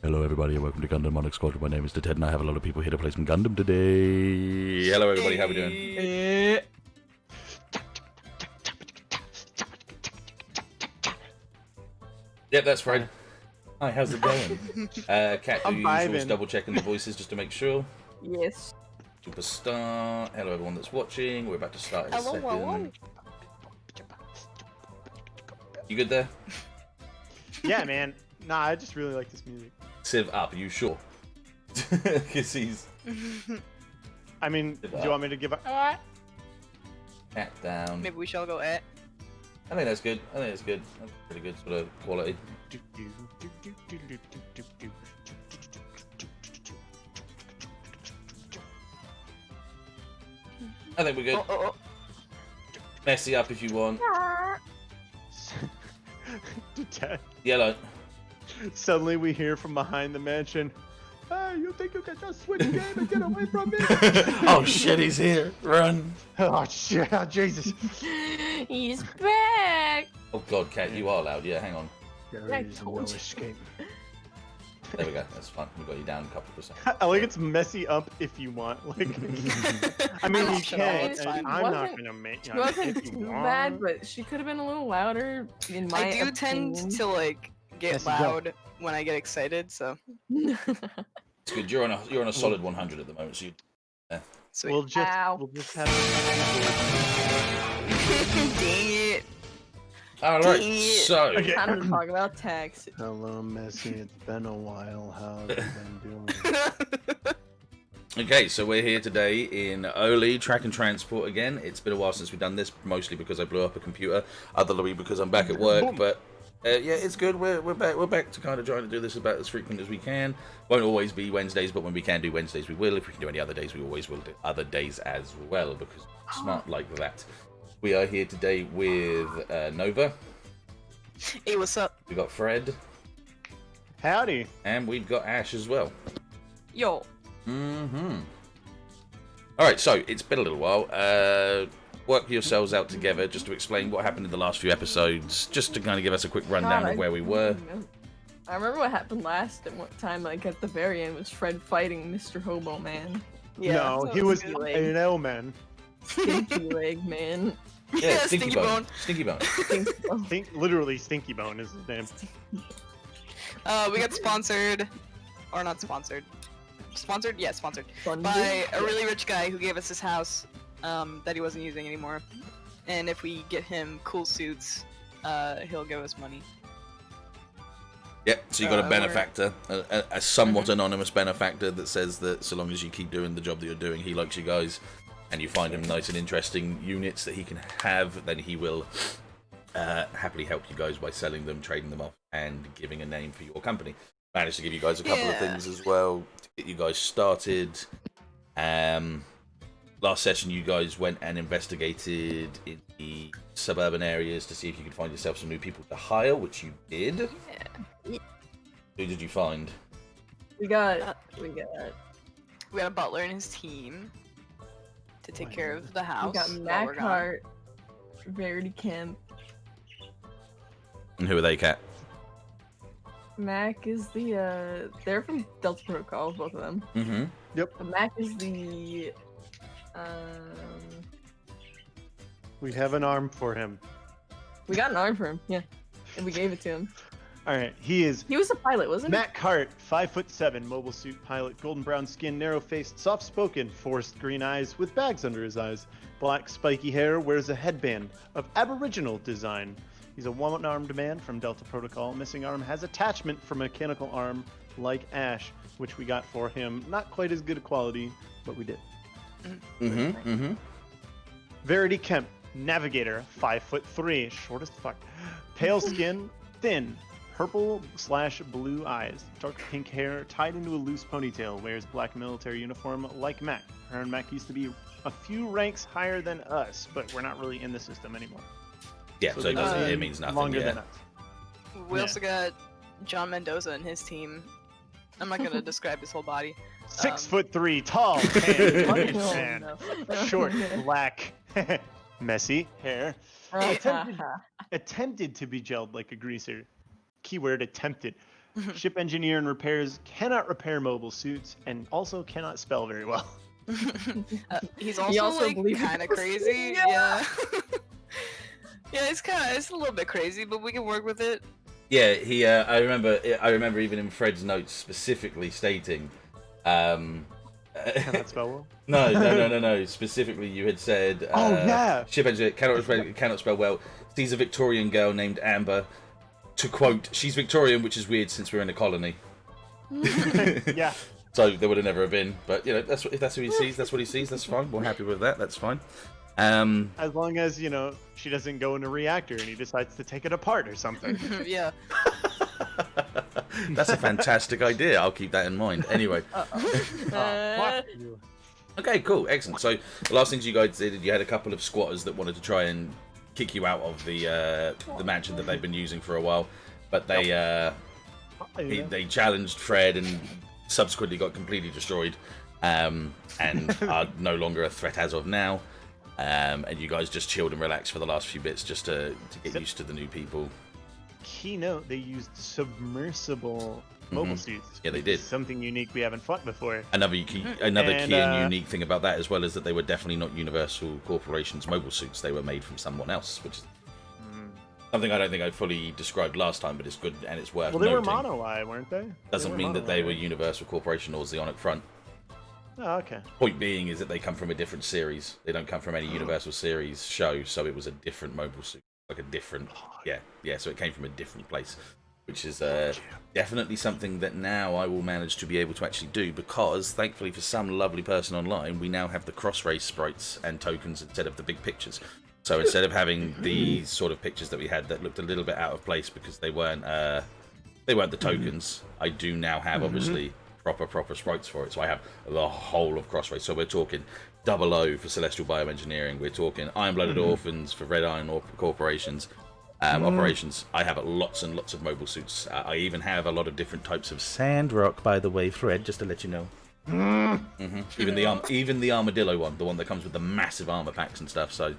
Hello everybody and welcome to Gundam Onyx Squadron. My name is Dettet and I have a lot of people here to play some Gundam today. Hello everybody, how we doing? Yep, that's Fred. Hi, how's it going? Cat, do you usual double checking the voices just to make sure? Yes. Superstar. Hello everyone that's watching. We're about to start in a second. Hello. You good there? Yeah, man. Nah, I just really like this music. Civ up, are you sure? Because he's... I mean, do you want me to give a... Cat down. Maybe we shall go at. I think that's good. That's pretty good sort of quality. I think we're good. Messi up if you want. Yellow. Suddenly we hear from behind the mansion, "Hey, you think you can just switch game and get away from me?" Oh shit, he's here. Run. Oh shit, oh, Jesus. He's back. Oh god, Cat, you are loud. Yeah, hang on. There is no escape. There we go. That's fine. We got you down a couple percent. I like it's messy up if you want. Like, I mean, you can. It's fine. I'm not gonna make. She wasn't too bad, but she could have been a little louder. In my I do opinion. tend to like get loud when I get excited, so. It's good. You're on a solid 100 at the moment, so you. Sweet. We'll just have. Dang it. All right. So. Okay. Time to talk about taxes. Hello, Messi. It's been a while. How have you been doing? Okay, so we're here today in Oli Track and Transport again. It's been a while since we've done this, mostly because I blew up a computer, otherly because I'm back at work. But yeah, it's good. We're back. We're back to kind of trying to do this about as frequent as we can. Won't always be Wednesdays, but when we can do Wednesdays, we will. If we can do any other days, we always will do other days as well because we're smart like that. We are here today with Nova. Hey, what's up? We got Fred. Howdy. And we've got Ashe as well. Yo. Alright, so it's been a little while. Work yourselves out together just to explain what happened in the last few episodes, just to kind of give us a quick rundown of where we were. I remember what happened last and what time, like at the very end, was Fred fighting Mr. Hobo Man. Yeah. No, he was an L-man. Stinky leg man. Yeah, Stinky Bone. Stinky Bone. Literally, Stinky Bone is his name. We got sponsored, or not sponsored. Sponsored? Yeah, sponsored. Funded? By a really rich guy who gave us his house that he wasn't using anymore. And if we get him cool suits, he'll give us money. Yep, so you got a benefactor, a somewhat anonymous benefactor that says that so long as you keep doing the job that you're doing, he likes you guys, and you find him nice and interesting units that he can have, then he will happily help you guys by selling them, trading them off, and giving a name for your company. Managed to give you guys a couple of things as well to get you guys started. Last session you guys went and investigated in the suburban areas to see if you could find yourself some new people to hire, which you did. Yeah. Who did you find? We got a butler and his team to take care of the house. We got Mac Hart, Verity Kemp. And who are they, Cat? Mac is the they're from Delta Protocol, both of them. Mm-hmm. Yep. But Mac is the We have an arm for him. we got an arm for him, yeah. And we gave it to him. Alright, he is He was a pilot, wasn't he? Matt Cart, 5'7", mobile suit pilot, golden brown skin, narrow-faced, soft-spoken, forest green eyes with bags under his eyes, black spiky hair, wears a headband of aboriginal design. He's a one-armed man from Delta Protocol. Missing arm has attachment for mechanical arm like Ashe, which we got for him. Not quite as good a quality, but we did. Verity Kemp, navigator, 5'3", short as fuck. Pale skin, thin, purple/blue eyes, dark pink hair, tied into a loose ponytail, wears black military uniform like Mac. Her and Mac used to be a few ranks higher than us, but we're not really in the system anymore. Yeah, so it means nothing. Longer than us. We also got John Mendoza and his team. I'm not gonna describe his whole body. 6'3", tall, tan, man, No. short, black, messy hair. Attempted to be gelled like a greaser. Keyword attempted. Ship engineer and repairs cannot repair mobile suits and also cannot spell very well. He's He also, also like believes in kind of ghosts. crazy. Yeah. Yeah, it's a little bit crazy, but we can work with it. Yeah, he. I remember even in Fred's notes specifically stating. Cannot spell well. No. Specifically, you had said. Oh, yeah. Ship engineer cannot spell well. Sees a Victorian girl named Amber. To quote, she's Victorian, which is weird since we're in a colony. Yeah. So there would have never have been, but you know, if that's who he sees, that's what he sees. That's fine. We're happy with that. That's fine. As long as, you know, she doesn't go in a reactor and he decides to take it apart or something. Yeah. That's a fantastic idea. I'll keep that in mind. Anyway. Fuck you. Okay, cool, excellent. So the last things you guys did, you had a couple of squatters that wanted to try and kick you out of the mansion that they've been using for a while, but they they challenged Fred and subsequently got completely destroyed, and are no longer a threat as of now. And you guys just chilled and relaxed for the last few bits just to get used to the new people. Keynote, they used submersible mobile suits. Yeah, they did. Something unique we haven't fought before. Another key and unique thing about that as well is that they were definitely not Universal Corporation's mobile suits. They were made from someone else, which is something I don't think I fully described last time, but it's good and it's worth noting. Well, they were Mono-Eye, weren't they? Doesn't mean that they were Universal Corporation or Zeonic Front. Oh, okay. Point being is that they come from a different series. They don't come from any Universal series show, so it was a different mobile suit. Like a different... Yeah, so it came from a different place. Which is definitely something that now I will manage to be able to actually do, because thankfully for some lovely person online, we now have the cross-race sprites and tokens instead of the big pictures. So instead of having these sort of pictures that we had that looked a little bit out of place because they weren't the tokens, I do now have obviously proper sprites for it. So I have the whole of cross-race. So we're talking 00 for Celestial Bioengineering. We're talking Iron-Blooded Orphans for Red Iron Corporations. Operations. I have lots and lots of mobile suits. I even have a lot of different types of Sandrock, by the way, Fred, just to let you know. Even the armadillo one, the one that comes with the massive armor packs and stuff. So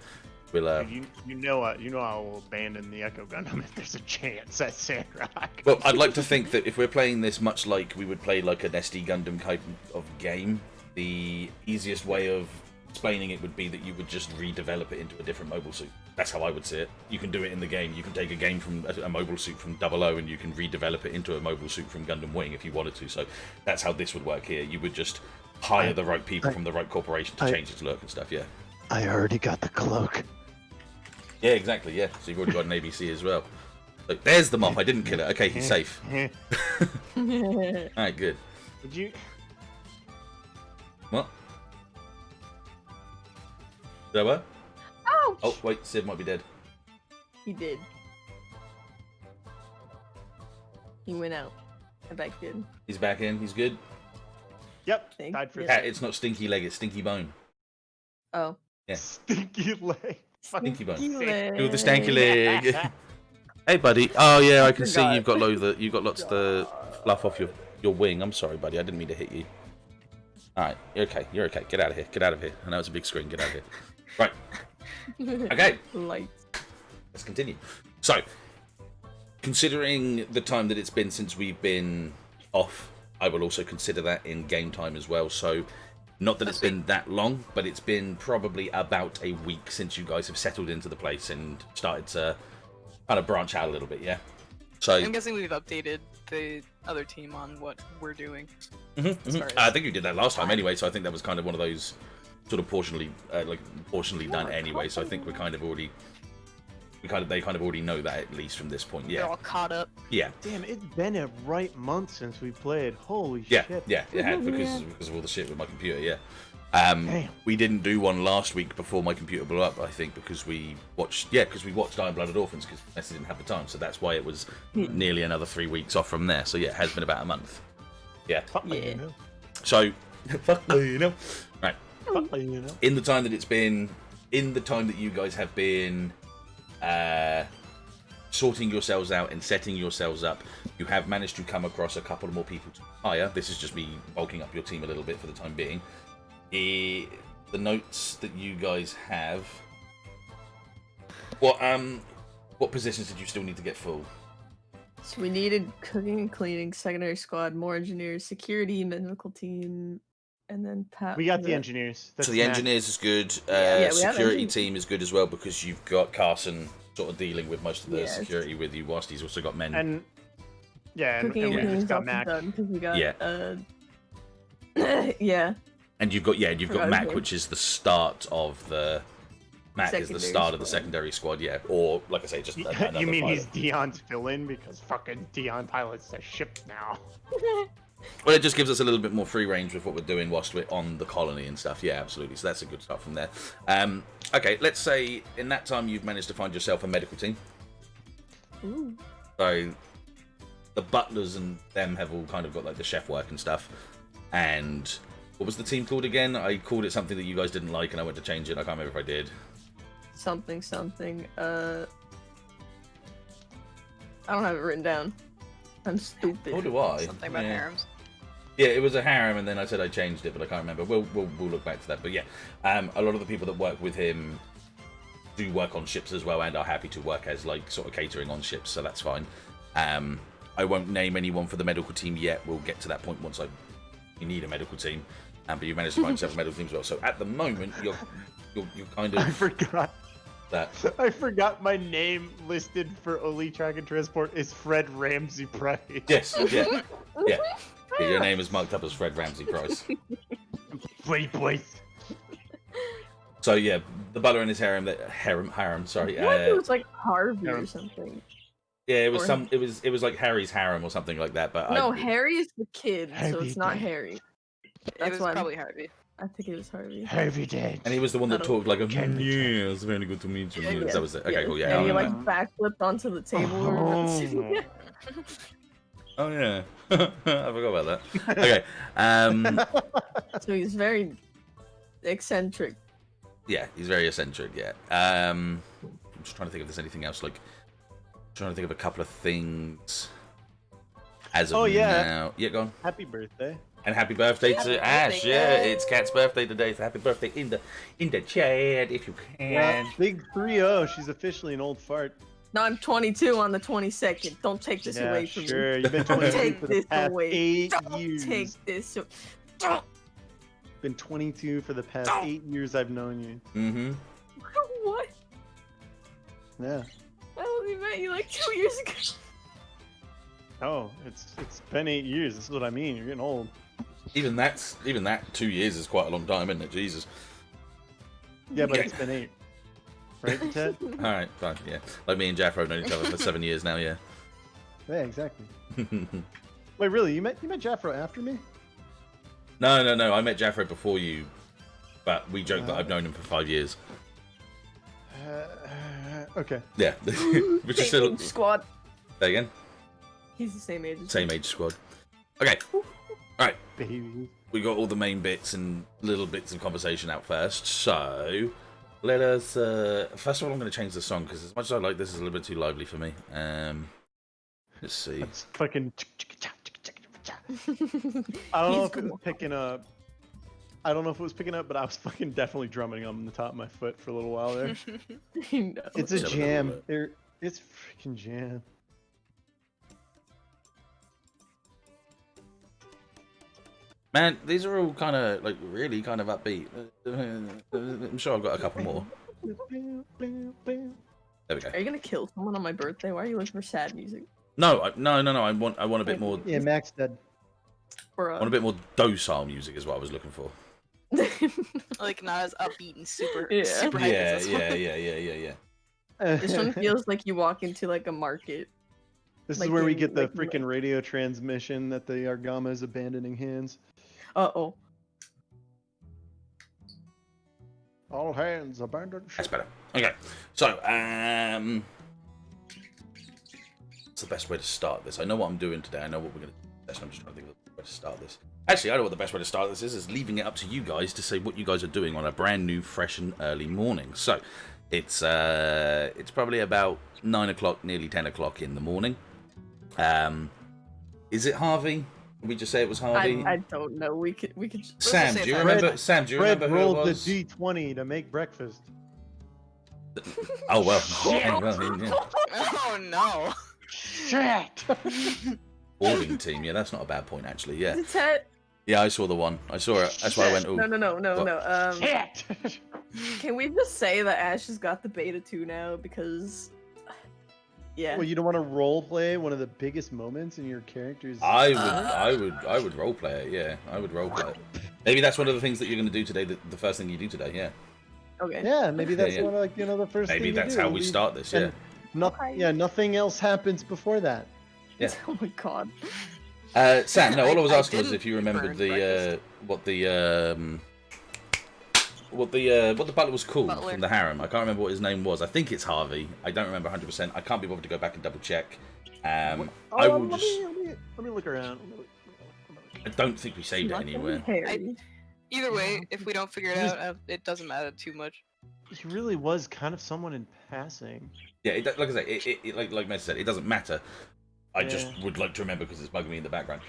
we'll. You know I will abandon the Echo Gundam if there's a chance at Sandrock. Well, I'd like to think that if we're playing this much like we would play like an SD Gundam type of game, the easiest way of explaining it would be that you would just redevelop it into a different mobile suit. That's how I would see it. You can do it in the game. You can take a game from a mobile suit from 00 and you can redevelop it into a mobile suit from Gundam Wing if you wanted to. So that's how this would work here. You would just hire the right people from the right corporation to change its look and stuff, yeah. I already got the cloak. Yeah, exactly, yeah. So you've already got an ABC as well. Look, there's the moth. I didn't kill it. Okay, he's safe. Alright, good. Did you... What? Is that what? Ouch! Oh, wait, Sid might be dead. He did. He went out. I back in. He's back in. He's good. Yep, Thank died for you. a Cat, second. it's not stinky leg, it's stinky bone. Oh. Yeah. Stinky leg. Stinky bone. leg. Do the stanky leg. Hey, buddy. Oh, yeah, I can see forgot. you've got lots of the fluff off your wing. I'm sorry, buddy. I didn't mean to hit you. All right, you're okay. You're okay. Get out of here. Get out of here. I know it's a big screen. Get out of here. Right. Okay. Lights. Let's continue. So, considering the time that it's been since we've been off, I will also consider that in game time as well. So, not that it's been that long, but it's been probably about a week since you guys have settled into the place and started to kind of branch out a little bit, yeah? So I'm guessing we've updated the other team on what we're doing. As far as... I think you did that last time anyway, so I think that was kind of one of those sort of portionally done anyway. So I think they kind of already know that at least from this point. They're Yeah, all caught up. yeah, Damn, it's been a right month since we played. Holy yeah, shit. yeah. It had because of all the shit with my computer. Yeah. Damn. We didn't do one last week before my computer blew up, I think, because we watched Iron-Blooded Orphans because Messi didn't have the time, so that's why it was nearly another 3 weeks off from there. So yeah, it has been about a month. Yeah. Fuck me, Yeah. you know. So, fuck me, you know. Right. Fuck me, you know. In the time that you guys have been sorting yourselves out and setting yourselves up, you have managed to come across a couple more people to hire. This is just me bulking up your team a little bit for the time being. The notes that you guys have. What positions did you still need to get full? So we needed cooking and cleaning, secondary squad, more engineers, security, medical team, and then Pat. We got the engineers. That's So the Mac. engineers is good. Yeah, we have Security engineers. team is good as well because you've got Carson sort of dealing with most of the Yes. security with you, whilst he's also got men. And yeah, and Cooking and we cleaning just is got also Mac. done because we got Yeah. yeah. And you've got Forgot Mac, his name. which is the start of the Mac is the Secondary start of the squad. secondary squad, yeah. Or like I say, just another You mean pilot. he's Deon's fill-in because fucking Deon pilots the ship now? Well, it just gives us a little bit more free range with what we're doing whilst we're on the colony and stuff. Yeah, absolutely. So that's a good start from there. Okay, let's say in that time you've managed to find yourself a medical team. Ooh. So the butlers and them have all kind of got like the chef work and stuff. And what was the team called again? I called it something that you guys didn't like and I went to change it. I can't remember if I did. Something. I don't have it written down. I'm stupid. Or do I? Something about Yeah. harems. Yeah, it was a harem, and then I said I changed it, but I can't remember. We'll look back to that. But yeah, a lot of the people that work with him do work on ships as well, and are happy to work as like sort of catering on ships, so that's fine. I won't name anyone for the medical team yet. We'll get to that point once you need a medical team, but you managed to find yourself a medical team as well. So at the moment, you're kind I of forgot. that. I forgot my name listed for Oli Track and Transport is Fred Ramsey Price. Yes, yeah, yeah. Your name is marked up as Fred Ramsey Price. Wait, boys. So yeah, the butler and his harem. Sorry. What if it was like Harvey Harem. or something? Yeah, it was Or- some. It was like Harry's harem or something like that. But No, Harry is the kid, so Harvey it's not Dent. Harry. It That's was why probably Harvey. I think it was Harvey. Harvey Dent. And he was the one that I don't- talked like a Can we yeah, it's very good to meet you. Yeah, That was it. Okay, cool. Yeah. And I he like remember. backflipped onto the table. Oh. Oh yeah, I forgot about that. Okay. So he's very eccentric. Yeah, he's very eccentric. Yeah. I'm just trying to think if there's anything else. Like, trying to think of a couple of things. As of Oh, yeah. now, yeah, go on. Happy birthday. And happy birthday Happy to Ash. birthday, Yeah, Ash. it's Kat's birthday today. So happy birthday in the chat if you Yeah, can. big 3-0. She's officially an old fart. No, I'm 22 on the 22nd. Don't take this Yeah, away from sure. me. You've been Don't 22 take for the this past away. 8 Don't years. take this. Don't. Been 22 for the past Don't. 8 years I've known you. Mm-hmm. What? Yeah. I only met you like 2 years ago. Oh, it's been 8 years. This is what I mean. You're getting old. Even that 2 years is quite a long time, isn't it? Jesus. Yeah, but Yeah. it's been 8. Right, Ted? All right, fine. Yeah, like me and Jaffro have known each other for 7 years now. Yeah. Yeah, exactly. Wait, really? You met Jaffro after me? No. I met Jaffro before you, but we joke that I've known him for 5 years. Okay. Yeah, which is still. Squad. Say again. He's the same age as Same age squad. Okay. All right. Baby. We got all the main bits and little bits of conversation out first. So let us. First of all, I'm going to change the song because as much as I like this, is a little bit too lively for me. Let's see. That's fucking. I don't know if it was picking up. I don't know if it was picking up, but I was fucking definitely drumming on the top of my foot for a little while there. You know. It's a Shut up, jam. little It's freaking jam. Man, these are all kind of like really kind of upbeat. I'm sure I've got a couple more. There we go. Are you gonna kill someone on my birthday? Why are you looking for sad music? No. I want a bit more. Yeah, Max dead. Or, I want a bit more docile music is what I was looking for. Like not as upbeat and super Yeah. super hype as this one. Yeah. This one feels like you walk into like a market. This is like where we in- get the like- freaking radio transmission that the Argama is abandoning hands. Uh-oh. All hands abandon That's ship. better. Okay. So, what's the best way to start this? I know what I'm doing today. I know what we're going to do. I'm just trying to think of the best way to start this. Actually, I know what the best way to start this is leaving it up to you guys to say what you guys are doing on a brand new, fresh and early morning. So, it's probably about 9 o'clock, nearly 10 o'clock in the morning. Is it Harvey? Did we just say it was Harvey? I don't know. We could. Sam, say do you Fred. remember? Sam, do you Fred remember who it rolled the was? D20 to make breakfast. Oh well. Yeah, well, yeah. Oh no. Shit! Boarding team. Yeah, that's not a bad point actually. Yeah. Dettet. Yeah, I saw the one. I saw it. That's why I went. Ooh. No. Shit! Can we just say that Ashe has got the beta 2 now because, yeah. Well, you don't want to role play one of the biggest moments in your character's. I would roleplay it. Yeah, I would roleplay it. Maybe that's one of the things that you're going to do today. The first thing you do today. Yeah. Okay. Yeah, maybe that's Yeah. one of, like, the first. Maybe thing that's you do. how we start this. Yeah. Okay. Nothing else happens before that. Yeah. Oh my god. Sam, no, all I was I asking was didn't if you remembered burn breakfast. what the butler was called Butler. from the harem. I can't remember what his name was. I think it's Harvey. I don't remember 100%. I can't be bothered to go back and double check. I will let just. me look around. I don't think we saved it Lucky anywhere. Harry. Either way, if we don't figure it out, it doesn't matter too much. He really was kind of someone in passing. Yeah, like I say, like Messi said, it doesn't matter. I just Yeah. would like to remember because it's bugging me in the background.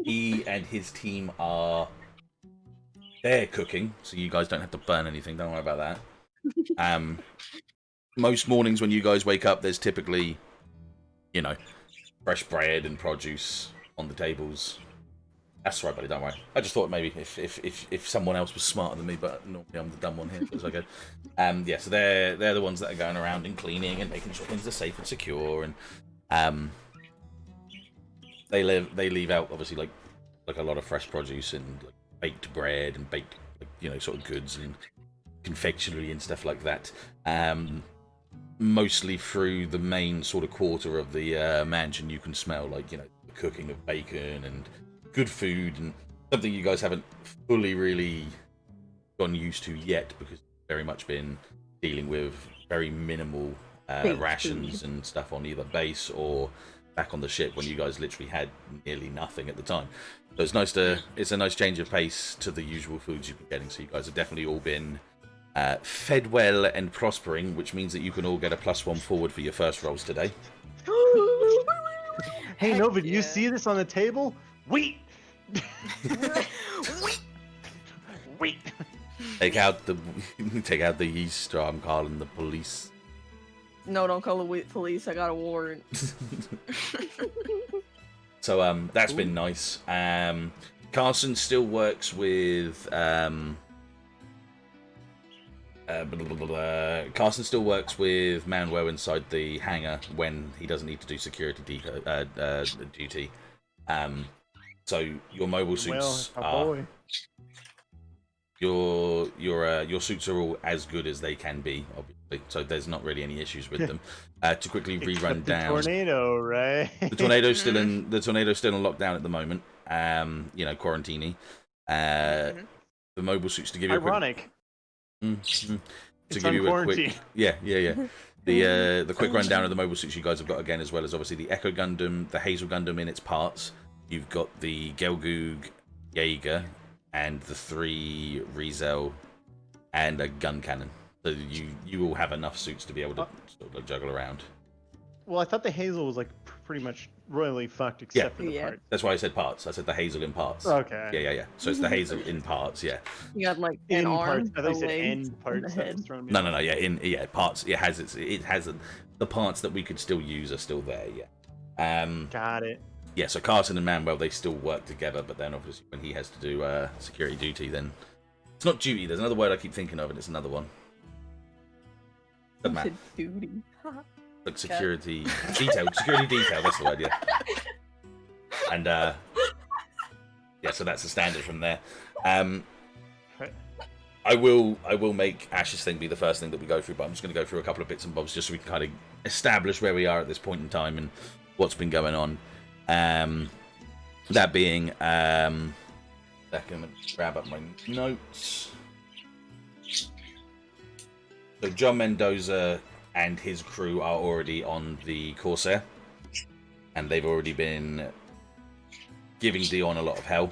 He and his team they're cooking, so you guys don't have to burn anything. Don't worry about that. Most mornings when you guys wake up, there's typically, fresh bread and produce on the tables. That's right, buddy. Don't worry. I just thought maybe if someone else was smarter than me, but normally I'm the dumb one here. So okay. Yeah. So they're the ones that are going around and cleaning and making sure things are safe and secure, and they leave out obviously like a lot of fresh produce and like baked bread and baked sort of goods and confectionery and stuff like that. Mostly through the main sort of quarter of the mansion, you can smell the cooking of bacon and good food, and something you guys haven't fully really gotten used to yet because you've very much been dealing with very minimal rations and stuff on either base or back on the ship when you guys literally had nearly nothing at the time. So it's a nice change of pace to the usual foods you've been getting. So you guys have definitely all been fed well and prospering, which means that you can all get a +1 forward for your first rolls today. Hey, Heck Nova, do yeah. you see this on the table? Wheat! Wheat! Take out the yeast, or I'm calling the police. No, don't call the police. I got a warrant. So that's been nice. Carson still works with Carson still works with Manuel inside the hangar when he doesn't need to do security duty. So your mobile suits are your suits are all as good as they can be, obviously. So there's not really any issues with them. To quickly rerun down. Tornado, right? The tornado's still in lockdown at the moment. Quarantini. The mobile suits, to give you Ironic. to It's give you a quarantine. quick the quick rundown of the mobile suits you guys have got again, as well as obviously the Echo Gundam, the Hazel Gundam in its parts. You've got the Gelgoog Jaeger and the 3 Rizel and a gun cannon. So you will have enough suits to be able to sort of juggle around. Well, I thought the Hazel was pretty much royally fucked except for the Yeah. part. That's why I said parts. I said the Hazel in parts. Okay. Yeah. So it's the Hazel in parts. Yeah. You got an In arm, parts. I thought a you said leg, end and a parts. That head. was throwing me No. off. Yeah. Parts. It has the parts that we could still use are still there. Yeah. Got it. Yeah. So Carson and Manuel, they still work together, but then obviously when he has to do security duty, then it's not duty. There's another word I keep thinking of, and it's another one. Doesn't matter. Duty. Like security detail. Security detail. That's the word. Yeah. And so that's the standard from there. I will make Ashe's thing be the first thing that we go through, but I'm just going to go through a couple of bits and bobs just so we can kind of establish where we are at this point in time and what's been going on. That being, second, let me grab up my notes. So John Mendoza and his crew are already on the Corsair, and they've already been giving Deon a lot of hell.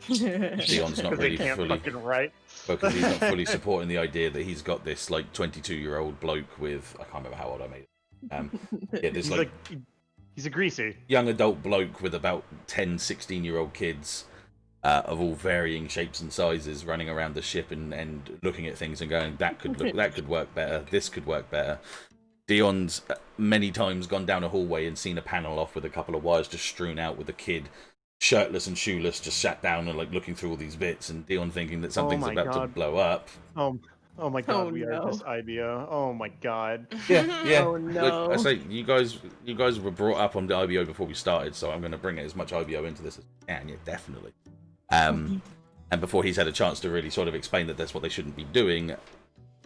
Deon's not really fully, Right. because he's not fully supporting the idea that he's got this 22-year-old bloke with, I can't remember how old I made it. This He's a greasy. young adult bloke with about 10, 16-year-old kids of all varying shapes and sizes running around the ship and looking at things and going, that could work better, this could work better. Deon's many times gone down a hallway and seen a panel off with a couple of wires just strewn out with a kid shirtless and shoeless just sat down and like looking through all these bits, and Deon thinking that something's about to blow up. Oh my god, Oh, we are no. just IBO. Oh my god. Yeah. Oh, no. Look, I say you guys were brought up on the IBO before we started, so I'm going to bring as much IBO into this as I can. Yeah, definitely. And before he's had a chance to really sort of explain that that's what they shouldn't be doing,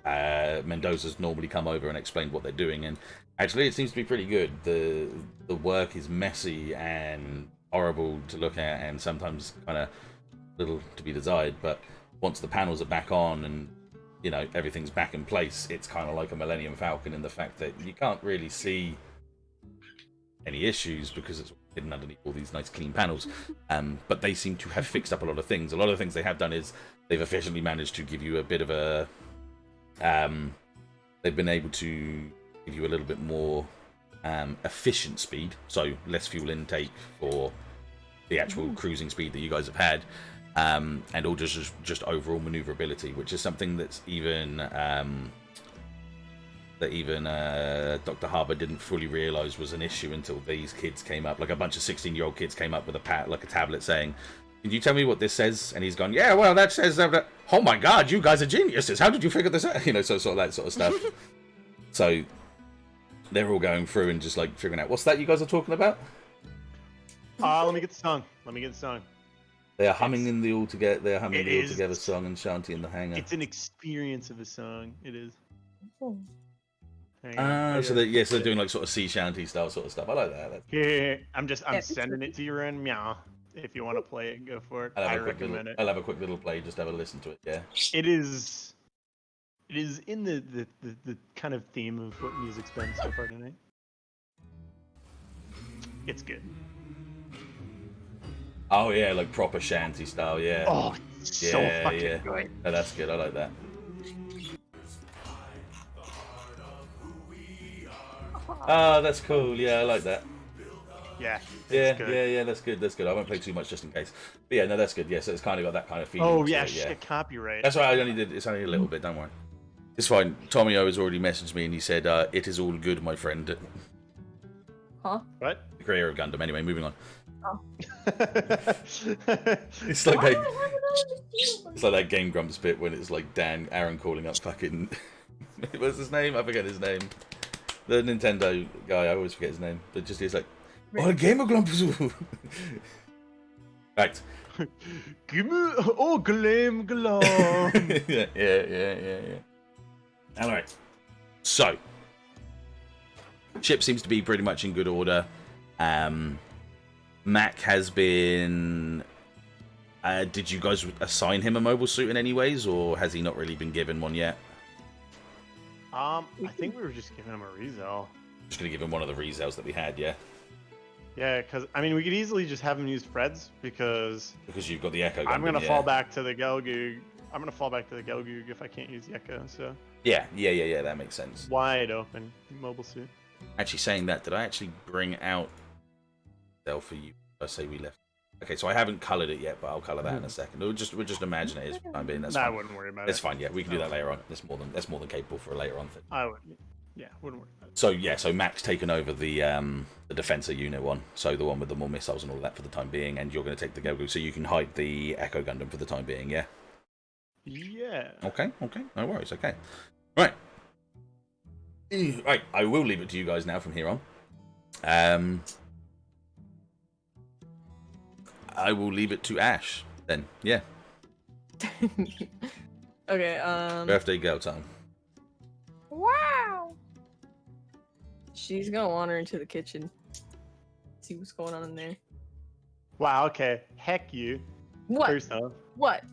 Mendoza's normally come over and explained what they're doing, and actually it seems to be pretty good. The work is messy and horrible to look at, and sometimes kind of little to be desired. But once the panels are back on and you know everything's back in place, it's kind of like a Millennium Falcon in the fact that you can't really see any issues because it's hidden underneath all these nice clean panels. But they seem to have fixed up a lot of things. A lot of the things they have done is they've efficiently managed to give you a bit of a they've been able to give you a little bit more efficient speed, so less fuel intake for the actual cruising speed that you guys have had, and all just overall maneuverability, which is something that's even Dr. Harbour didn't fully realise was an issue until these kids came up. Like a bunch of 16-year-old kids came up with a tablet saying, "Can you tell me what this says?" And he's gone, "Yeah, well, that says that." "Oh my God, you guys are geniuses! How did you figure this out?" You know, so sort of that sort of stuff. So they're all going through and just like figuring out what's that you guys are talking about. Let me get the song. They are humming in the all together. They are humming the all together song and Shanty in the hangar. It's an experience of a song. It is. Oh. So they're doing like sort of sea shanty style sort of stuff. I like that. Yeah, I'm sending it to your end. Meow. If you want to play it, go for it. I recommend it. I'll have a quick little play. Just have a listen to it. Yeah. It is in the kind of theme of what music's been so far tonight. It's good. Oh yeah, like proper shanty style. Yeah. Oh, it's so fucking good. No, that's good. I like that. Oh, that's cool. Yeah, I like that. Yeah. Yeah, good. that's good. I won't play too much just in case. But yeah, no, that's good. Yeah, so it's kind of got that kind of feeling. Oh yeah, it, shit, copyright. That's why I only did. It's only a little bit. Don't worry. It's fine. Tomio has already messaged me and he said, "It is all good, my friend." Huh? What? The creator of Gundam. Anyway, moving on. Oh. It's like it's like that Game Grumps bit when it's like Aaron calling up fucking what's his name? I forget his name. The Nintendo guy. I always forget his name. But just he's like, "Oh, Game Grumps." Right. Give me Glam. yeah. All right. So, ship seems to be pretty much in good order. Mac has been. Did you guys assign him a mobile suit in any ways, or has he not really been given one yet? I think we were just giving him a resell. Just gonna give him one of the resells that we had, yeah. Yeah, because I mean, we could easily just have him use Fred's because you've got the Echo Gundam, I'm gonna fall back to the Gelgoog. I'm gonna fall back to the Gelgoog if I can't use the Echo. So yeah, that makes sense. Wide open mobile suit. Actually, saying that, did I actually bring out Del for you? I say we left. Okay, so I haven't coloured it yet, but I'll colour that in a second. We'll just imagine it is for the time being. That's fine. I wouldn't worry about it. It's fine. Yeah, we can do that later on. That's more than capable for a later on thing. I would. Yeah, wouldn't worry about it. So Mac's taken over the Defensor unit one, so the one with the more missiles and all that for the time being, and you're going to take the Gelgoog, so you can hide the Echo Gundam for the time being. Yeah. Yeah. Okay. No worries. Okay. Right. Right. I will leave it to you guys now from here on. I will leave it to Ashe then. Yeah. Okay. Birthday girl time. Wow. She's gonna wander into the kitchen. See what's going on in there. Wow. Okay. Heck you. What? First off. What?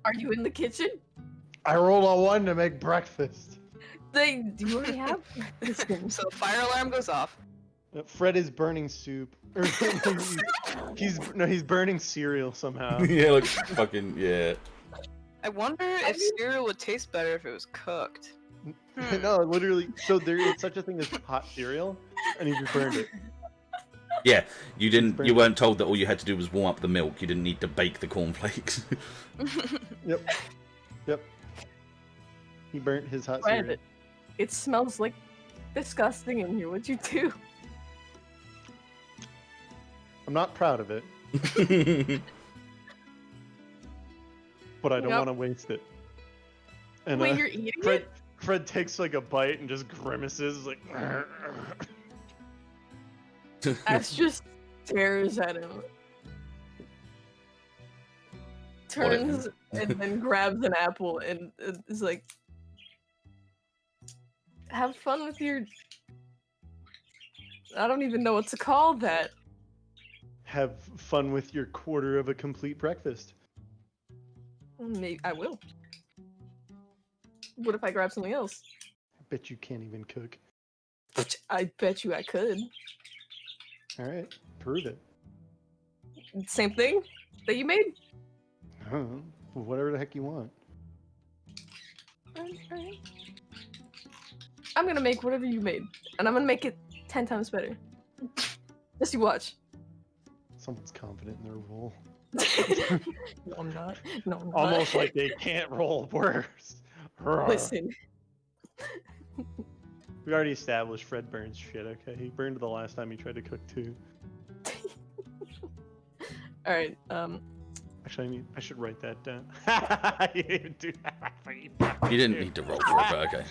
Are you in the kitchen? I rolled a 1 to make breakfast. Do you already have breakfast? So fire alarm goes off. Fred is burning soup. Or he's burning cereal somehow. Yeah, like fucking yeah. I wonder if cereal would taste better if it was cooked. No, literally. So there is such a thing as hot cereal, and he just burned it. Yeah, you weren't told that all you had to do was warm up the milk. You didn't need to bake the cornflakes. Yep. He burnt his hot Fred, cereal. it smells like disgusting in here. What'd you do? I'm not proud of it, but I don't Yep. want to waste it. And Wait, you're eating Fred, it? Fred takes like a bite and just grimaces like. Ash just stares at him. Turns and then grabs an apple and is like, have fun with your... I don't even know what to call that. Have fun with your quarter of a complete breakfast. Maybe I will. What if I grab something else? I bet you can't even cook. I bet you I could. All right, prove it. Same thing that you made? I don't know. Whatever the heck you want. Alright. I'm gonna make whatever you made, and I'm gonna make it 10 times better. Just you watch. Someone's confident in their role. No, I'm not. No, I'm not. Almost like they can't roll worse. Listen. We already established Fred burns shit, okay? He burned the last time he tried to cook too. Alright, Actually, I should write that down. You didn't even do that. You didn't need to roll for it, but okay.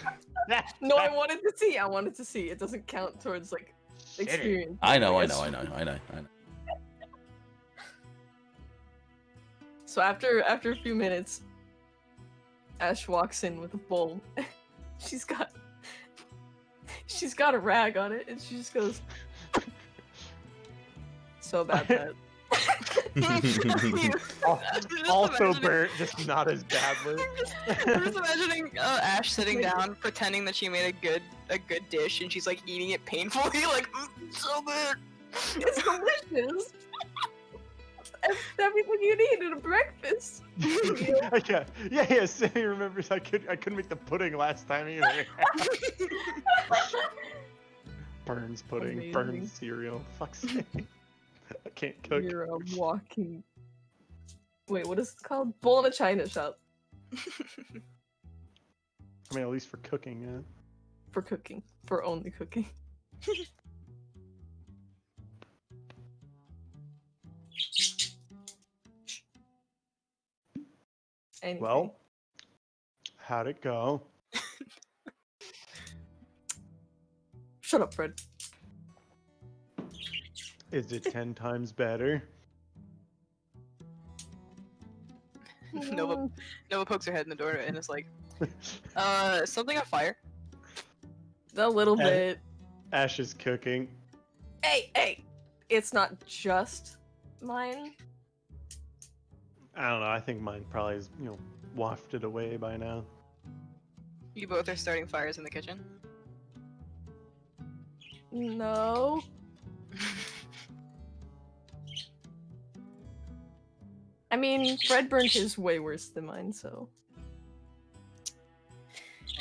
no, I wanted to see. I wanted to see. It doesn't count towards, like, experience. I know. So after a few minutes, Ash walks in with a bowl. she's got a rag on it, and she just goes, so about that. Also burnt, just not as badly. I'm just imagining Ash sitting down, pretending that she made a good dish, and she's like eating it painfully, like so good. It's delicious. It's everything you need in a breakfast. Yeah. Sammy remembers I couldn't make the pudding last time either. Burns pudding, Amazing. burns cereal. Fuck's sake. I can't cook. You're a walking... Wait, what is it called? Bull in a china shop. I mean, at least for cooking, yeah. For cooking. For only cooking. Anyway. Well, how'd it go? Shut up, Fred. Is it 10 times better? Nova pokes her head in the door and is like, something on fire? A little Ash- bit. Ash is cooking. Hey! It's not just mine. I don't know. I think mine probably is, wafted away by now. You both are starting fires in the kitchen? No. I mean, Fred burned his way worse than mine, so...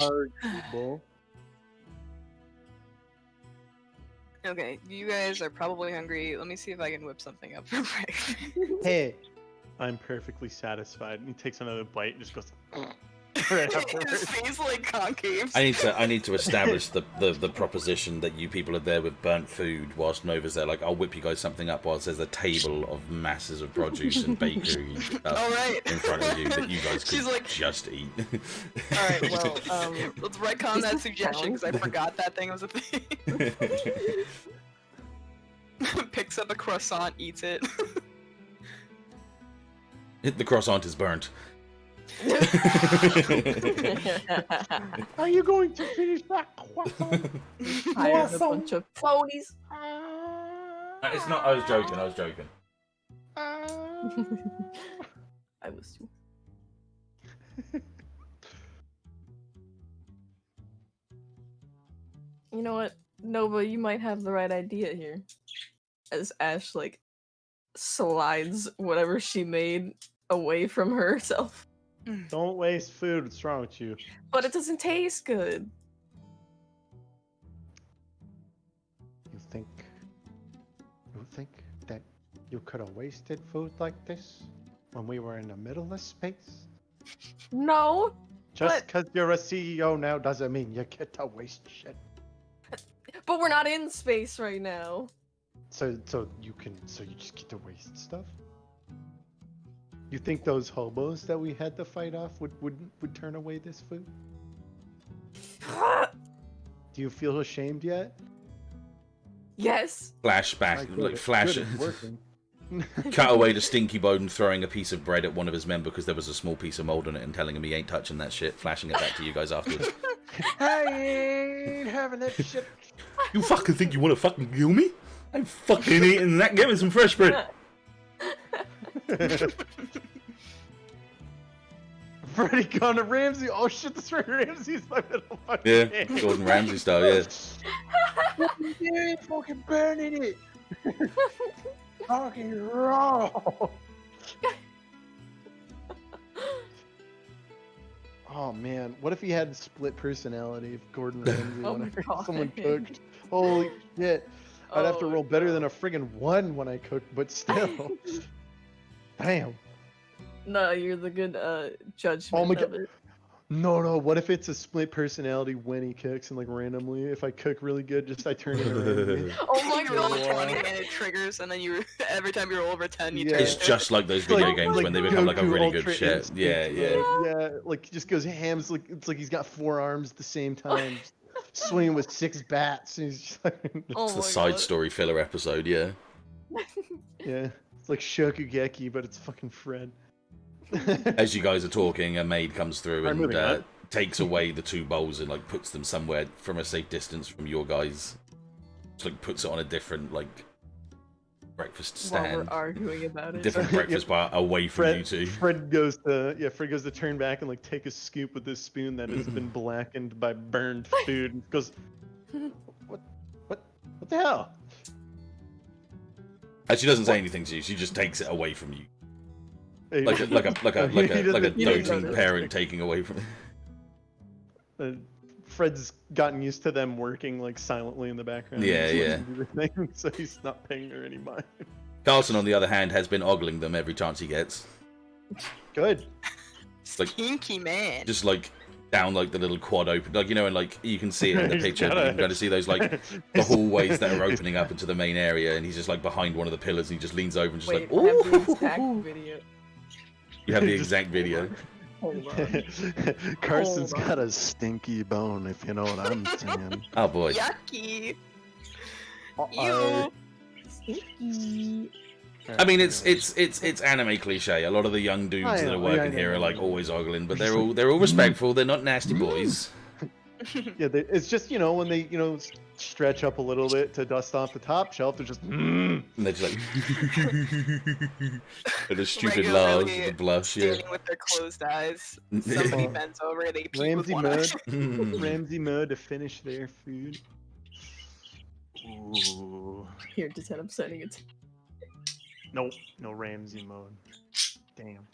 Arguable. Okay, you guys are probably hungry. Let me see if I can whip something up for breakfast. Hey, I'm perfectly satisfied. And he takes another bite and just goes. Right His afterwards. face like concaves. I need to establish the proposition that you people are there with burnt food whilst Nova's there. Like, I'll whip you guys something up whilst there's a table of masses of produce and bakery stuff Alright. in front of you that you guys She's could like- just eat. Alright, well, Let's retcon that suggestion because I forgot that thing was a thing. Picks up a croissant, eats it. The croissant is burnt. Are you going to finish that croissant? hired a bunch of phonies. It's not. I was joking. I was too. You know what, Nova, you might have the right idea here. As Ash, like, slides whatever she made away from herself. Don't waste food. What's wrong with you? But it doesn't taste good. You think that you could have wasted food like this when we were in the middle of space? No! Just because you're a CEO now doesn't mean you get to waste shit. But we're not in space right now. So you just get to waste stuff? You think those hobos that we had to fight off would turn away this food? Do you feel ashamed yet? Yes. Flashback, like flash. Good, it's working. Cut away to Stinky Bowden throwing a piece of bread at one of his men because there was a small piece of mold on it and telling him he ain't touching that shit, flashing it back to you guys afterwards. I ain't having that shit. You fucking think you want to fucking kill me? I'm fucking eating that. Give me some fresh bread. Freddy Gordon Ramsay. Oh shit, this Freddy Ramsay's my middle fucking Yeah, name. Gordon Ramsay style, yeah. You ain't fucking burning it. Fucking raw. Oh man, what if he had split personality if Gordon Ramsay Oh when my God. someone cooked? Holy shit. I'd have to Oh roll my better God. than a friggin' 1 when I cook, but still. Damn. No, you're the good judgment Oh my of God. it. No, what if it's a split personality when he cooks and like randomly, if I cook really good, just I turn into Ramsay? Oh my You roll a God. 20 and it triggers, and then you every time you roll over 10, you Yeah. turn It's into just like those video games when they become like a Goku really Ultra good shit. Instinct Yeah, yeah. mode. Yeah, like he just goes hams, like it's like he's got 4 arms at the same time, swinging with 6 bats. And he's just like, Oh It's the my side God. story filler episode, yeah. yeah, it's like Shokugeki, but it's fucking Fred. As you guys are talking, a maid comes through I'm and moving on. takes away the 2 bowls and like puts them somewhere from a safe distance from your guys. Just like puts it on a different like breakfast While stand, we're arguing about it. different breakfast bar away from you two. Fred goes to turn back and like take a scoop with this spoon that has been blackened by burned food. And goes, what the hell? And she doesn't say anything to you. She just takes it away from you, He like a doesn't doting notice. parent taking away from. Fred's gotten used to them working like silently in the background. Yeah, He just yeah. lets them do their thing, so he's not paying her any mind. Carlson, on the other hand, has been ogling them every chance he gets. Good. Like- Stinky man. Just like down like the little quad open, like you know, and like you can see it in the He's picture. gotta- You can kind of see those like the hallways that are opening up into the main area, and he's just like behind one of the pillars, and he just leans over and just Wait, like, I have the ooh. exact video. You have the Just- exact video. Hold on. Carson's Hold on. got a stinky bone, if you know what I'm saying. Oh boy. Yucky. Uh-oh. You. I mean, it's anime cliche. A lot of the young dudes that are working here are like always ogling, but they're all respectful. They're not nasty boys. Yeah, it's just when they stretch up a little bit to dust off the top shelf, they're just. And they're just like, and the stupid laughs, Regularly the blush, yeah. Standing with their closed eyes. Somebody bends over, they peek with Ramsay one eye. mud. Ramsay mud to finish their food. Ooh. Here, Dettet, I'm sending it. Nope, no Ramsay mode. Damn.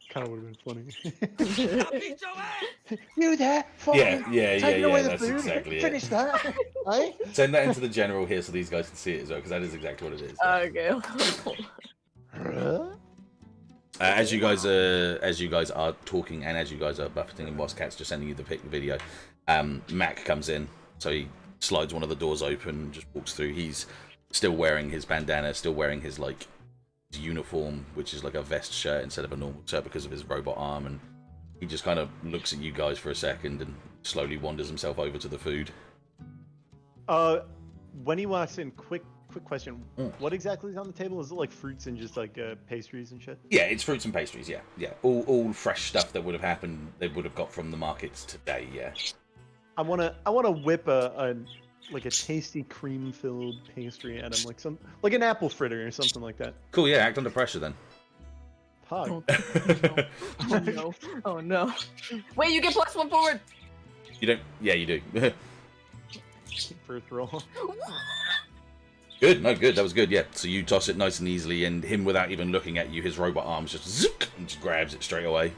kind of would have been funny. You there? Yeah, that's exactly it. Finish that. Right? Send that into the general here so these guys can see it as well, because that is exactly what it is. Okay, hold on. As you guys are talking and as you guys are buffeting, and whilst Cat's just sending you the video, Mac comes in, so he slides one of the doors open, just walks through. He's still wearing his bandana, still wearing his like uniform, which is like a vest shirt instead of a normal shirt because of his robot arm, and he just kind of looks at you guys for a second and slowly wanders himself over to the food. When he walks in, quick question. Mm. What exactly is on the table? Is it like fruits and just like pastries and shit? Yeah, it's fruits and pastries. Yeah, all fresh stuff that would have happened. They would have got from the markets today. Yeah. I wanna whip a tasty cream-filled pastry at him, like an apple fritter or something like that. Cool. Yeah, act under pressure then. Pog. Oh no. Oh no. Wait, you get +1 forward! You don't. Yeah, you do. First roll. Good. No, good. That was good. Yeah. So you toss it nice and easily, and him without even looking at you, his robot arms just zook, and just grabs it straight away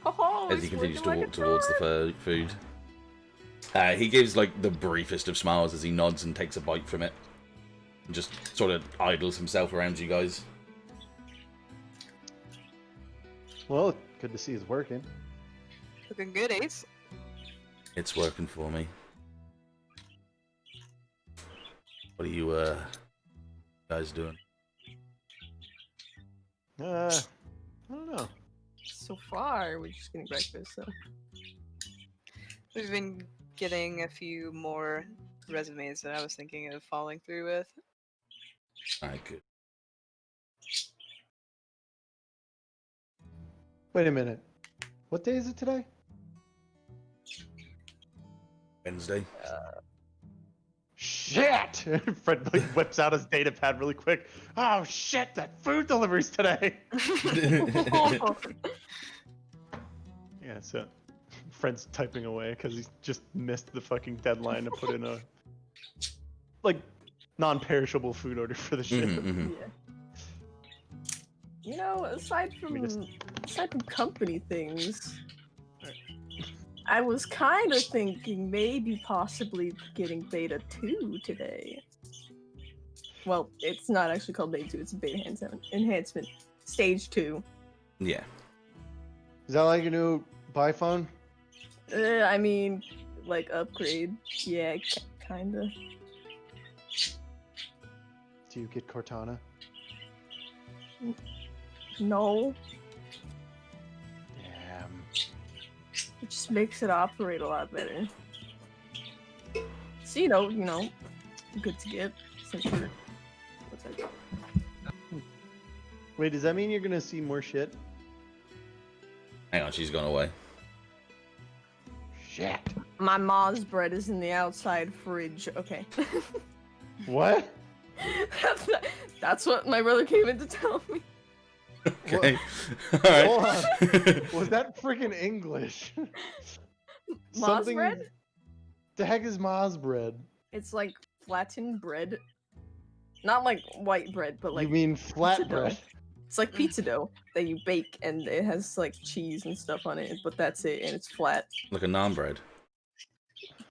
Oh, as he continues to walk towards the food. He gives like the briefest of smiles as he nods and takes a bite from it, and just sort of idles himself around you guys. Well, good to see it's working. Looking good, Ace. It's working for me. What are you guys doing? I don't know. So far, we're just getting breakfast, so. We've been getting a few more resumes that I was thinking of following through with. Alright, good. Wait a minute. What day is it today? Wednesday. Shit! Fred like whips out his data pad really quick. Oh shit! That food deliveries today. Yeah, so Fred's typing away because he's just missed the fucking deadline to put in a like non-perishable food order for the ship. Mhm. Yeah. You know, aside from company things, I was kind of thinking maybe possibly getting Beta 2 today. Well, it's not actually called Beta 2, it's Beta Enhancement Stage 2. Yeah. Is that like a new buy phone? I mean, like upgrade. Yeah, kinda. Do you get Cortana? No, Damn. it just makes it operate a lot better. So, you know, good to get. Since we're, what's that? Wait, does that mean you're gonna see more shit? Hang on, she's gone away. Shit. My mom's bread is in the outside fridge. Okay. What? That's what my brother came in to tell me. Okay. Alright. Hold on. Was that freaking English? Ma's bread? The heck is Ma's bread? It's like flattened bread. Not like white bread, but like You mean pizza flat dough. bread? It's like pizza dough that you bake and it has like cheese and stuff on it, but that's it and it's flat. Like a naan bread.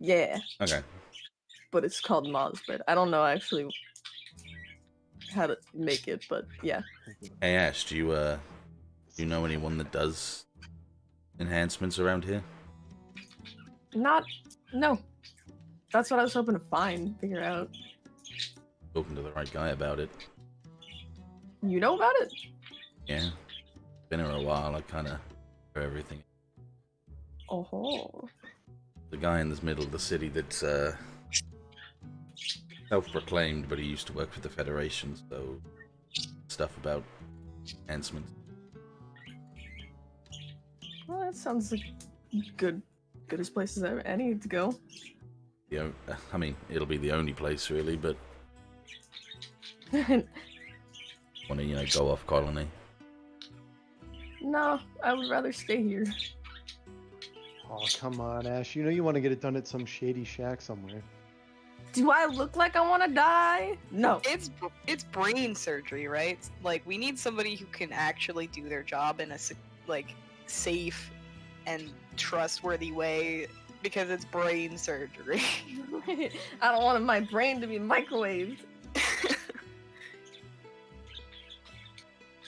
Yeah, Okay. but it's called Ma's bread. I don't know actually how to make it, but yeah. Hey Ash, do you know anyone that does enhancements around here? No. That's what I was hoping to figure out. Talking to the right guy about it. You know about it? Yeah. Been here a while, I kinda know everything. Oh. The guy in the middle of the city that's self-proclaimed, but he used to work for the Federation, so stuff about enhancements. Well, that sounds like goodest places any to go. I mean, it'll be the only place really, but want to, go off colony. No, I would rather stay here. Oh, come on, Ash. You know you want to get it done at some shady shack somewhere. Do I look like I want to die? No. It's brain surgery, right? Like we need somebody who can actually do their job in a safe and trustworthy way because it's brain surgery. I don't want my brain to be microwaved.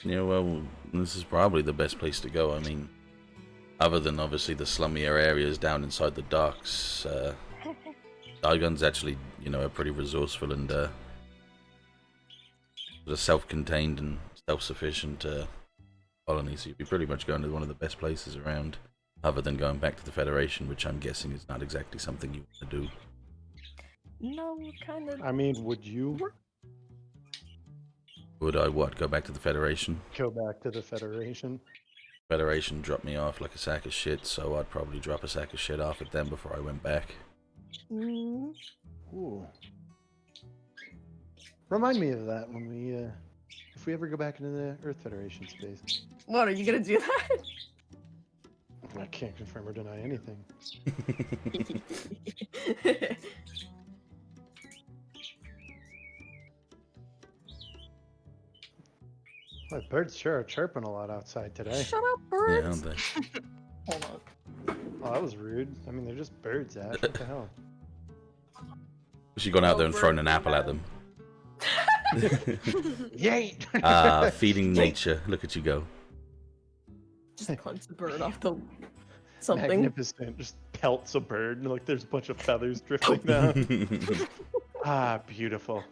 Yeah, well, this is probably the best place to go. I mean, other than obviously the slummier areas down inside the docks, Digon's actually, a pretty resourceful and self-contained and self-sufficient colony, so you'd be pretty much going to one of the best places around, other than going back to the Federation, which I'm guessing is not exactly something you want to do. No, kind of. I mean, would you Would I what? Go back to the Federation? go back to the Federation? Federation dropped me off like a sack of shit, so I'd probably drop a sack of shit off at them before I went back. Mm. Ooh. Remind me of that when we, if we ever go back into the Earth Federation space. What, are you gonna do that? I can't confirm or deny anything. Well, birds sure are chirping a lot outside today. Shut up, Yeah, birds. aren't they? Hold on. Oh, that was rude. I mean, they're just birds, Ash. What the hell? She's gone out there and thrown an apple at them. Yay! Feeding nature. Look at you go. Just punch the bird off the. something. Magnificent. Just pelts a bird, and like there's a bunch of feathers drifting down. Ah, beautiful.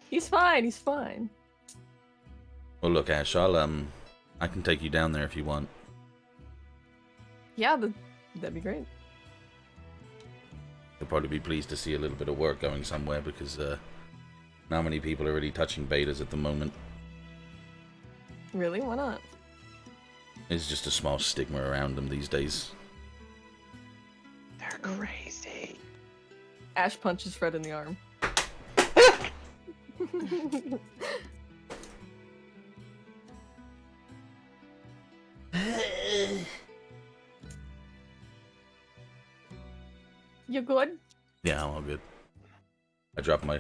He's fine. He's fine. Well, look, Ash, I can take you down there if you want. Yeah, that'd be great. You'll probably be pleased to see a little bit of work going somewhere because not many people are really touching betas at the moment. Really? Why not? There's just a small stigma around them these days. They're crazy. Ash punches Fred in the arm. You good? Yeah, I'm all good. I dropped my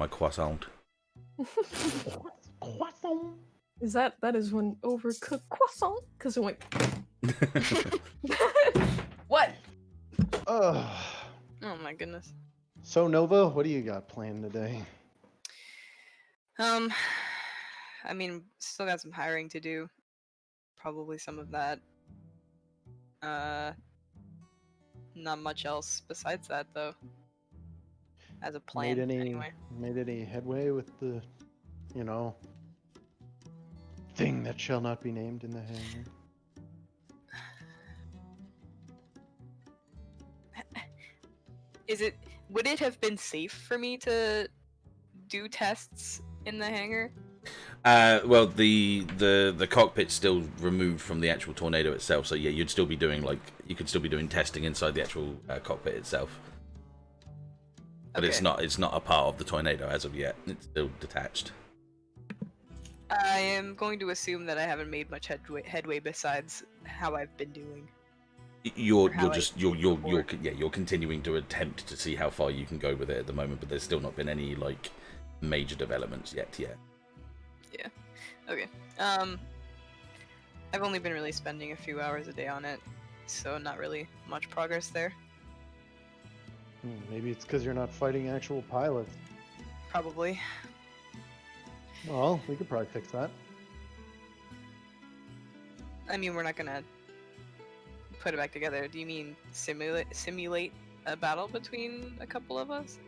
croissant. Croissant. Is that is when overcooked croissant? Because it went. What? Oh. Oh my goodness. So Nova, what do you got planned today? I mean, still got some hiring to do. Probably some of that. Not much else besides that, though. As a plan, anyway. Made any headway with the, thing that shall not be named in the hangar? Would it have been safe for me to do tests in the hangar? Well, the cockpit's still removed from the actual tornado itself, so yeah, you'd still be doing you could still be doing testing inside the actual cockpit itself. But Okay. it's not a part of the tornado as of yet. It's still detached. I am going to assume that I haven't made much headway besides how I've been doing. You're how you're continuing to attempt to see how far you can go with it at the moment, but there's still not been any major developments yet. Yeah. Yeah. Okay. I've only been really spending a few hours a day on it, so not really much progress there. Maybe it's because you're not fighting actual pilots. Probably. Well, we could probably fix that. I mean, we're not gonna put it back together. Do you mean simulate a battle between a couple of us?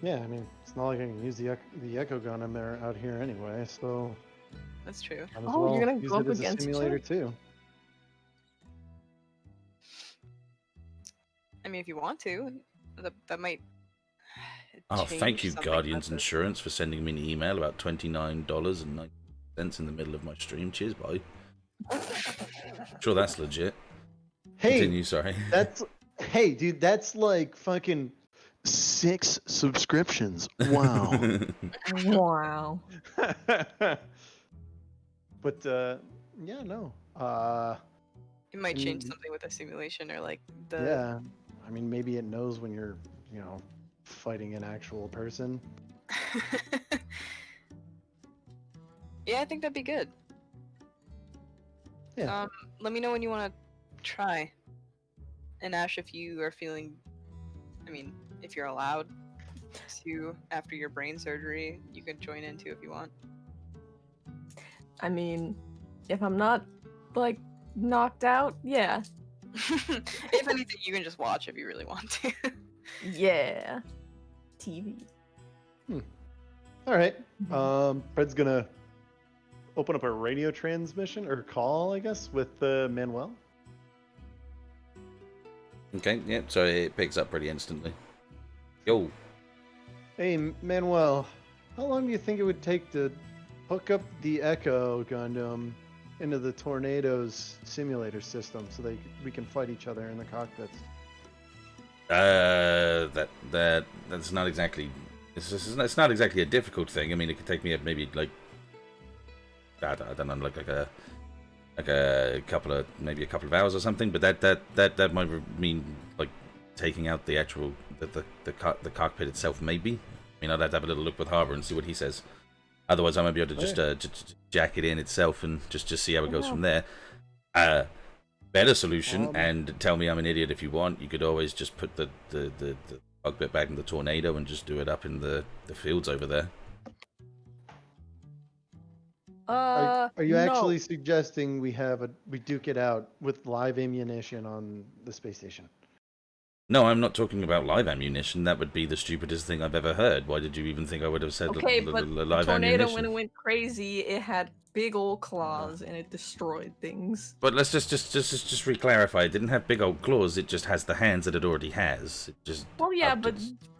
Yeah, I mean, it's not like I can use the Echo gun out here anyway, so That's true. might as Oh, well you're gonna use go it up as a against each simulator other? too. I mean, if you want to, that might. Oh, thank change you, something Guardians about this. Insurance, for sending me an email about $29.90 in the middle of my stream. Cheers, bye. Sure, that's legit. Hey, Continue, sorry. hey, dude, that's like fucking 6 subscriptions. Wow. Wow. But yeah, no. It might change Mm. something with the simulation or like the. Yeah, I mean, maybe it knows when you're, fighting an actual person. Yeah, I think that'd be good. Yeah. Let me know when you want to try. And Ash, if you are feeling, I mean, if you're allowed to after your brain surgery, you can join in too if you want. I mean, if I'm not knocked out, yeah. If anything, you can just watch if you really want to. Yeah. TV. All right. Fred's gonna open up a radio transmission or call, I guess, with Manuel. Okay, yep, so it picks up pretty instantly. Yo. Hey, Manuel, how long do you think it would take to hook up the Echo Gundam into the Tornado's simulator system so we can fight each other in the cockpits? That's not exactly. It's not exactly a difficult thing. I mean, it could take me maybe I don't know, like a couple of hours or something. But that might mean taking out the actual the cockpit itself. Maybe. I mean, I'd have to have a little look with Harbour and see what he says. Otherwise, I might be able to just jack it in itself and just see how it goes from there. Better solution, and tell me I'm an idiot if you want. You could always just put the cockpit back in the Tornado and just do it up in the fields over there. Are you no. actually suggesting we duke it out with live ammunition on the space station? No, I'm not talking about live ammunition. That would be the stupidest thing I've ever heard. Why did you even think I would have said Okay, but the live tornado, ammunition? when it went crazy, it had big old claws and it destroyed things. But let's just re-clarify. It didn't have big old claws. It just has the hands that it already has. It just. Well, yeah, but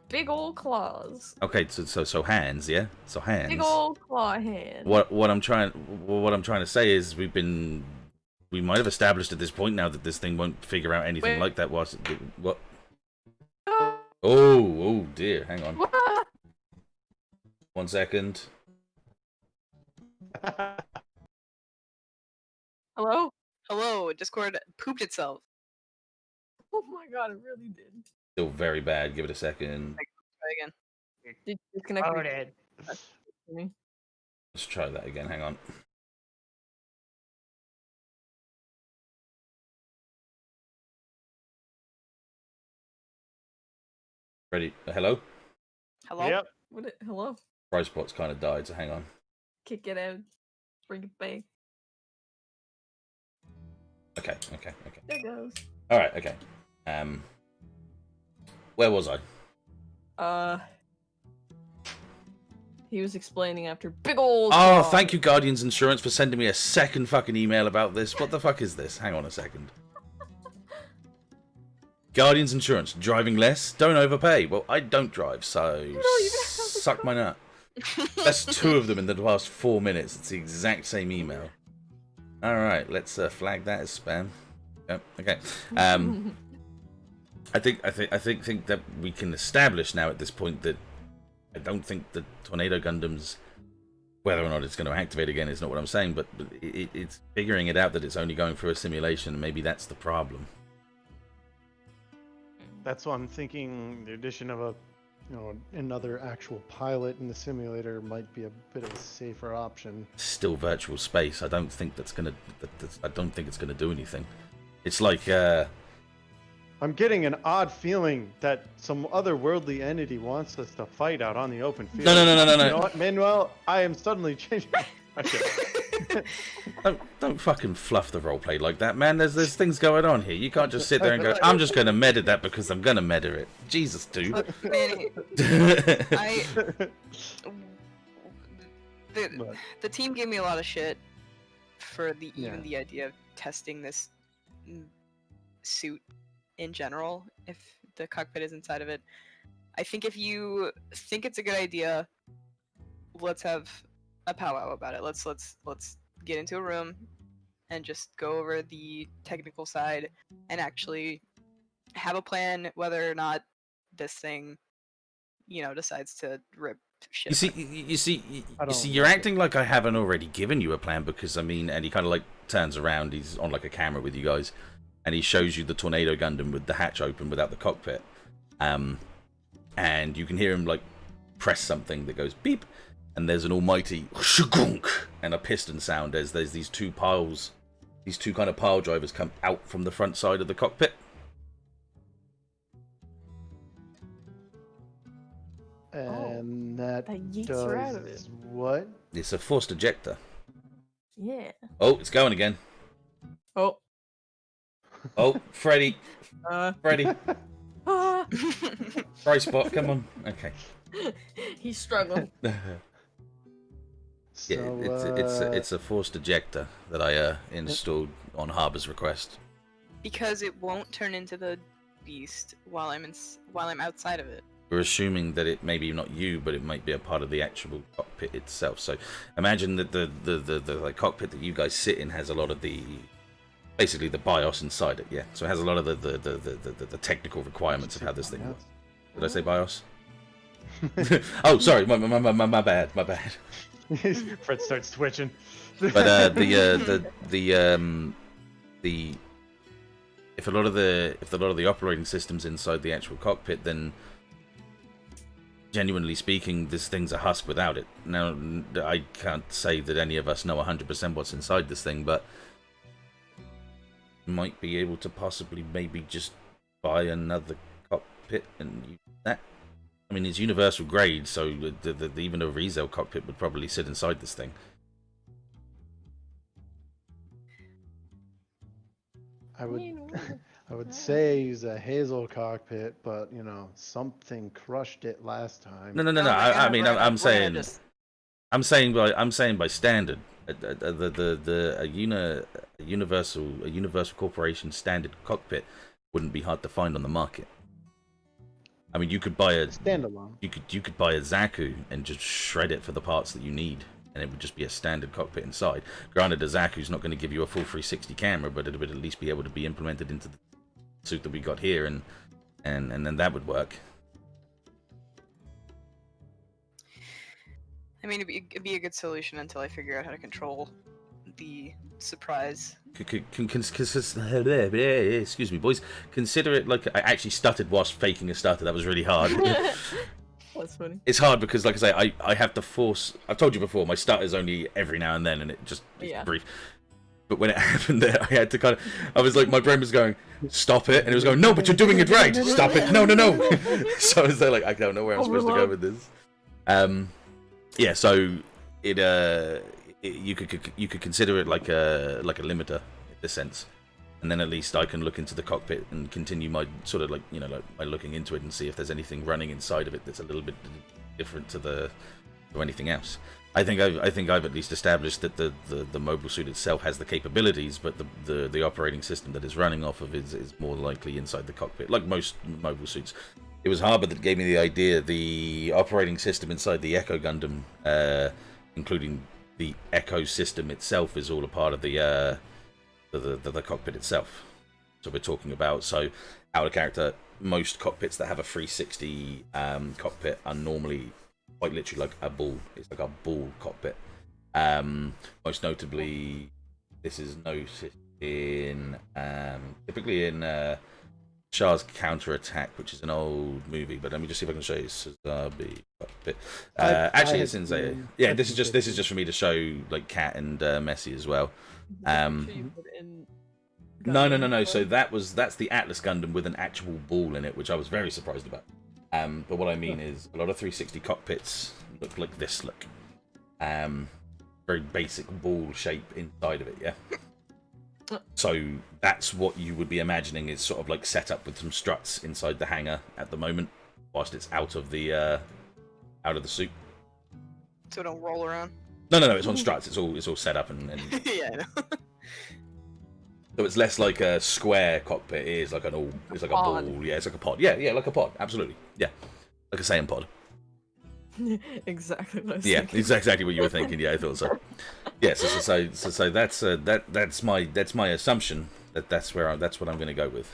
big old claws. Okay, so hands, yeah. So hands. Big old claw hand. What I'm trying to say is we might have established at this point now that this thing won't figure out anything like that. What? Oh dear. Hang on. What? 1 second. Hello? Hello, Discord pooped itself. Oh my god, it really did. Still very bad. Give it a second. Try again. Did you disconnect me? Let's try that again. Hang on. Ready? Hello? Hello? Yep. Hello? Spot's kind of died, so hang on. Kick it out. Bring it back. Okay. There goes. All right. Okay. Where was I? He was explaining after big old. Oh, thank you, Guardians Insurance, for sending me a second fucking email about this. What the fuck is this? Hang on a second. Guardians Insurance, driving less, don't overpay. Well, I don't drive, so suck my nut. That's 2 of them in the past 4 minutes. It's the exact same email. All right, let's flag that as spam. Yep. Okay. I think that we can establish now at this point that I don't think the Tornado Gundams, whether or not it's going to activate again is not what I'm saying, but it's figuring it out that it's only going through a simulation. Maybe that's the problem. That's why I'm thinking the addition of another actual pilot in the simulator might be a bit of a safer option. Still virtual space. I don't think that's gonna. I don't think it's gonna do anything. It's like. I'm getting an odd feeling that some otherworldly entity wants us to fight out on the open field. No. You know what, Manuel? I am suddenly changing. Okay. Don't fucking fluff the roleplay like that, man. There's things going on here. You can't just sit there and go, I'm just gonna meta that because I'm gonna meta it. Jesus, dude. Manny, the team gave me a lot of shit for even the idea of testing this suit in general, if the cockpit is inside of it. I think if you think it's a good idea, let's have a powwow about it. Let's get into a room and just go over the technical side and actually have a plan whether or not this thing, decides to rip shit. You see, you're acting like I haven't already given you a plan, because and he kind of like turns around. He's on like a camera with you guys, and he shows you the Tornado Gundam with the hatch open without the cockpit. And you can hear him like press something that goes beep, and there's an almighty shugunk and a piston sound as there's these two kind of pile drivers come out from the front side of the cockpit. And that yeets her out of it. does what? It's a forced ejector. Yeah. Oh, it's going again. Oh. Oh, Freddy. Freddy. Ah. Bright spot, come on. Okay. He's struggling. So, it's a forced ejector that I installed on Harbor's request. Because it won't turn into the beast while I'm outside of it. We're assuming that it may be not you, but it might be a part of the actual cockpit itself. So imagine that the cockpit that you guys sit in has a lot of basically the BIOS inside it. Yeah, so it has a lot of the technical requirements of how this thing works. Did I say BIOS? Oh, sorry, my bad. Fred starts twitching. But if a lot of the operating systems inside the actual cockpit, then genuinely speaking, this thing's a husk without it. Now, I can't say that any of us know 100% what's inside this thing, but might be able to possibly maybe just buy another cockpit and use that. I mean, it's universal grade, so even a resale cockpit would probably sit inside this thing. I would say use a Hazel cockpit, but you know something crushed it last time. No. Oh my I God, mean, Brad, I'm Brad saying, just- I'm saying by standard, a universal corporation standard cockpit wouldn't be hard to find on the market. I mean, you could buy a Standalone. you could buy a Zaku and just shred it for the parts that you need, and it would just be a standard cockpit inside. Granted, a Zaku's not going to give you a full 360 camera, but it would at least be able to be implemented into the suit that we got here, and then that would work. I mean, it'd be a good solution until I figure out how to control the surprise. Excuse me, boys. Consider it like I actually stuttered whilst faking a stutter. That was really hard. That's funny. It's hard because, like I say, I have to force. I've told you before, my stutter's only every now and then, and it's brief. But when it happened there, I had to kind of. I was like, my brain was going, stop it, and it was going, no, but you're doing it right. Stop it. No. So I was there like, I don't know where I'm supposed to go with this. Yeah. So you could consider it like a limiter in this sense, and then at least I can look into the cockpit and continue my sort of like my looking into it and see if there's anything running inside of it that's a little bit different to anything else. I think I've at least established that the mobile suit itself has the capabilities, but the operating system that it's running off of is more likely inside the cockpit, like most mobile suits. It was Harbour that gave me the idea. The operating system inside the Echo Gundam, including the Echo system itself, is all a part of the cockpit itself. So we're talking about, out of character, most cockpits that have a 360 cockpit are normally quite literally like a ball. It's like a ball cockpit. Most notably, this is noticed in typically in Shah's Counterattack, which is an old movie. But let me just see if I can show you Sazabi cockpit. Actually, it's in Zaya. Yeah, this is just for me to show like Cat and Messi as well. No. So that's the Atlas Gundam with an actual ball in it, which I was very surprised about. But what I mean is a lot of 360 cockpits look like this. Look, very basic ball shape inside of it. Yeah. So that's what you would be imagining is sort of like set up with some struts inside the hangar at the moment, whilst it's out of the suit. So don't roll around. No. It's on struts. It's all set up and Yeah, I know. So it's less like a square cockpit. It is like it's like a ball. Yeah, it's like a pod. Yeah, like a pod. Absolutely. Yeah, like a Saiyan pod. Exactly what I was Yeah, thinking. it's exactly what you were thinking. Yeah, I thought so. Yeah, so that's my assumption that's what I'm going to go with.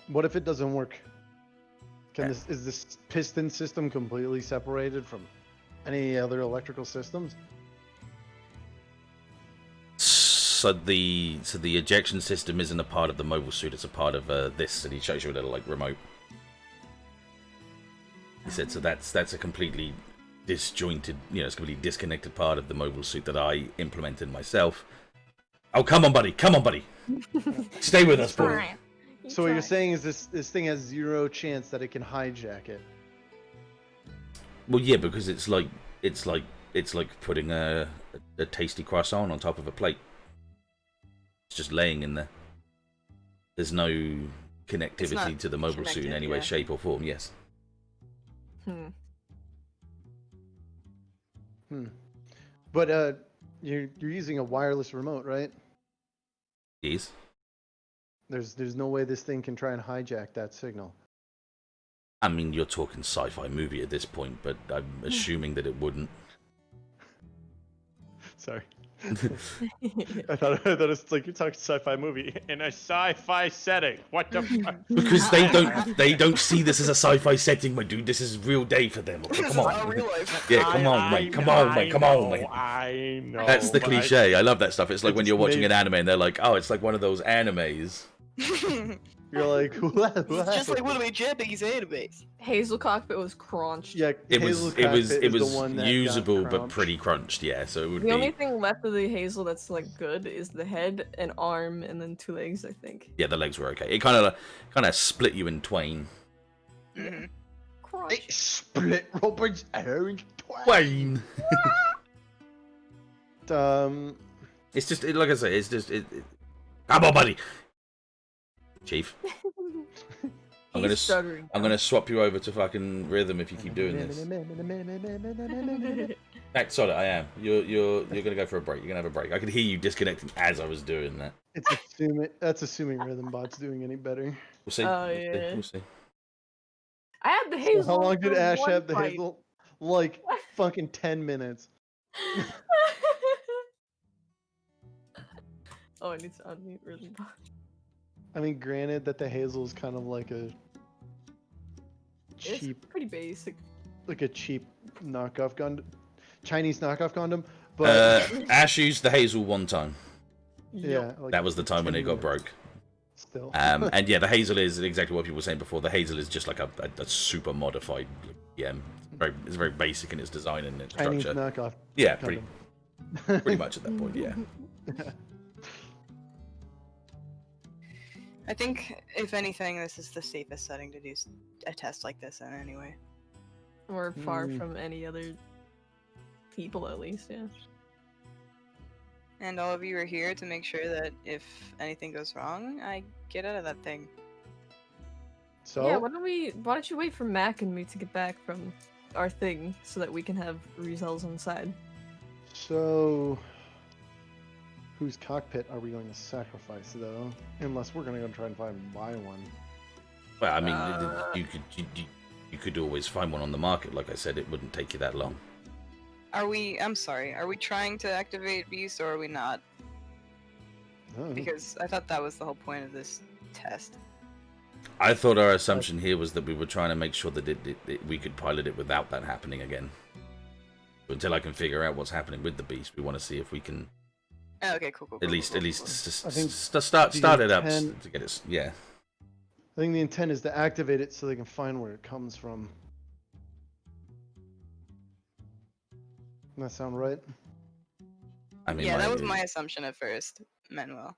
What if it doesn't work? Is this piston system completely separated from any other electrical systems? So the ejection system isn't a part of the mobile suit. It's a part of this, and he shows you a little like remote. He said so. That's a completely disjointed, it's completely disconnected part of the mobile suit that I implemented myself. Oh, come on, buddy! Stay with us, boy. So what you're saying is this thing has zero chance that it can hijack it. Well, yeah, because it's like putting a tasty croissant on top of a plate. It's just laying in there. There's no connectivity to the mobile suit in any way, shape, or form. Yes. But you're using a wireless remote, right? Yes. There's no way this thing can try and hijack that signal. I mean, you're talking sci-fi movie at this point, but I'm assuming that it wouldn't. Sorry. I thought it's like you're talking sci-fi movie in a sci-fi setting. What the fuck? Because they don't see this as a sci-fi setting, my dude. This is real day for them. Okay, come on. Real life. Yeah, come on, mate. Come on, mate. I know. That's the cliche. I love that stuff. It's like when you're watching an anime and they're like, oh, it's like one of those animes. You're like, what? It's just like one of my Japanese animes. Hazel cockpit was crunched. Yeah, It was the one that usable got but crunched. pretty crunched. Yeah, so it would The be. only thing left of the Hazel that's like good is the head, an arm, and then 2 legs, I think. Yeah, the legs were okay. It kind of split you in twain. Mm-hmm. Crunch. It split Robert's own Twain. It's just like I say. It's just come on, buddy. Chief, I'm He's stuttering. gonna swap you over to fucking rhythm if you keep doing this. In fact, sorry, I am. You're gonna go for a break. You're gonna have a break. I could hear you disconnecting as I was doing that. That's assuming Rhythm Bot's doing any better. We'll see. Oh, We'll see. yeah. We'll see. I had the So hazel. how long did for Ashe one have the fight. hazel? Like fucking 10 minutes. Oh, I need to unmute really bad. I mean, granted that the hazel is kind of like a It's cheap, pretty basic. like a cheap knockoff Gundam, Chinese knockoff Gundam, but Ashe used the hazel one time. yeah, like That was the time when it 10 got minutes broke. Still. And yeah, the hazel is exactly what people were saying before. The hazel is just like a super modified. Yeah, it's very basic in its design and its Chinese structure. knockoff. Yeah, Gundam. pretty much at that point. Yeah. I think, if anything, this is the safest setting to do a test like this in, anyway. We're far Mm. from any other people, at least, yeah. And all of you are here to make sure that if anything goes wrong, I get out of that thing. So Yeah, why don't you wait for Mac and me to get back from our thing so that we can have results on the side? So, whose cockpit are we going to sacrifice, though? Unless we're going to go try and buy one. Well, I mean, you could always find one on the market. Like I said, it wouldn't take you that long. I'm sorry, are we trying to activate Beast or are we not? Oh. Because I thought that was the whole point of this test. I thought our assumption here was that we were trying to make sure that we could pilot it without that happening again. But until I can figure out what's happening with the beast, we want to see if we can Oh, okay, cool. at least I think start it up intent- to get it. Yeah. I think the intent is to activate it so they can find where it comes from. Doesn't that sound right? I mean, Yeah, that was my assumption at first, Manuel.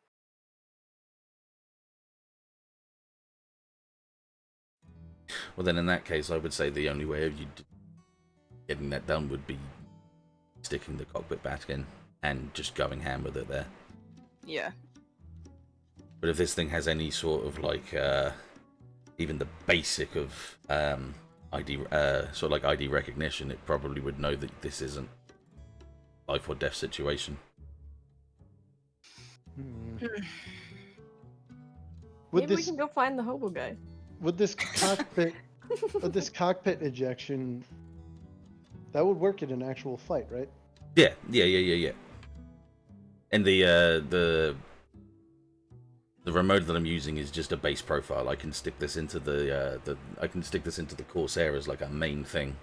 Well, then in that case, I would say the only way of you getting that done would be sticking the cockpit back in and just going ham with it there. Yeah. But if this thing has any sort of like, even the basic of ID, sort of like ID recognition, it probably would know that this isn't life or death situation. Maybe we can go find the hobo guy. Would this cockpit, would this cockpit ejection, that would work in an actual fight, right? Yeah. And the remote that I'm using is just a base profile. I can stick this into the Corsair as like a main thing,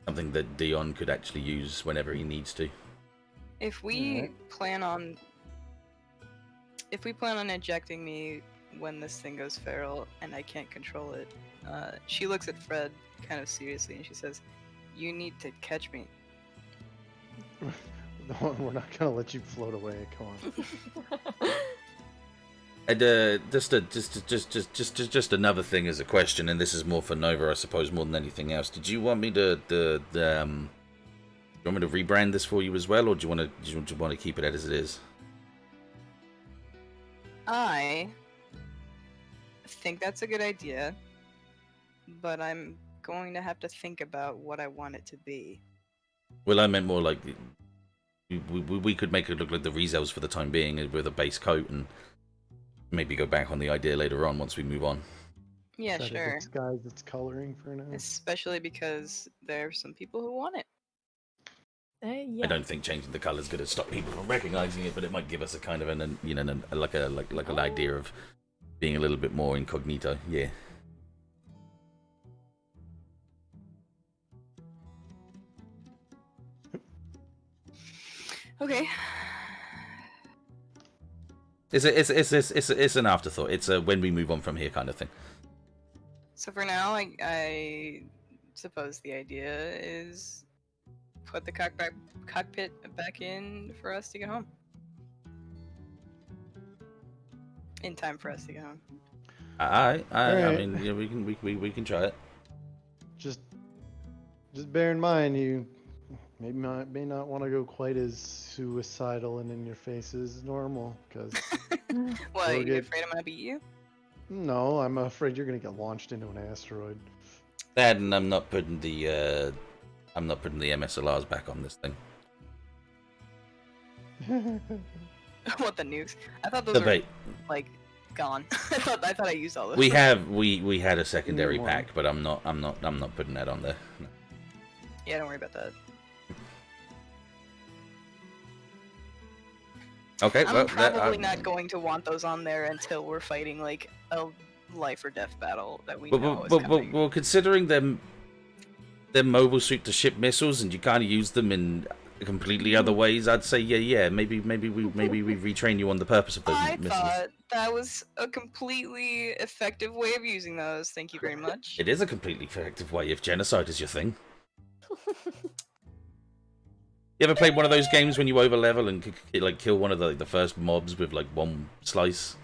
something that Deon could actually use whenever he needs to. If we plan on ejecting me when this thing goes feral and I can't control it, she looks at Fred kind of seriously and she says, "You need to catch me." We're not gonna let you float away. Come on. And just another thing as a question, and this is more for Nova, I suppose, more than anything else. Did you want me to do you want me to rebrand this for you as well, or do you want to keep it as it is? I think that's a good idea, but I'm going to have to think about what I want it to be. Well, I meant more like we could make it look like the Rezels for the time being with a base coat, and maybe go back on the idea later on once we move on. Yeah, Try to sure. disguise its coloring for now. Especially because there are some people who want it. Yeah. I don't think changing the colour is going to stop people from recognizing it, but it might give us a kind of an idea of being a little bit more incognito. Yeah. Okay. It's an afterthought. It's a when we move on from here kind of thing. So for now, I suppose the idea is put the cockpit back in for us to get home. In time for us to get home. I Alright. mean, yeah, we can try it. Just bear in mind, you may not want to go quite as suicidal and in your face as normal, because What, We'll you get- afraid I'm gonna beat you? no, I'm afraid you're gonna get launched into an asteroid. That, and I'm not putting the MSLRs back on this thing. What, the nukes? I thought those The were bait. like gone. I thought I used all those. We had a secondary One. pack, but I'm not putting that on there. No. Yeah, don't worry about that. Okay, I'm well, probably not going to want those on there until we're fighting like a life or death battle that we know is coming. Well, considering them mobile suit to ship missiles, and you kind of use them in completely other ways, I'd say maybe we retrain you on the purpose of those I missiles. thought that was a completely effective way of using those. Thank you very much. It is a completely effective way if genocide is your thing. You ever played one of those games when you overlevel and like kill one of the first mobs with like one slice?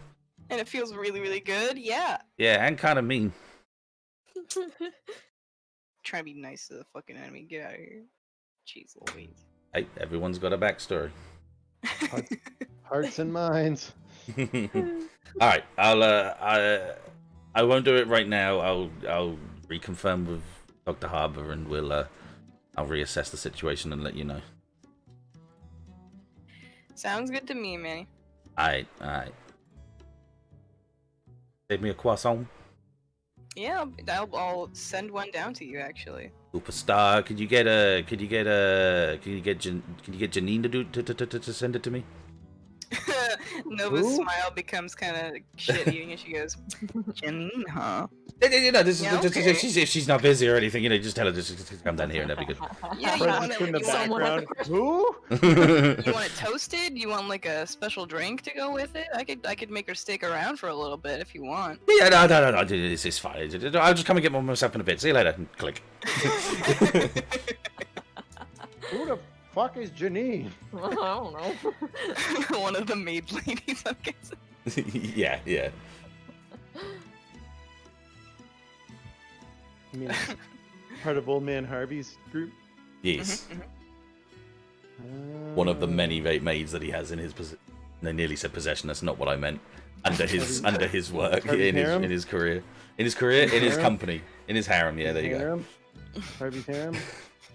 And it feels really, really good. Yeah. Yeah, and kind of mean. Trying to be nice to the fucking enemy. Get out of here. Jeez Louise. Hey, everyone's got a backstory. Hearts and minds. All right, I won't do it right now. I'll reconfirm with Dr. Harbour, and I'll reassess the situation and let you know. Sounds good to me, Manny. All right. Save me a croissant. Yeah, I'll send one down to you actually. Superstar. Could you get Janine to send it to me? Nova's Who? smile becomes kind of shit-eating, and she goes, "Janine, huh?" Okay. She's not busy or anything. Just tell her just come down here and that'd be good. Yeah, you Presence want in the it? Someone has a background. question. Who? You want it toasted? You want like a special drink to go with it? I could make her stick around for a little bit if you want. Yeah, no. It's fine. I'll just come and get myself in a bit. See you later. Click. Who the fuck is Janine? I don't know. One of the maid ladies, I'm guessing. Yeah. I mean, part of Old Man Harvey's group. Yes. Mm-hmm, One of the many maids that he has in his possession. I nearly said possession. That's not what I meant. Under his work, in his career, in his company, in his harem. Yeah, there you go. Harem? Harvey's Harem?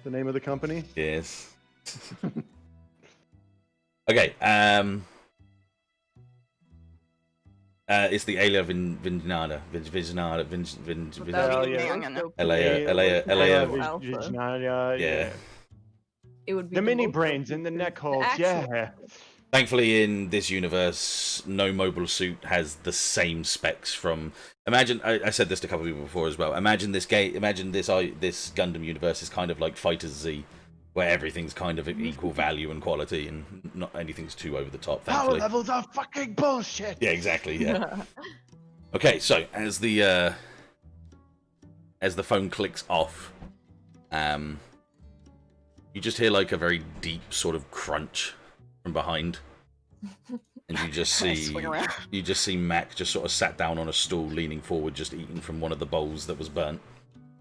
The name of the company? Yes. Okay. It's the Alia Vinjnada. Hell yeah. Alea. Yeah. It would be The mini most brains in the neck holes, actual- yeah. Thankfully, in this universe, no mobile suit has the same specs from. Imagine, I said this to a couple of people before as well. Imagine this game. Imagine this Gundam universe is kind of like Fighters Z, where everything's kind of equal value and quality, and not anything's too over the top. Power Thankfully. levels are fucking bullshit. Yeah, exactly. Yeah. Okay, so as the phone clicks off, you just hear like a very deep sort of crunch from behind, and you just Swing around. see Mac just sort of sat down on a stool, leaning forward, just eating from one of the bowls that was burnt,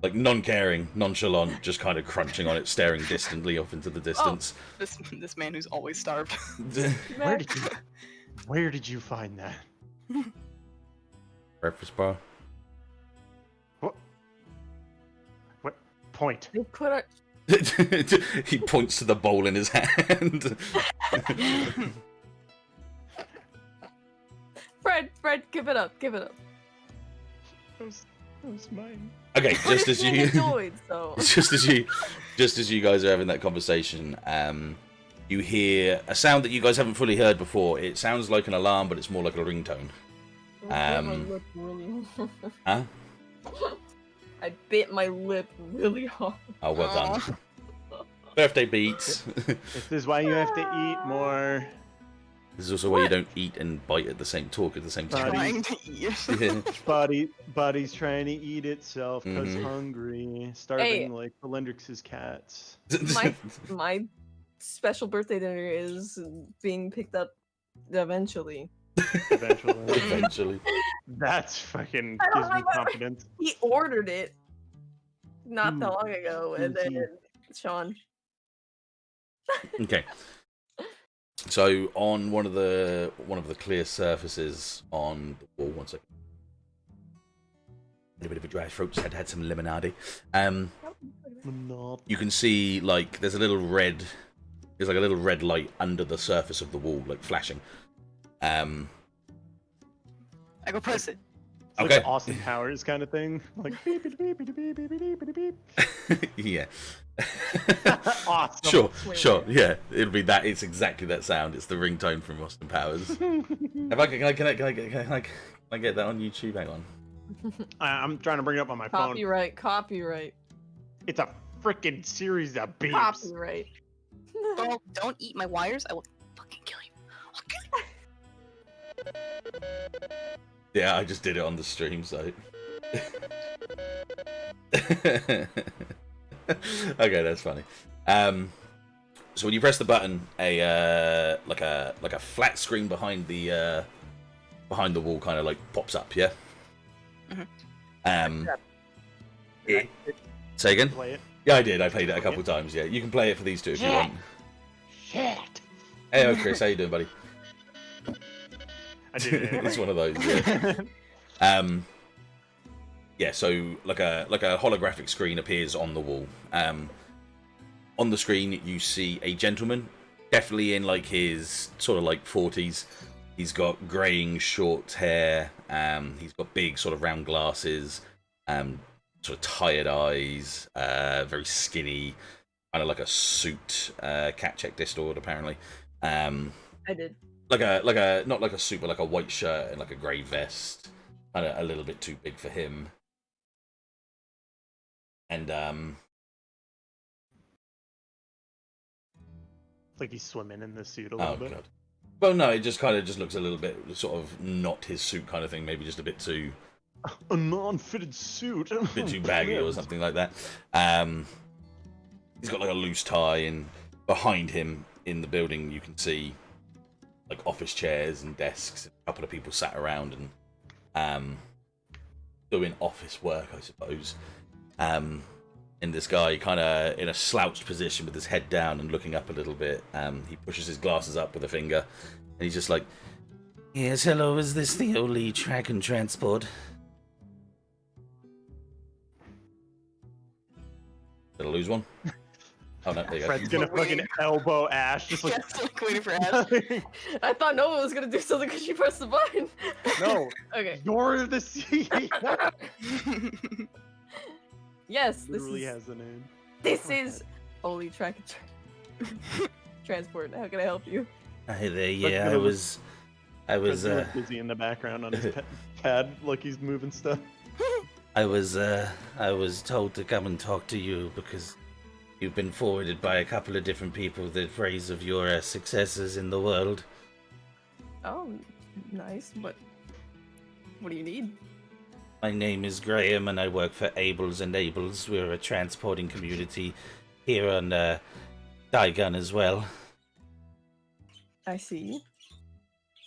like non-caring, nonchalant, just kind of crunching on it, staring distantly off into the distance. This man who's always starved. Where did you find that? Breakfast bar. What point? They put a He points to the bowl in his hand. Fred, give it up. That was mine. Okay, But just it's as you enjoyed, so. just as you guys are having that conversation, you hear a sound that you guys haven't fully heard before. It sounds like an alarm, but it's more like a ringtone. I bit my lip really Huh? I bit my lip really hard. Oh, well done. Birthday beats. This is why you have to eat more. This is also why you don't eat and bite at the same talk at the same time. Trying to eat. Body's trying to eat itself because Mhm. hungry, starving like Belendrix's cats. My special birthday dinner is being picked up eventually. Eventually. Eventually. That's fucking I don't gives me remember. confidence. He ordered it not that Who? long ago, and Who's he? then Sean. Okay. So on one of the clear surfaces on the wall, one second. A bit of a dry throat. Just had some lemonade. You can see like there's like a little red light under the surface of the wall, like flashing. I go press it. It's Okay. like the Austin Powers kind of thing. Like beep beep beep beep beep beep beep beep beep. Yeah. Awesome. Sure. Yeah, it'll be that. It's exactly that sound. It's the ringtone from Austin Powers. Can I get that on YouTube? Hang on. I'm trying to bring it up on my phone. Copyright. It's a freaking series of beeps. Copyright. Don't eat my wires. I will fucking kill you. I'll kill you. Yeah, I just did it on the stream, so. Okay, that's funny. So when you press the button, like a flat screen behind the wall kind of like pops up, yeah. Say again? Play it. Yeah, I did. I played it a couple times. Yeah, you can play it for these two if you want. Shit. Hey, Chris, how you doing, buddy? I did it. It's one of those. Yeah. Yeah. So like a holographic screen appears on the wall. On the screen, you see a gentleman, definitely in like his sort of like 40s. He's got greying short hair. He's got big sort of round glasses. Sort of tired eyes. Very skinny. Kind of like a suit. Cat check distorted apparently. I did. Like a not like a suit, but like a white shirt and like a grey vest. Kind of a little bit too big for him. And Like he's swimming in the suit a little bit. God. Well, no, it just kind of just looks a little bit sort of not his suit kind of thing. Maybe just a bit too A non-fitted suit. a bit too baggy or something like that. He's got like a loose tie, and behind him in the building you can see like office chairs and desks. A couple of people sat around and doing office work, I suppose. And this guy kind of in a slouched position with his head down and looking up a little bit. He pushes his glasses up with a finger, and he's just like, "Yes, hello, is this the only track and transport?" Did I lose one? Oh no, there you go. Fred's gonna fucking elbow Ashe, just like, Yes, like waiting for Ashe. I thought Nova was gonna do something because she pressed the button. no, Okay. you're the CEO. Yes, this Literally is has the name. this is Holy Track and Transport. How can I help you? Hi there, But yeah, you know, I was Fred's really busy in the background on his pad, like he's moving stuff. I was told to come and talk to you because you've been forwarded by a couple of different people the praise of your successes in the world. Oh, nice. What do you need? My name is Graham and I work for Ables and Ables. We're a transporting community here on Daigun as well. I see.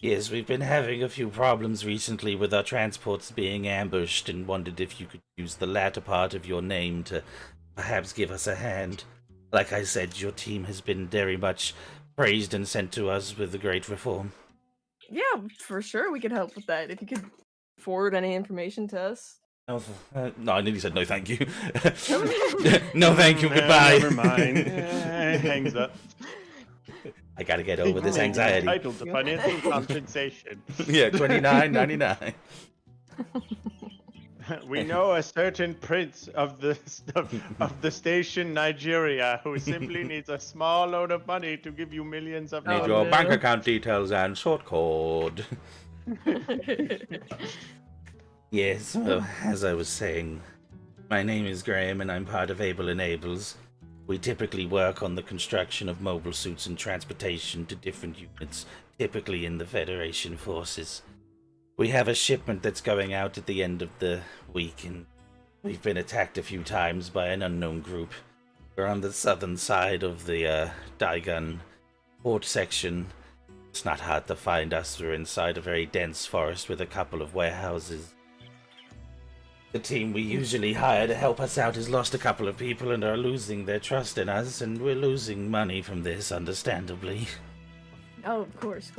Yes, we've been having a few problems recently with our transports being ambushed and wondered if you could use the latter part of your name to perhaps give us a hand. Like I said, your team has been very much praised and sent to us with the great reform. Yeah, for sure we could help with that. If you could forward any information to us. No, I nearly said no thank you. No thank you, goodbye. Never mind. Hangs up. I gotta get over this anxiety. Entitled to financial compensation. Yeah, $29.99. We know a certain prince of the station Nigeria who simply needs a small load of money to give you millions of Need dollars. your no. bank account details and sort code. Yes, well, as I was saying, my name is Graham and I'm part of Able Enables. We typically work on the construction of mobile suits and transportation to different units, typically in the Federation forces. We have a shipment that's going out at the end of the week, and we've been attacked a few times by an unknown group. We're on the southern side of the Daigun port section. It's not hard to find us. We're inside a very dense forest with a couple of warehouses. The team we usually hire to help us out has lost a couple of people and are losing their trust in us, and we're losing money from this, understandably. Oh, of course.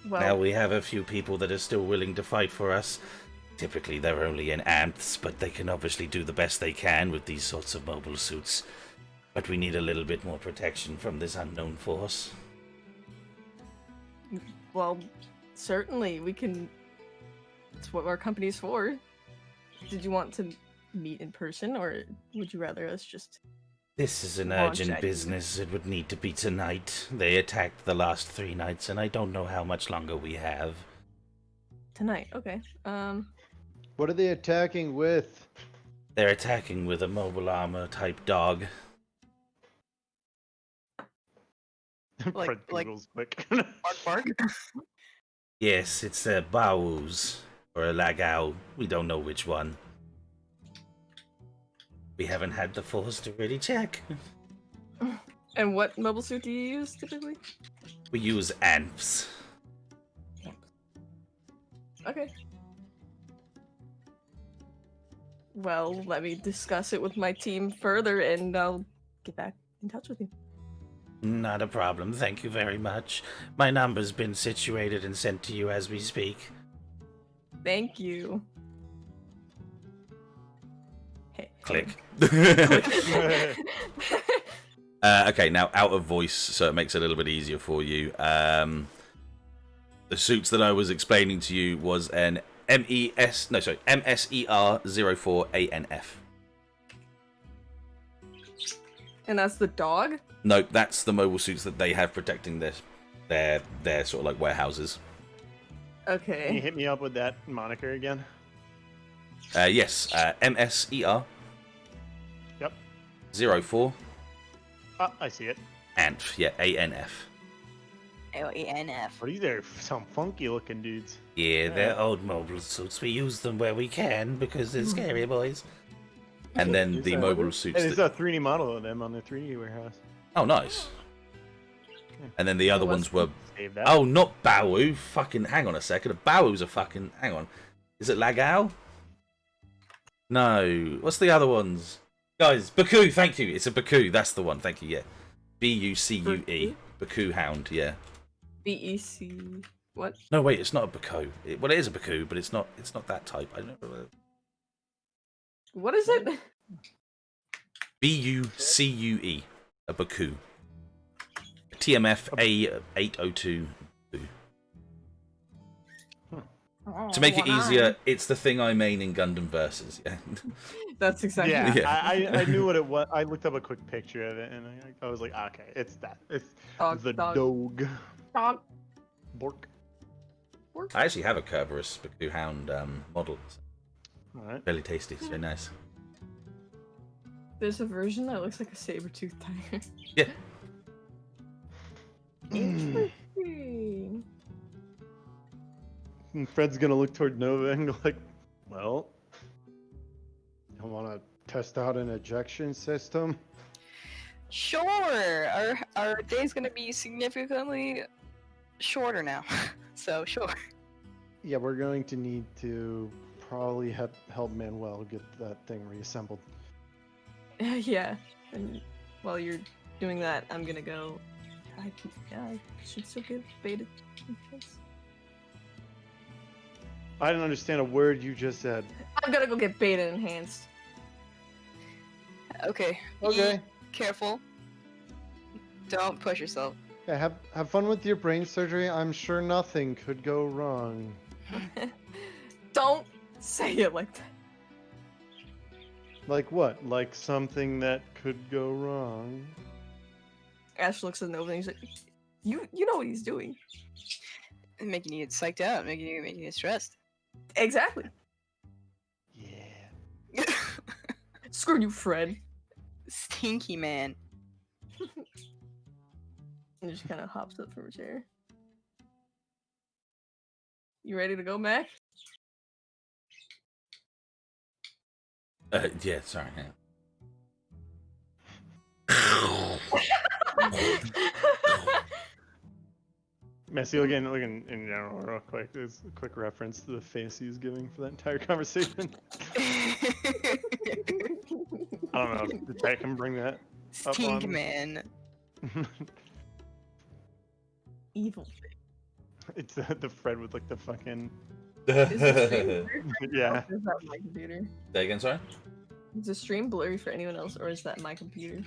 Well, Now we have a few people that are still willing to fight for us. Typically they're only in ants, but they can obviously do the best they can with these sorts of mobile suits. But we need a little bit more protection from this unknown force. well, certainly we can. It's what our company's for. Did you want to meet in person, or would you rather us just... This is an Launch urgent IT. business. It would need to be tonight. They attacked the last 3 nights, and I don't know how much longer we have. Tonight? Okay. What are they attacking with? They're attacking with a mobile armor type dog. Fred like- Google's quick. Bark. Yes, it's a Baouz or a Lagao. We don't know which one. We haven't had the force to really check. And what mobile suit do you use typically? We use ANFs. Okay. Well, let me discuss it with my team further, and I'll get back in touch with you. Not a problem, thank you very much. My number's been situated and sent to you as we speak. Thank you. Hey. Click. Okay, now out of voice, so it makes it a little bit easier for you. The suits that I was explaining to you was an MSER04ANF. And that's the dog? No, that's the mobile suits that they have protecting their sort of like warehouses. Can you Okay. hit me up with that moniker again? Yes, MSER Yep. 04 Ah, I see it. ANF. Yeah, ANF. ANF. What are you there? Some funky looking dudes. Yeah, they're old mobile suits. We use them where we can because they're scary boys. And then Is the that- mobile suits. Hey, there's that- a 3D model of them on the 3D warehouse. Oh, nice. And then the other ones were. Save that. Oh, not Baowu. Fucking. Hang on a second. Baowu's a fucking. Hang on. Is it Lagao? No. What's the other ones? Guys, Baku. Thank you. It's a Baku. That's the one. Thank you. Yeah. Bucue. Baku Hound. Yeah. BEC. What? No, wait. It's not a Baku. Well, it is a Baku, but it's not. It's not that type. I don't know. What is it? Bucue. A Baku. TMF A802. To make it easier, it's the thing I main in Gundam Versus. Yeah. That's exactly Yeah, Yeah. I knew what it was. I looked up a quick picture of it, and I was like, okay, it's that. It's Dog, the dog. dog. Dog. Bork. I actually have a Kerberos Baku Hound model. All right. Fairly tasty. It's very nice. There's a version that looks like a saber-tooth tiger. Yeah. Interesting. And Fred's gonna look toward Nova and go like, well, I want to test out an ejection system. Sure. Our day's gonna be significantly shorter now. So sure. Yeah, we're going to need to probably help Manuel get that thing reassembled. Yeah. And while you're doing that, I'm gonna go. I should still get beta. I didn't understand a word you just said. I'm gonna go get beta enhanced. Okay. Okay. Be careful. Don't push yourself. Yeah, have fun with your brain surgery. I'm sure nothing could go wrong. Don't say it like that. Like what? Like something that could go wrong? Ash looks at Nova and he's like, "You know what he's doing." Making you psyched out, making you stressed. Exactly. Yeah. Screw you, Fred. Stinky man. And just kind of hops up from her chair. You ready to go, Mac? Yeah, sorry. Hang on. Messi, looking in general, real quick. There's a quick reference to the face he's giving for that entire conversation. I don't know if I can bring that up Stink on. man. Evil. It's the Fred with like the fucking Is the stream yeah. or is that my computer? Say again, sorry? Is the stream blurry for anyone else, or is that my computer?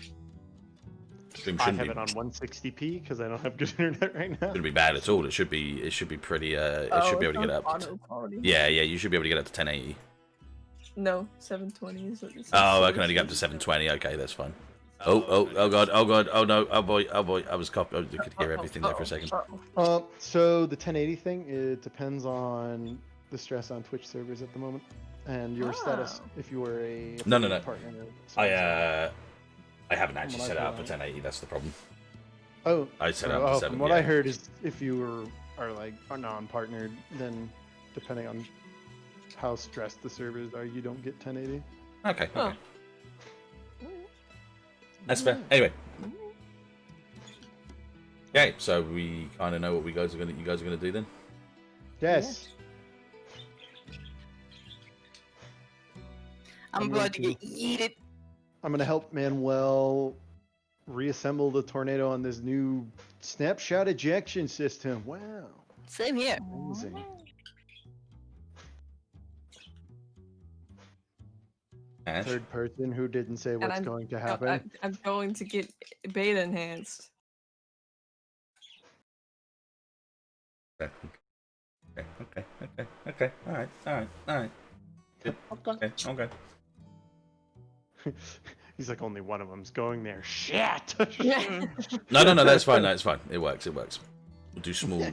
Stream I shouldn't have be, it on 160p because I don't have good internet right now. shouldn't be bad at all. It should be pretty. It should be able to get up. Auto quality. Yeah, you should be able to get up to 1080. No, 720 is what it says. Oh, I can only get up to 720. Okay, that's fine. Oh god, oh no, oh boy, I was I could hear everything there for a second. So the 1080 thing, it depends on the stress on Twitch servers at the moment and your status. If you were a No. partner. I haven't actually set it up for 1080. That's the problem. Oh, I set it up for 7. From what I heard is if you are non-partnered, then depending on how stressed the servers are, you don't get 1080. Okay. Oh. That's fair. Anyway. Okay, so we kind of know what you guys are gonna do then. Yes. I'm about to get yeeted. I'm gonna help Manuel reassemble the tornado on this new snapshot ejection system. Wow. Same here. Amazing. Ash? Third person who didn't say what's going to happen. I'm going to get beta enhanced. Okay. All right. Good. Okay. He's like, only one of them's going there. Shit. No, that's fine. That's fine. It works. We'll do small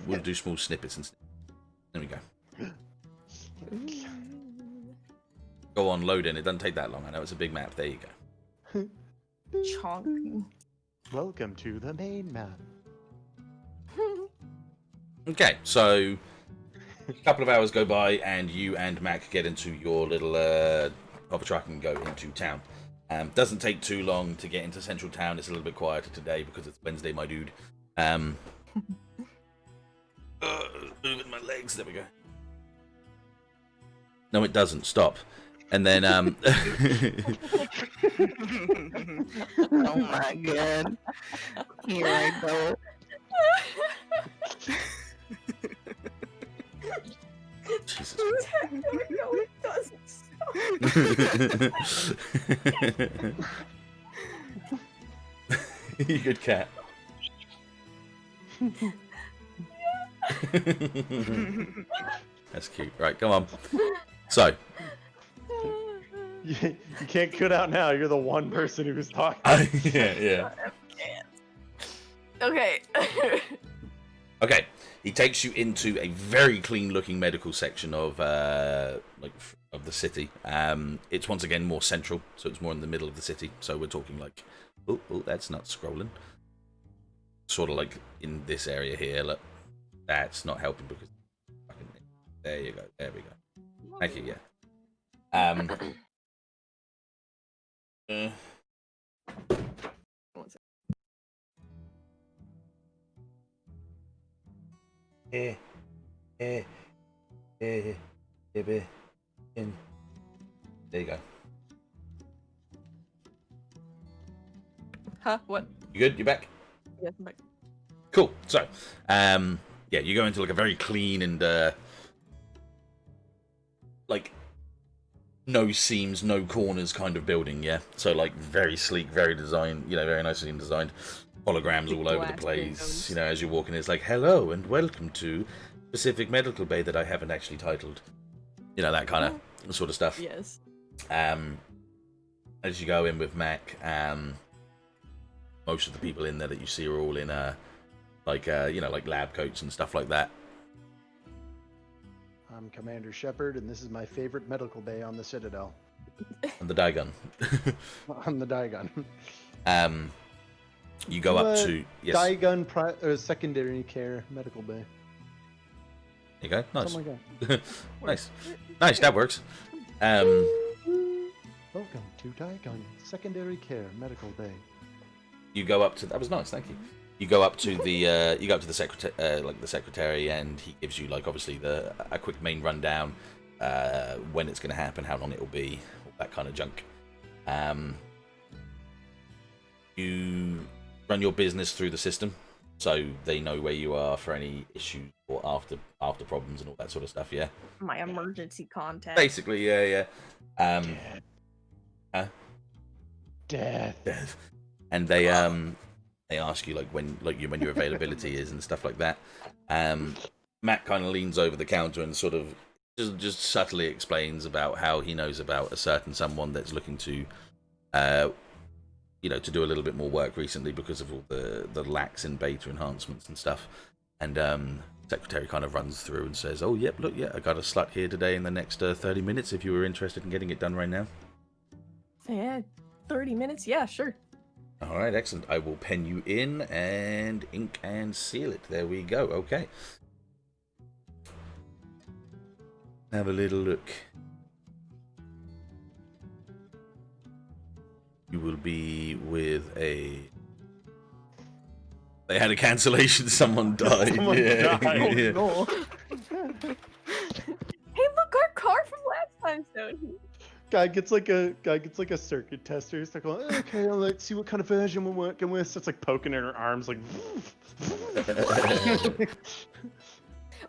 snippets and there we go. Go on, load in. It doesn't take that long. I know it's a big map. There you go. Chonk. Welcome to the main map. Okay, so a couple of hours go by, and you and Mac get into your little hover truck and go into town. Doesn't take too long to get into central town. It's a little bit quieter today because it's Wednesday, my dude. Moving my legs. There we go. No, it doesn't. Stop. And then, Oh my god. Here I go. Jesus. No, it doesn't stop. You good cat. That's cute. Right, come on. So. You can't cut out now. You're the one person who's talking. Yeah. Okay. Okay. He takes you into a very clean-looking medical section of of the city. It's once again more central, so it's more in the middle of the city. So we're talking like, oh, that's not scrolling. Sort of like in this area here. Look, that's not helping because. There you go. There we go. Thank you. Yeah. There you go. Huh? What? You good? You back? Yes, I'm back. Cool. So, yeah, you go into like a very clean and like no seams, no corners kind of building. Yeah. So like very sleek, very designed. Very nicely designed. Holograms all over the place. As you're walking, it's like, hello and welcome to Pacific Medical Bay that I haven't actually titled. That kind of sort of stuff. Yes. As you go in with Mac, most of the people in there that you see are all in like lab coats and stuff like that. I'm Commander Shepard, and this is my favorite medical bay on the Citadel. And the Daigun. On the Daigun. You go up to Daigun secondary care medical bay. There you go. Nice. Something like that. Nice. That works. Welcome to Daigun secondary care medical bay. You go up to. That was nice. Thank you. you go up to the secretary, like the secretary, and he gives you like obviously a quick main rundown, when it's going to happen, how long it will be, all that kind of junk. You run your business through the system, so they know where you are for any issues or after problems and all that sort of stuff. Yeah. My emergency contact. Basically, yeah. Death. And they ask you like when your availability is and stuff like that. Matt kind of leans over the counter and sort of just subtly explains about how he knows about a certain someone that's looking to to do a little bit more work recently because of all the lacks in beta enhancements and stuff. And secretary kind of runs through and says, "Oh, yep, look, yeah, I got a slot here today in the next 30 minutes if you were interested in getting it done right now." Yeah, 30 minutes? Yeah, sure. All right, excellent. I will pen you in and ink and seal it. There we go. Okay. Have a little look. You will be with a... They had a cancellation. Someone died. Someone yeah. died. yeah. Oh, no. Hey, look, our car from last time's down here. Guy gets like a circuit tester. He's like, well, okay, let's see what kind of version we're working with. So it's like poking at her arms, like.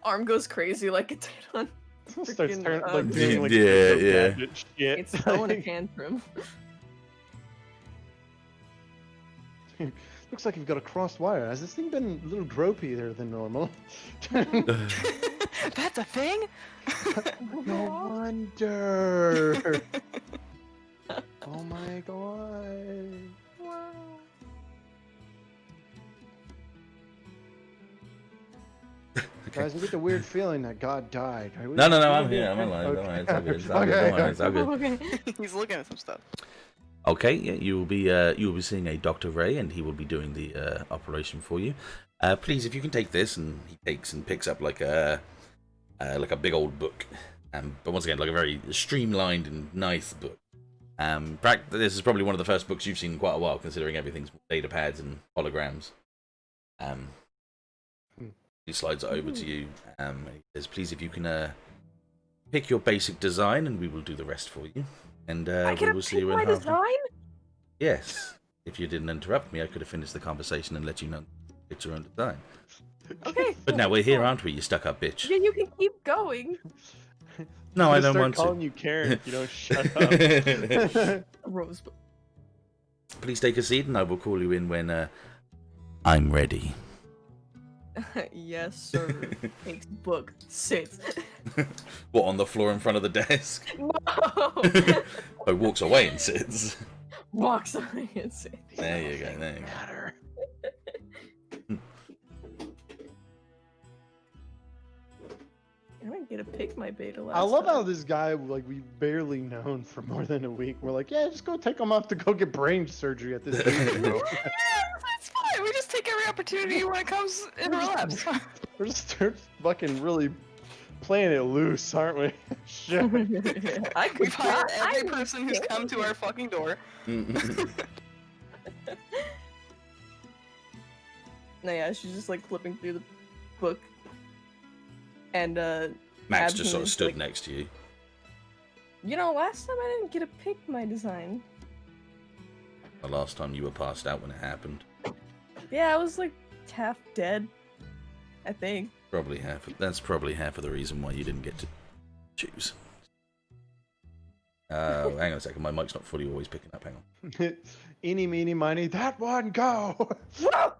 Arm goes crazy like it did on. Starts Freaking, turning like doing like yeah. gadget shit. It's throwing a tantrum. Looks like you've got a crossed wire. Has this thing been a little gropey there than normal? That's a thing? No wonder. Oh my god. Wow. Guys, I get the weird feeling that God died. No, I'm here. I'm alive. Okay. It's all good. It's all good. Don't worry, it's all good. Okay. He's looking at some stuff. Okay, yeah, you will be seeing a Dr. Ray, and he will be doing the operation for you. Please, if you can take this, and he takes and picks up like a big old book, but once again, like a very streamlined and nice book. This is probably one of the first books you've seen in quite a while, considering everything's data pads and holograms. He slides it over to you. He says, "Please, if you can pick your basic design, and we will do the rest for you." And I we can will see pick you in my half. design? Yes. If you didn't interrupt me, I could have finished the conversation and let you know it's your own design. Okay. But now we're here, aren't we, you stuck-up bitch? Yeah, you can keep going. No, I don't start want calling to. you Karen if you don't shut up. Rosebud. Please take a seat, and I will call you in when I'm ready. Yes, sir. Takes book. Sits. What, on the floor in front of the desk? No. Oh, walks away and sits. Walks away and sits. There you go, there you go. Matter. I didn't get to pick my beta last I love how time. this guy, like, we've barely known for more than a week. We're like, yeah, just go take him off to go get brain surgery at this age. Yeah, that's fine. We just take every opportunity when it comes in our laps. We're just fucking really playing it loose, aren't we? Shit. I could We've hired try. every person who's come to our fucking door. No, yeah, she's just like flipping through the book. And Max just Absinthe sort of is stood like, next to you. You know, last time I didn't get to pick my design. The last time you were passed out when it happened. Yeah, I was like half dead. I think. Probably half. That's probably half of the reason why you didn't get to choose. Hang on a second. My mic's not fully always picking up. Hang on. Eeny, meeny, miny, that one, go! Whoa!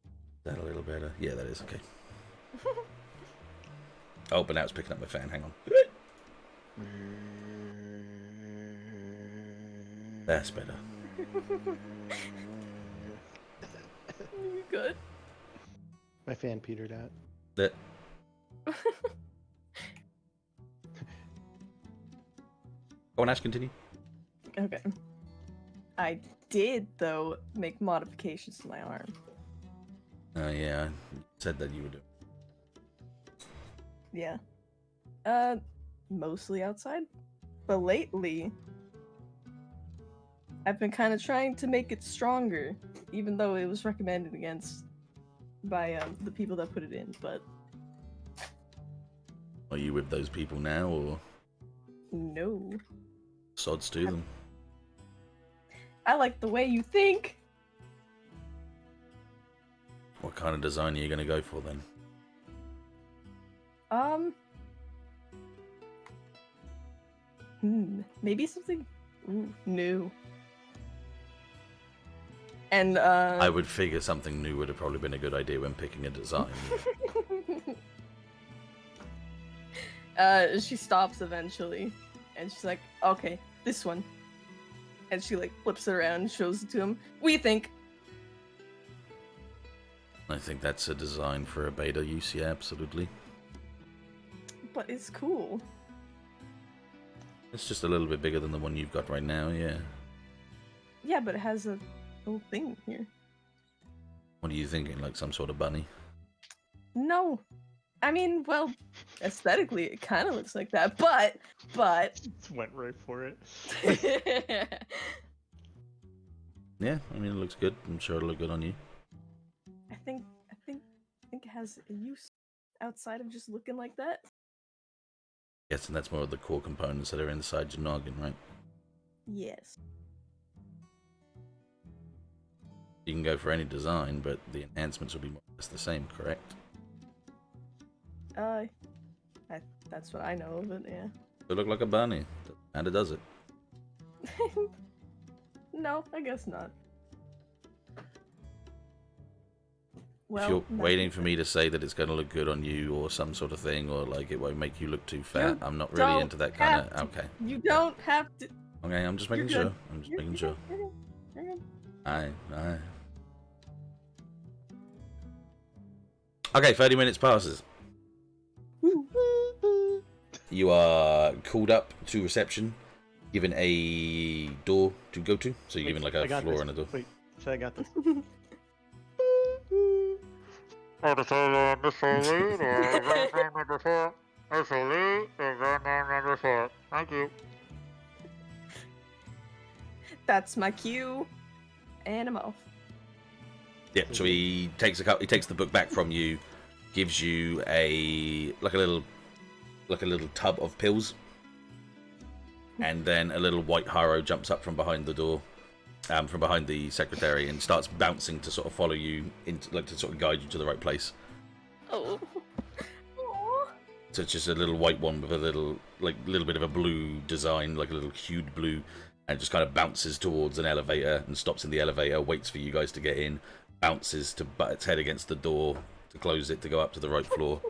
Is that a little better? Yeah, that is okay. Oh, but now it's picking up my fan. Hang on. That's better. You good? My fan petered out. That. Go on, Ash, continue. Okay. I did, though, make modifications to my arm. Oh, yeah. I said that you would do. Yeah. Mostly outside. But lately, I've been kind of trying to make it stronger, even though it was recommended against by the people that put it in. But are you with those people now, or no, sods to them? I like the way you think. What kind of design are you going to go for then? Maybe something new. And I would figure something new would have probably been a good idea when picking a design. She stops eventually, and she's like, "Okay, this one." And she like flips it around and shows it to him. What do you think? I think that's a design for a beta use, yeah, absolutely. But it's cool. It's just a little bit bigger than the one you've got right now, yeah. Yeah, but it has a little thing here. What are you thinking, like some sort of bunny? No. I mean, well, aesthetically it kind of looks like that, but Just went right for it. Yeah, I mean, it looks good. I'm sure it'll look good on you. I think it has a use outside of just looking like that. Yes, and that's more of the core components that are inside your noggin, right? Yes. You can go for any design, but the enhancements will be more or less the same, correct? That's what I know of it, yeah. It'll look like a bunny, and it does it. No, I guess not. Well, if you're no. waiting for me to say that it's going to look good on you or some sort of thing, or like it won't make you look too fat, I'm not really into that kind of... Okay. You don't have to... Okay, I'm just making sure. I'm just making sure. You're good. Aye. Okay, 30 minutes passes. You are called up to reception, given a door to go to. So you're given like a floor and a door. Wait, so I got this. Thank you. That's my cue. And I'm off. Yep. So he takes the book back from you, gives you a little tub of pills, and then a little white Haro jumps up from behind the door, from behind the secretary, and starts bouncing to sort of follow you into, like, to sort of guide you to the right place. Oh. Aww. So it's just a little white one with a little bit of a blue design, like a little hued blue, and it just kind of bounces towards an elevator and stops in the elevator, waits for you guys to get in, bounces to butt its head against the door to close it to go up to the right floor.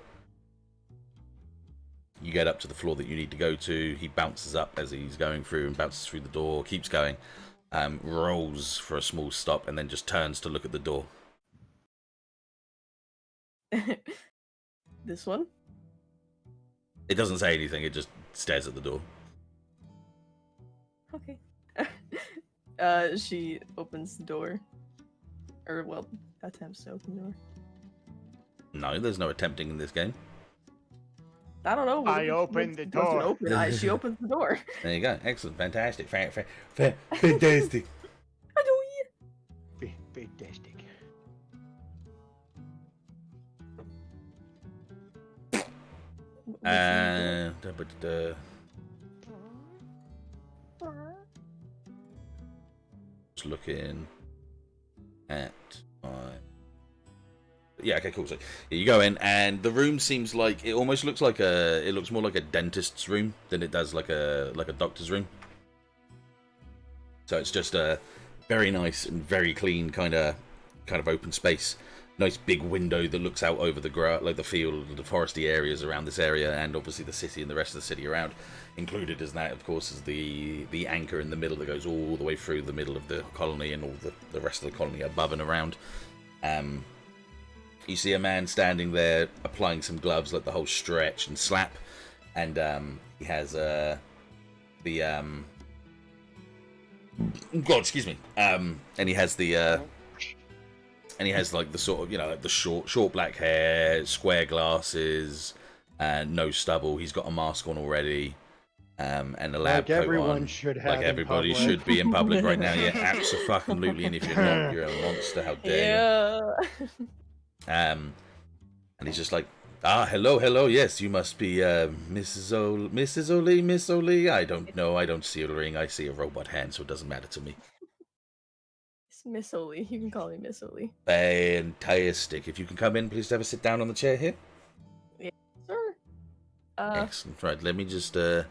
You get up to the floor that you need to go to. He bounces up as he's going through and bounces through the door, keeps going, rolls for a small stop, and then just turns to look at the door. This one? It doesn't say anything, it just stares at the door. Okay. She opens the door. Or, well, attempts to open the door. No, there's no attempting in this game. I don't know. I opened the door. She opens the door. There you go. Excellent. Fantastic. Fantastic. Fantastic. Just looking at my... Yeah, okay, cool. So you go in, and the room seems like it almost looks like it looks more like a dentist's room than it does like a doctor's room. So it's just a very nice and very clean kind of open space. Nice big window that looks out over the the field, the foresty areas around this area, and obviously the city and the rest of the city around. Included as that, of course, is the anchor in the middle that goes all the way through the middle of the colony and all the rest of the colony above and around. You see a man standing there applying some gloves, like the whole stretch and slap, and he has God, excuse me, and he has like the sort of, you know, like the short black hair, square glasses, and no stubble. He's got a mask on already. and a lab Like coat everyone on, should have like in everybody public. should be in public right now. Yeah, absolutely. And if you're not, you're a monster. How dare Yeah. you? And he's just like, hello. Yes, you must be Mrs. O'Lee, Miss O'Lee. I don't know. I don't see a ring. I see a robot hand, so it doesn't matter to me. It's Miss Oli. You can call me Miss Oli. Fantastic. If you can come in, please have a sit down on the chair here. Yeah, sir. Excellent. Right, let me just have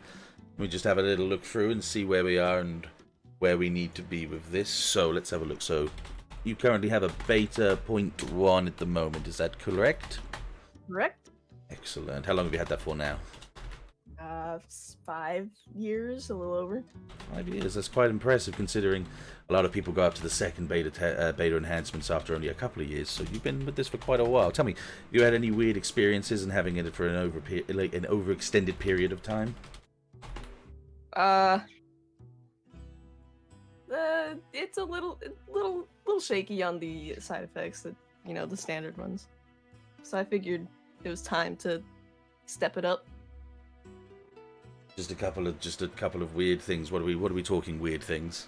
a little look through and see where we are and where we need to be with this. So let's have a look. So you currently have a beta 0.1 at the moment. Is that correct? Correct. Excellent. How long have you had that for now? 5 years, a little over. 5 years. That's quite impressive, considering a lot of people go up to the second beta enhancements after only a couple of years. So you've been with this for quite a while. Tell me, have you had any weird experiences in having it for an overextended period of time? It's a little shaky on the side effects, that the standard ones. So I figured it was time to step it up. Just a couple of weird things. What are we talking weird things?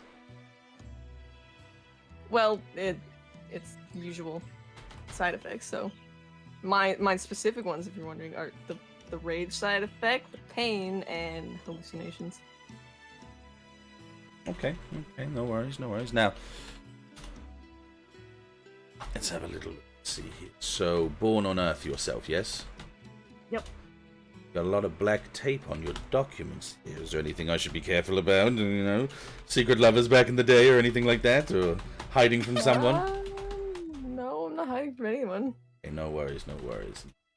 Well, it's usual side effects. So my specific ones, if you're wondering, are the rage side effect, the pain, and hallucinations. Okay, no worries. Now, let's have a little see here. So, born on Earth yourself, yes? Yep. Got a lot of black tape on your documents here. Is there anything I should be careful about? Secret lovers back in the day or anything like that? Or hiding from someone? No, I'm not hiding from anyone. Okay, no worries.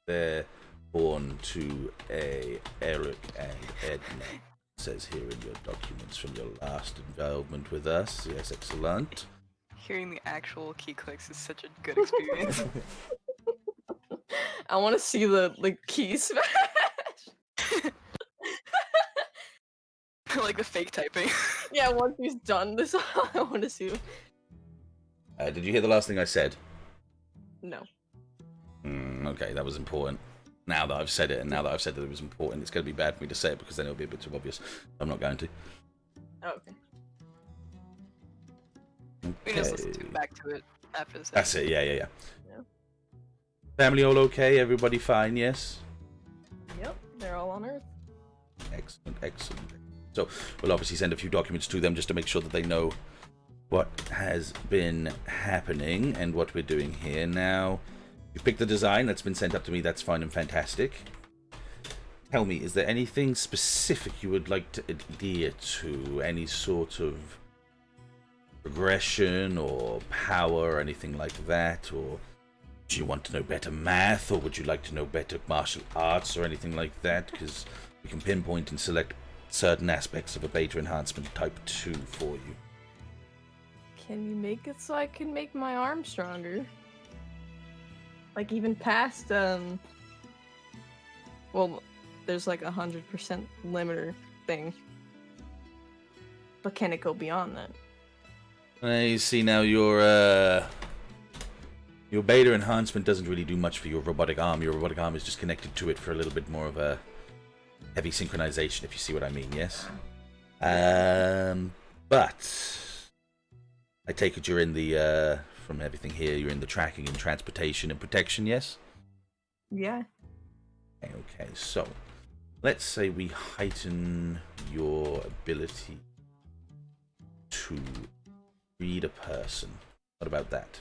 They're born to a Eric and Edna. It says here in your documents from your last involvement with us. Yes, excellent. Hearing the actual key clicks is such a good experience. I want to see the key smash. Like the fake typing. Yeah, once he's done this, I want to see. Did you hear the last thing I said? No. Okay, that was important. Now that I've said it, and now that I've said that it was important, it's going to be bad for me to say it because then it'll be a bit too obvious. I'm not going to. Oh, okay. We just listen back to it after this. That's it, yeah. Family all okay? Everybody fine, yes? Yep, they're all on Earth. Excellent. So, we'll obviously send a few documents to them just to make sure that they know what has been happening and what we're doing here. Now, you picked the design that's been sent up to me. That's fine and fantastic. Tell me, is there anything specific you would like to adhere to? Any sort of progression or power or anything like that? Or do you want to know better math? Or would you like to know better martial arts or anything like that? Because we can pinpoint and select certain aspects of a beta enhancement type 2 for you. Can you make it so I can make my arm stronger? Like even past well, there's like 100% limiter thing. But can it go beyond that? You see now your beta enhancement doesn't really do much for your robotic arm. Your robotic arm is just connected to it for a little bit more of a heavy synchronization, if you see what I mean, yes? But I take it you're in the, from everything here, you're in the tracking and transportation and protection, yes? Yeah. Okay, so let's say we heighten your ability to read a person. What about that?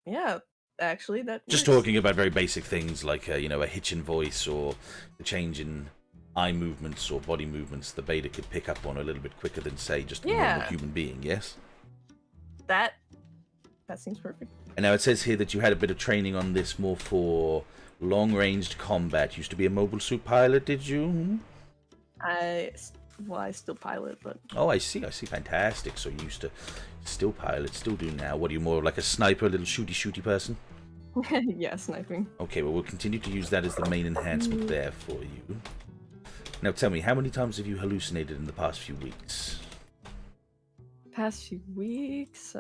Yeah, actually, that Just works. talking about very basic things like, a hitch in voice or the change in eye movements or body movements the beta could pick up on a little bit quicker than, say, just a normal human being, yes? That seems perfect. And now it says here that you had a bit of training on this more for long-ranged combat. Used to be a mobile suit pilot, did you? I still pilot, but... Oh, I see. Fantastic. So you used to still pilot, still do now. What are you, more like a sniper, a little shooty person? Yeah, sniping. Okay, well, we'll continue to use that as the main enhancement there for you. Now, tell me, how many times have you hallucinated in the past few weeks? Past few weeks,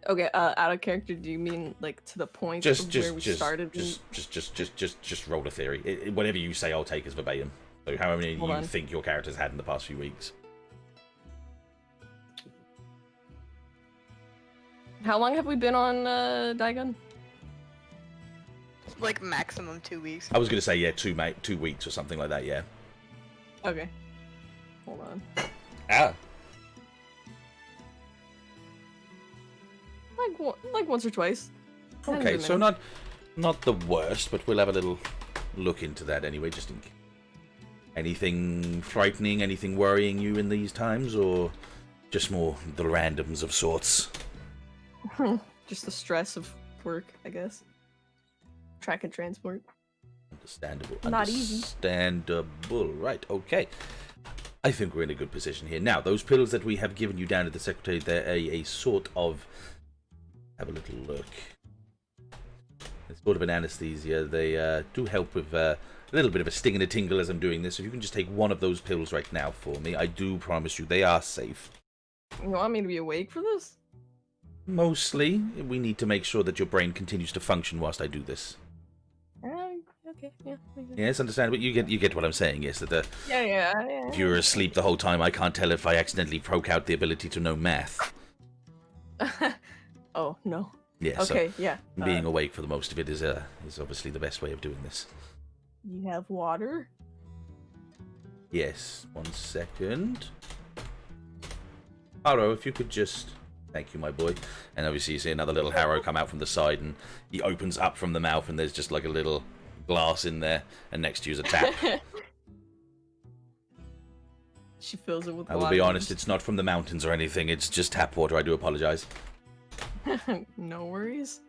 Okay, out of character, do you mean like to the point of where we started? Just roll a theory. Whatever you say, I'll take as verbatim. So, how many you think your character's had in the past few weeks? How long have we been on Daigon? Like maximum 2 weeks. I was gonna say 2 weeks or something like that. Yeah. Okay. Hold on. Ah. Like once or twice. Okay, so not the worst, but we'll have a little look into that anyway, just in case. Anything frightening, anything worrying you in these times, or just more the randoms of sorts? Just the stress of work, I guess. Track and transport. Understandable. Not easy. Understandable. Right, okay. I think we're in a good position here. Now, those pills that we have given you down at the Secretary, they're a sort of... Have a little look. It's sort of an anesthesia. They do help with a little bit of a sting and a tingle as I'm doing this. So if you can just take one of those pills right now for me, I do promise you they are safe. You want me to be awake for this? Mostly. We need to make sure that your brain continues to function whilst I do this. Okay, yeah. Yes, understandable. You get what I'm saying, yes? That Yeah. if you were asleep the whole time, I can't tell if I accidentally broke out the ability to know math. Oh, no. Yeah, okay, so yeah. being awake for the most of it is obviously the best way of doing this. You have water? Yes, 1 second. Harrow, if you could just... Thank you, my boy. And obviously you see another little Harrow come out from the side, and he opens up from the mouth, and there's just like a little glass in there, and next to you is a tap. She fills it with I water. will be honest, it's not from the mountains or anything, it's just tap water. I do apologize. No worries.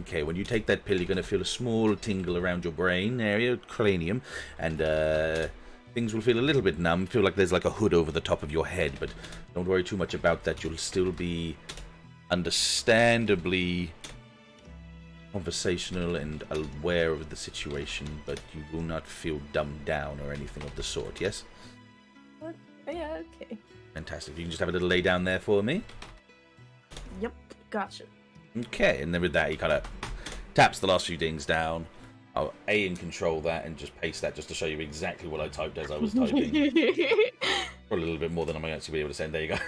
Okay, when you take that pill, you're going to feel a small tingle around your brain area, cranium, and things will feel a little bit numb. Feel like there's like a hood over the top of your head, but don't worry too much about that. You'll still be understandably conversational and aware of the situation, but you will not feel dumbed down or anything of the sort, yes? Yeah, okay. Fantastic. You can just have a little lay down there for me. Yep, gotcha. Okay, and then with that, he kind of taps the last few dings down. I'll A and control that and just paste that just to show you exactly what I typed as I was typing. For a little bit more than I might actually be able to send. There you go.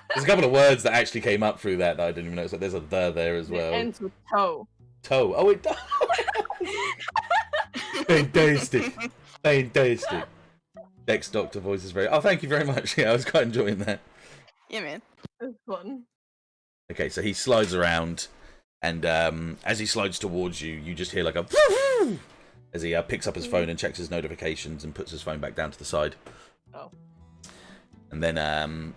There's a couple of words that actually came up through that I didn't even know. So there's a "the" there as well. It ends with toe. Toe. Oh, it does. Fantastic. Fantastic. Next Doctor voice is very... Oh, thank you very much. Yeah, I was quite enjoying that. Yeah, man. It's fun. Okay, so he slides around, and as he slides towards you, you just hear like a... as he picks up his phone and checks his notifications and puts his phone back down to the side. Oh. And then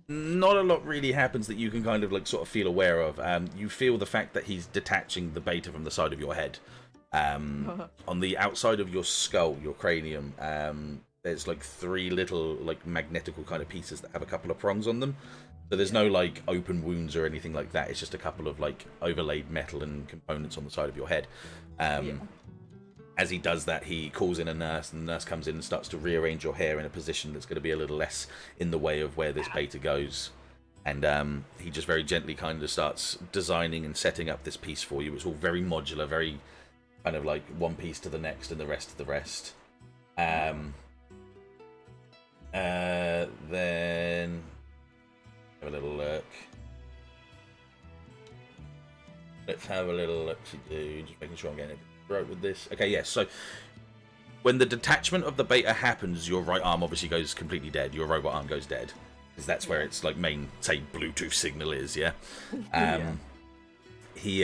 not a lot really happens that you can kind of like sort of feel aware of. You feel the fact that he's detaching the beta from the side of your head. On the outside of your skull, your cranium, there's like 3 little like magnetical kind of pieces that have a couple of prongs on them. So there's no like open wounds or anything like that. It's just a couple of like overlaid metal and components on the side of your head. As he does that, he calls in a nurse, and the nurse comes in and starts to rearrange your hair in a position that's going to be a little less in the way of where this beta goes. And he just very gently kind of starts designing and setting up this piece for you. It's all very modular, very kind of like one piece to the next and the rest to the rest. Then have a little look. Let's have a little look to do. Just making sure I'm getting it right with this. Okay, yes. So when the detachment of the beta happens, your right arm obviously goes completely dead. Your robot arm goes dead, because that's where its like main, say, Bluetooth signal is. Yeah. He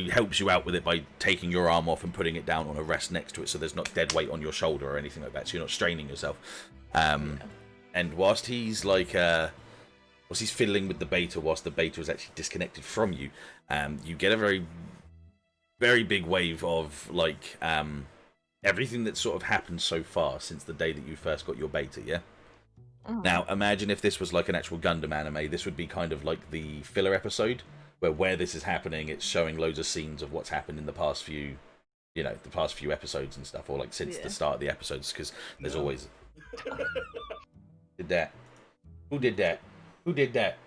helps you out with it by taking your arm off and putting it down on a rest next to it, so there's not dead weight on your shoulder or anything like that, so you're not straining yourself. And whilst he's like, whilst he's fiddling with the beta, whilst the beta is actually disconnected from you, you get a very, very big wave of like everything that's sort of happened so far since the day that you first got your beta. Yeah. Now imagine if this was like an actual Gundam anime. This would be kind of like the filler episode where this is happening, it's showing loads of scenes of what's happened in the past few you know, the past few episodes and stuff, or like since the start of the episodes, because there's always did that. Who did that? Who did that?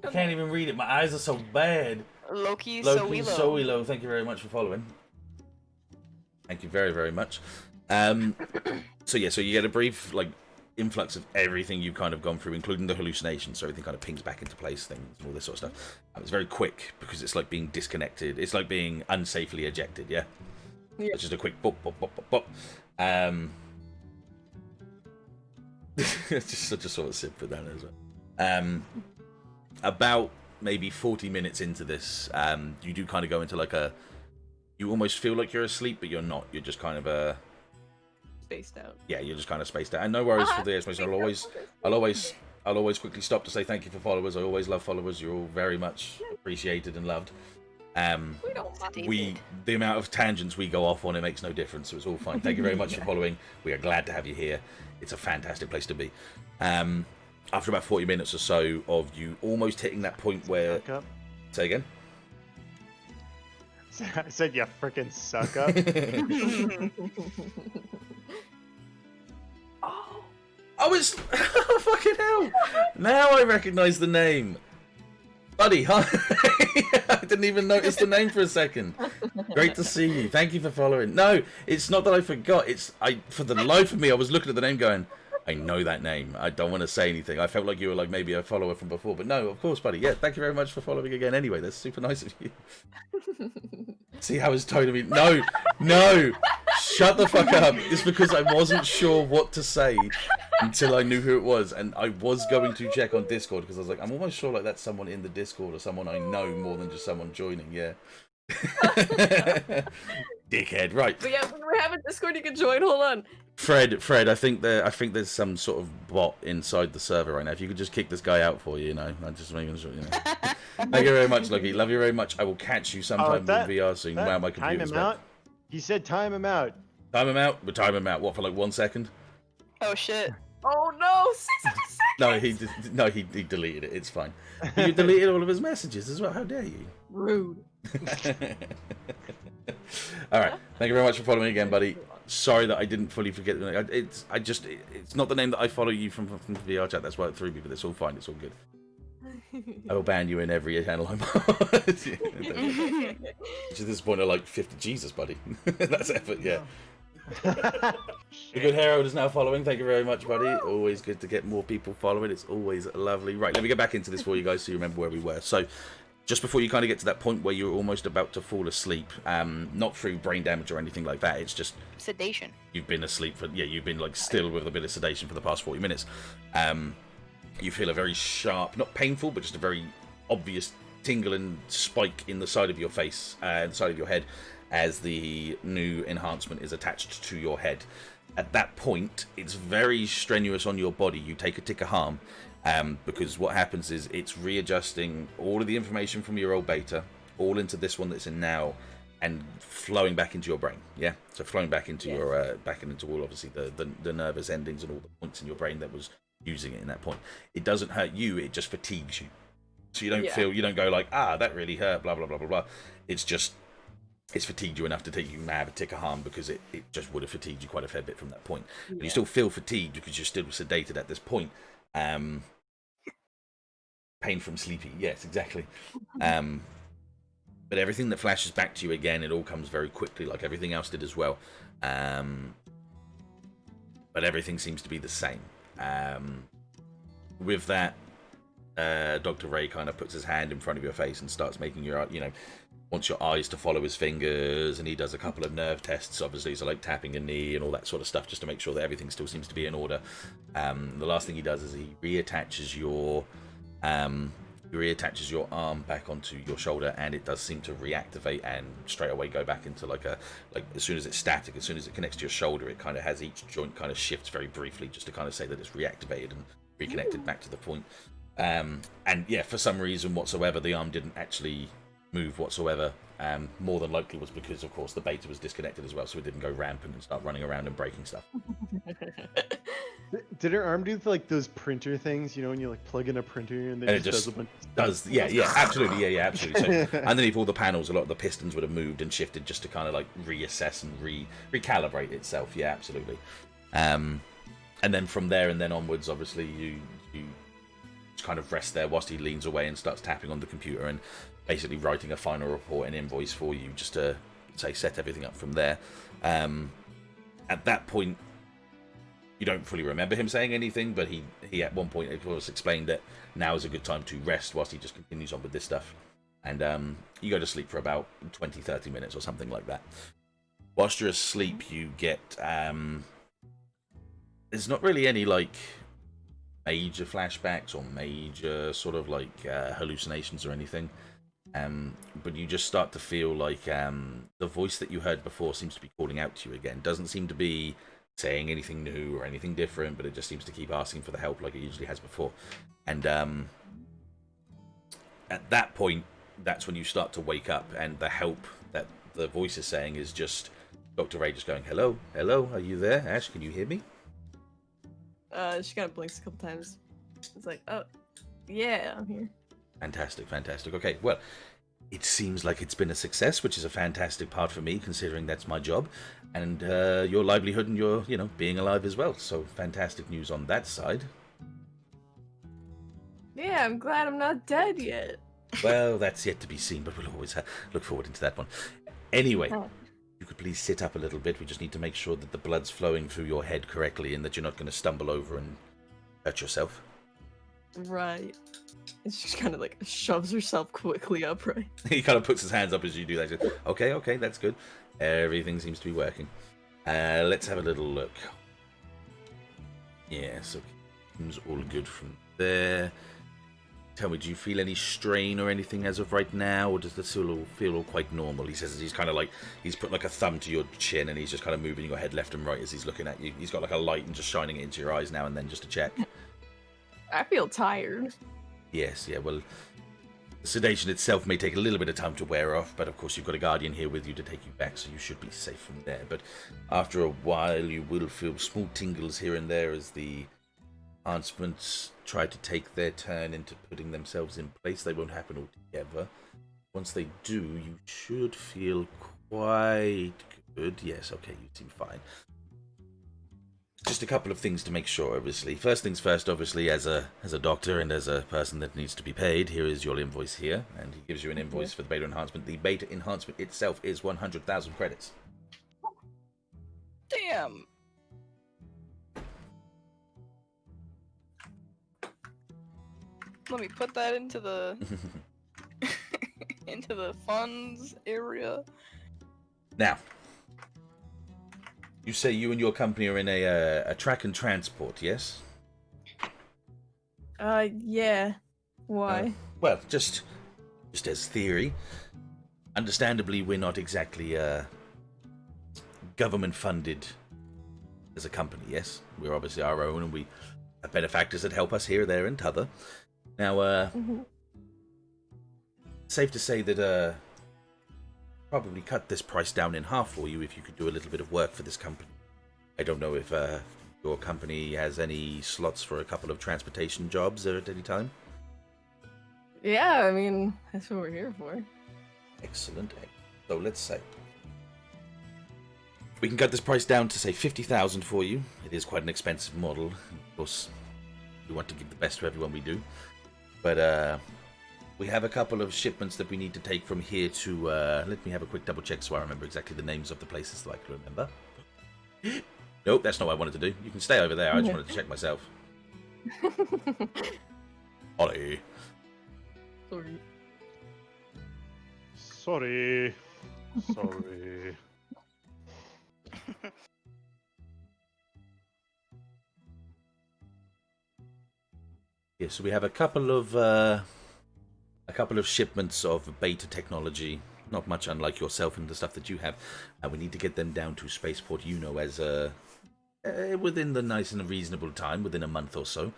I can't even read it. My eyes are so bad. Loki Loki Soilo. Soilo, thank you very much for following. Thank you very, very much. So yeah, so you get a brief like influx of everything you've kind of gone through, including the hallucinations, so everything kind of pings back into place, things, all this sort of stuff. It's very quick because it's like being disconnected. It's like being unsafely ejected, yeah? It's just a quick bop, bop, bop, bop, bop. It's just such a sort of sip for that as well. About maybe 40 minutes into this, you do kind of go into like a... You almost feel like you're asleep, but you're not. You're just kind of spaced out. Yeah, you're just kind of spaced out. And no worries for the explanation. I'll always quickly stop to say thank you for followers. I always love followers. You're all very much appreciated and loved. We don't the amount of tangents we go off on, it makes no difference, so it's all fine. Thank you very much for following. We are glad to have you here. It's a fantastic place to be. After about 40 minutes or so of you almost hitting that point where... Say again? I said you frickin' suck up. Oh, it's... Oh, fucking hell! Now I recognise the name. Buddy, hi. I didn't even notice the name for a second. Great to see you. Thank you for following. No, it's not that I forgot. It's... For the life of me, I was looking at the name going... I know that name. I don't want to say anything. I felt like you were like maybe a follower from before, but no, of course, buddy. Yeah, thank you very much for following again. Anyway, that's super nice of you. See how his tone of me? No, no, shut the fuck up. It's because I wasn't sure what to say until I knew who it was, and I was going to check on Discord because I was like, I'm almost sure like that's someone in the Discord or someone I know more than just someone joining. Yeah. Dickhead, right? But yeah, we have a Discord you can join. Hold on. Fred, I think there's some sort of bot inside the server right now. If you could just kick this guy out for you, you know, I'm just making sure, you know. Thank you very much, Lucky. Love you very much. I will catch you sometime in VR soon. Wow, my computer's time him out. He said time him out. Time him out? But time him out. What, for like 1 second? Oh shit. Oh no, 60 No, seconds. he deleted it. It's fine. You deleted all of his messages as well. How dare you? Rude. All right. Thank you very much for following again, buddy. Sorry that I didn't fully forget. It's not the name that I follow you from VR chat. That's why it threw me, but it's all fine. It's all good. I will ban you in every channel I'm on. Which is this point of like 50. Jesus, buddy. That's effort, yeah. The good Herald is now following. Thank you very much, buddy. Always good to get more people following. It's always lovely. Right, let me get back into this for you guys so you remember where we were. So, just before you kind of get to that point where you're almost about to fall asleep, not through brain damage or anything like that, it's just sedation. You've been asleep for, you've been like still with a bit of sedation for the past 40 minutes. You feel a very sharp, not painful, but just a very obvious tingle and spike in the side of your face, the side of your head, as the new enhancement is attached to your head. At that point, it's very strenuous on your body. You take a tick of harm. Because what happens is it's readjusting all of the information from your old beta all into this one that's in now and flowing back into your brain. Yeah, so flowing back into your back into all obviously the nervous endings and all the points in your brain that was using it in that point. It doesn't hurt you, it just fatigues you, so you don't feel, you don't go like, that really hurt, blah blah blah blah blah. It's just, it's fatigued you enough to take you have a tick of harm, because it just would have fatigued you quite a fair bit from that point. But you still feel fatigued because you're still sedated at this point. Pain from sleepy, yes, exactly. But everything that flashes back to you again, it all comes very quickly, like everything else did as well. But everything seems to be the same. With that, Dr. Ray kind of puts his hand in front of your face and starts making your, wants your eyes to follow his fingers, and he does a couple of nerve tests, obviously, so like tapping a knee and all that sort of stuff, just to make sure that everything still seems to be in order. The last thing he does is he reattaches your arm back onto your shoulder, and it does seem to reactivate and straight away go back into like as soon as it's static, as soon as it connects to your shoulder, it kind of has each joint kind of shifts very briefly, just to kind of say that it's reactivated and reconnected back to the point. And yeah, for some reason whatsoever, the arm didn't actually move whatsoever. More than likely was because, of course, the beta was disconnected as well, so it didn't go rampant and start running around and breaking stuff. Did her arm do like those printer things? You know, when you like plug in a printer and then And it just does a bunch. yeah, absolutely, yeah, absolutely. So underneath all the panels, a lot of the pistons would have moved and shifted just to kind of like reassess and recalibrate itself. Yeah, absolutely. And then from there and then onwards, obviously, you just kind of rest there whilst he leans away and starts tapping on the computer and basically writing a final report and invoice for you, just to say set everything up from there. At that point, you don't fully remember him saying anything, but he at one point, of course, explained that now is a good time to rest whilst he just continues on with this stuff. And you go to sleep for about 20-30 minutes or something like that. Whilst you're asleep, you get... there's not really any, like, major flashbacks or major sort of, like, hallucinations or anything. But you just start to feel like the voice that you heard before seems to be calling out to you again. Doesn't seem to be saying anything new or anything different, but it just seems to keep asking for the help like it usually has before. And at that point, that's when you start to wake up, and the help that the voice is saying is just Dr. Ray just going, hello, are you there? Ash, can you hear me? She kind of blinks a couple times. It's like, oh, yeah, I'm here. Fantastic. Okay, well, it seems like it's been a success, which is a fantastic part for me, considering that's my job, and your livelihood and your, being alive as well. So fantastic news on that side. Yeah, I'm glad I'm not dead yet. Well, that's yet to be seen, but we'll always look forward into that one. Anyway, you could please sit up a little bit. We just need to make sure that the blood's flowing through your head correctly and that you're not going to stumble over and hurt yourself. Right. And she just kind of like shoves herself quickly upright. He kind of puts his hands up as you do that. Says, okay, that's good. Everything seems to be working. Let's have a little look. Yeah, so seems all good from there. Tell me, do you feel any strain or anything as of right now, or does this all feel quite normal? He says he's kind of like, he's put like a thumb to your chin and he's just kind of moving your head left and right as he's looking at you. He's got like a light and just shining it into your eyes now and then just to check. I feel tired. Yes, yeah, well, the sedation itself may take a little bit of time to wear off, but of course you've got a guardian here with you to take you back, so you should be safe from there. But after a while, you will feel small tingles here and there as the enhancements try to take their turn into putting themselves in place. They won't happen altogether. Once they do, you should feel quite good. Yes, okay, you seem fine. Just a couple of things to make sure, obviously. First things first, obviously, as a doctor and as a person that needs to be paid, here is your invoice here, and he gives you an invoice for the beta enhancement. The beta enhancement itself is 100,000 credits. Damn. Let me put that into the into the funds area. Now, you say you and your company are in a track and transport, yes? Yeah. Why? Well, just as theory. Understandably, we're not exactly government-funded as a company, yes? We're obviously our own, and we have benefactors that help us here, there, and t'other. Now, safe to say that probably cut this price down in half for you if you could do a little bit of work for this company. I don't know if your company has any slots for a couple of transportation jobs at any time. Yeah, I mean, that's what we're here for. Excellent. So let's say we can cut this price down to say 50,000 for you. It is quite an expensive model. Of course, we want to give the best to everyone we do. But we have a couple of shipments that we need to take from here to... let me have a quick double check so I remember exactly the names of the places that I can remember. Nope, that's not what I wanted to do. You can stay over there. I just wanted to check myself. Ollie. Sorry. Yeah, so we have a couple of shipments of beta technology, not much unlike yourself and the stuff that you have, and we need to get them down to Spaceport Uno as within the nice and reasonable time, within a month or so.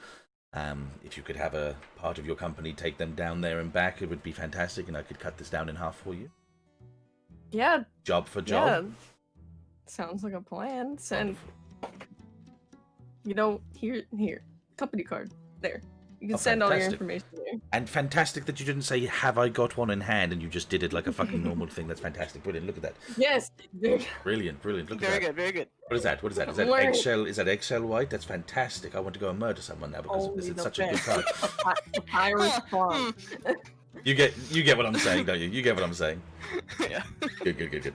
If you could have a part of your company take them down there and back, it would be fantastic, and I could cut this down in half for you. Yeah. Job for job. Yeah. Sounds like a plan. And Here, company card. There. You can Oh, send all your fantastic. information there. And fantastic that you didn't say, have I got one in hand, and you just did it like a fucking normal thing. That's fantastic. Brilliant. Look at that. Yes. Brilliant. Look at Very that. good, very good. What is that? Is that Learn. eggshell? Is that eggshell white? That's fantastic. I want to go and murder someone now because of this. Only It's the such a good best. card. Papyrus farm. You get what I'm saying, don't you? You get what I'm saying. Yeah. Good.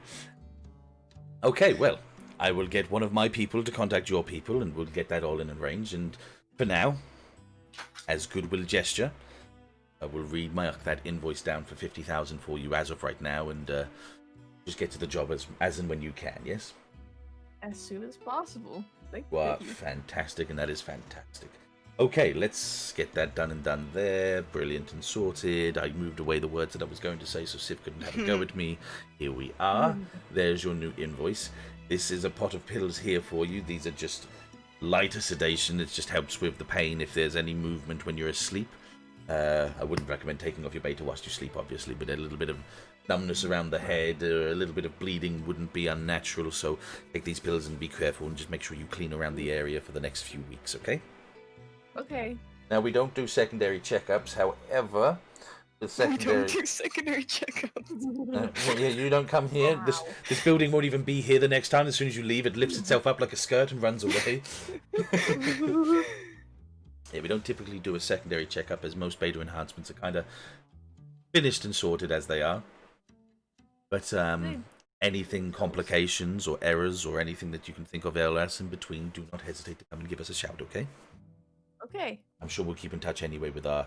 Okay, well, I will get one of my people to contact your people, and we'll get that all in arranged. And for now, as goodwill gesture, I will read that invoice down for 50,000 for you as of right now, and just get to the job as and when you can. Yes. As soon as possible. Thank You are you. fantastic, and that is fantastic. Okay, let's get that done and done there. Brilliant and sorted. I moved away the words that I was going to say so Civ couldn't have a go at me. Here we are. There's your new invoice. This is a pot of pills here for you. These are just lighter sedation. It just helps with the pain if there's any movement when you're asleep. I wouldn't recommend taking off your beta whilst you sleep, obviously, but a little bit of numbness around the head or a little bit of bleeding wouldn't be unnatural, so take these pills and be careful and just make sure you clean around the area for the next few weeks, okay? Okay. Now, we don't do secondary checkups, however, the We secondary... don't do secondary checkups. yeah, you don't come here. Wow. This building won't even be here the next time. As soon as you leave, it lifts itself up like a skirt and runs away. Yeah, we don't typically do a secondary checkup, as most beta enhancements are kind of finished and sorted as they are. But anything, complications or errors or anything that you can think of else in between, do not hesitate to come and give us a shout, okay? Okay. I'm sure we'll keep in touch anyway with our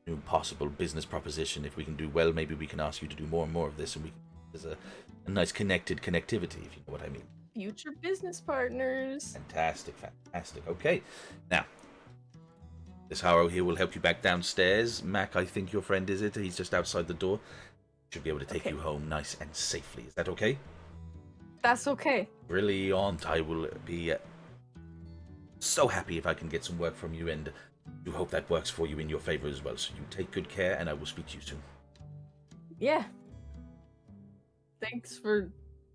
new possible business proposition. If we can do well, maybe we can ask you to do more and more of this, and we can, there's a nice connectivity, if you know what I mean. Future business partners. Fantastic. Okay, now, this Haro here will help you back downstairs. Mac, I think your friend is it? He's just outside the door. Should be able to take you home nice and safely. Is that okay? That's okay. Brilliant. I will be so happy if I can get some work from you, and do hope that works for you in your favor as well. So you take good care, and I will speak to you soon. Yeah. Thanks for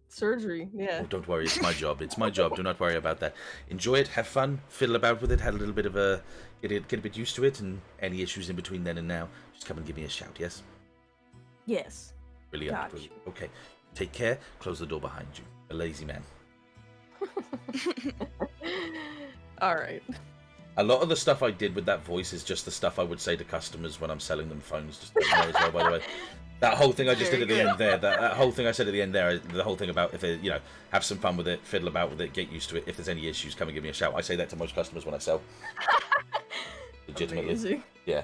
surgery. Yeah. Oh, don't worry, it's my job. It's my job. Do not worry about that. Enjoy it, have fun, fiddle about with it, have a little bit of a get a bit used to it, and any issues in between then and now, just come and give me a shout. Yes. Yes. Brilliant. Gotcha. Brilliant. Okay. Take care. Close the door behind you. A lazy man. All right. A lot of the stuff I did with that voice is just the stuff I would say to customers when I'm selling them phones. Just to know as well, by the way. That whole thing I just did at the end there, that whole thing I said at the end there, the whole thing about if it, have some fun with it, fiddle about with it, get used to it. If there's any issues, come and give me a shout. I say that to most customers when I sell. Legitimately. Amazing. Yeah.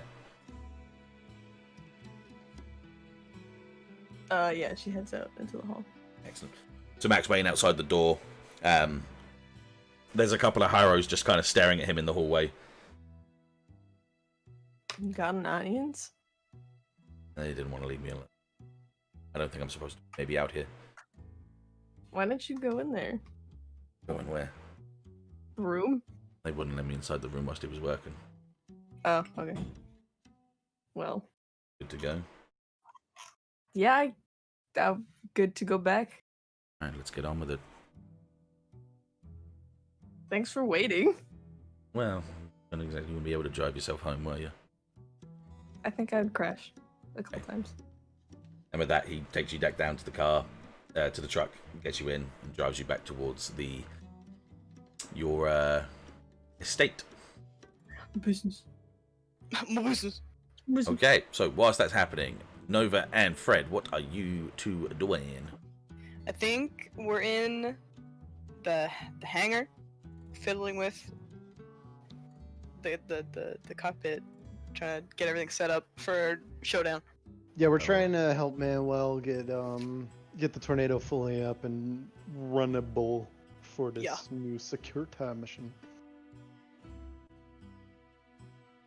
Yeah, she heads out into the hall. Excellent. So Mac's waiting outside the door. There's a couple of Hyros just kind of staring at him in the hallway. You got an onions? They didn't want to leave me alone. I don't think I'm supposed to maybe out here. Why don't you go in there? Going where? Room? They wouldn't let me inside the room whilst he was working. Oh, okay. Well, Good to go. yeah, I'm good to go back. Alright, let's get on with it. Thanks for waiting. Well, you don't exactly want to be able to drive yourself home, were you? I think I'd crash a couple Okay. times. And with that, he takes you back down to the car, to the truck, gets you in, and drives you back towards your estate. Business. Moses. Okay, so whilst that's happening, Nova and Fred, what are you two doing? I think we're in the hangar, fiddling with the cockpit, trying to get everything set up for showdown. Yeah, we're trying to help Manuel get the tornado fully up and runnable for this new Security mission.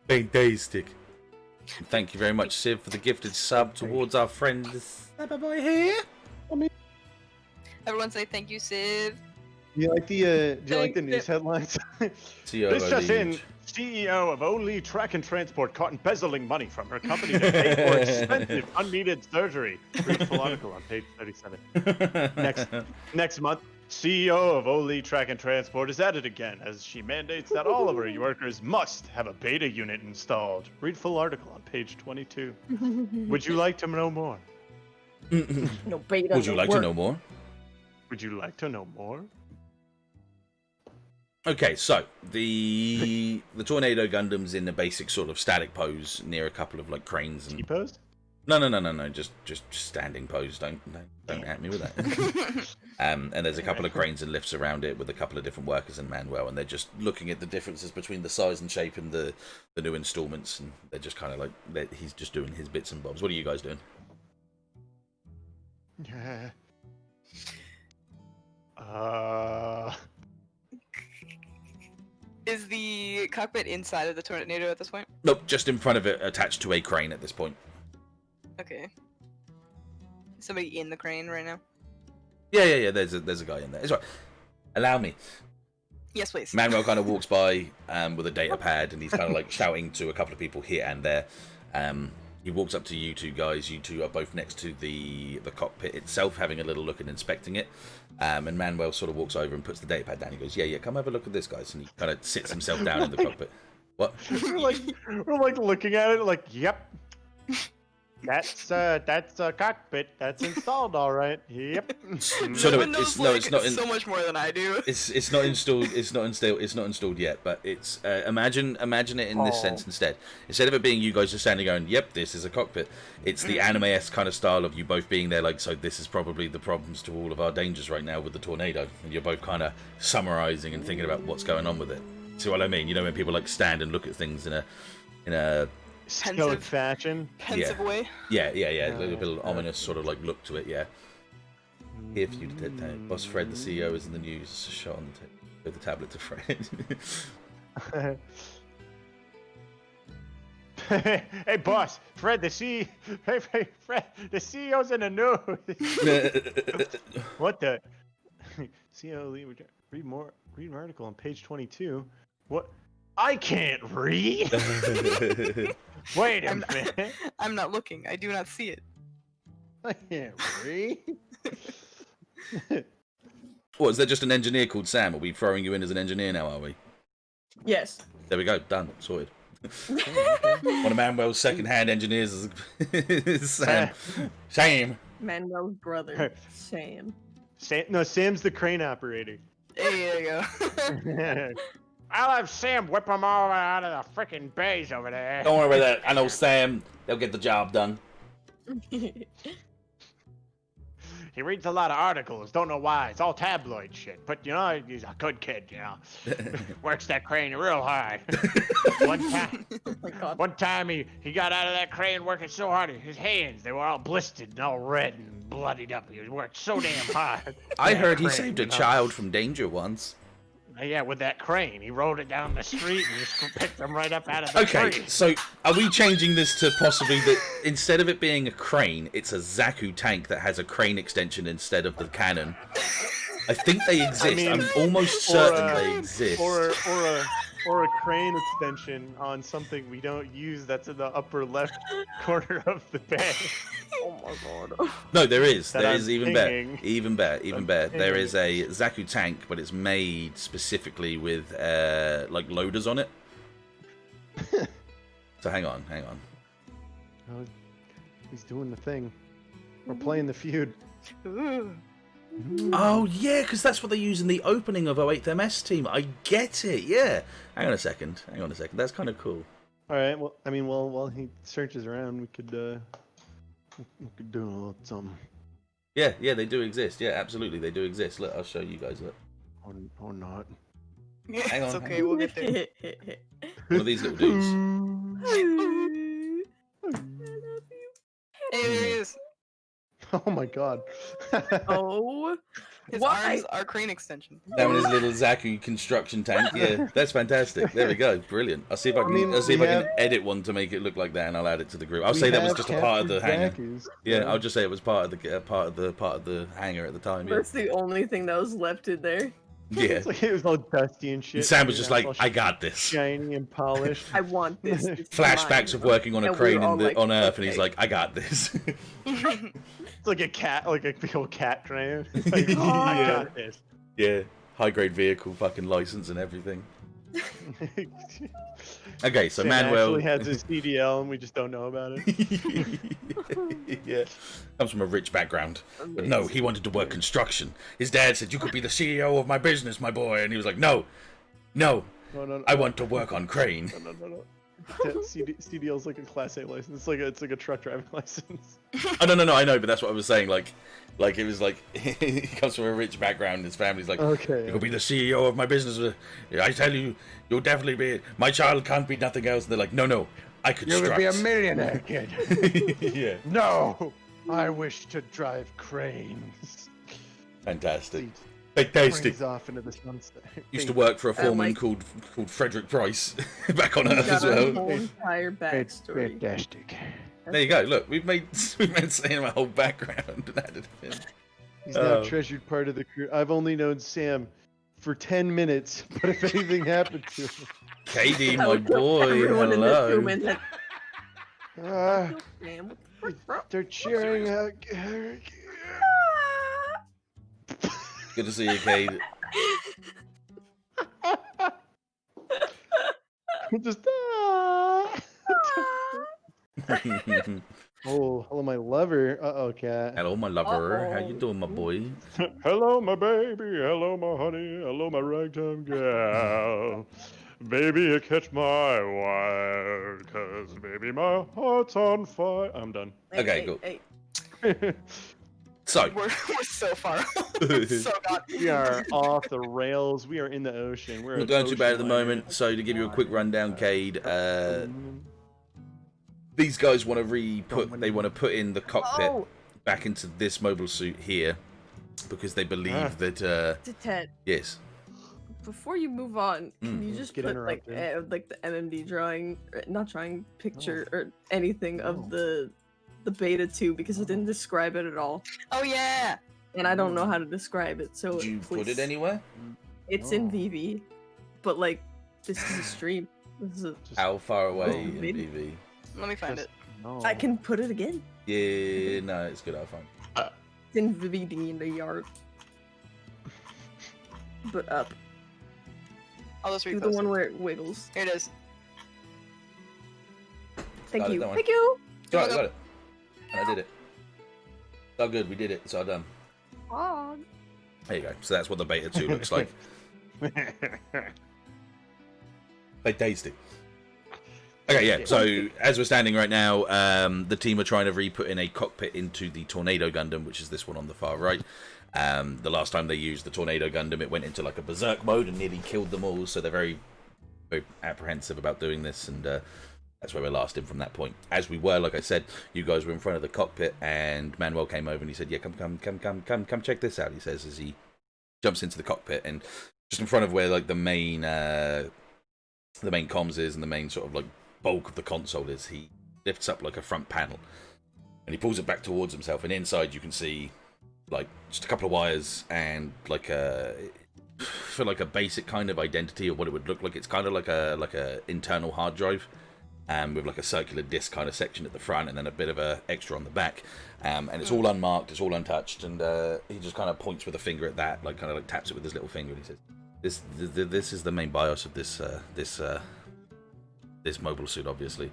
Fantastic. Thank you very much, Civ, for the gifted sub towards our friend Boy here. Everyone say thank you, Civ. Do you like the Thanks, news headlines? This just in, CEO of Only Track and Transport caught embezzling money from her company to pay for expensive, unneeded surgery. Read the full article on page 37. Next month, CEO of Oli Track and Transport is at it again as she mandates that all of her workers must have a beta unit installed. Read full article on page 22. Would you like to know more? No beta. Would you like to know more? Would you like to know more? Okay, so the Tornado Gundam's in the basic sort of static pose near a couple of like cranes and T-posed? no, just standing pose. Don't at me with that. And there's a couple of cranes and lifts around it with a couple of different workers and Manuel, and they're just looking at the differences between the size and shape and the new installments, and they're just kind of like he's just doing his bits and bobs. What are you guys doing? Yeah. Is the cockpit inside of the Tornado at this point? Nope, just in front of it, attached to a crane at this point. Okay. Is somebody in the crane right now? Yeah. There's a guy in there. It's all right. Allow me. Yes, please. Manuel kind of walks by with a data pad, and he's kind of like shouting to a couple of people here and there. He walks up to you two guys. You two are both next to the cockpit itself, having a little look and inspecting it. And Manuel sort of walks over and puts the data pad down. He goes, "Yeah, come have a look at this, guys." And he kind of sits himself down in the cockpit. What? we're like looking at it like, yep. That's a cockpit. That's installed all right. Yep. So no, Everyone it's knows, not. so much more than I do. It's not installed. It's not installed yet. But it's imagine it in this sense instead. Instead of it being you guys just standing going, "Yep, this is a cockpit." It's the anime-esque kind of style of you both being there, like, so this is probably the problems to all of our dangers right now with the tornado, and you're both kind of summarizing and thinking about what's going on with it. See what I mean? You know, when people like stand and look at things in a Stoic fashion. Pensive way. Yeah. A little bit of ominous sort of like look to it, yeah. Here for you to take. Boss Fred, the CEO, is in the news. Shot on the table. Give the tablet to Fred. Hey, boss. Fred, the Fred, the CEO's in the news. What the? CEO, read an article on page 22. What? I can't read. Wait a minute. I'm not looking. I do not see it. I can't read. What, is there just an engineer called Sam? Are we throwing you in as an engineer now, are we? Yes. There we go, done, sorted. One of Manuel's second-hand engineers is Sam. Sam. Manuel's brother, Sam. Sam's the crane operator. There you go. I'll have Sam whip them all out of the freaking bays over there. Don't worry about that. I know Sam. They'll get the job done. He reads a lot of articles. Don't know why. It's all tabloid shit. But, you know, he's a good kid, you know. Works that crane real hard. One time he got out of that crane working so hard, his hands, they were all blistered and all red and bloodied up. He worked so damn hard. I heard he saved a child from danger once. Yeah, with that crane. He rolled it down the street and just picked them right up out of the Okay, tree. so are we changing this to possibly that instead of it being a crane, it's a Zaku tank that has a crane extension instead of the cannon? I think they exist. I mean, I'm almost certain they exist. Or a crane extension on something we don't use that's in the upper left corner of the bay. Oh my god. No, there is. That There I'm is even thinking. better. Even better. There is a Zaku tank, but it's made specifically with like loaders on it. So hang on. Oh, he's doing the thing. We're playing the feud. Ooh. Oh yeah, because that's what they use in the opening of 08th MS Team. I get it. Yeah. Hang on a second. That's kind of cool. All right. Well, I mean, while he searches around, we could do a little something. Yeah, they do exist. Yeah, absolutely, they do exist. Look, I'll show you guys. Look, Or not. Yeah, Hang it's on, okay. hang We'll get there. one of these little dudes. Hey, there he is. Oh my god. Oh. His Why? arms are crane extension. That one is a little Zaku construction tank. Yeah, that's fantastic. There we go. Brilliant. I'll see if I can. I'll see if I can edit one to make it look like that, and I'll add it to the group. I'll say that was just a part of the hangar. Yeah, I'll just say it was part of the hangar at the time. Yeah. That's the only thing that was left in there. Yeah. It's like it was all dusty and shit. And Sam was you just know, like, all I got this. shiny and polished. I want this. This is Flashbacks mine. of working on a And we were crane all like, on Earth, and he's okay. like, I got this. It's like a cat, like a big old cat crane. It's like, I got this. Yeah, high grade vehicle, fucking license and everything. Okay, so Sam Manuel actually has his CDL and we just don't know about it. yeah, comes from a rich background, but no, he wanted to work construction. His dad said, "You could be the CEO of my business, my boy," and he was like, "No, no, No, I want to work on crane." no. CDL's like a Class A license. It's like a truck driving license. Oh no, I know, but that's what I was saying. Like it was like he comes from a rich background. His family's like, Okay. "You could be the CEO of my business. I tell you, you'll definitely be it. My child can't be nothing else." And they're like, "No, I construct." You're gonna be a millionaire, kid. Yeah, No, I wish to drive cranes. fantastic. Big tasty. Cranes off into the sunset. Used to work for a foreman like- called Frederick Price back on He's Earth as got a well. whole entire backstory. Fantastic. There you go. Look, we've made saying my whole background and added him. He's now a treasured part of the crew. I've only known Sam for 10 minutes, but if anything happened to him, Katie, I my would kill boy, everyone in this hello. room and then- Damn, what the frick, bro? they're cheering. Good to see you, Kate. Just oh, hello, my lover. Uh-oh, cat. Hello, my lover. How you Uh-oh. doing, my boy? Hello, my baby. Hello, my honey. Hello, my ragtime gal. Baby, you catch my wire, 'cause baby, my heart's on fire. I'm done. Okay, cool. Hey. So, We're so far. So not. We are off the rails. We are in the ocean. We're not going too bad at the moment. So, to give you a quick rundown, Cade, these guys want to they want to put in the cockpit Oh, back into this mobile suit here because they believe that, Dettet, yes. before you move on, can you Mm. just Get put like interrupted. the MMD drawing, or not drawing, picture or anything Oh. of the beta 2 because it didn't describe it at all, Oh yeah. and I don't know how to describe it. So Did you put please- it anywhere? It's in VV, but like this is a stream. This is a, How far away in maybe. BV? Let me find Just- it. No. I can put it again. Yeah, no, it's good. I'll find it. It's in VVD in the yard, but up. I'll just Do repost the one it. where it wiggles. Here it is. Thank Got it, you. don't worry. Thank you. Got it, got it. And I did it. It's all good. We did it. It's all done. Oh, There you go. So that's what the beta 2 looks like. They tasty. Okay, yeah. So as we're standing right now, the team are trying to re-put in a cockpit into the Tornado Gundam, which is this one on the far right. The last time they used the Tornado Gundam, it went into like a berserk mode and nearly killed them all. So they're very, very apprehensive about doing this, and that's where we're last in from that point. As we were, like I said, you guys were in front of the cockpit, and Manuel came over and he said, "Yeah, come check this out." He says as he jumps into the cockpit, and just in front of where like the main comms is and the main sort of like bulk of the console is, he lifts up like a front panel and he pulls it back towards himself, and inside you can see like just a couple of wires and like for like a basic kind of identity of what it would look like. It's kind of like a internal hard drive, with like a circular disc kind of section at the front and then a bit of a extra on the back, and it's all unmarked, it's all untouched, and he just kind of points with a finger at that, like kind of like taps it with his little finger, and he says, "This is the main BIOS of this mobile suit, obviously."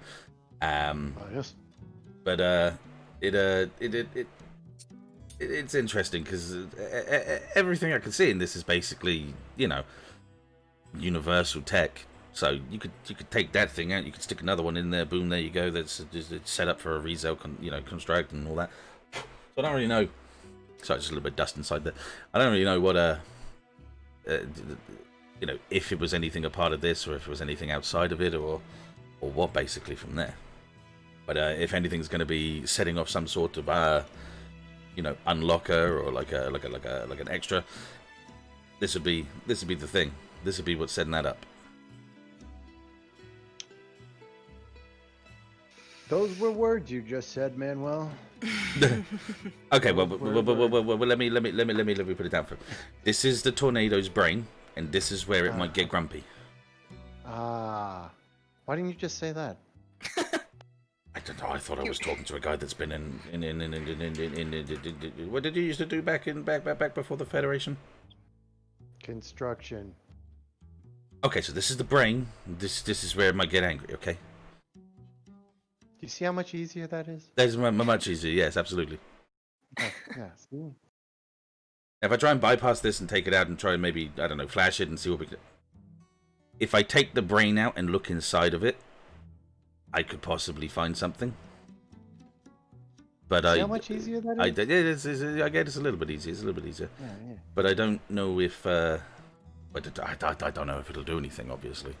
Yes. But it's interesting because everything I can see in this is basically, you know, universal tech. So you could take that thing out, you could stick another one in there, boom, there you go. That's it's set up for a resale, construct and all that. So I don't really know. Sorry, just a little bit of dust inside there. I don't really know what if it was anything a part of this, or if it was anything outside of it, or what basically from there. But if anything's going to be setting off some sort of unlocker or like an extra, this would be the thing. This would be what's setting that up. Those were words you just said, Manuel. Okay, well, let me put it down for. This is the tornado's brain, and this is where it might get grumpy. Ah. Why didn't you just say that? I don't know. I thought I was talking to a guy that's been in. What did you used to do back before the Federation? Construction. Okay, so this is the brain. This is where it might get angry. Okay, Do you see how much easier that is? that's much easier. Yes, absolutely. Yeah. See? If I try and bypass this and take it out and try and maybe, I don't know, flash it and see what we can. If I take the brain out and look inside of it, I could possibly find something. But See how much easier that is? I get it's a little bit easier. It's a little bit easier. Yeah. But I don't know if. But I don't know if it'll do anything. Obviously.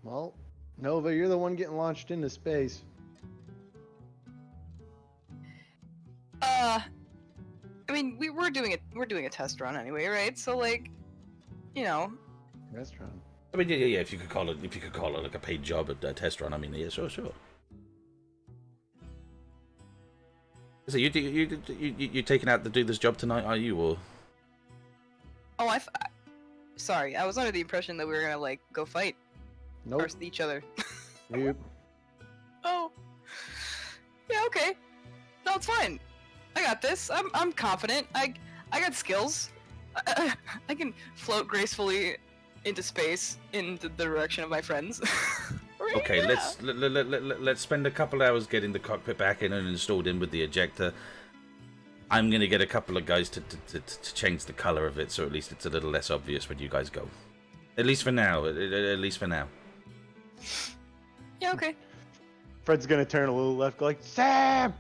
Well, Nova, you're the one getting launched into space. I mean, we're doing a test run anyway, right? So like, you know. Restaurant. I mean, yeah. If you could call it like a paid job at a test run, I mean, yeah, sure. So you taking out to do this job tonight, are you, or? Oh, sorry, I was under the impression that we were gonna like go fight Nope. versus each other. Nope. Oh. Yeah, okay. No, it's fine. I got this. I'm confident. I got skills. I can float gracefully into space in the direction of my friends. Right? Okay, Yeah. let's spend a couple hours getting the cockpit back in and installed in with the ejector. I'm gonna get a couple of guys to change the color of it, so at least it's a little less obvious when you guys go. At least for now. At least for now. Yeah, okay. Fred's gonna turn a little left, go like, Sam!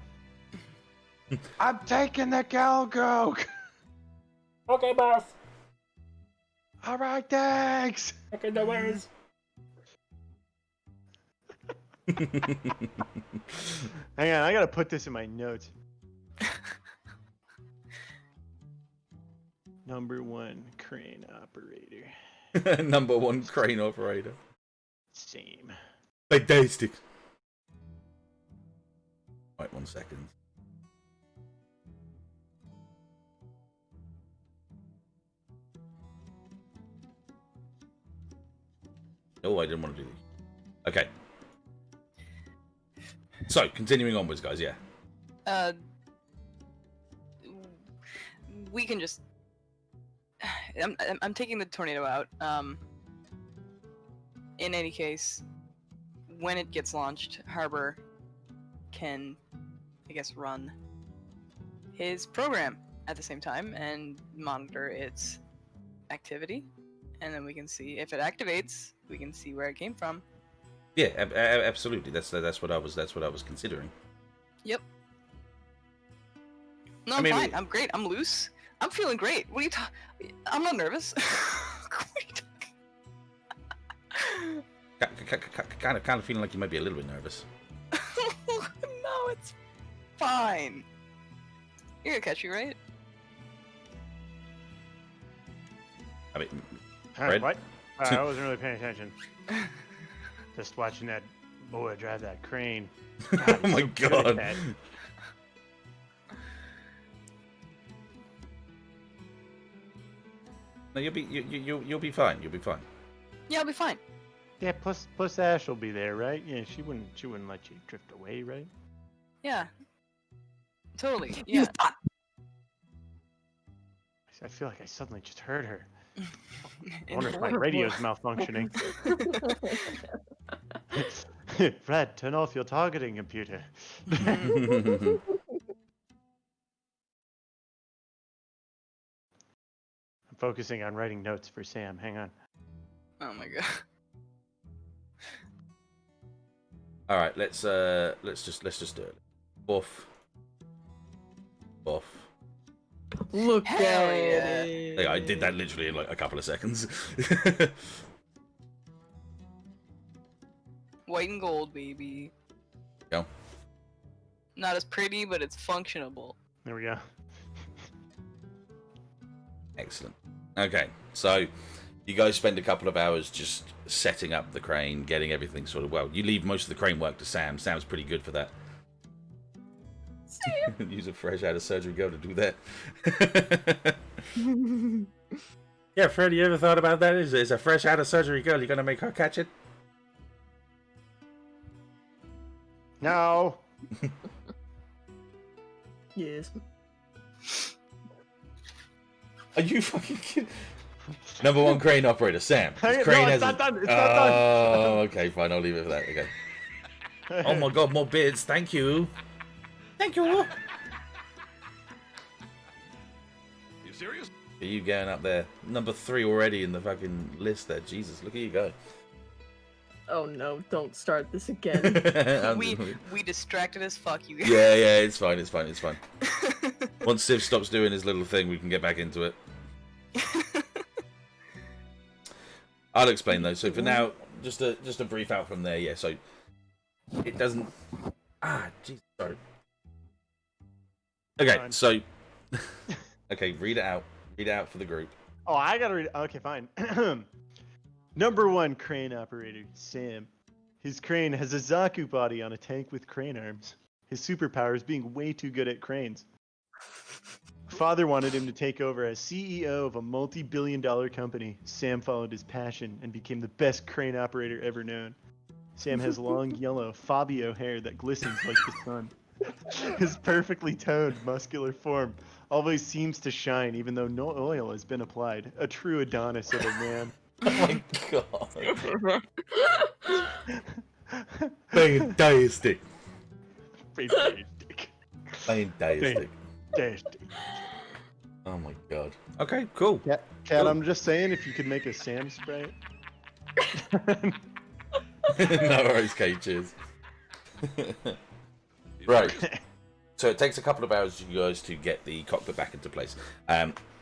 I'm taking the cargo! Okay, boss. Alright, thanks! Okay, no worries. hang on, I gotta put this in my notes. Number 1 crane operator. Number 1 crane operator. Same. Fantastic. Right, 1 second. No, I didn't want to do these. Okay. So, continuing onwards, guys, yeah. We can just. I'm taking the tornado out. In any case, when it gets launched, Harbor can, I guess, run his program at the same time and monitor its activity, and then we can see if it activates. We can see where it came from. Yeah, absolutely. That's what I was considering. Yep. No, I I'm mean, fine. I'm great. I'm loose. I'm feeling great. What are you talking? I'm not nervous. What are you talking? Kind of feeling like you might be a little bit nervous. No, it's fine. You're gonna catch you, right? I mean, Huh, Fred? what? I wasn't really paying attention. Just watching that boy drive that crane. God, oh he's my so good at god. that. No, you'll be fine. You'll be fine. Yeah, I'll be fine. Yeah, plus Ashe will be there, right? Yeah, she wouldn't let you drift away, right? Yeah. Totally. Yeah. I feel like I suddenly just heard her. I wonder if my radio's malfunctioning. Fred, turn off your targeting computer. I'm focusing on writing notes for Sam. Hang on. Oh my god. All right, let's just do it. Buff. Look Hell at yeah. it. Hey, I did that literally in like a couple of seconds. White and gold, baby. Go. Not as pretty, but it's functionable. There we go. Excellent. Okay, so you guys spend a couple of hours just setting up the crane, getting everything sorted. Well, you leave most of the crane work to Sam. Sam's pretty good for that. Sam. Use a fresh out of surgery girl to do that. Yeah, Fred, you ever thought about that? Is a fresh out of surgery girl, you're gonna make her catch it? No. Yes. Are you fucking kidding? Number 1 crane operator, Sam. No, Crane it's hasn't... not done. It's not done. Oh, okay, fine. I'll leave it for that. Okay. Oh my god, more bids. Thank you. Thank you. You serious? Are you going up there? Number 3 already in the fucking list there. Jesus, look at you go. Oh no, don't start this again. we distracted as fuck, you guys. Yeah, it's fine, it's fine, it's fine. Once Civ stops doing his little thing, we can get back into it. I'll explain though. So for now, just a brief out from there. Yeah, so it doesn't. Jeez, sorry. Okay, so okay, read it out. Read it out for the group. Oh, I gotta read it. Okay, fine. Number 1 crane operator, Sam. His crane has a Zaku body on a tank with crane arms. His superpower is being way too good at cranes. Father wanted him to take over as CEO of a multi-billion-dollar company. Sam followed his passion and became the best crane operator ever known. Sam has long yellow Fabio hair that glistens like the sun. His perfectly toned, muscular form always seems to shine even though no oil has been applied. A true Adonis of a man. Oh my god. Fantastic. Fantastic. Fantastic. Fantastic. Oh my god. Okay, cool. Cat, Cool. I'm just saying if you could make a Sam sprite. No worries, Kate. Cheers. Right. So it takes a couple of hours for you guys to get the cockpit back into place.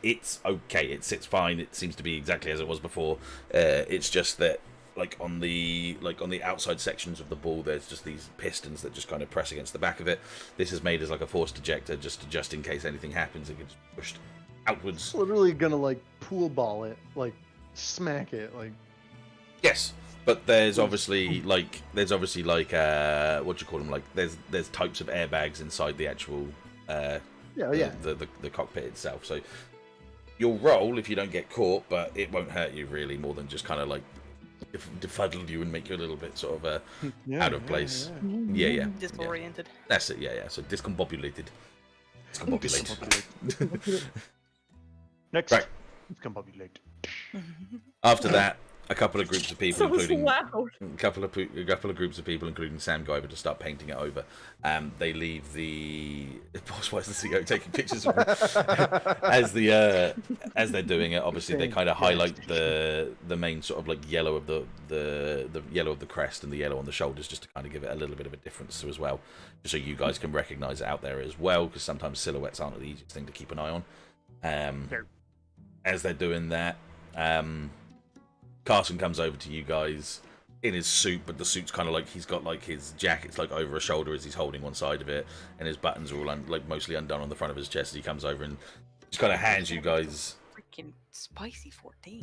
It's okay. It sits fine. It seems to be exactly as it was before. It's just that, like on the outside sections of the ball, there's just these pistons that just kind of press against the back of it. This is made as like a forced ejector, just in case anything happens, it gets pushed outwards. It's literally gonna like pool ball it, like smack it, like. Yes, but there's obviously like what do you call them? Like there's types of airbags inside the actual the cockpit itself. So you'll roll if you don't get caught, but it won't hurt you really more than just kind of like befuddle you and make you a little bit sort of out of place. Yeah. Disoriented. That's it. Yeah. So discombobulated. Next. Right. Discombobulate. After that, a couple of groups of people, So it's including loud. a couple of groups of people, including Sam, go over to start painting it over. They leave the boss. Why is the CEO taking pictures of me? as they're doing it? Obviously, they kind of highlight the main sort of like yellow of the yellow of the crest and the yellow on the shoulders, just to kind of give it a little bit of a difference as well, just so you guys can recognise it out there as well, because sometimes silhouettes aren't the easiest thing to keep an eye on. As they're doing that, Carson comes over to you guys in his suit, but the suit's kind of like he's got like his jacket's like over his shoulder as he's holding one side of it, and his buttons are all like mostly undone on the front of his chest. As he comes over and just kind of hands you guys. Freaking spicy 14.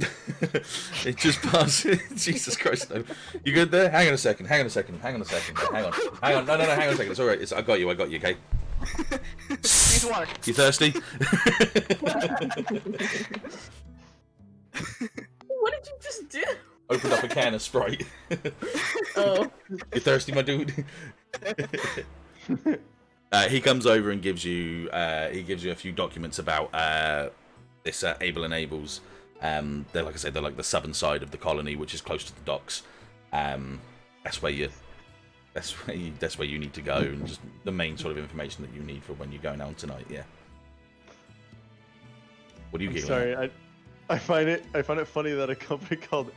It just passes. Jesus Christ! No. You good there? Hang on a second. Hang on. No, hang on a second. It's all right. I got you. Okay. Need water. You thirsty? What did you just do? Opened up a can of Sprite. Oh. You thirsty, my dude? He comes over and gives you a few documents about this Able enables. They're like I said, they're like the southern side of the colony, which is close to the docks. That's where you need to go, and just the main sort of information that you need for when you're going out tonight. Yeah. What are you getting? Sorry, I find it funny that a company called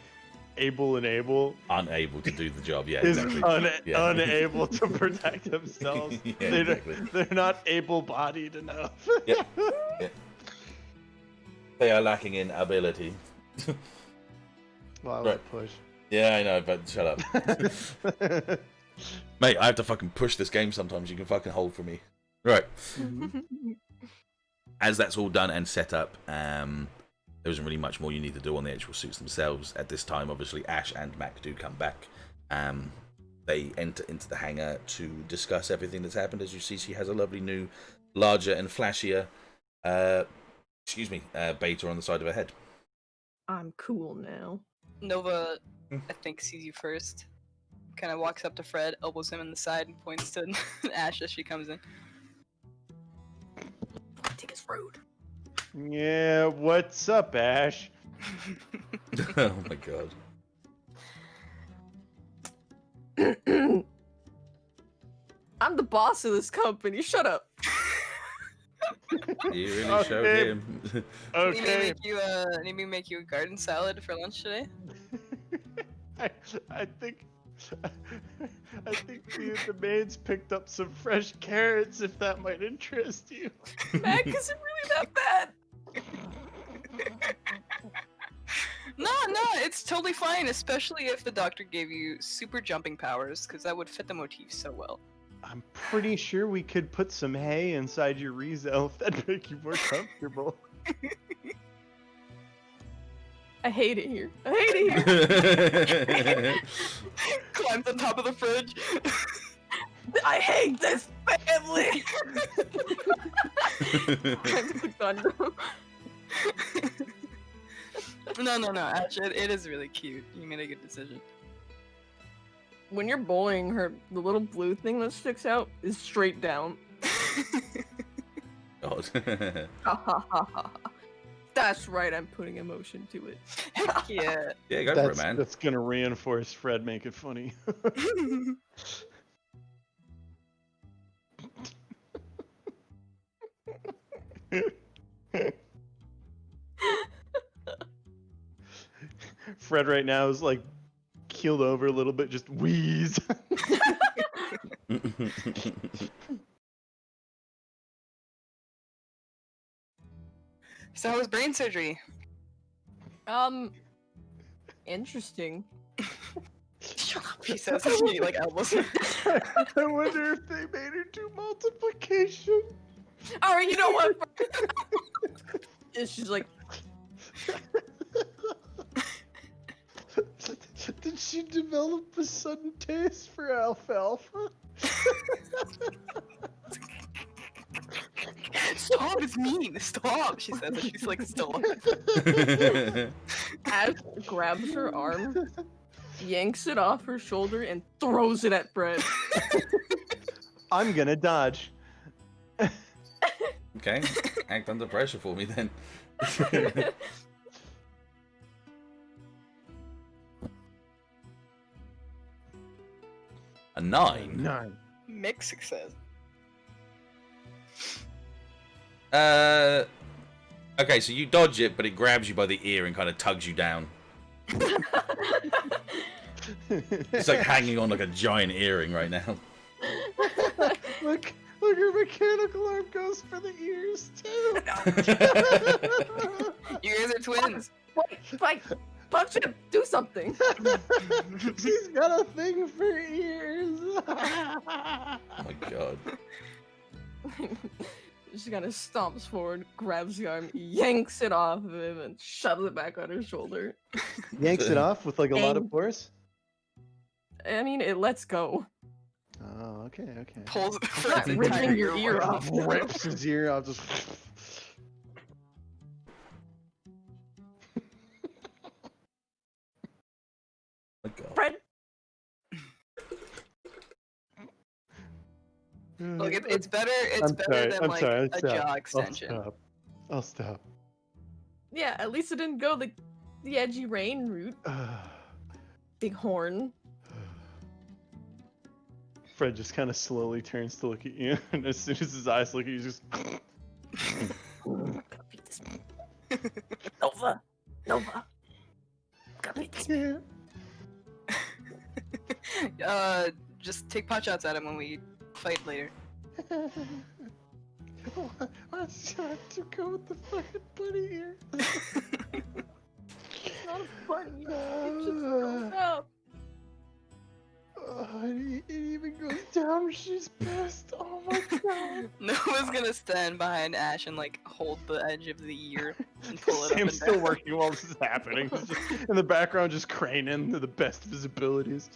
Able Enable unable to do the job. Yeah, is exactly. unable to protect themselves. Yeah, exactly. They're not able-bodied enough. Yeah. They are lacking in ability. Well, I was Right. a push. Yeah, I know, but shut up. Mate, I have to fucking push this game sometimes. You can fucking hold for me. Right. As that's all done and set up, there isn't really much more you need to do on the actual suits themselves. At this time, obviously, Ashe and Mac do come back. They enter into the hangar to discuss everything that's happened. As you see, she has a lovely new, larger and flashier, beta on the side of her head. I'm cool now. Nova, I think, sees you first. Kind of walks up to Fred, elbows him in the side, and points to Ashe as she comes in. I think it's rude. Yeah, what's up, Ash? Oh my god. I'm the boss of this company. Shut up. You really showed him. Okay. Need me make you a garden salad for lunch today? I think I think the maids picked up some fresh carrots. If that might interest you. Mac, is it really that bad? No, it's totally fine, especially if the doctor gave you super jumping powers, because that would fit the motif so well. I'm pretty sure we could put some hay inside your Rizel if that'd make you more comfortable. I hate it here. I hate it here. Climbs on top of the fridge. I hate this family. Climbs the Gundam. No, Ash, it is really cute. You made a good decision. When you're bullying her, the little blue thing that sticks out is straight down. God. Ha ha ha ha. That's right, I'm putting emotion to it. Heck yeah. Yeah, go for it, man. That's gonna reinforce Fred make it funny. Fred right now is like keeled over a little bit, just wheeze. So how was brain surgery? Interesting. Shut up, he says as he like elbows her. I wonder if they made her do multiplication. Alright, you know what? And she's like, Did she develop a sudden taste for alfalfa? Stop, it's mean. Stop, she says as she's like still up. Ash grabs her arm, yanks it off her shoulder, and throws it at Fred. I'm gonna dodge. Okay, act under pressure for me then. A 9? 9. Mixed success. Okay, so you dodge it, but it grabs you by the ear and kind of tugs you down. It's like hanging on like a giant earring right now. Look, her mechanical arm goes for the ears too. You guys are twins. Fight! Punch him! Do something! She's got a thing for ears. Oh my god. She kind of stomps forward, grabs the arm, yanks it off of him, and shoves it back on her shoulder. Yanks it off with like a lot of force. I mean, it lets go. Oh, okay. Pulls Not Fred's entire ripping your ear right off. Rips his ear off. Just. Oh my god. Fred! Look, it's better. It's better than like a jaw extension. I'll stop. Yeah, at least it didn't go the edgy rain route. Big horn. Fred just kind of slowly turns to look at you, and as soon as his eyes look at you, just. Nova! Gotta beat this. Just take pot shots at him when we fight later. I shot to go with the fucking bunny ear. It's not a bunny. It just goes out. It even goes down when she's pissed. Oh my god. Noah's gonna stand behind Ash and like hold the edge of the ear and pull it up Sam's and still down. working while this is happening. He's just in the background, just craning to the best of his abilities.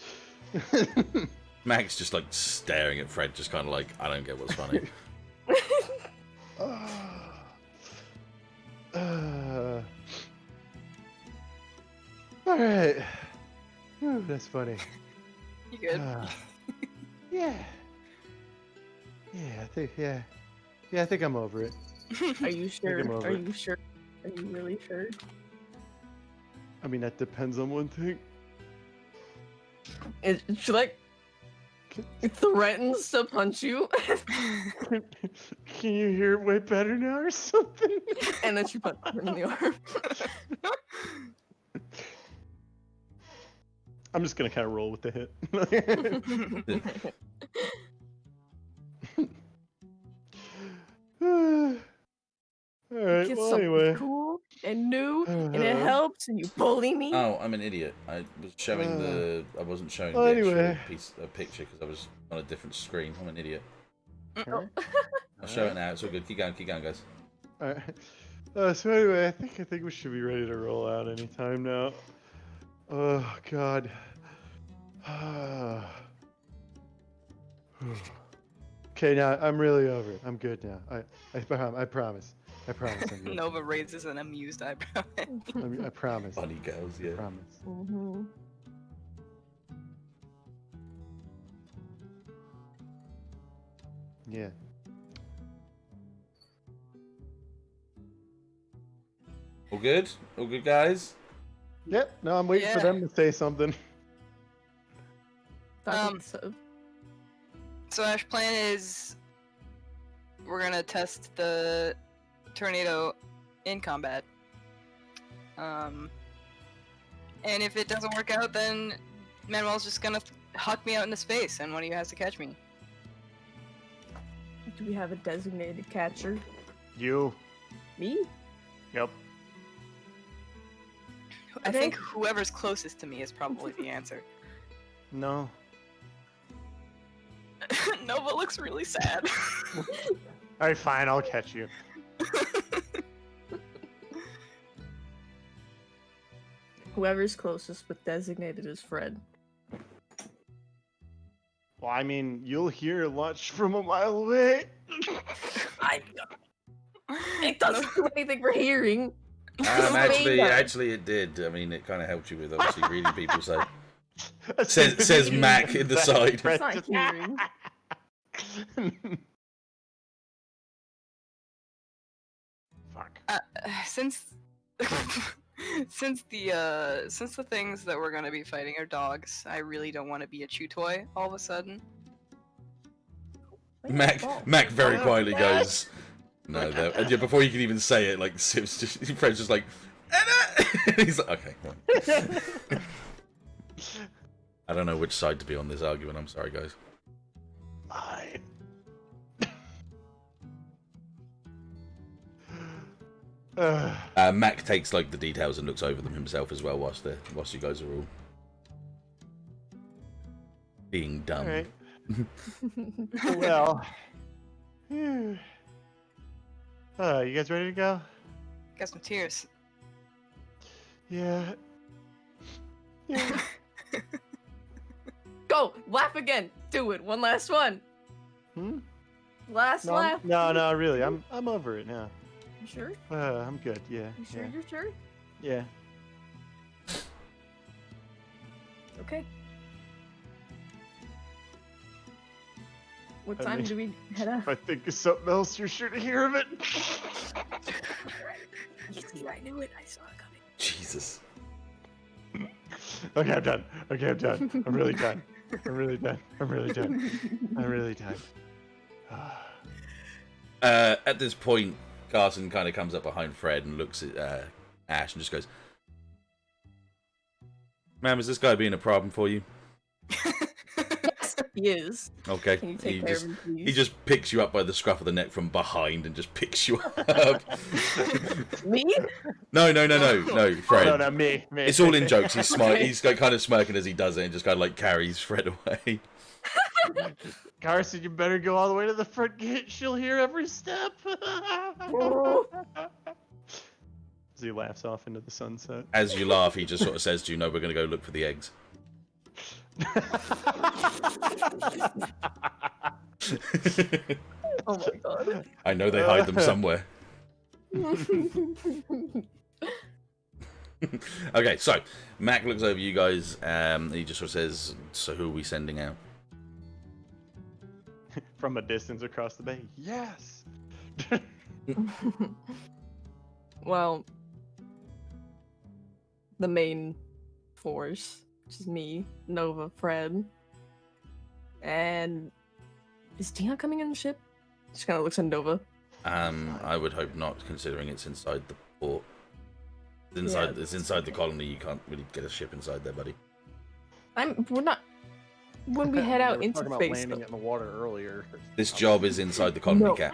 Mag's just like staring at Fred, just kind of like, I don't get what's funny. Alright. That's funny. You good? Yeah. I think I'm over it. Are you sure? him over. Are you sure? Are you really sure? I mean, that depends on one thing. She like threatens to punch you, Can you hear it way better now or something? and then she punches her in the arm. I'm just gonna kind of roll with the hit. Alright, Get well, something anyway. cool and new, and it helps, and you bully me. Oh, I'm an idiot. I was showing I wasn't showing well, the anyway. actual picture because I was on a different screen. I'm an idiot. Alright. I'll show it now. It's all good. Keep going, guys. Alright. So anyway, I think we should be ready to roll out anytime now. Oh God. Okay, now I'm really over it. I'm good now. I promise. I promise I'm good. Nova raises an amused eyebrow. I promise. Funny girls, I yeah. promise. Mm-hmm. Yeah. All good? All good, guys? Yep. No, I'm waiting for Yeah. them to say something. So Ash, plan is we're gonna test the tornado in combat. And if it doesn't work out, then Manuel's just gonna huck me out into space, and one of you has to catch me. Do we have a designated catcher? You. Me? Yep. I Okay. think whoever's closest to me is probably the answer. No. Nova looks really sad. Alright, fine. I'll catch you. Whoever's closest but designated as Fred. Well, I mean, you'll hear lunch from a mile away. It doesn't do anything for hearing. Actually, it did. I mean, it kind of helped you with obviously reading people. So says Mac in the side. It's not hearing. Fuck. Since since the things that we're gonna be fighting are dogs, I really don't want to be a chew toy all of a sudden. Mac very quietly goes, no, and yeah, before you can even say it, like Siv's just, Fred's just like, Anna! He's like, okay. Well. I don't know which side to be on this argument. I'm sorry, guys. Mac takes like the details and looks over them himself as well, whilst you guys are all being dumb. Alright. Well. You guys ready to go? Got some tears. Yeah. Yeah. Go! Laugh again! Do it! One last one! Hmm? Last laugh! No, really. I'm over it now. You sure? I'm good. Yeah. You sure Yeah. you're sure? Yeah. Okay. What I time mean, do we head out? If I think of something else, you're sure to hear of it. I knew it. I saw it coming. Jesus. Okay, I'm done. I'm really done. I'm really done. At this point, Carson kind of comes up behind Fred and looks at Ash and just goes, "Ma'am, is this guy being a problem for you?" Yes, he is. Okay. Can you take care of him, please? He just picks you up by the scruff of the neck from behind and just picks you up. Me? No, Fred. No, me. It's all in jokes. He's smart. Okay. He's like, kind of smirking as he does it and just kind of like carries Fred away. Carson, you better go all the way to the front gate. She'll hear every step. Oh. As he laughs off into the sunset. As you laugh, he just sort of says to you, "No, we're going to go look for the eggs." Oh my god. I know they hide them somewhere. Okay, so Mac looks over you guys. He just sort of says, "So who are we sending out?" From a distance across the bay. Yes. Well, the main force, which is me, Nova, Fred, and is Deon coming in the ship? Just kind of looks at Nova. I would hope not, considering it's inside the port. It's inside the colony. You can't really get a ship inside there, buddy. We're not. When we head They out were into talking about space. landing it in the water earlier. This job is inside the colony, No. Cat.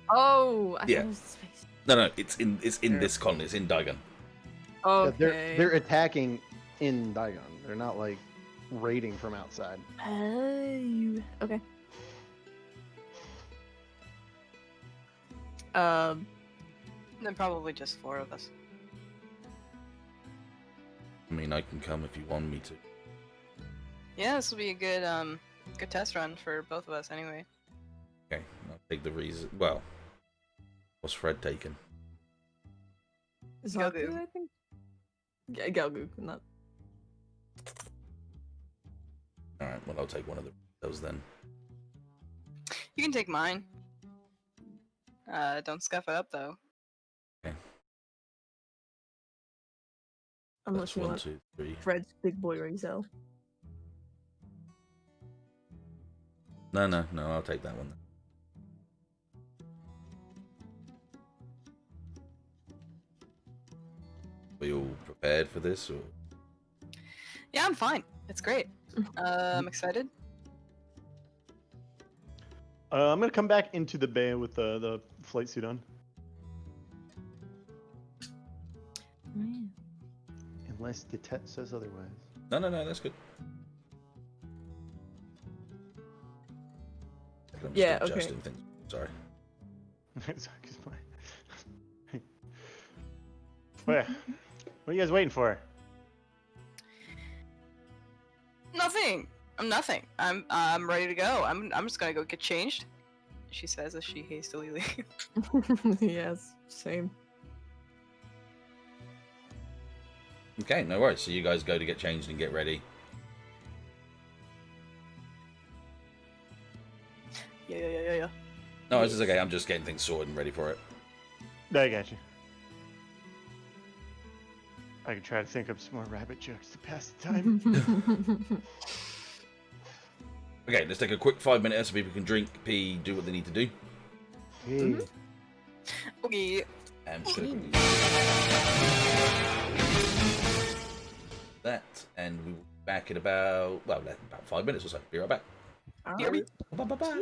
Oh, I Yeah. thought it was space. No, it's in this colony. It's in Daigon. Yeah, Okay. they're attacking in Daigon. They're not like raiding from outside. Okay. Then probably just 4 of us. I mean, I can come if you want me to. Yeah, this will be a good test run for both of us anyway. Okay, I'll take the reason. Well, what's Fred taking? Zaku, Galgu. I think. Galgu, not. All right, well, I'll take one of those then. You can take mine. Don't scuff it up though. Unless That's you 1, want 2, 3. Fred's big boy Rizal. No, I'll take that one. Are you all prepared for this, or? Yeah, I'm fine. It's great. I'm excited. I'm gonna come back into the bay with the flight suit on. Unless Dettet says otherwise. No, that's good. I'm just Yeah, okay. adjusting things. Sorry. What are you guys waiting for? Nothing. I'm nothing. I'm ready to go. I'm just gonna go get changed. She says as she hastily leaves. Yes, same. Okay, no worries. So you guys go to get changed and get ready. Yeah. No, it's okay. I'm just getting things sorted and ready for it. I got you. I can try to think of some more rabbit jokes to pass the time. Okay, let's take a quick 5-minute so people can drink, pee, do what they need to do. Hey. Okay. And just gonna quickly that, and we'll be back in about 5 minutes or so. Be right back. Alright. Bye.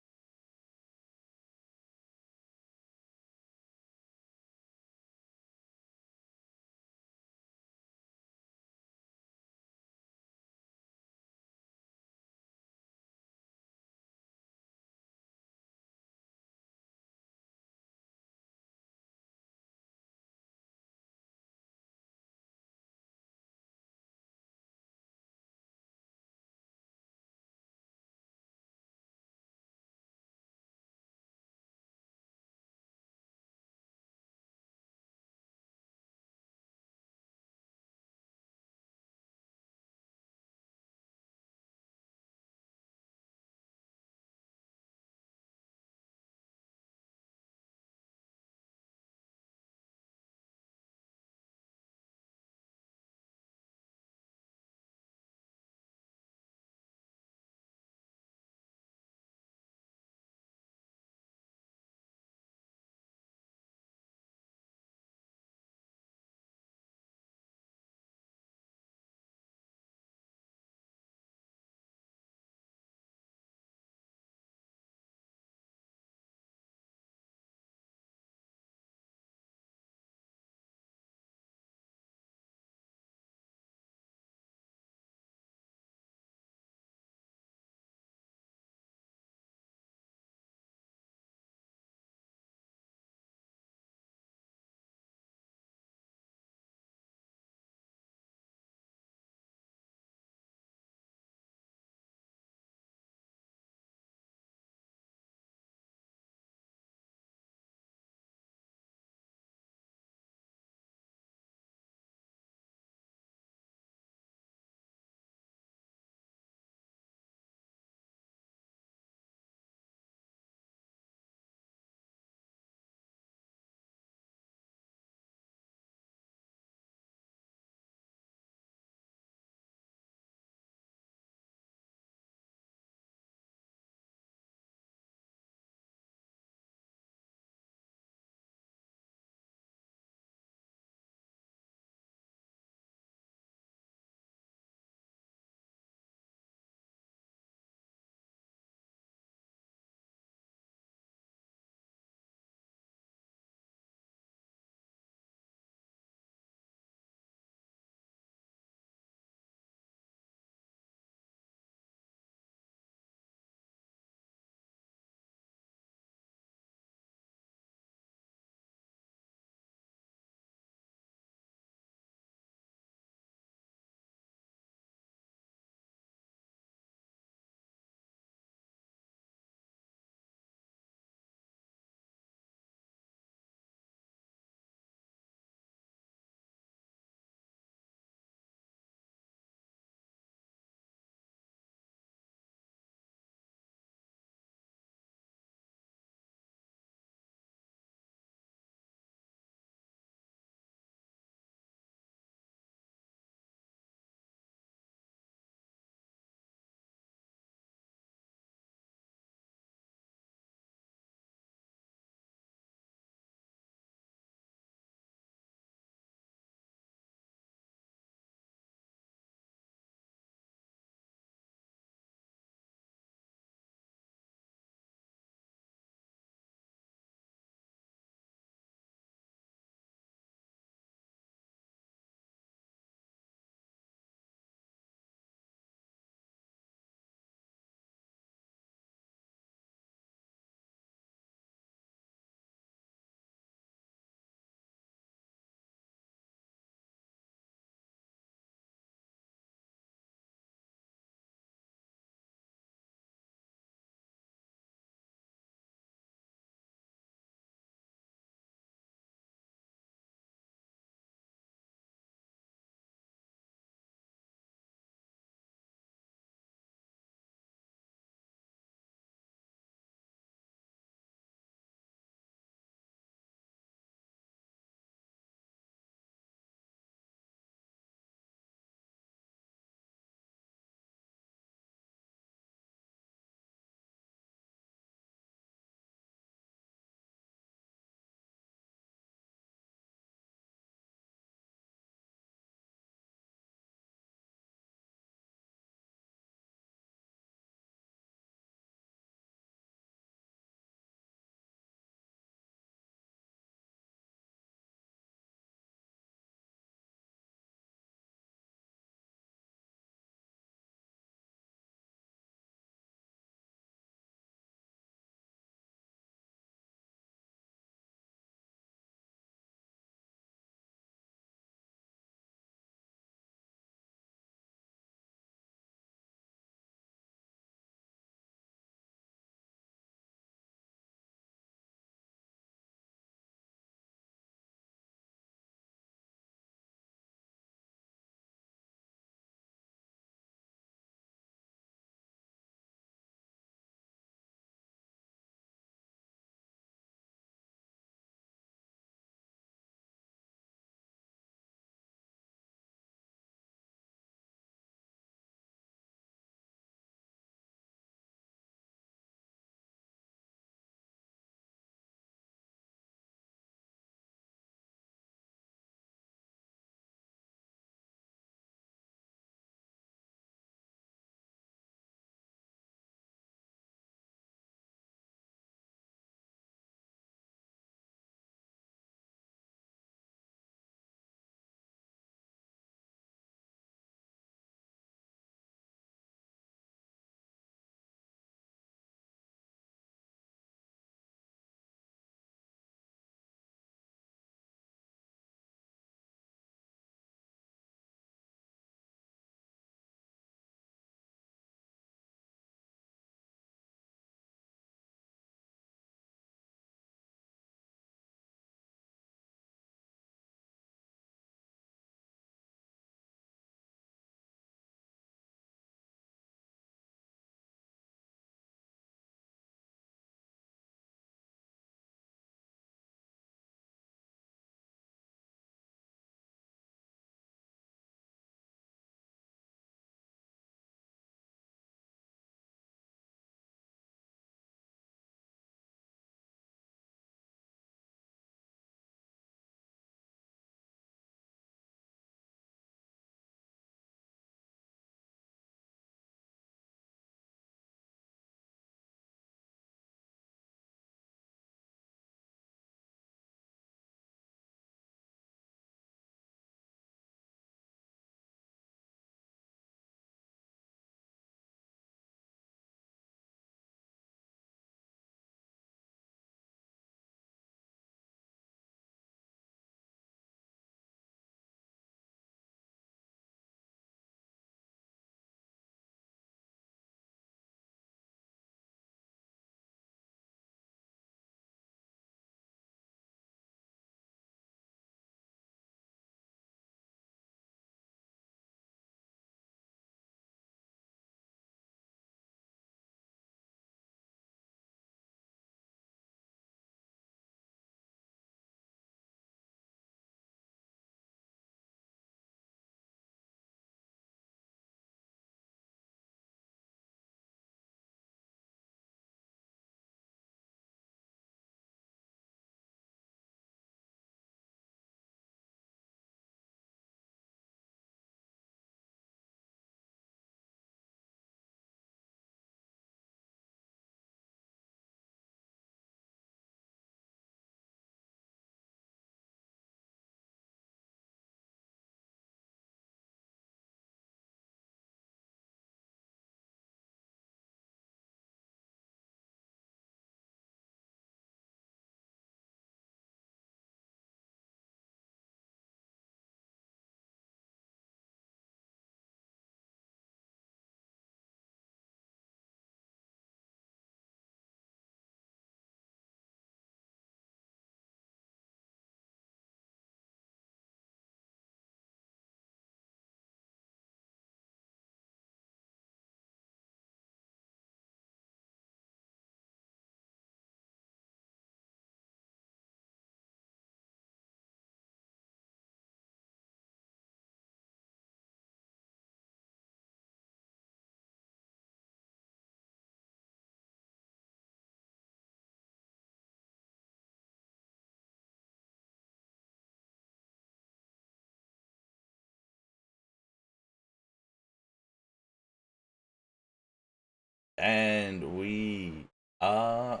And we are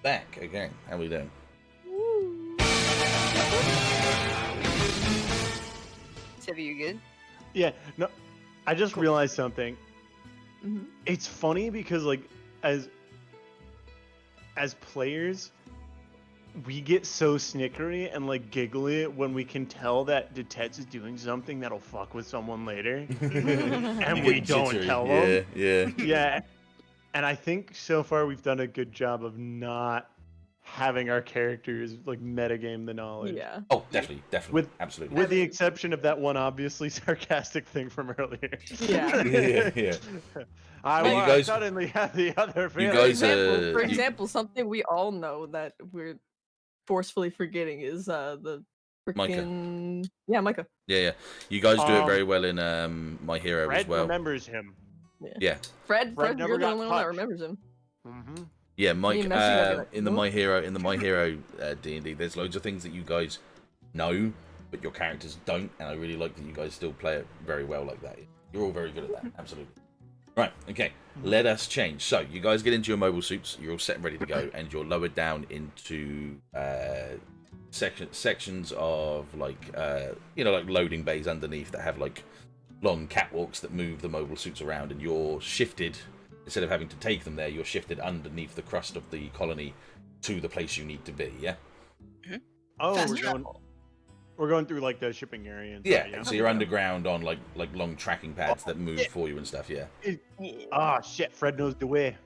back again. How we doing? Sev, you good? Yeah, no, I just realized something. Mhm. It's funny because like as players, we get so snickery and like giggly when we can tell that Dettet is doing something that'll fuck with someone later, and You we get don't jittery. tell them. Yeah. Yeah, and I think so far we've done a good job of not having our characters like metagame the knowledge. Yeah. Oh, definitely. Absolutely. With the exception of that one obviously sarcastic thing from earlier. Yeah. Yeah. I Well, you want guys- to suddenly have the other feeling. guys, For you- example, something we all know that we're forcefully forgetting is the Micah. freaking Micah. Yeah. You guys do it very Um, well in My Hero Fred as well. remembers him. Yeah. Fred, never you're the got only one that touched. remembers him. Mm-hmm. Yeah, Mike. Me and Messi gotta be like, In the "What?" My Hero D&D, there's loads of things that you guys know, but your characters don't, and I really like that you guys still play it very well like that. You're all very good at that, absolutely. Right, okay, let us change. So you guys get into your mobile suits, you're all set and ready to go, and you're lowered down into sections of like like loading bays underneath that have like long catwalks that move the mobile suits around, and you're shifted. Instead of having to take them there, you're shifted underneath the crust of the colony to the place you need to be, yeah? Oh, Fast we're going through like the shipping area. And Yeah, stuff, yeah. so you're underground on like long tracking pads that move for you and stuff, yeah. Ah, shit, Fred knows the way.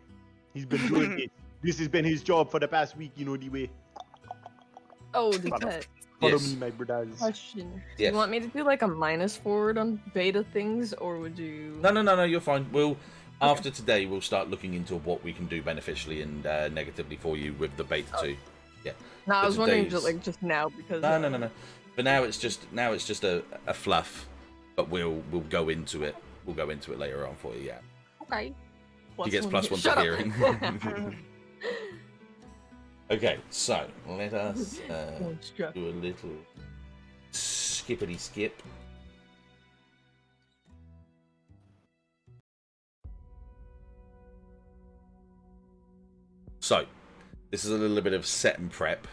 He's been doing it. This has been his job for the past week, you know the way. Oh, Dettet. Follow Yes. me, my brothers. Question. Do Yes. you want me to do like a minus forward on beta things, or would you? No, you're fine. After today, we'll start looking into what we can do beneficially and negatively for you with the beta 2. Yeah. No, I but was wondering today's- just now because. No. For now, it's just a fluff, but we'll go into it. We'll go into it later on for you. Yeah. Okay. He gets plus one Shut to up. hearing. Okay, so let us Construct. do a little skippity skip. So, this is a little bit of set and prep.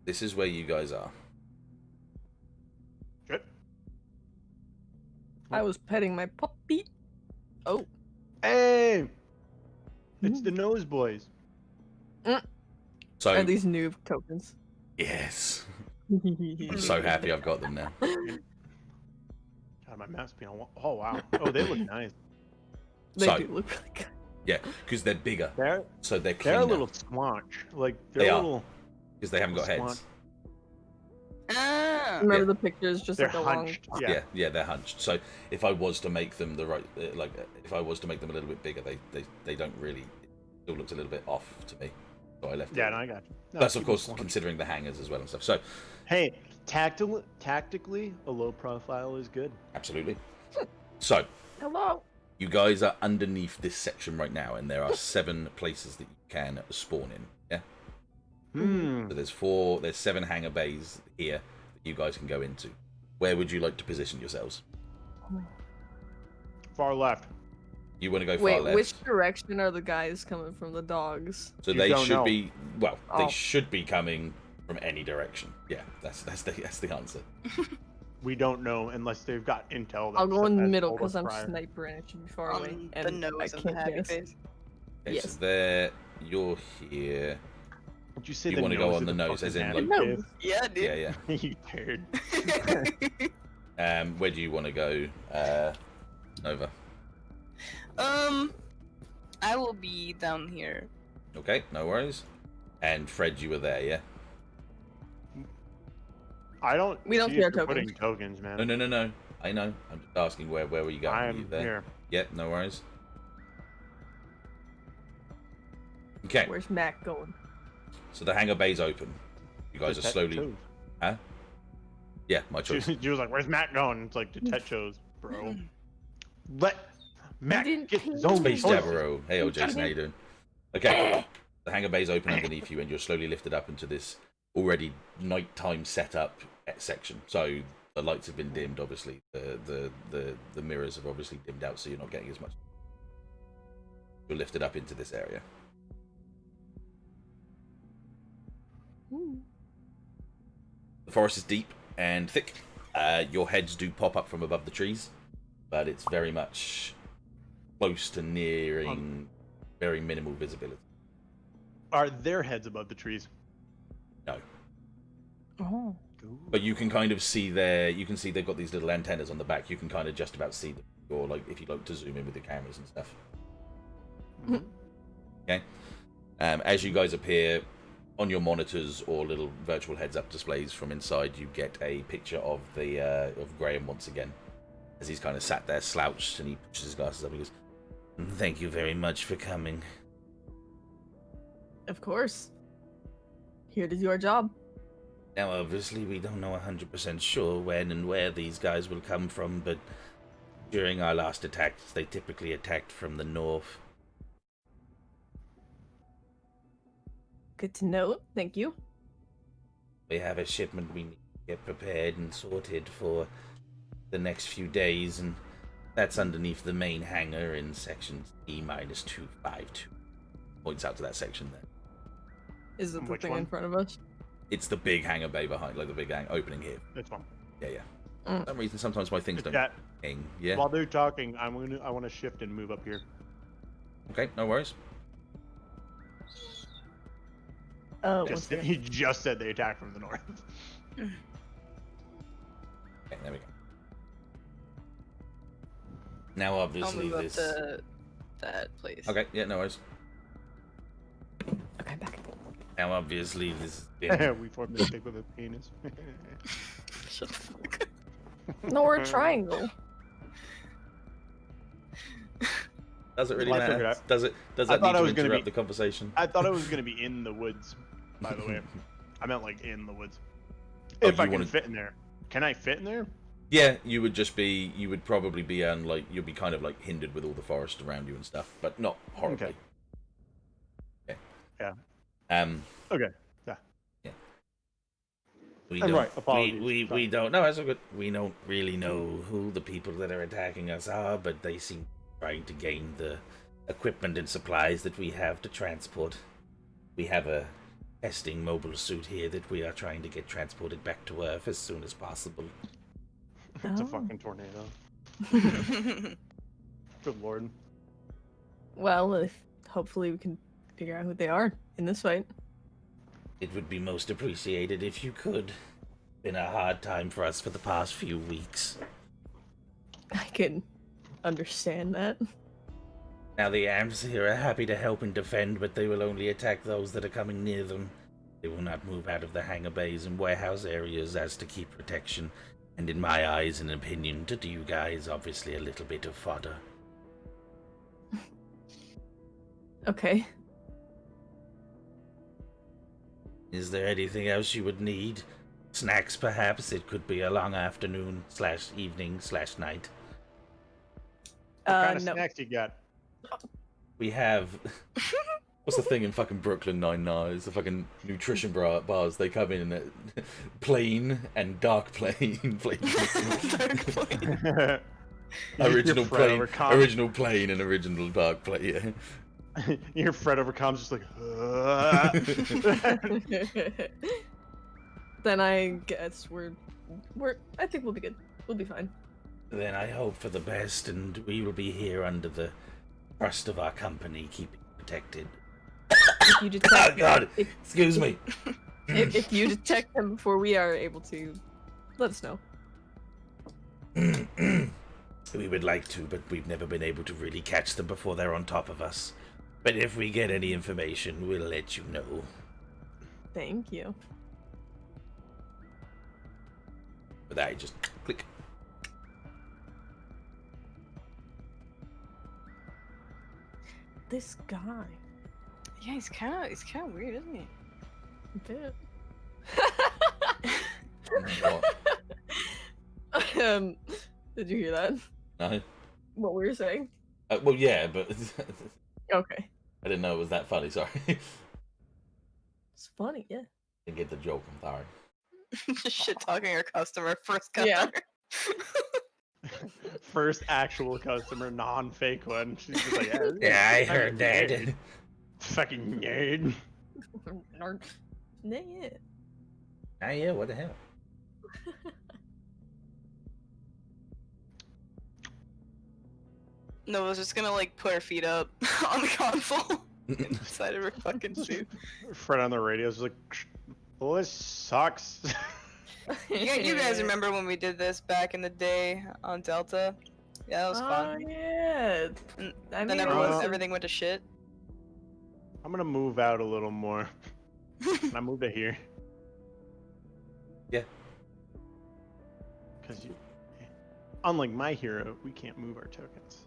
This is where you guys are. Good. I was petting my puppy. Oh. Hey! It's the nose boys. So, Are these new tokens? yes, I'm so happy I've got them now. God, my mouse being on. Oh wow. Oh, they look nice. They So- do look really good. Yeah, because they're bigger, They're so they're they're cleaner. a little squanch. Like they're They a are. little. Because they haven't got Squat. heads. Ah, Remember Yeah. the pictures, just They're like a long. hunched. Yeah, they're hunched. So if I was to make them the right, if I was to make them a little bit bigger, they don't really. It still looks a little bit off to me. So I left. Yeah, it. no, I got you. No, Plus, of keep it course, squanch. considering the hangers as well and stuff. So Hey, tactically, a low profile is good. absolutely. So Hello. you guys are underneath this section right now, and there are 7 places that you can spawn in. Yeah. Hmm. So there's 7 hangar bays here that you guys can go into. Where would you like to position yourselves? Far left. You want to go far Wait, left. which direction are the guys coming from? The dogs. So You they don't should know. be they Oh. should be coming from any direction. Yeah, that's the answer. We don't know unless they've got intel. I'll go in the that's middle told because us I'm prior. sniper and it should be far away. on And the nose I of the can't happy guess. face. Okay, Yes. so there, you're here. Would you say You the wanna go nose on of the nose, fucking as in, happy like- face? Yeah, dude. Yeah. You turd. Where do you want to go, Nova? I will be down here. Okay, no worries. And Fred, you were there, yeah? I don't. We don't see see if our you're tokens. putting tokens, man. No. I know. I'm just asking where were you going? Were you I'm there? here. Yeah, no worries. Okay, Where's Mac going? so the hangar bay's open. You guys are Detect slowly. chose. Huh? Yeah, my choice. She was like, "Where's Matt going?" It's like Detect chose, bro. Let Matt didn't get ping his own Space choices. Devereaux. Hey, old Jason, how you doing? Okay, the hangar bay's open underneath you, and you're slowly lifted up into this already nighttime setup section. So the lights have been dimmed, obviously. The mirrors have obviously dimmed out, so you're not getting as much. You're lifted up into this area. The forest is deep and thick. Your heads do pop up from above the trees, but it's very much close to nearing very minimal visibility. Are their heads above the trees? No. Oh. But you can kind of see they've got these little antennas on the back. You can kind of just about see them, or like if you like to zoom in with the cameras and stuff. Okay. As you guys appear on your monitors or little virtual heads-up displays from inside, you get a picture of the of Graham once again, as he's kind of sat there slouched and he pushes his glasses up and he goes, "Thank you very much for coming." Of course. Here to do our job. Now, obviously, we don't know 100% sure when and where these guys will come from, but during our last attacks, they typically attacked from the north. Good to know. Thank you. We have a shipment we need to get prepared and sorted for the next few days, and that's underneath the main hangar in section E-252. Points out to that section there. Is it the Which thing one? in front of us? It's the big hangar bay behind, like the big opening here. This one. Yeah. For some reason, sometimes my things don't That, ping. Yeah. while they're talking, I want to shift and move up here. Okay, no worries. Oh, He just said they attacked from the north. Okay, there we go. Now, I'll obviously, move up this. to that place. Okay, yeah, no worries. Okay, back. Now, obviously, this has been... We formed a stick with a penis. Shut the fuck up. No, we're a triangle. Does it really Well, I figured matter? out. Does it? Does I that need thought I to was gonna interrupt be- the conversation? I thought it was gonna be in the woods. By the way, I meant like in the woods. Oh, If I you can wanna- fit in there, can I fit in there? Yeah, you would probably be like you'll be kind of like hindered with all the forest around you and stuff, but not horribly. Okay. Okay. Yeah. Okay. Yeah. Yeah. We I'm don't. right, apologies. We Sorry. don't. No, that's all good. We don't really know who the people that are attacking us are, but they seem trying to gain the equipment and supplies that we have to transport. We have a testing mobile suit here that we are trying to get transported back to Earth as soon as possible. It's a Oh. fucking tornado. Good lord. Well, hopefully we can figure out who they are in this fight. It would be most appreciated if you could. Been a hard time for us for the past few weeks. I can understand that. Now the amps here are happy to help and defend, but they will only attack those that are coming near them. They will not move out of the hangar bays and warehouse areas as to keep protection, and in my eyes and opinion, to do you guys obviously a little bit of fodder. Okay. Is there anything else you would need? Snacks, perhaps? It could be a long afternoon / evening / night. What kind of No. snacks you got? We have... What's the thing in fucking Brooklyn Nine-Nine? It's the fucking nutrition bars. They come in plain and dark plain. Original Fred plain, over com- original plain, and original dark plain. Yeah. You hear Fred over comms just like. Then I guess I think we'll be good. We'll be fine. Then I hope for the best, and we will be here under the trust of our company, keeping protected. If you detect Oh God! if, Excuse me. if you detect them before we are able to, let us know. We would like to, but we've never been able to really catch them before they're on top of us. But if we get any information, we'll let you know. Thank you. But I just click. This guy. Yeah, he's kind of weird, isn't he? A bit. What? Did you hear that? No? What we were saying? Well, yeah, but Okay. I didn't know it was that funny. Sorry. It's funny, yeah. Didn't get the joke. I'm sorry. Shit talking our customer first customer. Yeah. First actual customer, non-fake one. She's just like, Yeah, I I'm a heard that. nerd. Fucking nerd. Nah, yeah. Ah, yeah, what the hell? Nova's just gonna like put her feet up on the console inside of her fucking suit. Fred on the radio is like, well, this sucks. Yeah, you guys remember when we did this back in the day on Delta? Yeah, that was Oh fun. yeah. And I then mean, everything went to shit. I'm gonna move out a little more. I moved to here. Yeah. Because unlike my hero, we can't move our tokens.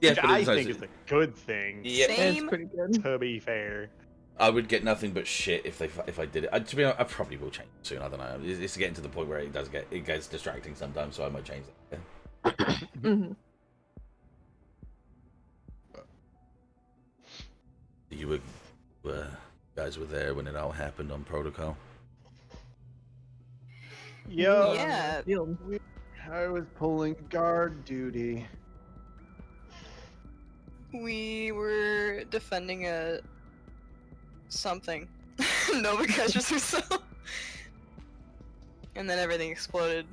Yeah, Which but I it's think nice. is a good thing. Yeah, it's Same. pretty good. To be fair. I would get nothing but shit if I did it. To be honest, I probably will change it soon. I don't know. It's getting to the point where it gets distracting sometimes, so I might change it. Yeah. Mhm. You guys were there when it all happened on Protocol. Yo, Yeah. Deal. I was pulling guard duty. We were defending a something. Nova catches herself. And then everything exploded.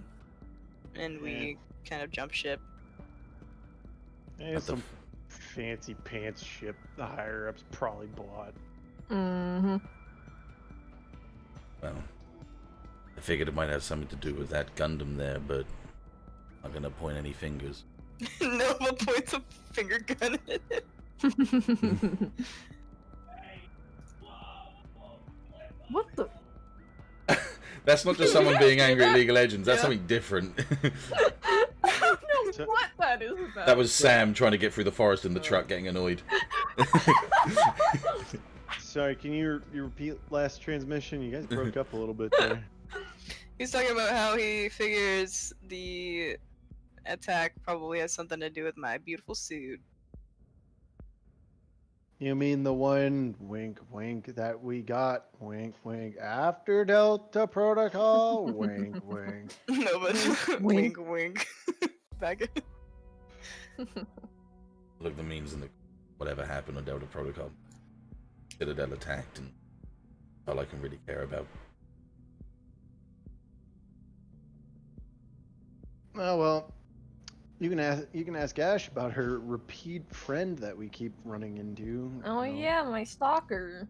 And we kind of jumped ship. It's some fancy pants ship the higher ups probably bought. Mm-hmm. Well, I figured it might have something to do with that Gundam there, but I'm not gonna point any fingers. Nova points a finger gun at it. What the? That's not just someone being angry at League of Legends. That's Yeah. something different. I don't So- know what that is about. That was Sam trying to get through the forest in the truck, getting annoyed. Sorry, can you repeat last transmission? You guys broke up a little bit there. He's talking about how he figures the attack probably has something to do with my beautiful suit. You mean the one wink wink that we got wink wink after Delta Protocol? Wink wink. No, but Wink. wink, wink. Back in. Look, the memes and the whatever happened on Delta Protocol. Citadel attacked, and all I can really care about. Oh well, you can ask Ashe about her repeat friend that we keep running into. Oh you know. yeah, my stalker.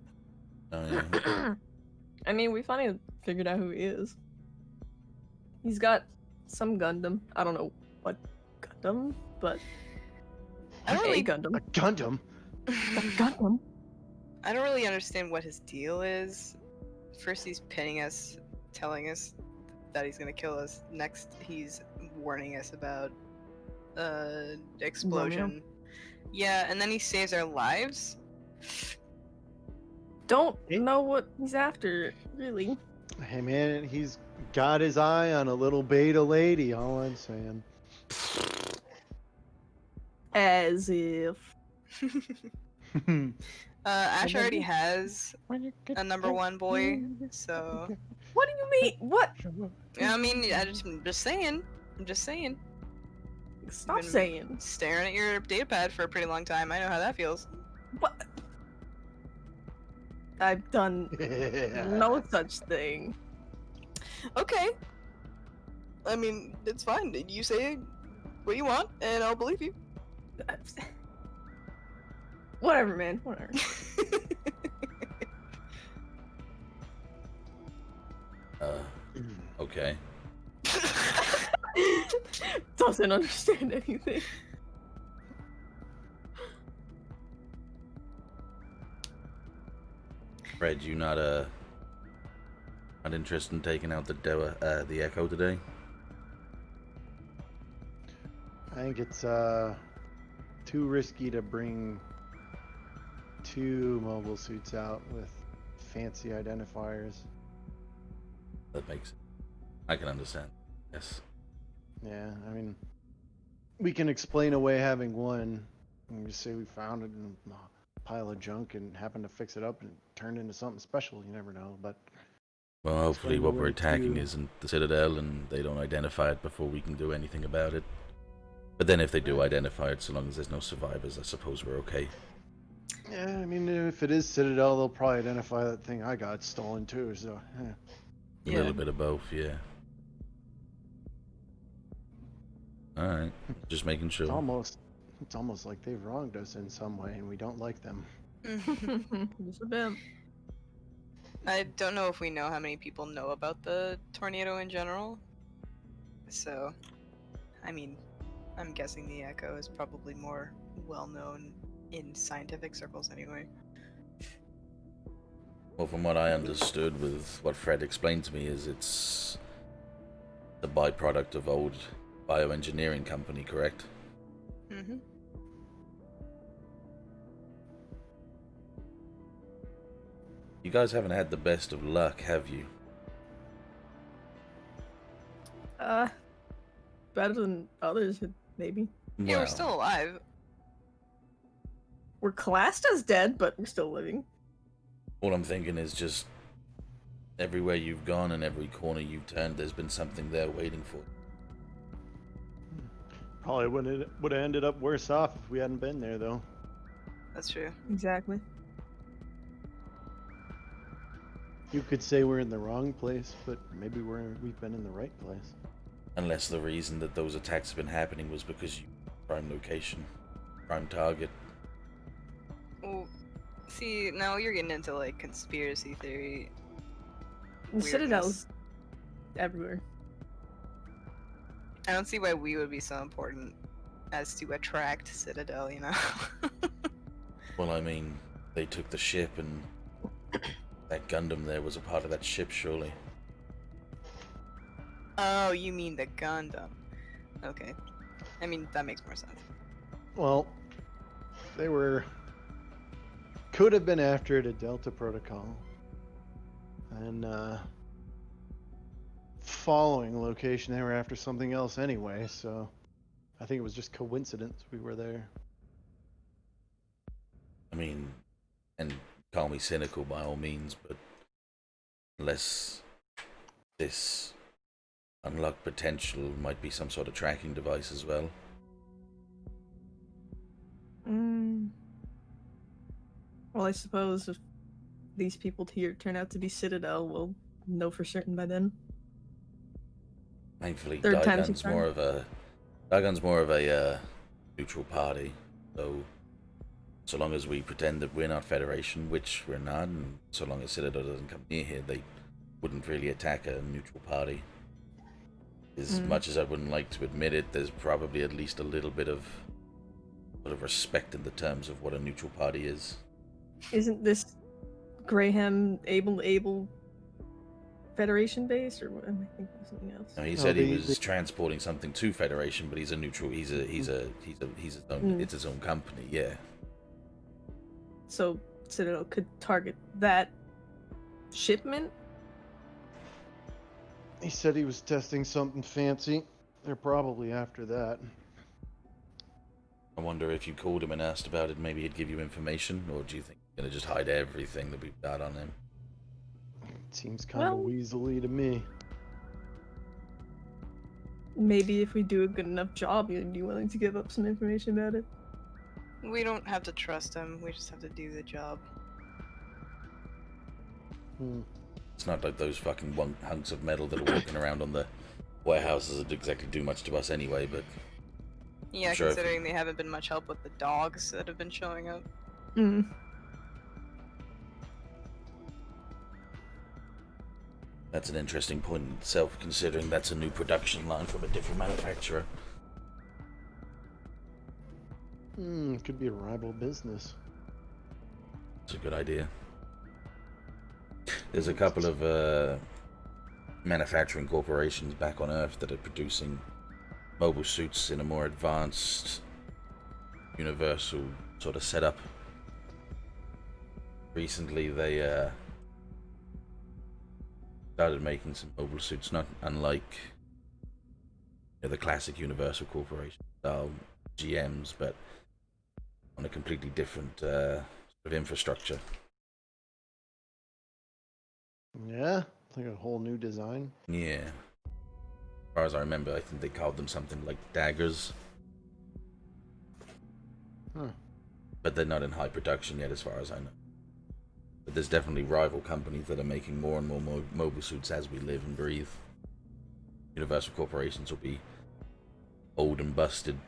Oh yeah. I mean, we finally figured out who he is. He's got some Gundam. I don't know what Gundam, but I don't a really- Gundam. A Gundam. A Gundam. I don't really understand what his deal is. First he's pinning us, telling us that he's gonna kill us. Next he's warning us about explosion. Yeah, and then he saves our lives. Don't know what he's after, really. Hey man, he's got his eye on a little beta lady. All I'm saying. As if. Ashe already has a number one boy, so What do you mean? What? yeah, I mean, I'm just saying. I'm just saying. Stop Been- saying. Staring at your datapad for a pretty long time. I know how that feels. What? I've done no such thing. Okay. I mean, it's fine. You say what you want, and I'll believe you. Whatever, man. Whatever. Okay. Doesn't understand anything. Fred, you not interested in taking out the Echo today? I think it's too risky to bring two mobile suits out with fancy identifiers. That makes. I can understand. Yes. Yeah, I mean, we can explain away having one. And just say we found it in a pile of junk and happened to fix it up and it turned into something special. You never know, but Well, hopefully what we're away attacking too. isn't the Citadel, and they don't identify it before we can do anything about it. But then if they do identify it, so long as there's no survivors, I suppose we're okay. Yeah, I mean, if it is Citadel, they'll probably identify that thing I got stolen too. So, yeah. A Yeah. little bit of both, yeah. Alright, just making It's sure. almost like they've wronged us in some way, and we don't like them. Just a bit. I don't know if we know how many people know about the tornado in general. So, I mean, I'm guessing the Echo is probably more well known in scientific circles anyway. Well, from what I understood with what Fred explained to me, is it's the byproduct of old bioengineering company, correct? Mm-hmm. You guys haven't had the best of luck, have you? Better than others, maybe. Yeah, we're Well, still alive. We're classed as dead, but we're still living. all I'm thinking is just everywhere you've gone and every corner you've turned, there's been something there waiting for you. Probably would have ended up worse off if we hadn't been there, though. That's true. Exactly. You could say we're in the wrong place, but maybe we've been in the right place. Unless the reason that those attacks have been happening was because you prime location, prime target. Well, see, now you're getting into like conspiracy theory. And Weirdness. Citadel's everywhere. I don't see why we would be so important as to attract Citadel, you know? Well, I mean, they took the ship, and that Gundam there was a part of that ship, surely. Oh, you mean the Gundam. Okay. I mean, that makes more sense. Well, they could have been after it at Delta Protocol, and following location they were after something else anyway. So, I think it was just coincidence we were there. I mean, and call me cynical by all means, but unless this unlocked potential might be some sort of tracking device as well. Well, I suppose if these people here turn out to be Citadel, we'll know for certain by then. Thankfully, Third time's Daigon's the charm. more of a neutral party. So long as we pretend that we're not Federation, which we're not, and so long as Citadel doesn't come near here, they wouldn't really attack a neutral party. As much as I wouldn't like to admit it, there's probably at least a little bit of respect in the terms of what a neutral party is. Isn't this Graham able Federation base, or what? Am I thinking of something else? Now, he said he was transporting something to Federation, but he's a neutral. He's his own. It's his own company. Yeah. So Citadel could target that shipment. He said he was testing something fancy. They're probably after that. I wonder if you called him and asked about it, maybe he'd give you information, or do you think he's gonna just hide everything that we've got on him? It seems kind of Well- weaselly to me. Maybe if we do a good enough job, you'd be willing to give up some information about it. We don't have to trust him, we just have to do the job. It's not like those fucking hunks of metal that are walking around on the warehouses that exactly do much to us anyway, but Yeah, Sure. considering they haven't been much help with the dogs that have been showing up. that's an interesting point in itself, considering that's a new production line from a different manufacturer. Could be a rival business. It's a good idea. There's a couple of manufacturing corporations back on Earth that are producing mobile suits in a more advanced, universal sort of setup. Recently, they started making some mobile suits, not unlike the classic Universal Corporation style GMs, but on a completely different sort of infrastructure. Yeah, like a whole new design. Yeah. As far as I remember, I think they called them something like daggers. But they're not in high production yet, as far as I know. But there's definitely rival companies that are making more and more mobile suits as we live and breathe. Universal corporations will be old and busted.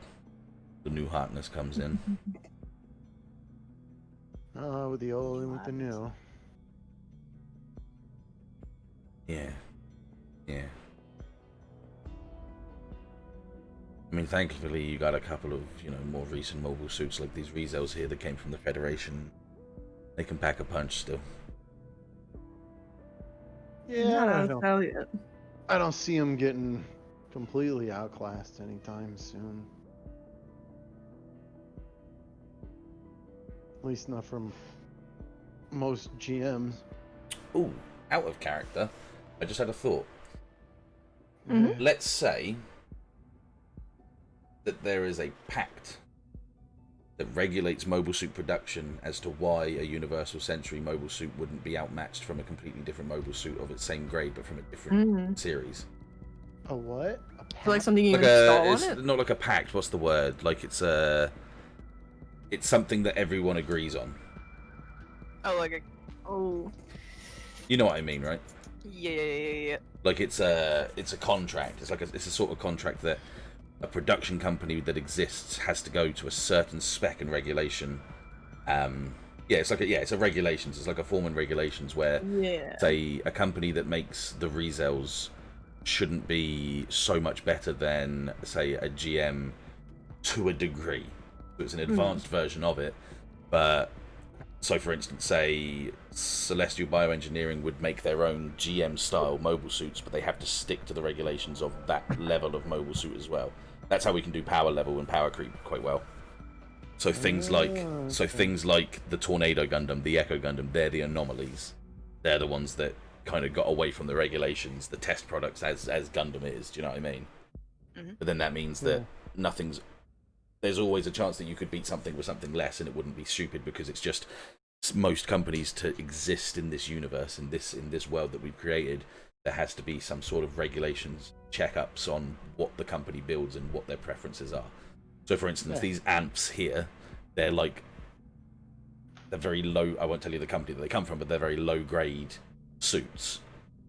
The new hotness comes in. Oh, with the old and with the new. Yeah. Yeah. I mean, thankfully, you got a couple of, more recent mobile suits like these Rezels here that came from the Federation. They can pack a punch still. Yeah, I'll I don't see them getting completely outclassed anytime soon. At least not from most GMs. Ooh, out of character. I just had a thought. Mm-hmm. Let's say that there is a pact that regulates mobile suit production as to why a Universal Century mobile suit wouldn't be outmatched from a completely different mobile suit of its same grade but from a different series. A what? So like something you Like install on it's it? not like a pact, what's the word? Like it's something that everyone agrees on. Oh, like a Oh. You know what I mean, right? yeah. Like it's a contract. It's a sort of contract that a production company that exists has to go to a certain spec and regulation. It's a regulations. It's like a form and regulations where, say, a company that makes the Rezels shouldn't be so much better than, say, a GM to a degree. So it's an advanced version of it, but so for instance, say Celestial Bioengineering would make their own GM style mobile suits, but they have to stick to the regulations of that level of mobile suit as well. That's how we can do power level and power creep quite well. So things like the Tornado Gundam, the Echo Gundam, they're the anomalies. They're the ones that kind of got away from the regulations, the test products as Gundam is. Do you know what I mean? Mm-hmm. But then that means that there's always a chance that you could beat something with something less, and it wouldn't be stupid because it's just most companies to exist in this universe, in this world that we've created. There has to be some sort of regulations, checkups on what the company builds and what their preferences are. So, for instance, these amps here, they're very low. I won't tell you the company that they come from, but they're very low-grade suits.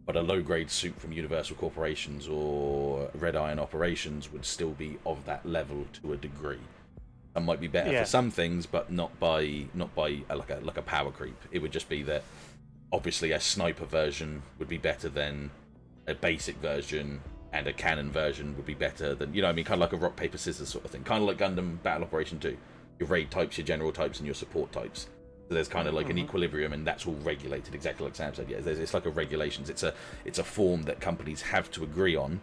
But a low-grade suit from Universal Corporations or Red Iron Operations would still be of that level to a degree. Some might be better for some things, but not by like a power creep. It would just be that obviously a sniper version would be better than a basic version, and a cannon version would be better than, kind of like a rock paper scissors sort of thing, kind of like Gundam Battle Operation 2. Your raid types, your general types, and your support types. So there's kind of like an equilibrium, and that's all regulated exactly like Sam said. Yeah, it's like a regulations. It's a form that companies have to agree on,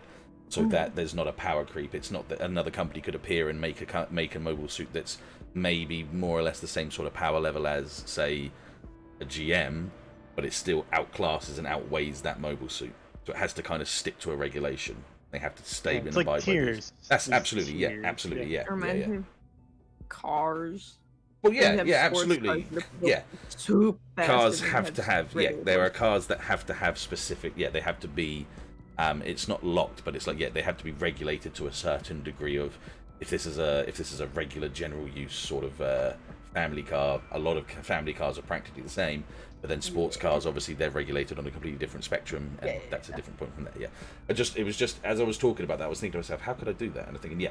so that there's not a power creep. It's not that another company could appear and make a mobile suit that's maybe more or less the same sort of power level as, say, a GM, but it still outclasses and outweighs that mobile suit. So it has to kind of stick to a regulation. They have to stay in the like tiers. That's There's absolutely tiers, absolutely It reminds me of cars. Well, You have sports absolutely, cars that go super fast, Cars and have to have, regular there are ones. cars that have to have specific, they have to be, it's not locked, but it's like, they have to be regulated to a certain degree of, if this is a regular general use sort of family car, a lot of family cars are practically the same, but then sports cars, obviously, they're regulated on a completely different spectrum, and that's a different point from there, It was just, as I was talking about that, I was thinking to myself, how could I do that? And I'm thinking,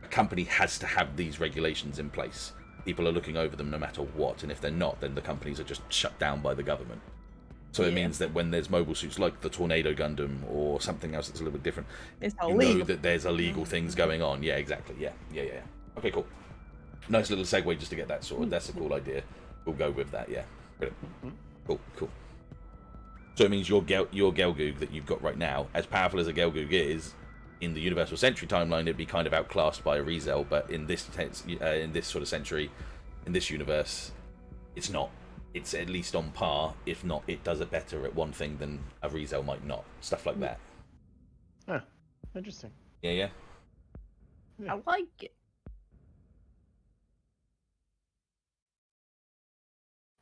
a company has to have these regulations in place. People are looking over them no matter what, and if they're not, then the companies are just shut down by the government. So it means that when there's mobile suits like the Tornado Gundam or something else that's a little bit different, It's you illegal. know that there's illegal things going on. Yeah, exactly. Yeah. Okay, cool. Nice little segue just to get that sorted. That's a cool idea. We'll go with that. Yeah. Brilliant. Cool. So it means your Gelgoog that you've got right now, as powerful as a Gelgoog is, in the Universal Century timeline, it'd be kind of outclassed by a Rezel, but in this sort of century, in this universe, it's not. It's at least on par. If not, it does it better at one thing than a Rezel might not. Stuff like that. Huh. Interesting. Yeah. I like it.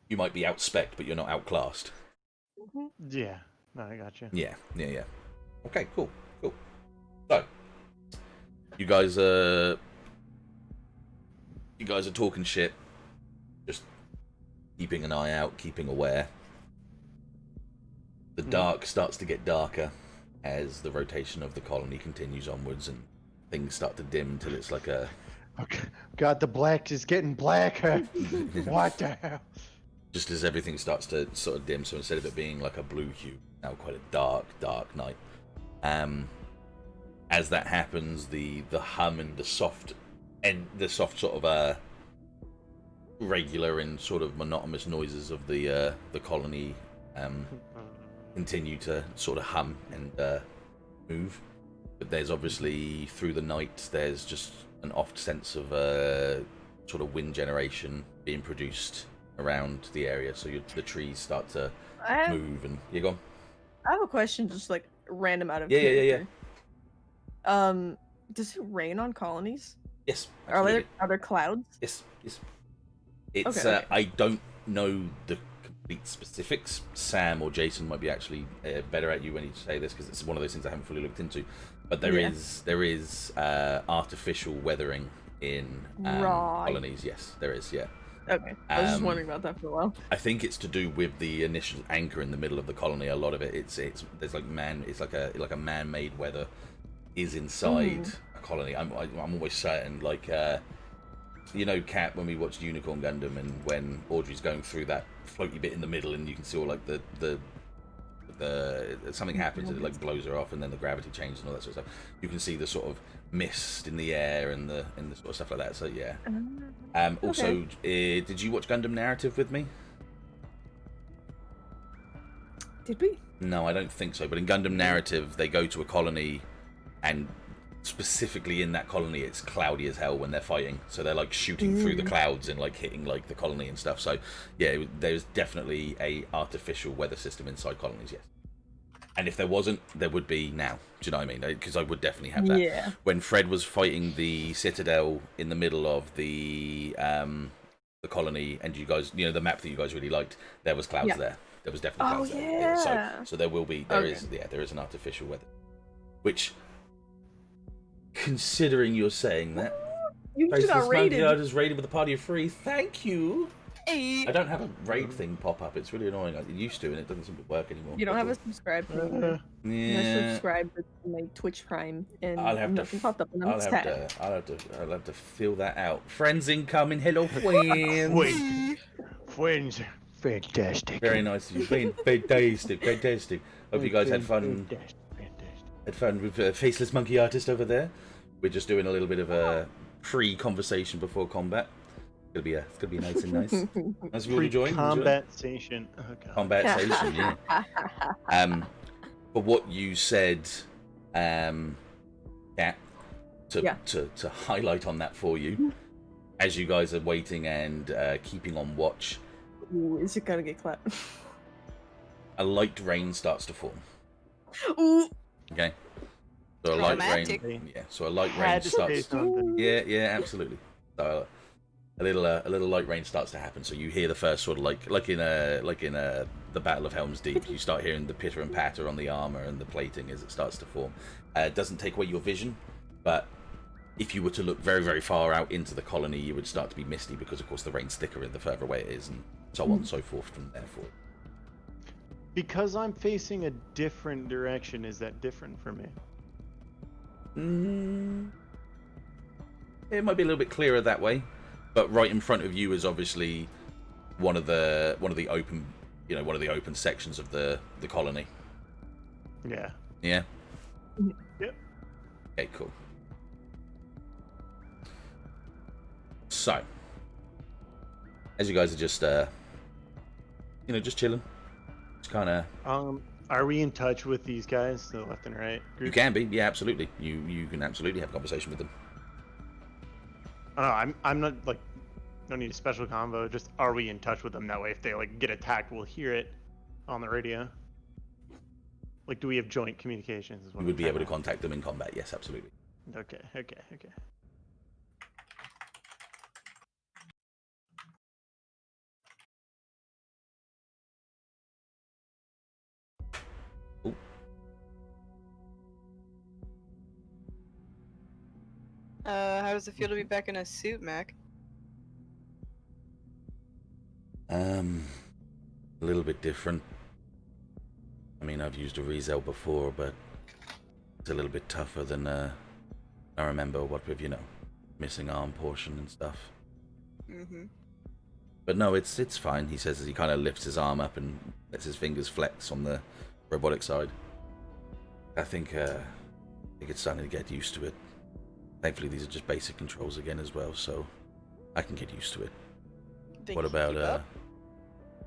You might be outspec'd, but you're not outclassed. Yeah. No, I got you. Yeah. Okay, cool. So, you guys You guys are talking shit, just keeping an eye out, keeping aware. The dark starts to get darker as the rotation of the colony continues onwards, and things start to dim till it's like a... Okay. God, the black is getting blacker. What the hell? Just as everything starts to sort of dim, so instead of it being like a blue hue, now quite a dark, dark night. As that happens, the hum and the soft sort of regular and sort of monotonous noises of the colony continue to sort of hum and move. But there's obviously, through the night, there's just an oft sense of sort of wind generation being produced around the area, so the trees start to move. And you go on. I have a question, just like random out of Yeah. character. Does it rain on colonies? Yes. Are there clouds? Yes. It's Okay. I don't know the complete specifics. Sam or Jason might be actually better at you when you say this, because it's one of those things I haven't fully looked into. But there is artificial weathering in colonies. Yes, there is. Yeah. Okay. I was just wondering about that for a while. I think it's to do with the initial anchor in the middle of the colony. A lot of it, there's like a man-made weather is inside a colony. I'm always certain, like Kat, when we watched Unicorn Gundam, and when Audrey's going through that floaty bit in the middle, and you can see all like the something happens and it like blows her off, and then the gravity changes and all that sort of stuff. You can see the sort of mist in the air and the sort of stuff like that. So yeah. Also, did you watch Gundam Narrative with me? Did we? No, I don't think so. But in Gundam Narrative, they go to a colony, and specifically in that colony, it's cloudy as hell when they're fighting. So they're like shooting through the clouds and like hitting like the colony and stuff. So yeah, there's definitely a artificial weather system inside colonies. Yes. And if there wasn't, there would be now. Do you know what I mean? Because I would definitely have that. Yeah. When Fred was fighting the Citadel in the middle of the colony, and you guys, the map that you guys really liked, there was clouds there. There was definitely clouds there. Yeah. So there will be. There is an artificial weather, which, considering you're saying that, You just got raided. I just raided with a party of 3. Thank you. Hey. I don't have a raid thing pop up. It's really annoying. I used to, and it doesn't seem to work anymore. You don't have a subscribe thing. Yeah. I subscribed to my Twitch Prime, and I'll have nothing to. popped up, and I'm sad. I'll have to fill that out. Friends incoming. Hello, friends. Friends, fantastic. Very nice of you. Fantastic. Hope you guys had fun. Had fun with Faceless Monkey Artist over there. We're just doing a little bit of a pre-conversation before combat. It's gonna be nice and nice. Nice of you all to join. Combat station. Combat station, yeah. But what you said, Kat, to highlight on that for you, as you guys are waiting and keeping on watch. Ooh, is it gonna get clapped? A light rain starts to form. Ooh. Okay. So a light rain. Yeah. So a light rain starts. Yeah, absolutely. So a little light rain starts to happen. So you hear the first sort of like in the Battle of Helm's Deep, you start hearing the pitter and patter on the armor and the plating as it starts to form. It doesn't take away your vision, but if you were to look very, very far out into the colony, you would start to be misty because, of course, the rain's thicker the further away it is, and so on and so forth from there forward. Because I'm facing a different direction, is that different for me? It might be a little bit clearer that way, but right in front of you is obviously one of the open, one of the open sections of the colony. Yeah. Yeah. Yep. Okay, cool. So, as you guys are just just chilling, just kind of. Are we in touch with these guys, the left and right group? You can be, yeah, absolutely. You can absolutely have a conversation with them. I'm not like, no need a special convo. Just are we in touch with them? That way, if they like get attacked, we'll hear it on the radio. Like, do we have joint communications? You would be able to contact them in combat. Yes, absolutely. Okay. Ooh. How does it feel to be back in a suit, Mac? A little bit different. I mean, I've used a Rizel before, but it's a little bit tougher than I remember what with, missing arm portion and stuff. Mm-hmm. But no, it's fine. He says as he kind of lifts his arm up and lets his fingers flex on the robotic side. I think it's starting to get used to it. Thankfully, these are just basic controls again as well, so I can get used to it. Think What you about keep up?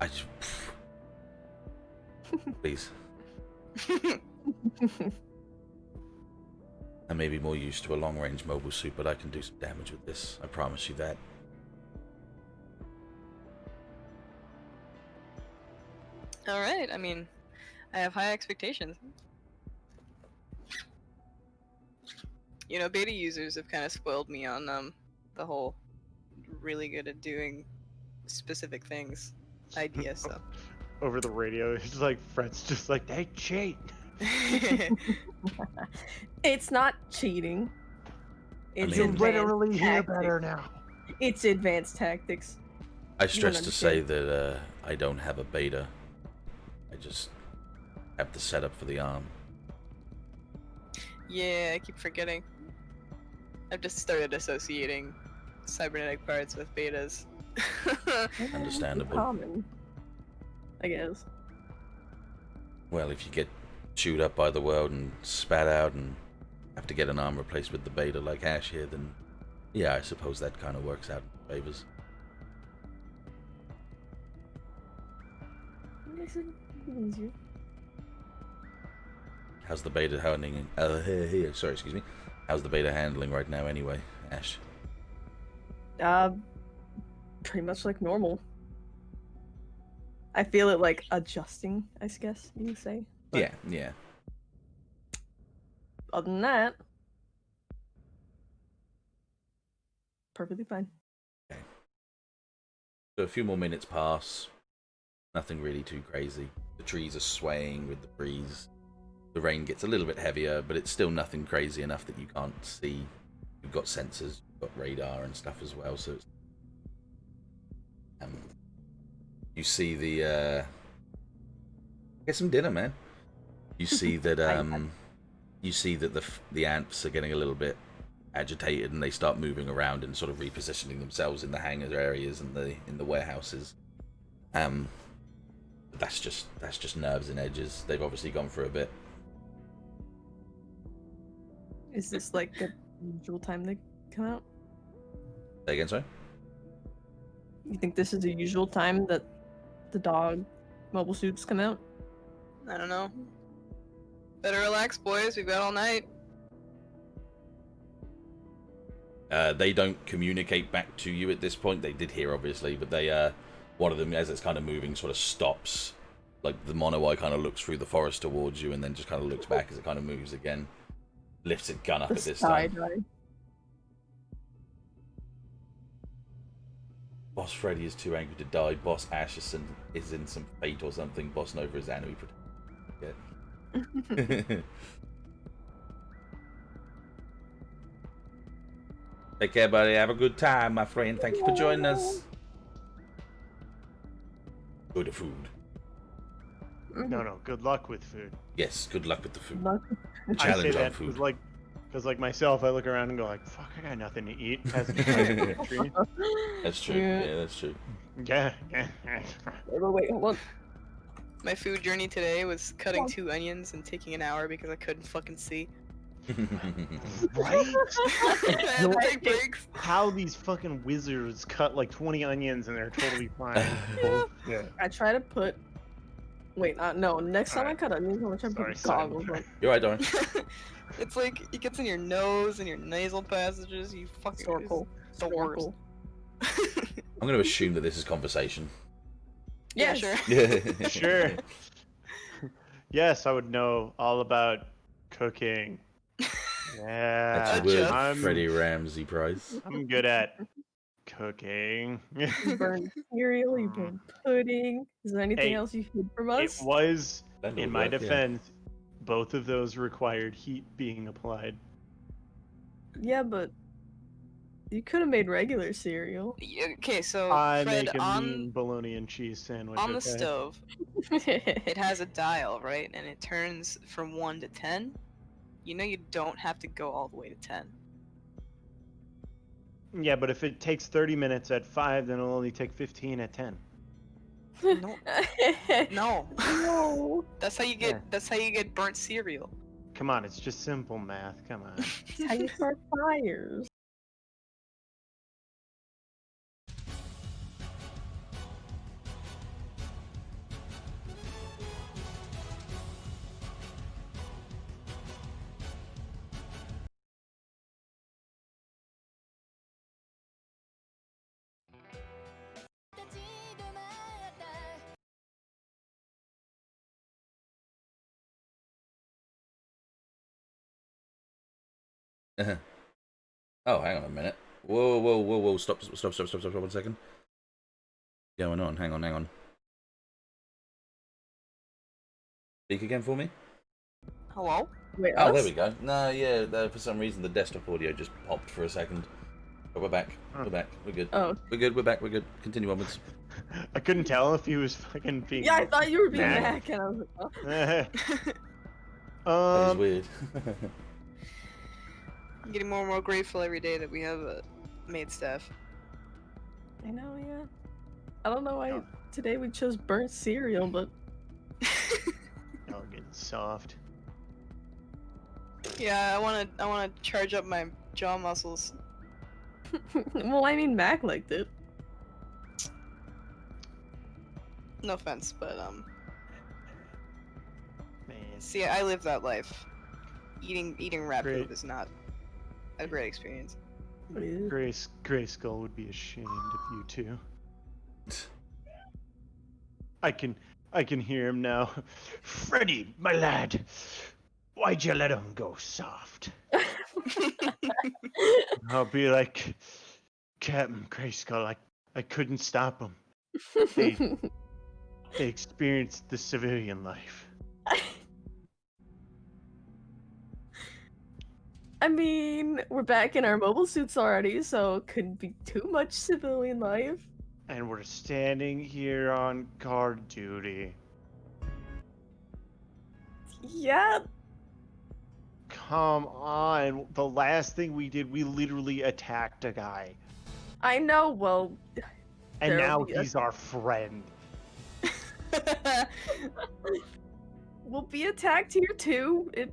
I just please. I may be more used to a long-range mobile suit, but I can do some damage with this. I promise you that. All right. I mean, I have high expectations. You know, beta users have kind of spoiled me on the whole really good at doing specific things idea. So Over the radio, it's like Fred's just like, they cheat. It's not cheating. It's mean- advanced Literally hear tactics. better now. It's advanced tactics. I stress wouldn't to say understand. that I don't have a beta. I just have the setup for the arm. yeah, I keep forgetting. I've just started associating cybernetic parts with betas. Understandable. Common, I guess. Well, if you get chewed up by the world and spat out and have to get an arm replaced with the beta like Ashe here, then yeah, I suppose that kind of works out in favors. Makes it easier. How's the beta handling? Sorry, excuse me. How's the beta handling right now, anyway, Ashe? Pretty much like normal. I feel it like adjusting, I guess you would say. But Yeah. other than that, perfectly fine. So a few more minutes pass. Nothing really too crazy. The trees are swaying with the breeze. The rain gets a little bit heavier, but it's still nothing crazy enough that you can't see. You've got sensors, you've got radar and stuff as well, so it's... you see the get some dinner, man. You see that the ants are getting a little bit agitated and they start moving around and sort of repositioning themselves in the hangar areas and in the warehouses. That's just nerves and edges. They've obviously gone for a bit. Is this like a usual time they come out? Say again, sorry? You think this is a usual time that the dog mobile suits come out? I don't know. Better relax, boys. We've got all night. They don't communicate back to you at this point. They did hear, obviously, but they, one of them, as it's kind of moving, sort of stops. Like, the mono-eye kind of looks through the forest towards you and then just kind of looks back as it kind of moves again. Lifts its gun up The at this side time. eye. Boss Freddy is too angry to die. Boss Ashe is in some fate or something. Boss Nova is enemy. Take care, buddy. Have a good time, my friend. Thank you for joining us. Good food. No, good luck with food. Yes, good luck with the food. Luck. The I say challenge on that food. because like myself, I look around and go like, fuck, I got nothing to eat. As a tree. That's true. Yeah. Yeah, that's true. Yeah. Wait, hold on. My food journey today was cutting 2 onions and taking an hour because I couldn't fucking see. Right? I had to take breaks. How these fucking wizards cut like 20 onions and they're totally fine. Yeah. I try to put. Wait, no. Next time I Alright. cut onions, I'm gonna try to Sorry, put sorry. goggles on. You're right, Doran. It's like it gets in your nose and your nasal passages. You fucking Snorkel. it's the worst. Snorkel. I'm going to assume that this is conversation. Yeah, Yes. sure. Sure. Yes, I would know all about cooking. Yeah. That's a Adjust. word, I'm, Freddie Ramsey Price. I'm good at cooking. You burn cereal, you burn pudding. Is there anything Hey, else you hid from It us? was, That in would my work, yeah. defense, both of those required heat being applied. Yeah, but You could have made regular cereal. Okay, so I Fred, make a on mean bologna and cheese sandwich. on the okay? stove, it has a dial, right? And it turns from 1 to 10. You know you don't have to go all the way to 10. Yeah, but if it takes 30 minutes at 5, then it'll only take 15 at 10. No. No. No. That's how you get burnt cereal. Come on, it's just simple math. Come on. That's how you start fires. Oh, hang on a minute. Whoa, whoa, whoa, whoa! Stop! 1 second. Going on? Hang on. Speak again for me. Hello? Wait, Oh, there us? we go. No, yeah. For some reason, the desktop audio just popped for a second. But we're back. Huh. We're back. We're good. Oh. We're good. We're back. We're good. Continue onwards. I couldn't tell if he was fucking being. Yeah, I thought you were being Mac. Mac, and I was like, That is um, weird. I'm getting more and more grateful every day that we have maid staff. I know, yeah. I don't know why Oh. today we chose burnt cereal, but y'all are getting soft. Yeah, I wanna charge up my jaw muscles. well, I mean, Mac liked it. No offense, but Man, see, I live that life. Eating rat Great. poop is not a great experience. Grayskull would be ashamed of you two. I can hear him now. Freddy, my lad, why'd you let him go soft? I'll be like, Captain Grayskull, I couldn't stop him. They experienced the civilian life. I mean, we're back in our mobile suits already, so it couldn't be too much civilian life. And we're standing here on guard duty. Yeah, Come on. The last thing we did, we literally attacked a guy. I know. Well, And There'll now be a- he's our friend. we'll be attacked here too if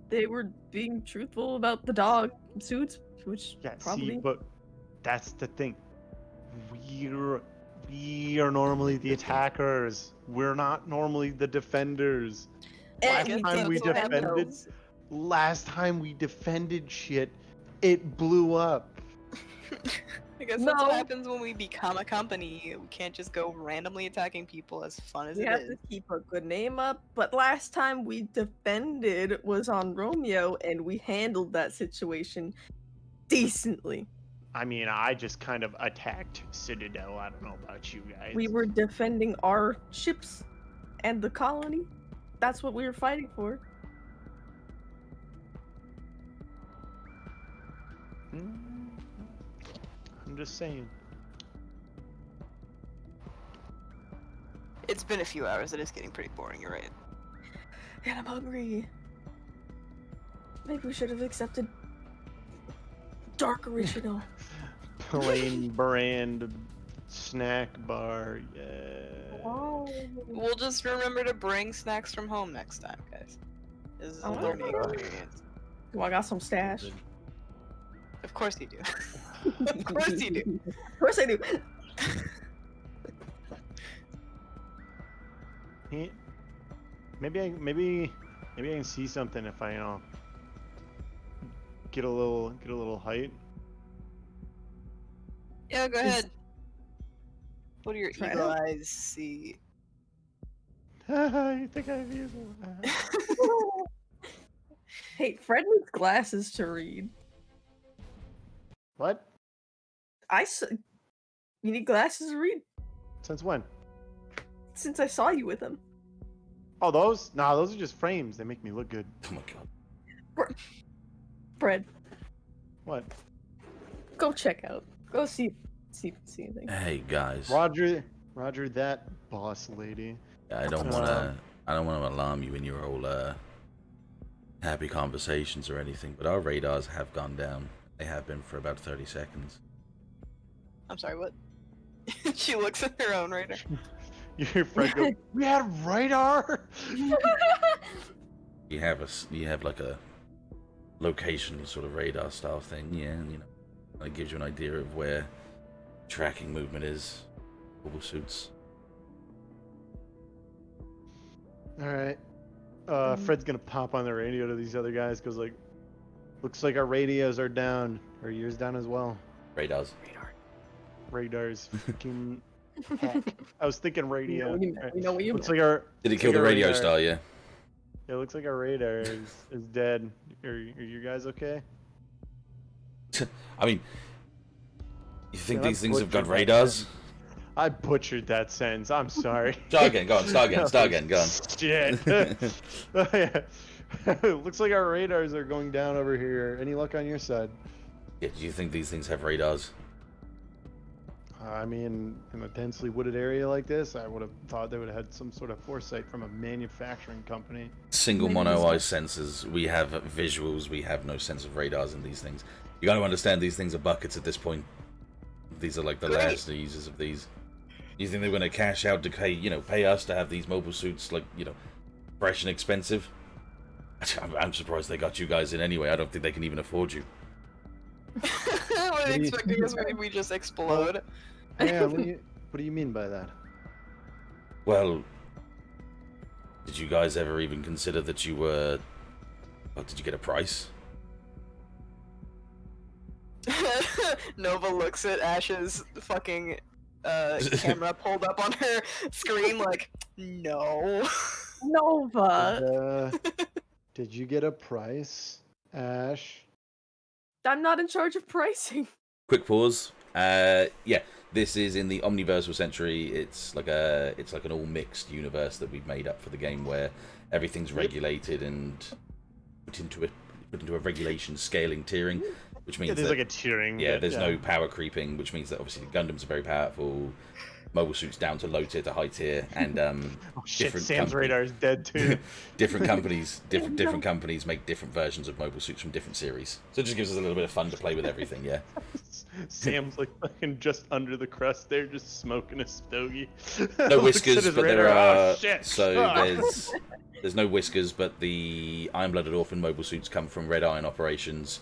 they were being truthful about the dog suits, which Yeah, probably. see, but that's the thing. We are normally the attackers. We're not normally the defenders. And Last time we did defend defended, those. last time we defended shit, it blew up. I guess that's what No. happens when we become a company. We can't just go randomly attacking people, as fun as We it have is. to keep a good name up, but last time we defended was on Romeo, and we handled that situation decently. I mean, I just kind of attacked Citadel. I don't know about you guys. We were defending our ships and the colony. That's what we were fighting for. I'm just saying. It's been a few hours. It is getting pretty boring. You're right. And I'm hungry. Maybe we should have accepted Dark Original. Plain brand snack bar. Yeah. Oh. We'll just remember to bring snacks from home next time, guys. This is a Oh. learning experience. Well, I got some stash. Of course you do. Of course you do. Of course I do. Maybe I can see something if I get a little height. Yeah, go ahead. What do your Try eagle it. eyes see? You think I have evil? Hey, Fred needs glasses to read. What? You need glasses to read? Since when? Since I saw you with them. Oh, those? Nah, those are just frames. They make me look good. Oh my god. Fred, What? go check out. Go see if you see anything. Hey guys, Roger, that boss lady. I don't wanna alarm you in your whole happy conversations or anything, but our radars have gone down. They have been for about 30 seconds. I'm sorry, what? She looks at her own radar. Your friend goes, "We had radar." You have like a location sort of radar style thing, yeah, you know, it gives you an idea of where tracking movement is. Mobile suits. All right. Fred's gonna pop on the radio to these other guys. Goes like, "Looks like our radios are down. Are yours down as well?" Radars. Radars. Fucking heck. I was thinking radio. We know what you Looks meant. like our. Did he looks kill like the our radio radar- star? Yeah. Yeah, it looks like our radar is dead. Are you guys okay? I mean, you think Yeah, these I things have got butchered that radars? sentence. I butchered that sentence. I'm sorry. Start again. Go on. Start again. Go on. Shit. Oh, yeah. Looks like our radars are going down over here. Any luck on your side? Yeah, do you think these things have radars? I mean, in a densely wooded area like this, I would have thought they would have had some sort of foresight from a manufacturing company. Single Maybe mono eye so. sensors. We have visuals. We have no sense of radars in these things. You got to understand these things are buckets at this point. These are like the Great. last users of these. You think they're going to cash out to pay us to have these mobile suits like fresh and expensive? I'm surprised they got you guys in anyway. I don't think they can even afford you. What are they expecting us maybe we just explode? Yeah, what do you mean by that? Well, did you guys ever even consider that you were? Oh, did you get a price? Nova looks at Ashe's fucking camera pulled up on her screen like, no. Nova. Did you get a price, Ash? I'm not in charge of pricing. Quick pause. Yeah, this is in the Omniversal Century. It's like an all mixed universe that we've made up for the game, where everything's regulated and put into a regulation scaling tiering, which means there's that, like a tiering. yeah, but, there's no power creeping, which means that obviously the Gundams are very powerful. Mobile suits down to low tier to high tier, and Oh shit! different Sam's company- radar is dead too. different companies make different versions of mobile suits from different series. So it just gives us a little bit of fun to play with everything. Yeah. Sam's like fucking just under the crust there, just smoking a stogie. No Looks at whiskers, his but there radar, are. oh, shit. So Ah. there's no whiskers, but the Iron-Blooded Orphan mobile suits come from Red Iron operations,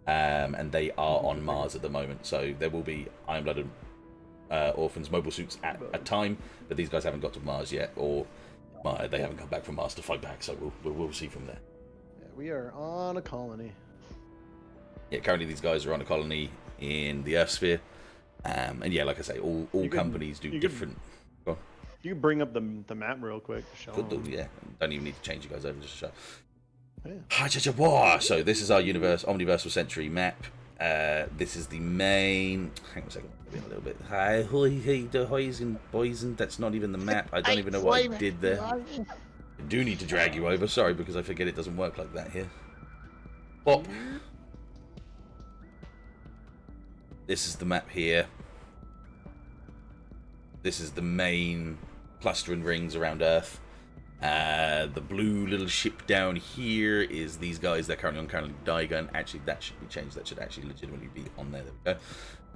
and they are on Mars at the moment. So there will be Iron-Blooded Orphans mobile suits at a time, but these guys haven't got to Mars yet, or they haven't come back from Mars to fight back. So we'll see from there. Yeah, we are on a colony. Yeah, currently these guys are on a colony in the Earth sphere, and yeah, like I say, all You can- companies do you can- different. You can bring up the map real quick. Show Could do, 'em. yeah. Don't even need to change you guys over, just show. Yeah. So this is our Omniversal Century map. This is the main. Hang on a second, a little bit. Hi, the hoys and boys, and that's not even the map. I don't even know what I did there. I do need to drag you over. Sorry, because I forget it doesn't work like that here. Pop. This is the map here. This is the main clustering rings around Earth. The blue little ship down here is these guys. They're currently on Diagon. Actually, that should be changed. That should actually legitimately be on there. There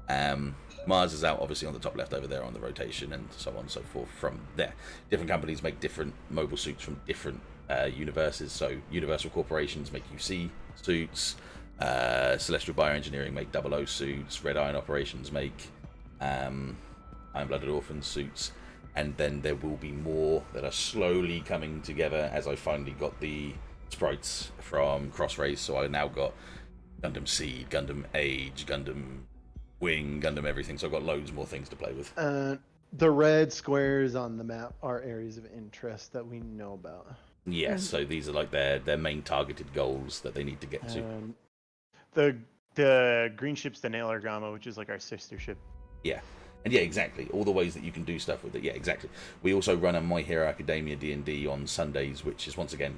we go. Mars is out, obviously, on the top left over there on the rotation, and so on and so forth from there. Different companies make different mobile suits from different universes. So Universal Corporations make UC suits. Celestial Bioengineering make 00 suits. Red Iron Operations make Iron-Blooded Orphan suits. And then there will be more that are slowly coming together as I finally got the sprites from Cross Race. So I now got Gundam Seed, Gundam Age, Gundam Wing, Gundam everything. So I've got loads more things to play with. The red squares on the map are areas of interest that we know about. Yes, so these are like their main targeted goals that they need to get to. The green ship's the Nailergama, which is like our sister ship. Yeah. And yeah, exactly. All the ways that you can do stuff with it. Yeah, exactly. We also run a My Hero Academia D&D on Sundays, which is once again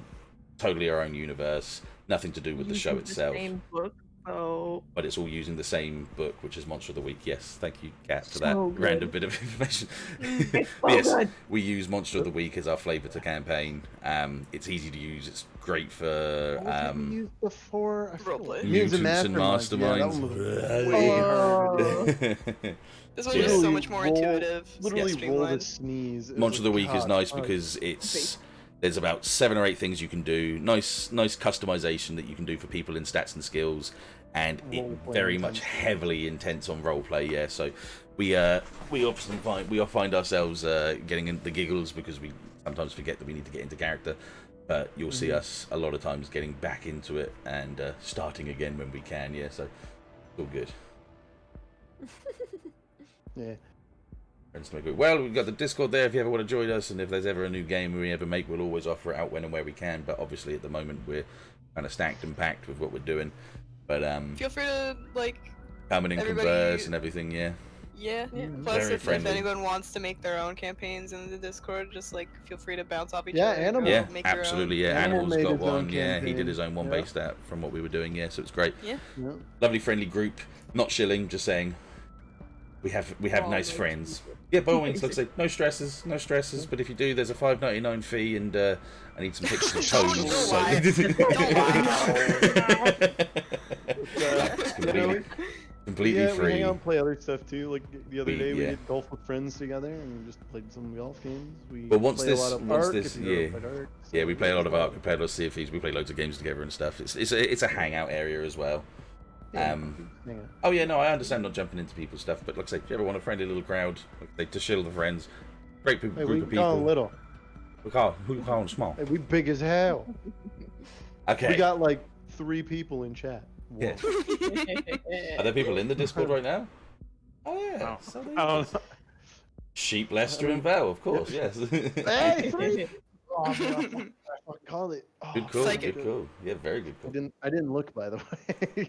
totally our own universe. Nothing to do with the show Using itself. Same book Oh, but it's all using the same book, which is Monster of the Week. Yes, thank you, Kat, for that So good. random bit of information. it's so Yes, good. we use Monster of the Week as our flavour to campaign. It's easy to use. It's great for What did we use before? I forget Roleplay. what- Mutants and Masterminds. Yeah, that one was way harder to do. This one is so Literally much more roll- intuitive. Literally roll to streamlined. sneeze. It was Monster of the like, Week is God, nice fuck. because there's about 7 or 8 things you can do. Nice customization that you can do for people in stats and skills, and it Roleplay very much intense. heavily intense on roleplay. Yeah, so we often find ourselves getting in the giggles because we sometimes forget that we need to get into character. But you'll see us a lot of times getting back into it and starting again when we can. Yeah, so it's all good. Yeah. Well, we've got the Discord there if you ever want to join us, and if there's ever a new game we ever make, we'll always offer it out when and where we can. But obviously, at the moment, we're kind of stacked and packed with what we're doing. But Feel free to come in and everybody- converse and everything, yeah. Yeah. Mhm. Plus, Very if friendly. anyone wants to make their own campaigns in the Discord, just feel free to bounce off each Yeah, other. Animal. go Yeah, make your absolutely. Yeah, Animal Animal's made got his own one. Yeah, he did campaign. his own one Yeah. based out from what we were doing. Yeah, so it's great. Yeah. Yeah. Lovely, friendly group. Not shilling, just saying. We have Oh, nice no, friends. Jesus. Yeah, by all means, like I say, no stresses. But if you do, there's a $5.99 fee, and I need some pictures of toes. Don't so- lie. It's completely We free. hang out and play other stuff too. Like the other day, we Yeah. did golf with friends together, and we just played some golf games. We But once play this- a lot of once Ark, this- if you've ever yeah. played Ark, so Yeah, we play a lot of it's Ark, compared to Sea of Thieves. We play loads of games together and stuff. It's a hangout area as well. Yeah, yeah. Oh yeah, no, I understand not jumping into people's stuff, but like I say, if you ever want a friendly little crowd, like to chill with friends, great Hey, group we of call people. little. Who call them small? Hey, we big as hell. Okay. We got like 3 people in chat. Whoa. Yeah. Are there people in the Discord right now? Oh yeah. So there I you don't go. know. Sheep, Lester, and Val, of course. Yes. Hey, 3. Oh, man, I called it. Oh, Good call. Psychic. Good call. Yeah, very good call. I didn't look, by the way.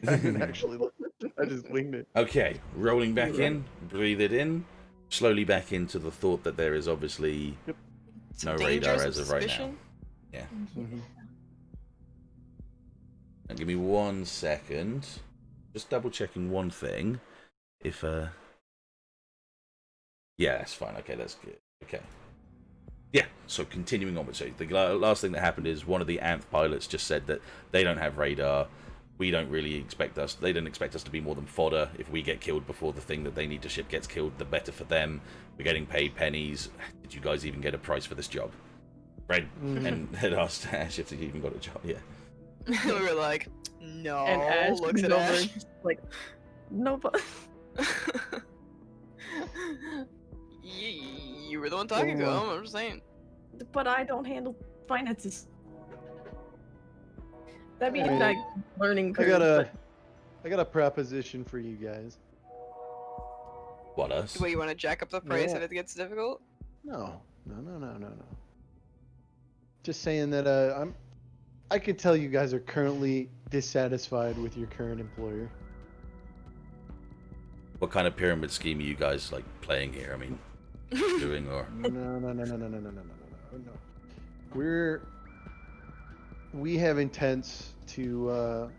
I didn't actually look. I just winged it. Okay, rolling back in, breathe it in, slowly back into the thought that there is obviously Some no danger, radar some as of right now. suspicion. Yeah. Mhm. Now give me 1 second. Just double checking one thing. If yeah, that's fine. Okay, that's good. Okay. Yeah, so continuing on with so the last thing that happened is one of the AMP pilots just said that they don't have radar. They don't expect us to be more than fodder. If we get killed before the thing that they need to ship gets killed, the better for them. We're getting paid pennies. Did you guys even get a price for this job? Red and had asked Ashe if they even got a job. Yeah. we were like, no. And Ash looks at comes over Ash. and just like, no, but You were the one talking to him. I'm just saying. I don't handle finances. That means Hey, like learning I curve. got a proposition for you guys. What us? Wait, you want to jack up the price Yeah. if it gets difficult? No. Just saying that I could tell you guys are currently dissatisfied with your current employer. What kind of pyramid scheme are you guys like playing here? I mean, doing or No. We have intents to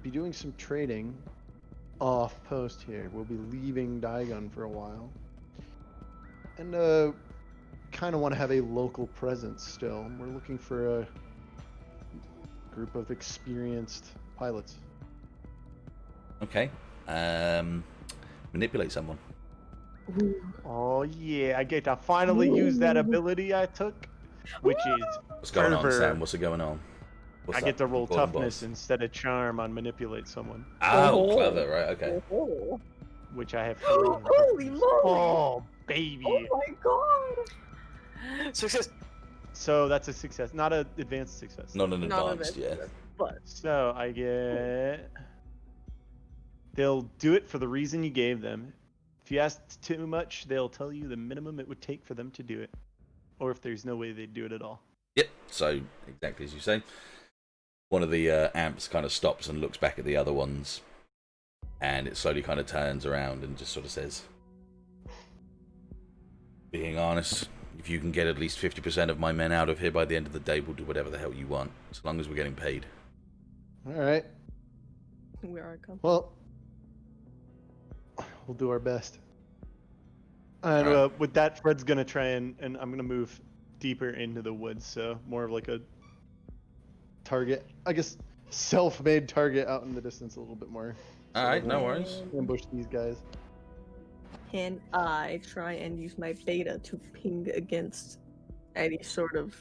be doing some trading off post here. We'll be leaving Daigon for a while. And kind of want to have a local presence still. We're looking for a group of experienced pilots. okay. Manipulate someone. Oh yeah, I get to finally use that ability I took, which is What's going on, Fervor. Sam? What's going on? What's I up? get to roll Call him toughness boss. instead of charm on manipulate someone, Oh, Oh. clever, right? Okay. Oh, which I have. holy moly! Oh baby! Oh my god! Success. So that's a success, not an advanced success. Not an Not advanced, of it, yeah. But So I get. They'll do it for the reason you gave them. If you ask too much, they'll tell you the minimum it would take for them to do it, or if there's no way they'd do it at all. Yep. So exactly as you say. One of the amps kind of stops and looks back at the other ones, and it slowly kind of turns around and just sort of says, "Being honest, if you can get at least 50% of my men out of here by the end of the day, we'll do whatever the hell you want, as long as we're getting paid." All right. We are a company. Well, we'll do our best. And Alright. with that, Fred's gonna try and I'm gonna move deeper into the woods, so more of like a target, I guess, self-made target out in the distance a little bit more. All right, no worries. Ambush these guys. Can I try and use my beta to ping against any sort of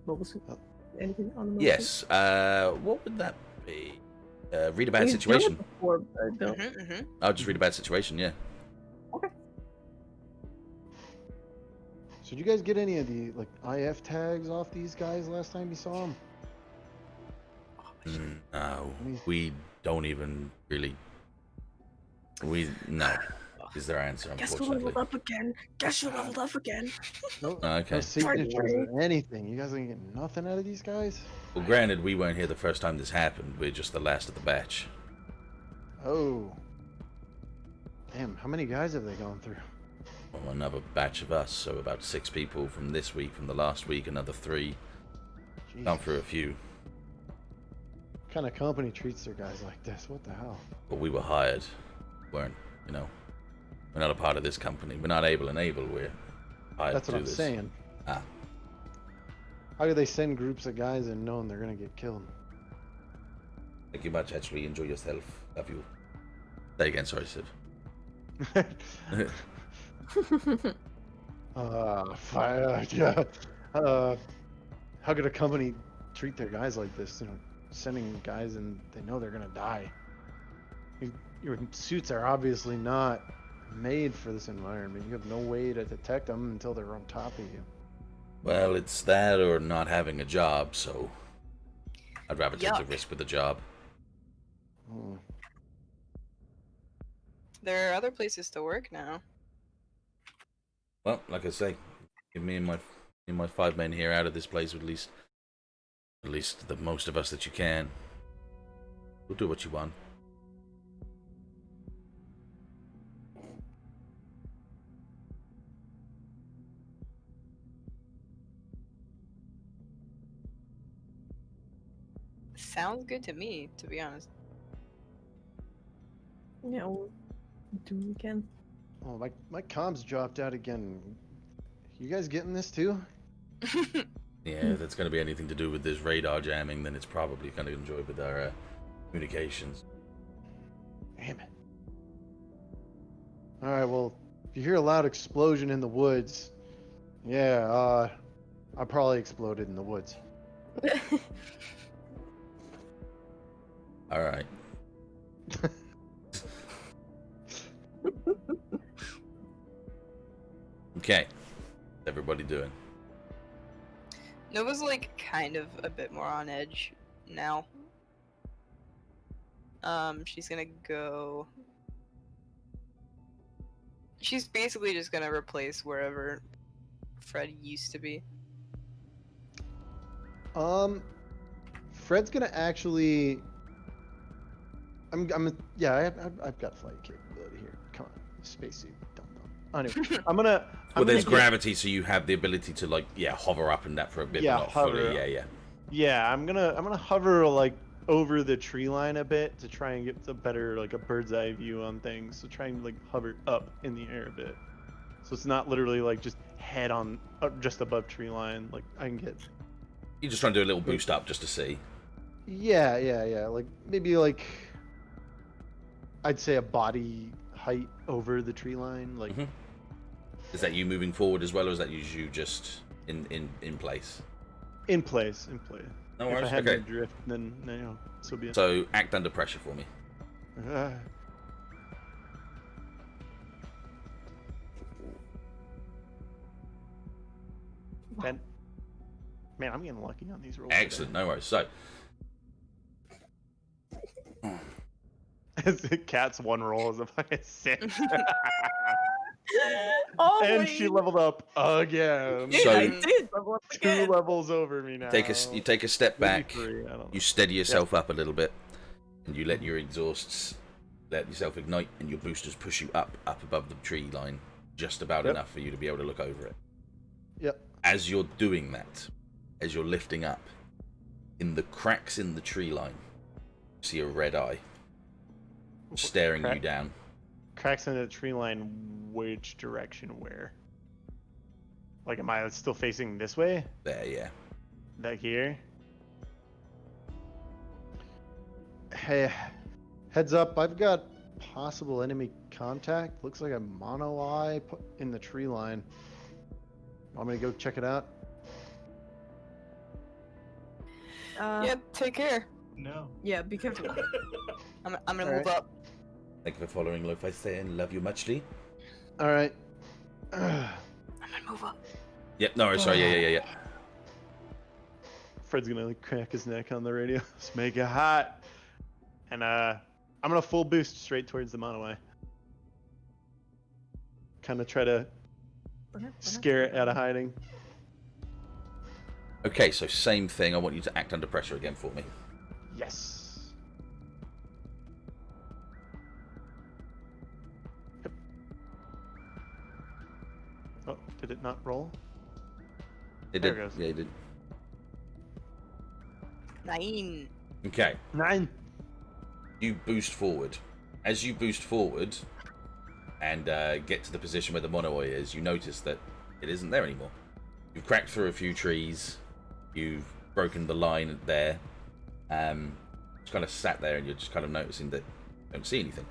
mobile suit? Anything on the mobile Yes. suit? What would that be? Read a bad We've done it situation. before, but I don't. I'll just read a bad situation. Yeah. So did you guys get any of the like IF tags off these guys last time you saw them? No, we don't even really. No, is their answer, Guess you unfortunately. leveled up again. Guess you leveled up again. No, Okay. no signatures or anything. You guys ain't getting nothing out of these guys? Well, granted, we weren't here the first time this happened. We're just the last of the batch. Oh. Damn, how many guys have they gone through? Well, another batch of us, so about 6 people from this week. From the last week, another 3. Jesus. Gone through a few. What kind of company treats their guys like this? What the hell? But we were hired. We're not a part of this company. We're not able. We're hired That's to what do I'm this. saying. Ah. How do they send groups of guys and knowing they're gonna get killed? Thank you much, actually. Enjoy yourself. Love you. Say again, sorry, Sid. Fire, yeah. How could a company treat their guys like this? You know, sending guys and they know they're gonna die. Your suits are obviously not made for this environment. You have no way to detect them until they're on top of you. Well, it's that or not having a job, so I'd rather take the Yuck. risk with the job. Hmm. There are other places to work now. Well, like I say, give me and my 5 men here out of this place with at least the most of us that you can. We'll do what you want. Sounds good to me, to be honest. Yeah, we'll do what we can. Oh, my comms dropped out again. You guys getting this too? Yeah, if it's going to be anything to do with this radar jamming, then it's probably going to enjoy with our communications. Damn it. Alright, well, if you hear a loud explosion in the woods, yeah, I probably exploded in the woods. All right. Okay. What's everybody doing? Nova's like kind of a bit more on edge now. She's gonna go. She's basically just gonna replace wherever Fred used to be. Fred's gonna actually. Yeah, I've got flight capability here. Come on, spacesuit, dumb. Anyway, I'm gonna. Well, there's gonna gravity, so you have the ability to hover up and that for a bit, Yeah, but not hover. fully. Yeah. Yeah, I'm gonna hover like over the tree line a bit to try and get a better a bird's eye view on things. So try and hover up in the air a bit, so it's not literally just head on just above tree line. Like I can get. You're just trying to do a little boost up just to see. Yeah. Maybe I'd say a body height over the tree line. Mhm. Is that you moving forward as well, or is that you just in place? In place. No If I worries. had Okay. no drift, then so be it. So act under pressure for me. Man, I'm getting lucky on these rolls. Excellent. No worries. So. The cat's one roll is about a 6. Oh, And she leveled up again. Yeah, So- I did level up 2 again. levels over me now. You take a step Maybe back. 3, I don't know. You steady yourself up a little bit, and you let your exhausts let yourself ignite, and your boosters push you up above the tree line, just about Yep. enough for you to be able to look over it. Yep. As you're doing that, as you're lifting up, in the cracks in the tree line, you see a red eye staring you down. Cracks in the tree line, which direction, where? Like, am I still facing this way? There, yeah. Like here? Hey, heads up, I've got possible enemy contact. Looks like a mono eye in the tree line. Want me to go check it out? Yeah, take care. No. Yeah, be careful. I'm gonna All move right. up. Thank you for following Lo-Fi Say and love you muchly. All right. I'm gonna move up. Yep, no, sorry, yeah. Fred's gonna like crack his neck on the radio. Let's make it hot. And I'm gonna full boost straight towards the mono eye. Kind of try to scare it out of hiding. Okay, so same thing. I want you to act under pressure again for me. Yes. Yep. Oh, did it not roll? It There did. it goes. Yeah, it did. 9. Okay, 9. you boost forward. As you boost forward and get to the position where the mono eye is, you notice that it isn't there anymore. You've cracked through a few trees. You've broken the line there. Just kind of sat there and you're just kind of noticing that you don't see anything.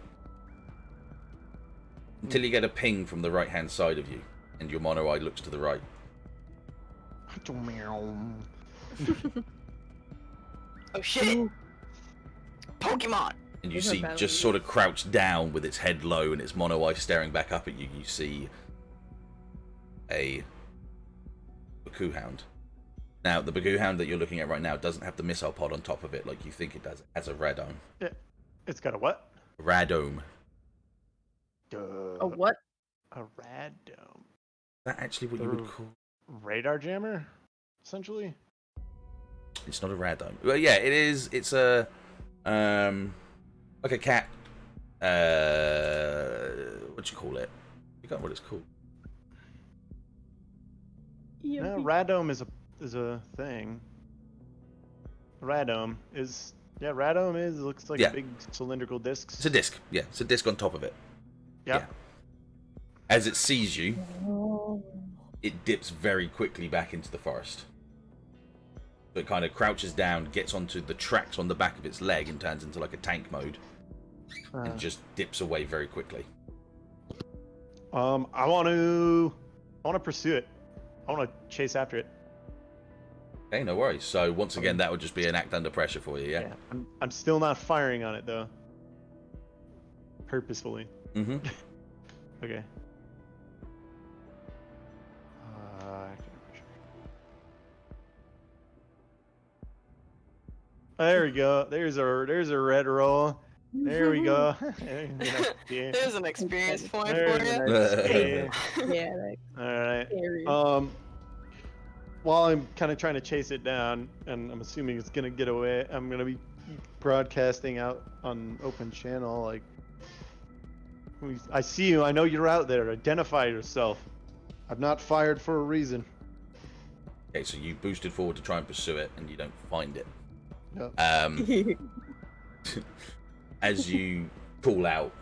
Until you get a ping from the right-hand side of you and your mono eye looks to the right. Oh shit! Pokemon! And you Is it see, better just than sort of crouched down with its head low and its mono eye staring back up at you, you see a Baku Hound. Now, the Baku Hound that you're looking at right now doesn't have the missile pod on top of it like you think it does. It has a radome. It's got a what? Radome. A what? A radome. Is that actually what you would call? Radar jammer, essentially. It's not a radome. Well, yeah, it is. It's a like a cat. What do you call it? I forgot what it's called. No, radome is a thing. Radome is looks like Yeah. a big cylindrical disc. It's a disc. Yeah, it's a disc on top of it. Yeah. Yeah. As it sees you, it dips very quickly back into the forest. So it kind of crouches down, gets onto the tracks on the back of its leg and turns into like a tank mode and just dips away very quickly. I want to pursue it. I want to chase after it. Okay, no worries. So once again, that would just be an act under pressure for you, yeah? I'm still not firing on it though. Purposefully. Mm-hmm. Okay. There we go. There's a red roll. There we go. There's an experience point for There's you. Yeah, that All right. area. While I'm kind of trying to chase it down, and I'm assuming it's gonna get away, I'm gonna be broadcasting out on open channel. Like, I see you. I know you're out there. Identify yourself. I've not fired for a reason. Okay, so you boosted forward to try and pursue it, and you don't find it. Yep. As you call out,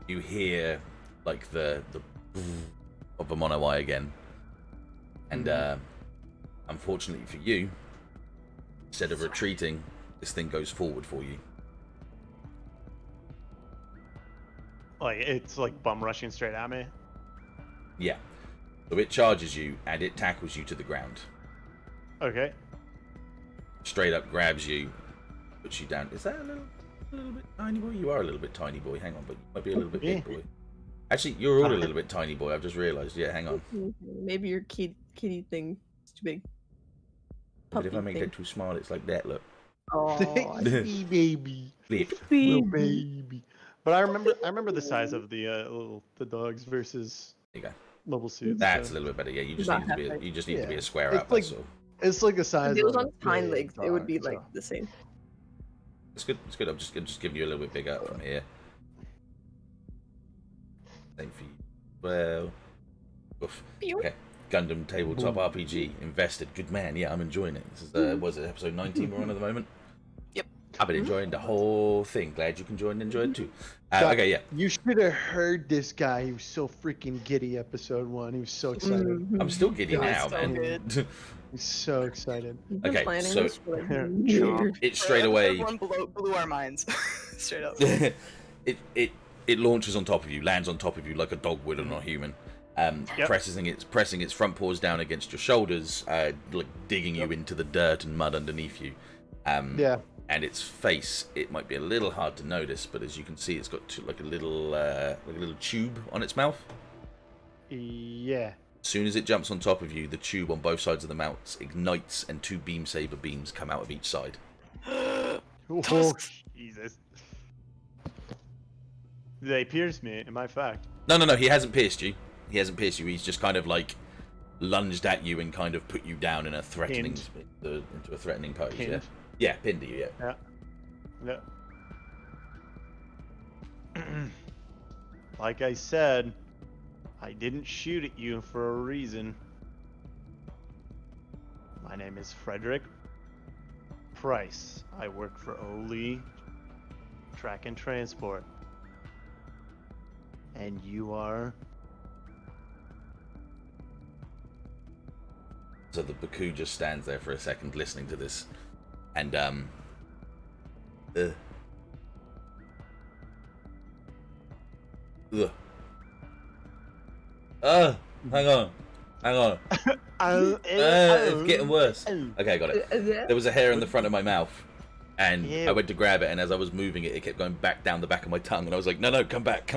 you hear like the of a mono eye again, and unfortunately for you, instead of retreating, this thing goes forward for you. Like, it's like bum rushing straight at me. Yeah. So it charges you and it tackles you to the ground. Okay. Straight up grabs you, puts you down. Is that a little bit tiny boy? You are a little bit tiny boy. Hang on, but you might be a little bit big boy. Actually, you're all a little bit tiny boy. I've just realised. Yeah, hang on. Maybe your kitty thing is too big. But if I Puppy make thing. it too small, it's like that. Look. Oh, Baby. Flip. Little baby. But I remember the size of the dogs versus There you go. mobile suits. That's a so- little bit better. Yeah, you just Not need to be. that You just need to be Yeah. a square It's out. like- That's all. It's like the size if it was of on a its hind big legs, it would be dog, like so. the same. It's good. It's good. I'm just giving you a little bit bigger from here. Same for you. Well. Oof. Pew. Okay. Gundam Tabletop RPG invested. Good man. Yeah, I'm enjoying it. This is was it episode 19 we're on at the moment? Yep. I've been enjoying the whole thing. Glad you can join and enjoy it too. God, Okay, yeah. You should have heard this guy. He was so freaking giddy. Episode 1. He was so excited. I'm still giddy God, now, so man. good. He's so excited. You've been Okay, planning so- this for like Chomp. years. It's straight away. Everyone blew our minds. Straight up. it launches on top of you, lands on top of you like a dog would on a human. Yep. Pressing its front paws down against your shoulders, like digging you into the dirt and mud underneath you. Yeah. And its face, it might be a little hard to notice, but as you can see, it's got like a little tube on its mouth. Yeah. As soon as it jumps on top of you, the tube on both sides of the mouth ignites, and 2 beam saber beams come out of each side. Oh, Jesus. They pierced me. Am I fucked? No, he hasn't pierced you. He's just kind of like lunged at you and kind of put you down in a threatening into a threatening pose. Pinned? Yeah, pinned you. Yeah. Yeah. Like I said, I didn't shoot at you for a reason. My name is Frederick Price. I work for Oli Track and Transport. And you are... So the Baku just stands there for a second, listening to this, and hang on. It's getting worse. Okay, I got it. There was a hair in the front of my mouth, and Ew. I went to grab it, and as I was moving it, it kept going back down the back of my tongue, and I was like, no, come back.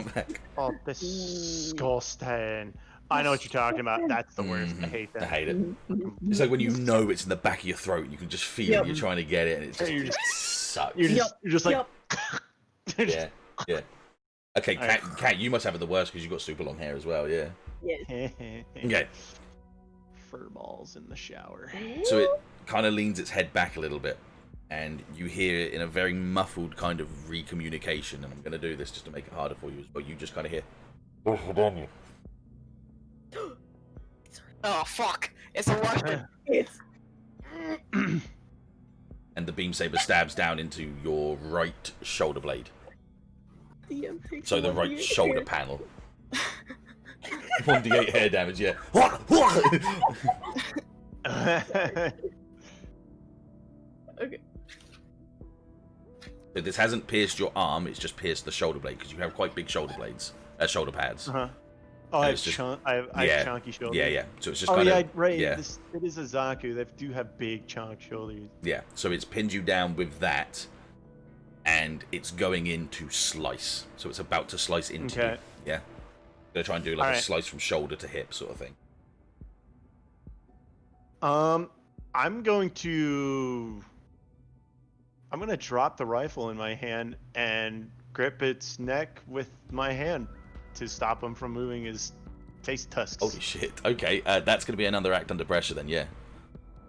Oh, disgusting. I know what you're talking about. That's the worst. I hate that. I hate it. It's like when you know it's in the back of your throat, and you can just feel Yep. it, you're trying to get it, and it You're just sucks. You're just like... Yep. Yeah. Okay, Alright. Kat, you must have it the worst because you've got super long hair as well, yeah. Yes. Okay, Fur balls in the shower. so it kind of leans its head back a little bit, and you hear in a very muffled kind of recommunication, and I'm going to do this just to make it harder for you as well. You just kind of hear, Oh fuck! It's a Russian. It's and the beam saber stabs down into your right shoulder blade. So the right shoulder panel. 1d8 hair damage, yeah. Okay. So this hasn't pierced your arm, it's just pierced the shoulder blade, because you have quite big shoulder blades, shoulder pads. Uh-huh. Oh, I have, it's just- I yeah. have chunky shoulders. Yeah. So it's just Oh kind yeah, of right. yeah. It is a Zaku. They do have big chunk shoulders. Yeah, so it's pinned you down with that, and it's going in to slice. So it's about to slice into Okay. you. Yeah. Gonna try and do like a Alright. slice from shoulder to hip sort of thing. I'm going to drop the rifle in my hand and grip its neck with my hand to stop him from moving his taste tusks. Holy shit. Okay, that's gonna be another act under pressure then, yeah.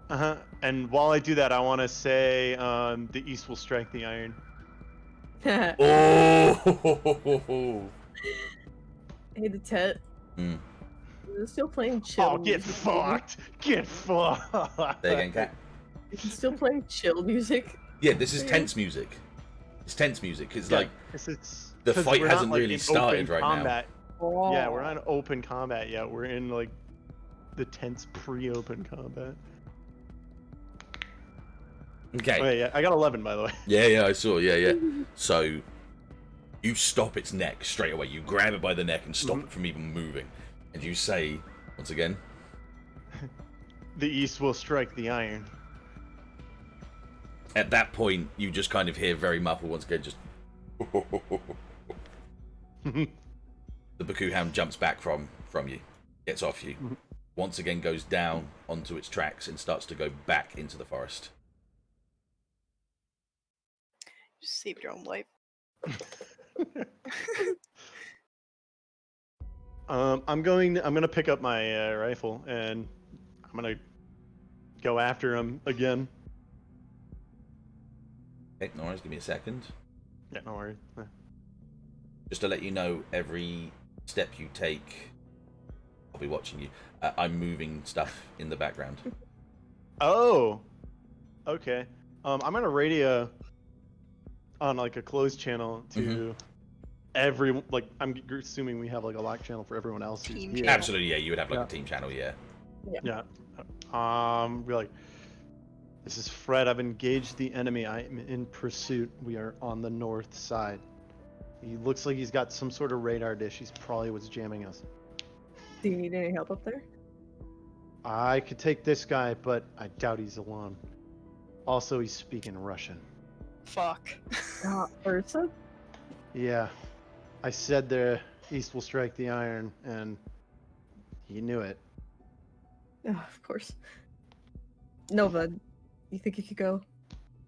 Uh-huh. And while I do that, I want to say, the East will strike the iron. Oh! Hey, Dettet. Mm. You're still playing chill. Oh, get music, fucked! Get fucked! There again, Cat. You're still playing chill music. Yeah, this is tense music. It's tense music. It's like It's the 'cause fight we're not, hasn't like, really in started open right now. combat. Oh. Yeah, we're not open combat yet. We're in like the tense pre-open combat. Okay. Oh, yeah, I got 11 by the way. Yeah, I saw. Yeah. So you stop its neck straight away. You grab it by the neck and stop it from even moving. And you say, once again, The East will strike the iron. at that point, you just kind of hear very muffled once again, just. The Baku hound jumps back from you, gets off you, once again goes down onto its tracks and starts to go back into the forest. Just saved your own life. I'm gonna pick up my rifle and I'm gonna go after him again. Okay, no worries, give me a second. Yeah, no worries. Just to let you know, every step you take I'll be watching you. I'm moving stuff in the background. Oh, okay. I'm gonna radio on like a closed channel to every I'm assuming we have like a lock channel for everyone else who's Team here. channel. Absolutely, yeah. You would have like Yeah. a team channel, yeah. Yeah. Be like, this is Fred. I've engaged the enemy. I'm in pursuit. We are on the north side. He looks like he's got some sort of radar dish. He's probably what's jamming us. Do you need any help up there? I could take this guy, but I doubt he's alone. Also, he's speaking Russian. Fuck. Ursa? Yeah. I said the East will strike the iron, and he knew it. Oh, of course. Nova, you think you could go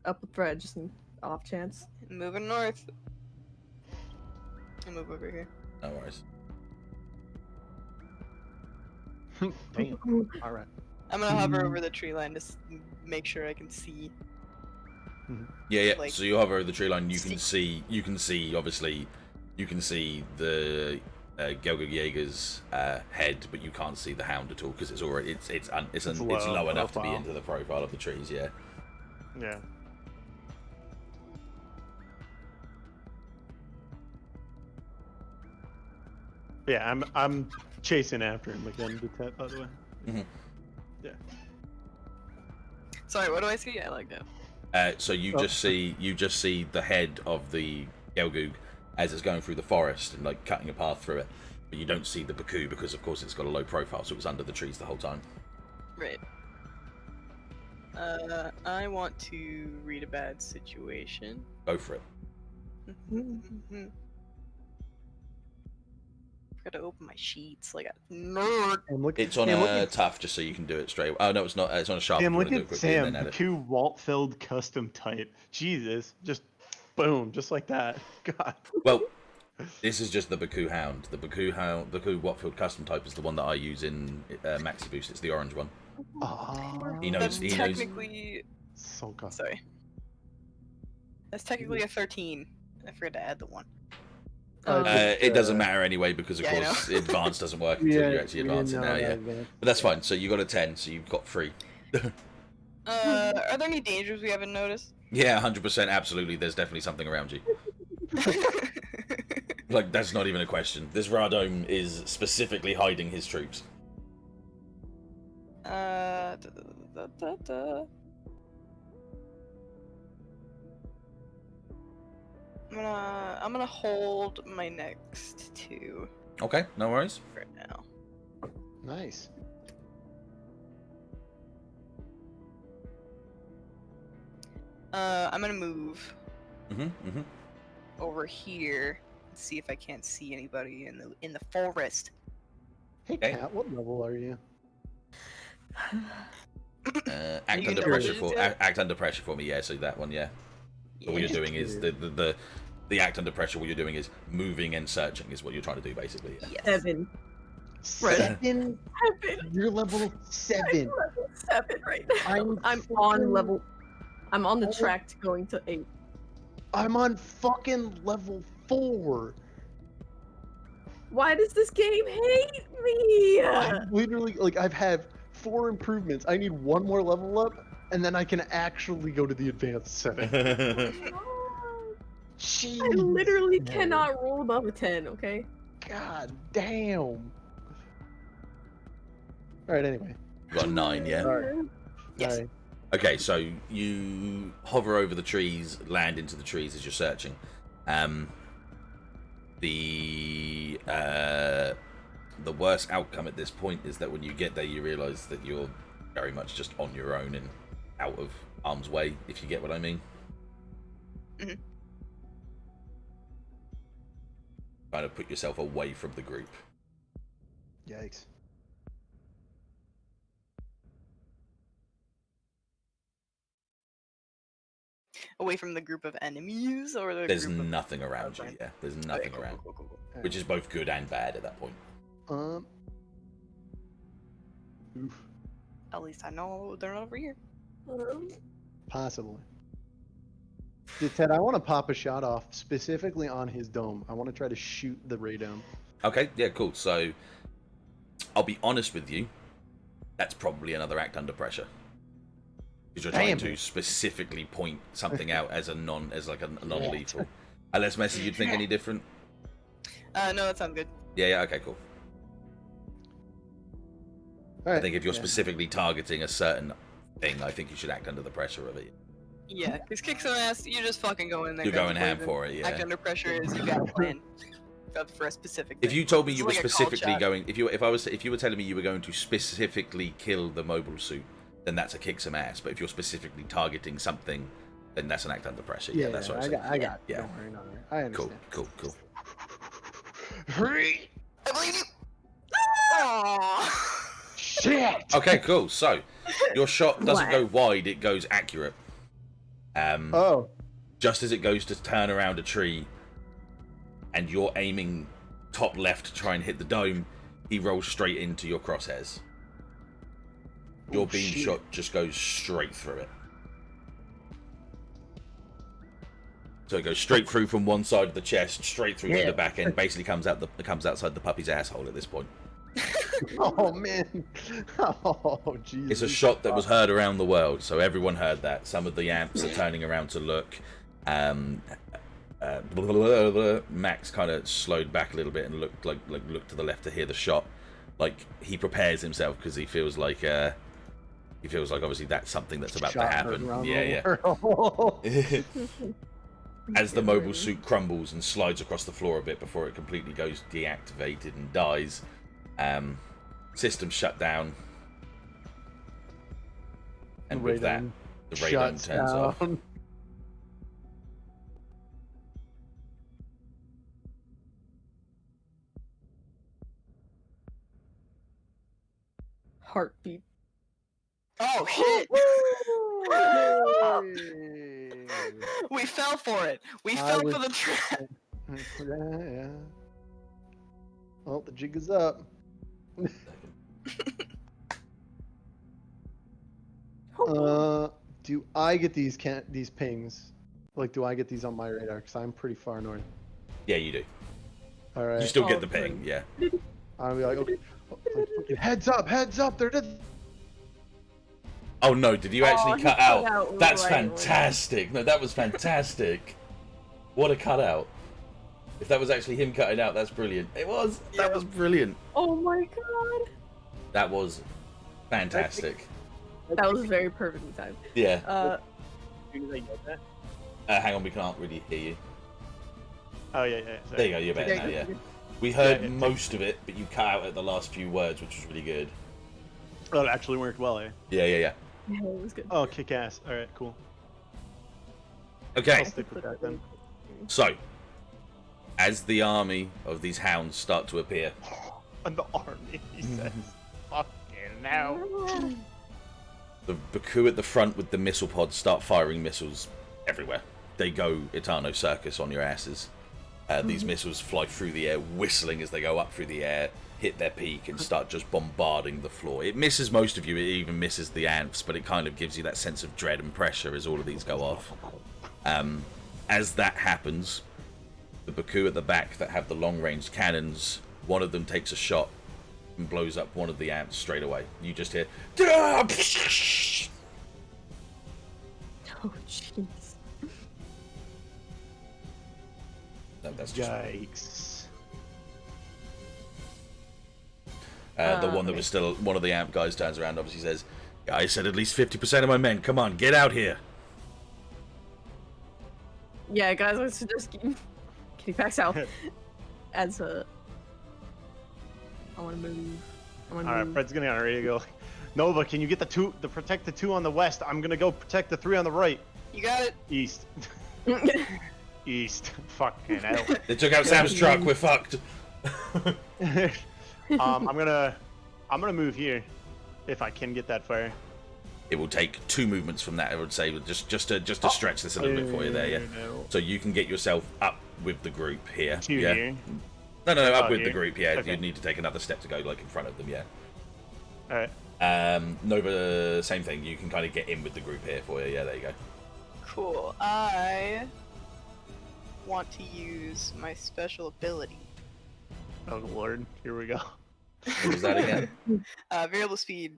up with Fred just an off chance? Moving north. I'll move over here. No worries. Damn. All right. I'm gonna hover over the tree line to make sure I can see. Yeah. Like, So you hover over the tree line. You can see- see. Obviously, you can see the Gelga Jaeger's head, but you can't see the hound at all because it's already it's low enough to be profile. into the profile of the trees. Yeah. Yeah. Yeah, I'm chasing after him again, Dettet, by the way. Mhm. Yeah. Sorry, what do I see? I like that. So you just see the head of the Gelgoog as it's going through the forest and like cutting a path through it, but you don't see the Baku because of course it's got a low profile, so it was under the trees the whole time. Right. I want to read a bad situation. Go for it. Gotta open my sheets like a nerd. And look, It's on Sam, look a at, tough, just so you can do it straight. Oh no, it's not. It's on a sharp. Sam, if you look wanna do it at quickly and Sam, then edit. Baku Walt-filled custom type. Jesus, just boom, just like that. God. Well, this is just the Baku Hound. The Baku Watfield custom type is the one that I use in Maxi Boost. It's the orange one. He knows. That's He knows. technically. So custom. Sorry. That's technically a 13. I forgot to add the one. It doesn't matter anyway because of Yeah, I course advanced doesn't work until you actually advance it now. Yeah, but that's fine. So you got a 10, so you've got 3. Are there any dangers we haven't noticed? Yeah, 100%. Absolutely. There's definitely something around you. Like that's not even a question. This Radome is specifically hiding his troops. Da, da, da, da, da. I'm gonna hold my next 2 Okay, no worries. for now. Nice. I'm gonna move Mm-hmm. over here and see if I can't see anybody in the forest. Hey, Okay. Kat, what level are you? Act you under double pressure digits for yet? act under pressure for me. Yeah, so that one. Yeah. But what you're Yeah. doing is the act under pressure. What you're doing is moving and searching is what you're trying to do basically. Yeah. Yes. 7. 7? 7. You're level 7. Level 7 right now. I'm fucking- on level. I'm on the track to going to 8. I'm on fucking level 4. Why does this game hate me? I literally, like, I've had 4 improvements. I need 1 more level up, and then I can actually go to the advanced setting. Jeez. I literally cannot roll above a 10, okay? God damn. Alright, anyway. You got a 9. Yeah. Alright. Yes. Alright. Okay, so you hover over the trees, land into the trees as you're searching. The worst outcome at this point is that when you get there, you realise that you're very much just on your own and out of harm's way, if you get what I mean. Mhm. Trying to put yourself away from the group. Yikes. Away from the group of enemies, or the There's group of... nothing around you, friends? yeah. There's Okay, nothing cool, around, cool, cool, cool. which is both good and bad at that point. Oof. At least I know they're not over here. Possibly. Ted, I want to pop a shot off specifically on his dome. I want to try to shoot the radome. Okay, yeah, cool. So I'll be honest with you, that's probably another act under pressure. Because you're trying to specifically point something out as a non-lethal. Unless Messi, you'd think any different? No, that sounds good. Yeah, okay, cool. All right. I think if you're specifically targeting a certain thing, I think you should act under the pressure of it. Yeah, because kick some ass, you just fucking go in there. You're going ham blazing. for it, yeah. Act under pressure is you got a plan for a specific thing. If you told me It's you were like a call specifically chat. going, if you were telling me you were going to specifically kill the mobile suit, then that's a kick some ass. But if you're specifically targeting something, then that's an act under pressure. Yeah, that's what I'm saying. I got it. Yeah. Don't worry, don't worry. I understand. Cool. I believe you. Aww. Shit! Okay, cool. So, your shot doesn't go wide, it goes accurate. Oh. Just as it goes to turn around a tree, and you're aiming top left to try and hit the dome, he rolls straight into your crosshairs. Your beam shot just goes straight through it. So it goes straight through from one side of the chest, straight through to the back end. Basically comes outside the puppy's asshole at this point. Oh man. Oh Jesus. It's a shot that was heard around the world, so everyone heard that. Some of the amps are turning around to look. Max kind of slowed back a little bit and looked to the left to hear the shot. Like he prepares himself because he feels like obviously that's something that's about to happen. Yeah. As the mobile suit crumbles and slides across the floor a bit before it completely goes deactivated and dies. Systems shut down, and with that, the radon turns off. Heartbeat. Oh shit! We fell for it. We fell for the trap. Yeah. Well, the jig is up. Do I get these pings? Like, do I get these on my radar? Because I'm pretty far north. Yeah, you do. All right. You still get the ping, yeah. I'll be like, okay, heads up, they're just... Oh no, did you actually he cut cut out? out That's right away. fantastic. No, that was fantastic. What a cutout. If that was actually him cutting out, that's brilliant. It was. That was brilliant. Oh my god. That was fantastic. That was very perfectly timed. Yeah. As soon as I get that. Hang on, we can't really hear you. Oh yeah. There Sorry. you go, you're better There now, you yeah. go. We heard Yeah. most of it, but you cut out at the last few words, which was really good. Oh, it actually worked well, eh? Yeah. Yeah, it was good. Oh, kick ass. All right, cool. Okay, I'll stick with that then. so, as the army of these hounds start to appear, And the army, he says. Fucking no. the Baku at the front with the missile pods start firing missiles everywhere. They go Etano Circus on your asses. These missiles fly through the air, whistling as they go up through the air, hit their peak, and start just bombarding the floor. It misses most of you, it even misses the amps, but it kind of gives you that sense of dread and pressure as all of these go off. As that happens, the Baku at the back that have the long-range cannons, one of them takes a shot and blows up one of the amps straight away. You just hear... Oh jeez. No, that's just... Yikes. The one that was still... One of the amp guys turns around, obviously says, I said at least 50% of my men. Come on, get out here. Yeah, guys, let's just kitty packs out. As I want to move. All right, Fred's gonna get on the radio. Go, Nova, can you get the protect the 2 on the west? I'm gonna go protect the 3 on the right. You got it. East. East. Fucking hell. They took out Sam's truck. We're fucked. I'm gonna move here, if I can get that far. It will take 2 movements from that, I would say, just to stretch this a little bit for you there, yeah. No. So you can get yourself up with the group here. 2 yeah. here. No, up Oh, with the here? group, yeah. Okay. You'd need to take another step to go, like, in front of them, yeah. All right. Nova, same thing. You can kind of get in with the group here for you. Yeah, there you go. Cool. I want to use my special ability. Oh lord, here we go. What was that again? Variable speed.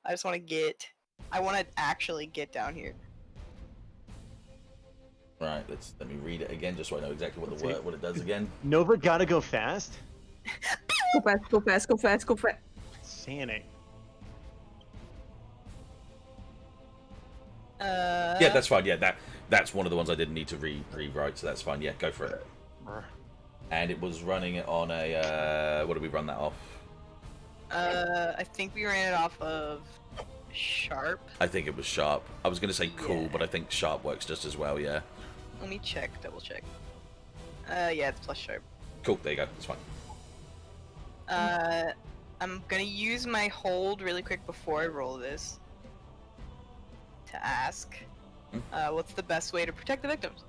I just want to get. I want to actually get down here. Right, let me read it again, just so I know exactly what what it does again. Nova gotta go fast. Go fast, go fast, go fast, go fast. Sanic. Yeah, that's fine. Yeah, that's one of the ones I didn't need to rewrite, so that's fine. Yeah, go for it. And it was running it on a what did we run that off? I think we ran it off of Sharp. I think it was Sharp. I was gonna say Cool, Yeah. but I think Sharp works just as well. Yeah. Let me check, double check. Yeah, it's plus Sharp. Cool. There you go. That's fine. I'm gonna use my hold really quick before I roll this to ask, what's the best way to protect the victims?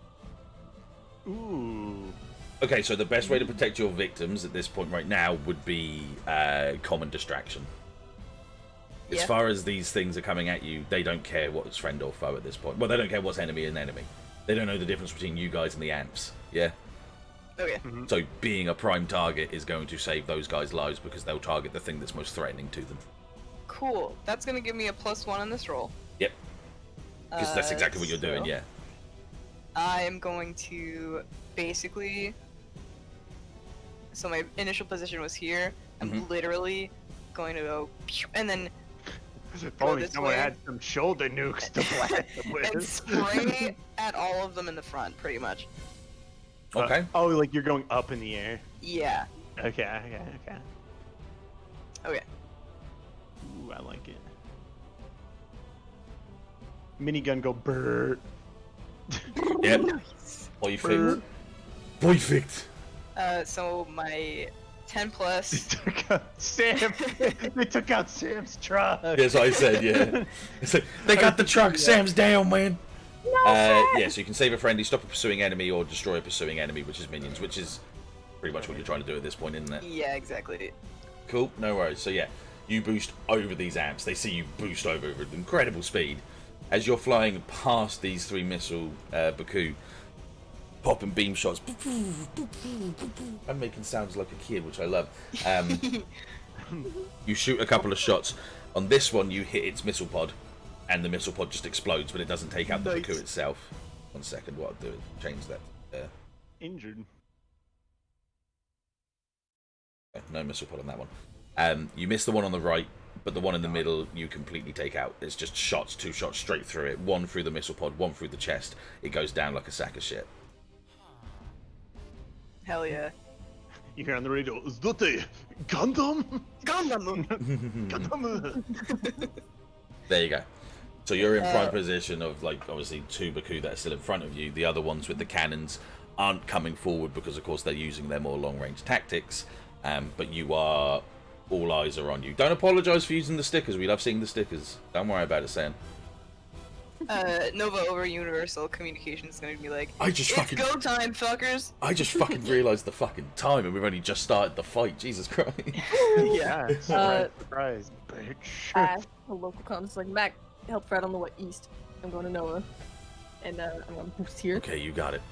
Ooh. Okay, so the best way to protect your victims at this point right now would be common distraction. As Yeah. far as these things are coming at you, they don't care what's friend or foe at this point. Well, they don't care what's enemy and enemy. They don't know the difference between you guys and the ants. Yeah? Okay. So being a prime target is going to save those guys' lives because they'll target the thing that's most threatening to them. Cool. That's gonna give me a +1 on this roll. Yep. Because that's exactly what you're doing, so yeah. I am going to basically. So my initial position was here. I'm literally going to go, pew, and then If Go only this someone way. had some shoulder nukes to blast them with. and spray at all of them in the front, pretty much. Okay. Oh, like you're going up in the air. Yeah. Okay. Okay. Ooh, I like it. Minigun go brrr. Yep. Nice. Perfect. Perfect. So my 10 They plus. took out Sam. They took out Sam's truck. Yes, I said, yeah. It's like, they got the truck. Sam's down, man. Yeah, so you can save a friendly, stop a pursuing enemy, or destroy a pursuing enemy, which is minions, which is pretty much what you're trying to do at this point, isn't it? Yeah, exactly. Cool, no worries. So yeah, you boost over these ants. They see you boost over with incredible speed. As you're flying past these 3 missile Baku, popping beam shots. I'm making sounds like a kid, which I love. You shoot a couple of shots. On this one, you hit its missile pod, and the missile pod just explodes, but it doesn't take out the Nice. Baku itself. 1 second, what I'll do is change that. Injured. No missile pod on that one. You miss the one on the right, but the one in the middle you completely take out. It's just shots, 2 shots straight through it. 1 through the missile pod, 1 through the chest. It goes down like a sack of shit. Hell yeah. You hear on the radio, is that a Gundam? Gundam! Gundam! There you go. So you're in prime position of, like, obviously 2 Baku that are still in front of you. The other ones with the cannons aren't coming forward because, of course, they're using their more long-range tactics. But you are... All eyes are on you. Don't apologise for using the stickers. We love seeing the stickers. Don't worry about it, Sam. Nova over Universal Communications is gonna be like, I just it's fucking... go time, fuckers! I just fucking realised the fucking time and we've only just started the fight. Jesus Christ. Yeah, surprise, bitch. The local comms like, Mac, help Fred on the way east. I'm going to Noah. And I'm going to boost here. Okay, you got it.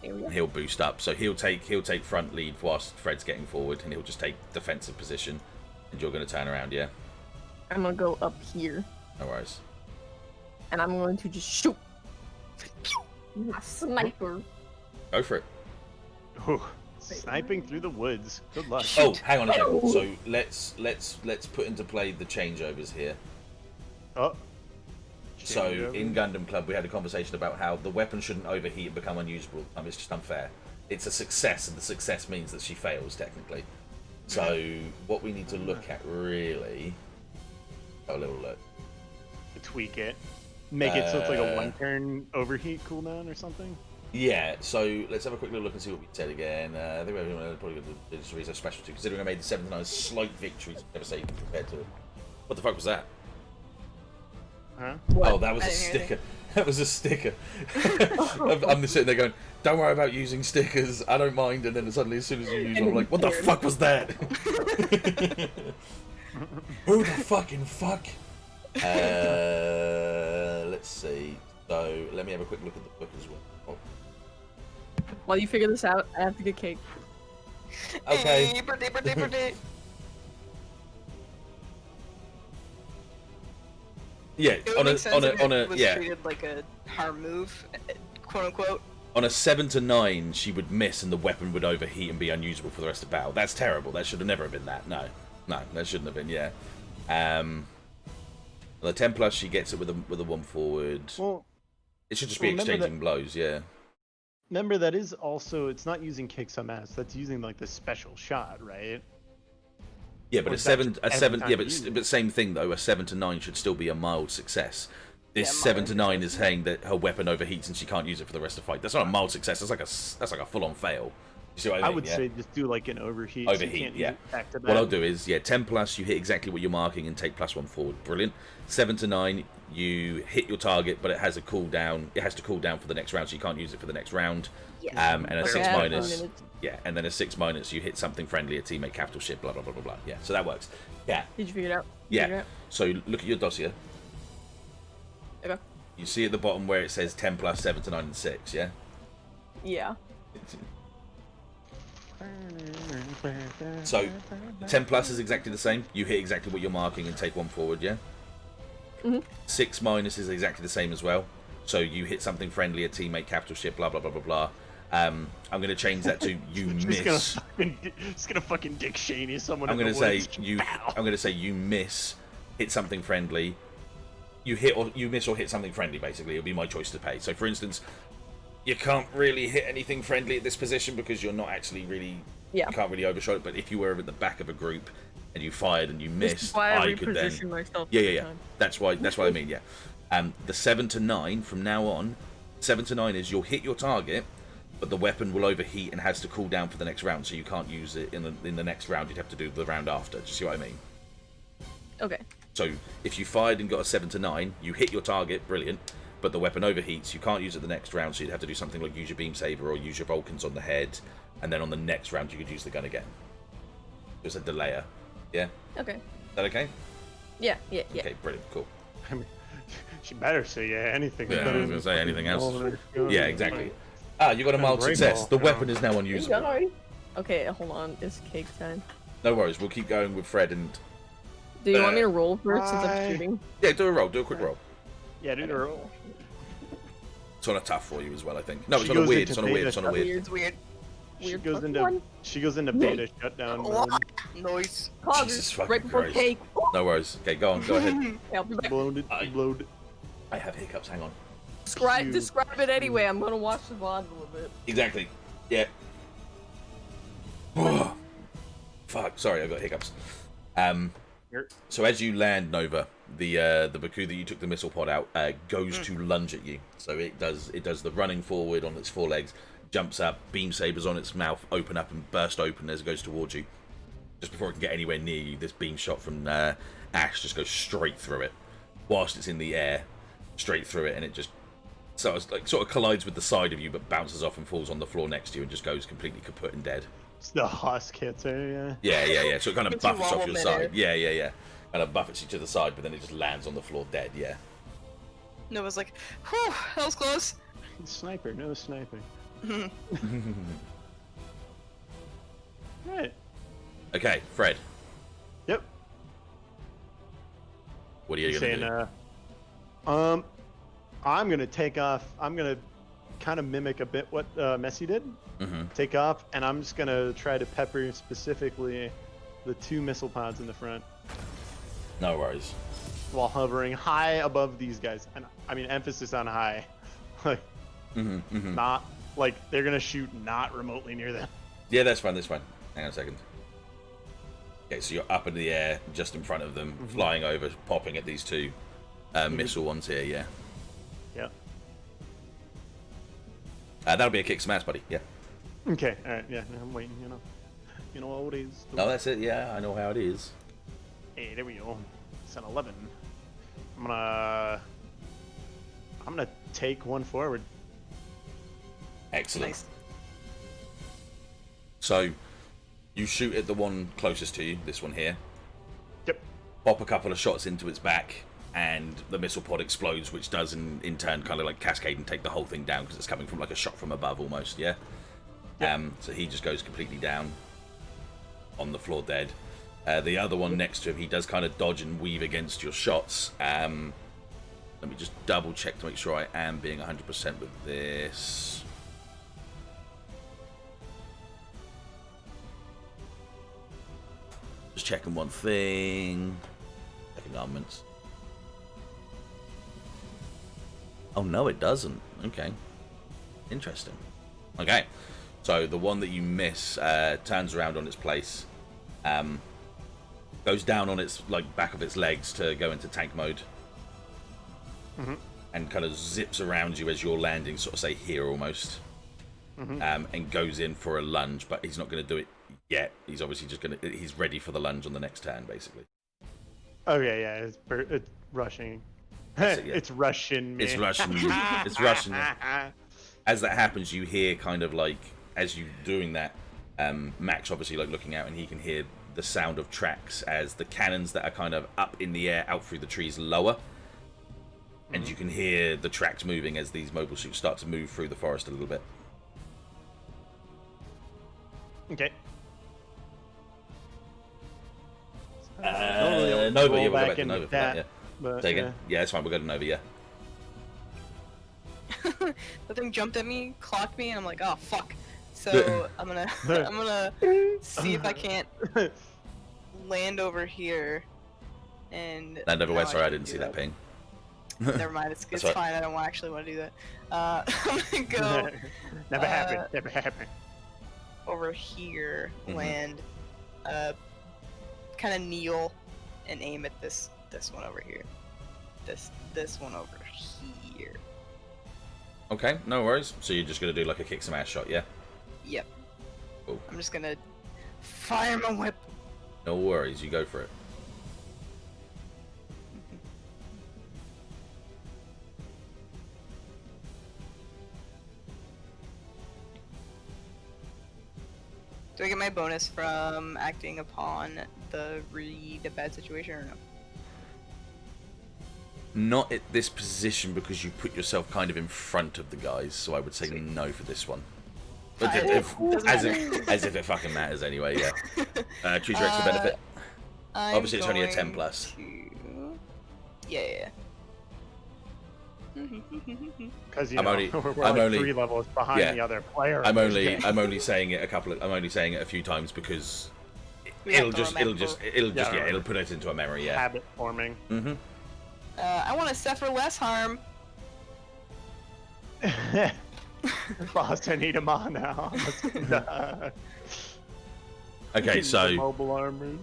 There we go. He'll boost up, so he'll take front lead whilst Fred's getting forward, and he'll just take defensive position, and you're going to turn around, yeah? I'm going to go up here. No worries. And I'm going to just shoot. My sniper. Go for it. Ooh, sniping through the woods. Good luck. Oh, hang on a second. So let's put into play the changeovers here. Oh. So Changeover. in Gundam Club, we had a conversation about how the weapon shouldn't overheat and become unusable. It's just unfair. It's a success, and the success means that she fails technically. So what we need to look at really, have a little look. Tweak it. Make it so it's like a 1-turn overheat cooldown or something. Yeah, so let's have a quick little look and see what we said again. I think we're probably going to do this research special too, considering I made the 7-9 slight victories devastation compared to. What the fuck was that? Huh? Oh, that was I a didn't hear sticker. That was a sticker. I'm just sitting there going, don't worry about using stickers, I don't mind, and then suddenly as soon as you use them, I'm like, what the fuck was that? Who the fucking fuck? Let's see. So, let me have a quick look at the book as well. While you figure this out, I have to get cake. Okay. Hey, birthday, birthday, birthday. Yeah, It would on make sense a if it was yeah, treated like a harm move, quote unquote. on a 7 to 9, she would miss and the weapon would overheat and be unusable for the rest of the battle. That's terrible. That should have never been that. No, that shouldn't have been. Yeah. The 10 plus, she gets it with a 1 forward. Well, It should just be exchanging blows. Yeah. remember that is also, it's not using kick some ass. That's using like the special shot, right? Yeah, but Or a is that 7, just every time yeah, you use it? but same thing though. A 7 to 9 should still be a mild success. This Yeah, 7 mild to 9 is saying that her weapon overheats and she can't use it for the rest of the fight. That's not a mild success. That's like a full-on fail. You see what I mean? I would yeah? say just do like an overheat. so you Overheat, can't use yeah. it back to back. What I'll do is, 10 plus, you hit exactly what you're marking and take +1 forward. Brilliant. 7 to 9, you hit your target, but it has a cooldown. It has to cool down for the next round, so you can't use it for the next round. Yes. And a Okay. 6 Yeah, minus. 4 minutes. Yeah, and then a 6 minus, you hit something friendly, a teammate, capital ship, blah, blah, blah, blah, blah. Yeah, so that works. Yeah. Did you figure it out? Figure it Yeah. out? So look at your dossier. Okay. You see at the bottom where it says 10 plus, 7 to 9, and 6, yeah? Yeah. So 10 plus is exactly the same. You hit exactly what you're marking and take 1 forward, yeah? Mhm. 6 minus is exactly the same as well. So you hit something friendly, a teammate, capital ship, blah, blah, blah, blah, blah. I'm going to change that to you miss. Just gonna fucking Dick Cheney someone. I'm in going the to say woods. you. Pow! I'm going to say you miss, hit something friendly. You hit or you miss or hit something friendly. Basically, it'll be my choice to pay. So, for instance, you can't really hit anything friendly at this position because you're not actually really. Yeah. You can't really overshot it. But if you were at the back of a group and you fired and you This missed, is why I could then. reposition myself. Yeah, yeah, every yeah. time. That's what I mean. Yeah. The 7 to 9 from now on. 7 to 9 is you'll hit your target, but the weapon will overheat and has to cool down for the next round, so you can't use it in the next round. You'd have to do the round after. Do you see what I mean? Okay. So if you fired and got a 7 to 9, you hit your target, brilliant, but the weapon overheats. You can't use it the next round, so you'd have to do something like use your beam saber or use your Vulcans on the head, and then on the next round you could use the gun again. There's a delayer. Yeah? Okay. Is that okay? Yeah. Yeah. Yeah. Okay, brilliant, cool. I mean, she better say anything. Yeah, I better was than gonna say anything else. fucking- Yeah, exactly. Ah, you got a mild Brain success. ball. The weapon Yeah. is now Are you unusable. done already? Okay, hold on. It's cake time. No worries, we'll keep going with Fred and... Do you want me to roll first since Bye. I'm shooting? Yeah, do a roll, do a quick roll. Yeah, dude. Earl. It's on a tough for you as well, I think. No, She it's on a goes weird, into it's on a weird, beta it's on a weird. It's weird. She Weird goes fucking into one. beta shutdown mode. Noise. Cause Jesus it's fucking right before Christ. cake. No worries. Okay, go on, go ahead. Okay, I'll be back. Blowed it. I- Blowed it. I have hiccups, hang on. Describe it anyway. I'm gonna watch the VOD a little bit. Exactly. Yeah. Fuck, sorry, I got hiccups. So as you land, Nova, the Baku that you took the missile pod out goes to lunge at you. So it does the running forward on its 4 legs, jumps up, beam sabers on its mouth open up and burst open as it goes towards you. Just before it can get anywhere near you, this beam shot from Ashe just goes straight through it, whilst it's in the air, straight through it, and it just sort of collides with the side of you, but bounces off and falls on the floor next to you and just goes completely kaput and dead. It's the Husk hits her, Yeah. So it kind of Gives you buffets off wobble your minute. side. Yeah. Kind of buffets you to the side, but then it just lands on the floor dead. Yeah. Nova's like, whew, that was close. yeah. Sniper, no sniping. Right. Okay, Fred. Yep. What are you Saying, gonna do? I'm gonna take off. I'm gonna kind of mimic a bit what Messi did. Take off, and I'm just gonna try to pepper specifically the 2 missile pods in the front No worries. while hovering high above these guys. And I mean, emphasis on high. Like, not like they're gonna shoot not remotely near them. Yeah, that's fine. Hang on a second. Okay, so you're up in the air, just in front of them, flying over, popping at these 2 missile ones here. Yeah. Yep. That'll be a kick some ass, buddy. Yeah. Okay. All right. Yeah. I'm waiting. You know how it is. No, that's it. Yeah, I know how it is. Hey, there we go. It's an 11. I'm gonna take 1 forward. Excellent. Nice. So you shoot at the one closest to you, this one here. Yep. Pop a couple of shots into its back, and the missile pod explodes, which does in turn kind of like cascade and take the whole thing down because it's coming from like a shot from above almost. Yeah. So he just goes completely down on the floor dead. The other one next to him, he does kind of dodge and weave against your shots, Let me just double check to make sure I am being 100% with this. Just checking one thing. Checking armaments. Oh no, it doesn't. Okay. Interesting. Okay. So the one that you miss turns around on its place. Goes down on its back of its legs to go into tank mode. And kind of zips around you as you're landing, sort of say here almost. And goes in for a lunge, but he's not going to do it yet. He's obviously just going to... He's ready for the lunge on the next turn, basically. Okay, yeah, it's rushing. It's Russian, man. It's Russian. It's Russian. As that happens, you hear kind of as you doing that, Max obviously looking out, and he can hear the sound of tracks as the cannons that are kind of up in the air out through the trees lower. And you can hear the tracks moving as these mobile suits start to move through the forest a little bit. Okay. Nova, yeah, we'll go back to Nova for that, yeah. But, Say again? Yeah, it's fine, we'll go to Nova, yeah. The thing jumped at me, clocked me, and I'm like, oh fuck. So I'm gonna see if I can't land over here and Land over where? Sorry, I didn't see that ping. Never mind, it's That's right. fine. I don't actually want to do that. I'm gonna go Never happened. Never happened. over here, land, kind of kneel, and aim at this one over here. This one over here. Okay, no worries. So you're just going to do a kick some ass shot, yeah? Yep. Cool. I'm just gonna fire my whip. No worries, you go for it. Do I get my bonus from acting upon the read a bad situation or no? Not at this position because you put yourself kind of in front of the guys, so I would say no for this one. But as if it fucking matters anyway, yeah. Choose your extra benefit. Obviously, it's only a 10 plus. Yeah. Because I'm only 3 levels behind the other player. I'm only saying it a few times because it'll put it into a memory, yeah. Habit forming. I want to suffer less harm. Boss, I need him on now. Okay, so mobile armor.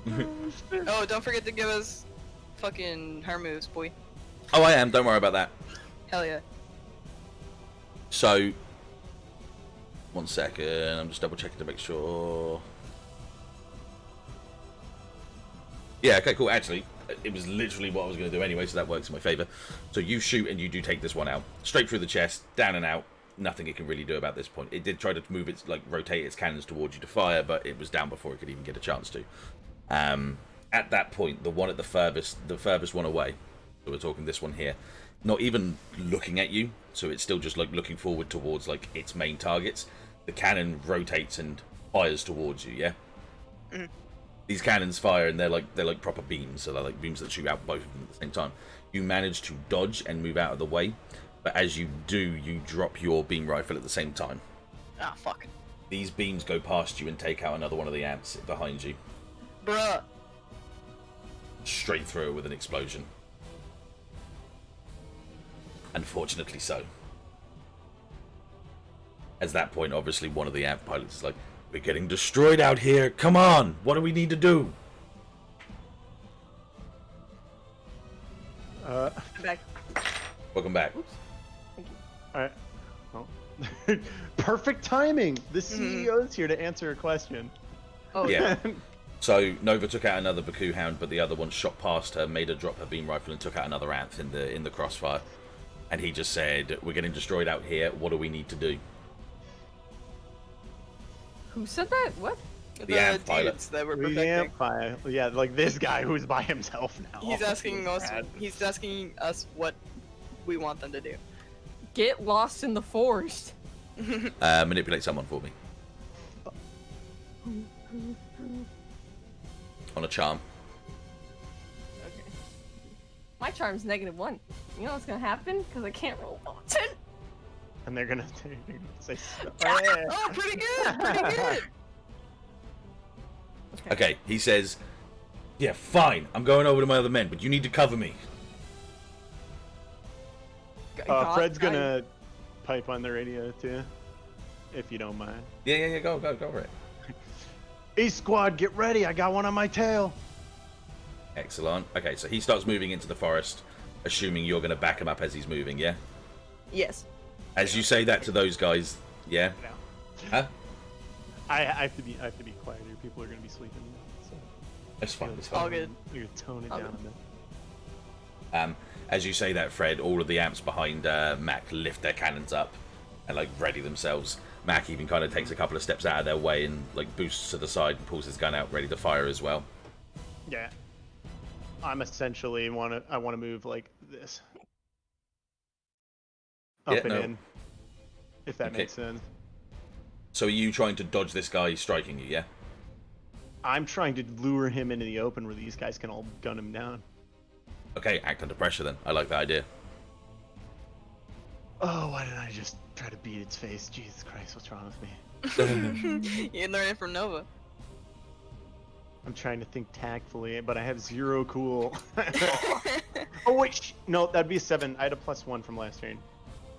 Oh, don't forget to give us fucking harm moves, boy. oh, I am. Don't worry about that. Hell yeah. So, one second. I'm just double checking to make sure. Yeah. Okay. Cool. Actually, it was literally what I was going to do anyway, so that works in my favor. So you shoot and you do take this one out straight through the chest, down and out. Nothing it can really do about this point. It did try to move its rotate its cannons towards you to fire, but it was down before it could even get a chance to. At that point, the one at the furthest one away. So we're talking this one here. Not even looking at you, so it's still just looking forward towards its main targets. The cannon rotates and fires towards you. Yeah. Mm. These cannons fire and they're like proper beams, so they're like beams that shoot out both of them at the same time. You manage to dodge and move out of the way, but as you do, you drop your beam rifle at the same time. Ah, fuck. These beams go past you and take out another one of the ants behind you. Bruh. Straight through it with an explosion. Unfortunately so. At that point, obviously, one of the ant pilots is like, "We're getting destroyed out here. Come on, what do we need to do?" I'm back. Welcome back. Oops. Thank you. Alright. Well, perfect timing! The CEO's here to answer a question. Oh, Yeah. So Nova took out another Baku hound, but the other one shot past her, made her drop her beam rifle, and took out another ant in the crossfire. And he just said, "We're getting destroyed out here. What do we need to do?" Who said that? What? The ant pilot. dudes that were The protecting. ant pilot. Yeah, this guy who's by himself now. He's asking us. Bad. He's asking us what we want them to do. Get lost in the forest. Manipulate someone for me. On a charm. Okay. My charm's -1. You know what's gonna happen? Because I can't roll 10. And they're gonna say, Oh, pretty good, pretty good. Okay, he says, yeah, fine, I'm going over to my other men, but you need to cover me. Fred's gonna pipe on the radio too, if you don't mind. Yeah, go for it. East squad, get ready. I got one on my tail. Excellent. Okay, so he starts moving into the forest, assuming you're going to back him up as he's moving, yeah? Yes. As you say that to those guys, yeah? Huh? I have to be quiet here. People are gonna be sleeping. So That's fine. It's All fine. good. You're gonna tone it All down good. a bit. As you say that, Fred, all of the amps behind Mac lift their cannons up and like ready themselves. Mac even kind of takes a couple of steps out of their way and like boosts to the side and pulls his gun out, ready to fire as well. Yeah. I'm essentially I want to move like this. Up and in. If that makes sense. So are you trying to dodge this guy striking you, yeah? I'm trying to lure him into the open where these guys can all gun him down. Okay, act under pressure then. I like that idea. Oh, why didn't I just try to beat its face? Jesus Christ, what's wrong with me? You learn it from Nova. I'm trying to think tactfully, but I have 0 cool. Oh wait, no, that'd be a 7. I had a +1 from last turn.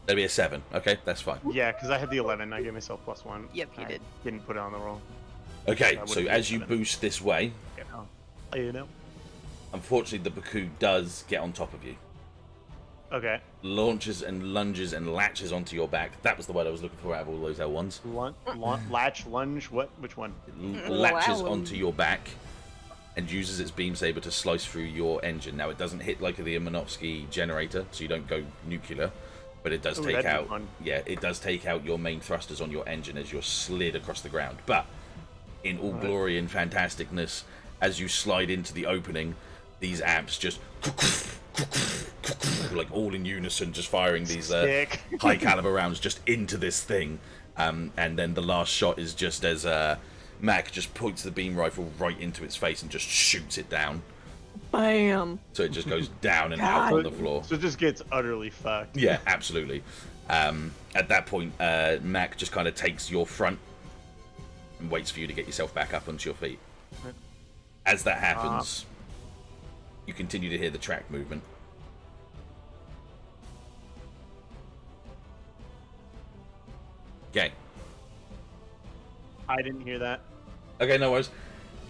That'd be a 7. Okay, that's fine. Yeah, because I had the 11. I gave myself +1. Yep, you did. Didn't put it on the roll. Okay, That so would've been as you 7. boost this way, You know. unfortunately the Baku does get on top of you. Okay. Launches and lunges and latches onto your back. That was the word I was looking for out of all those L1s. Latch, lunge, what? Which one? Latches Wow. onto your back and uses its beam saber to slice through your engine. Now it doesn't hit like the Minovsky generator, so you don't go nuclear, but it does Ooh, take that'd be out. fun. Yeah, it does take out your main thrusters on your engine as you're slid across the ground. But in all glory and fantasticness, as you slide into the opening, these amps just like all in unison, just firing these Sick. high caliber rounds just into this thing. And then the last shot is just as Mac just points the beam rifle right into its face and just shoots it down. Bam. So it just goes down and out on the floor. So it just gets utterly fucked. Yeah, absolutely. At that point, Mac just kind of takes your front and waits for you to get yourself back up onto your feet. As that happens, you continue to hear the track movement. Okay. I didn't hear that. Okay, no worries.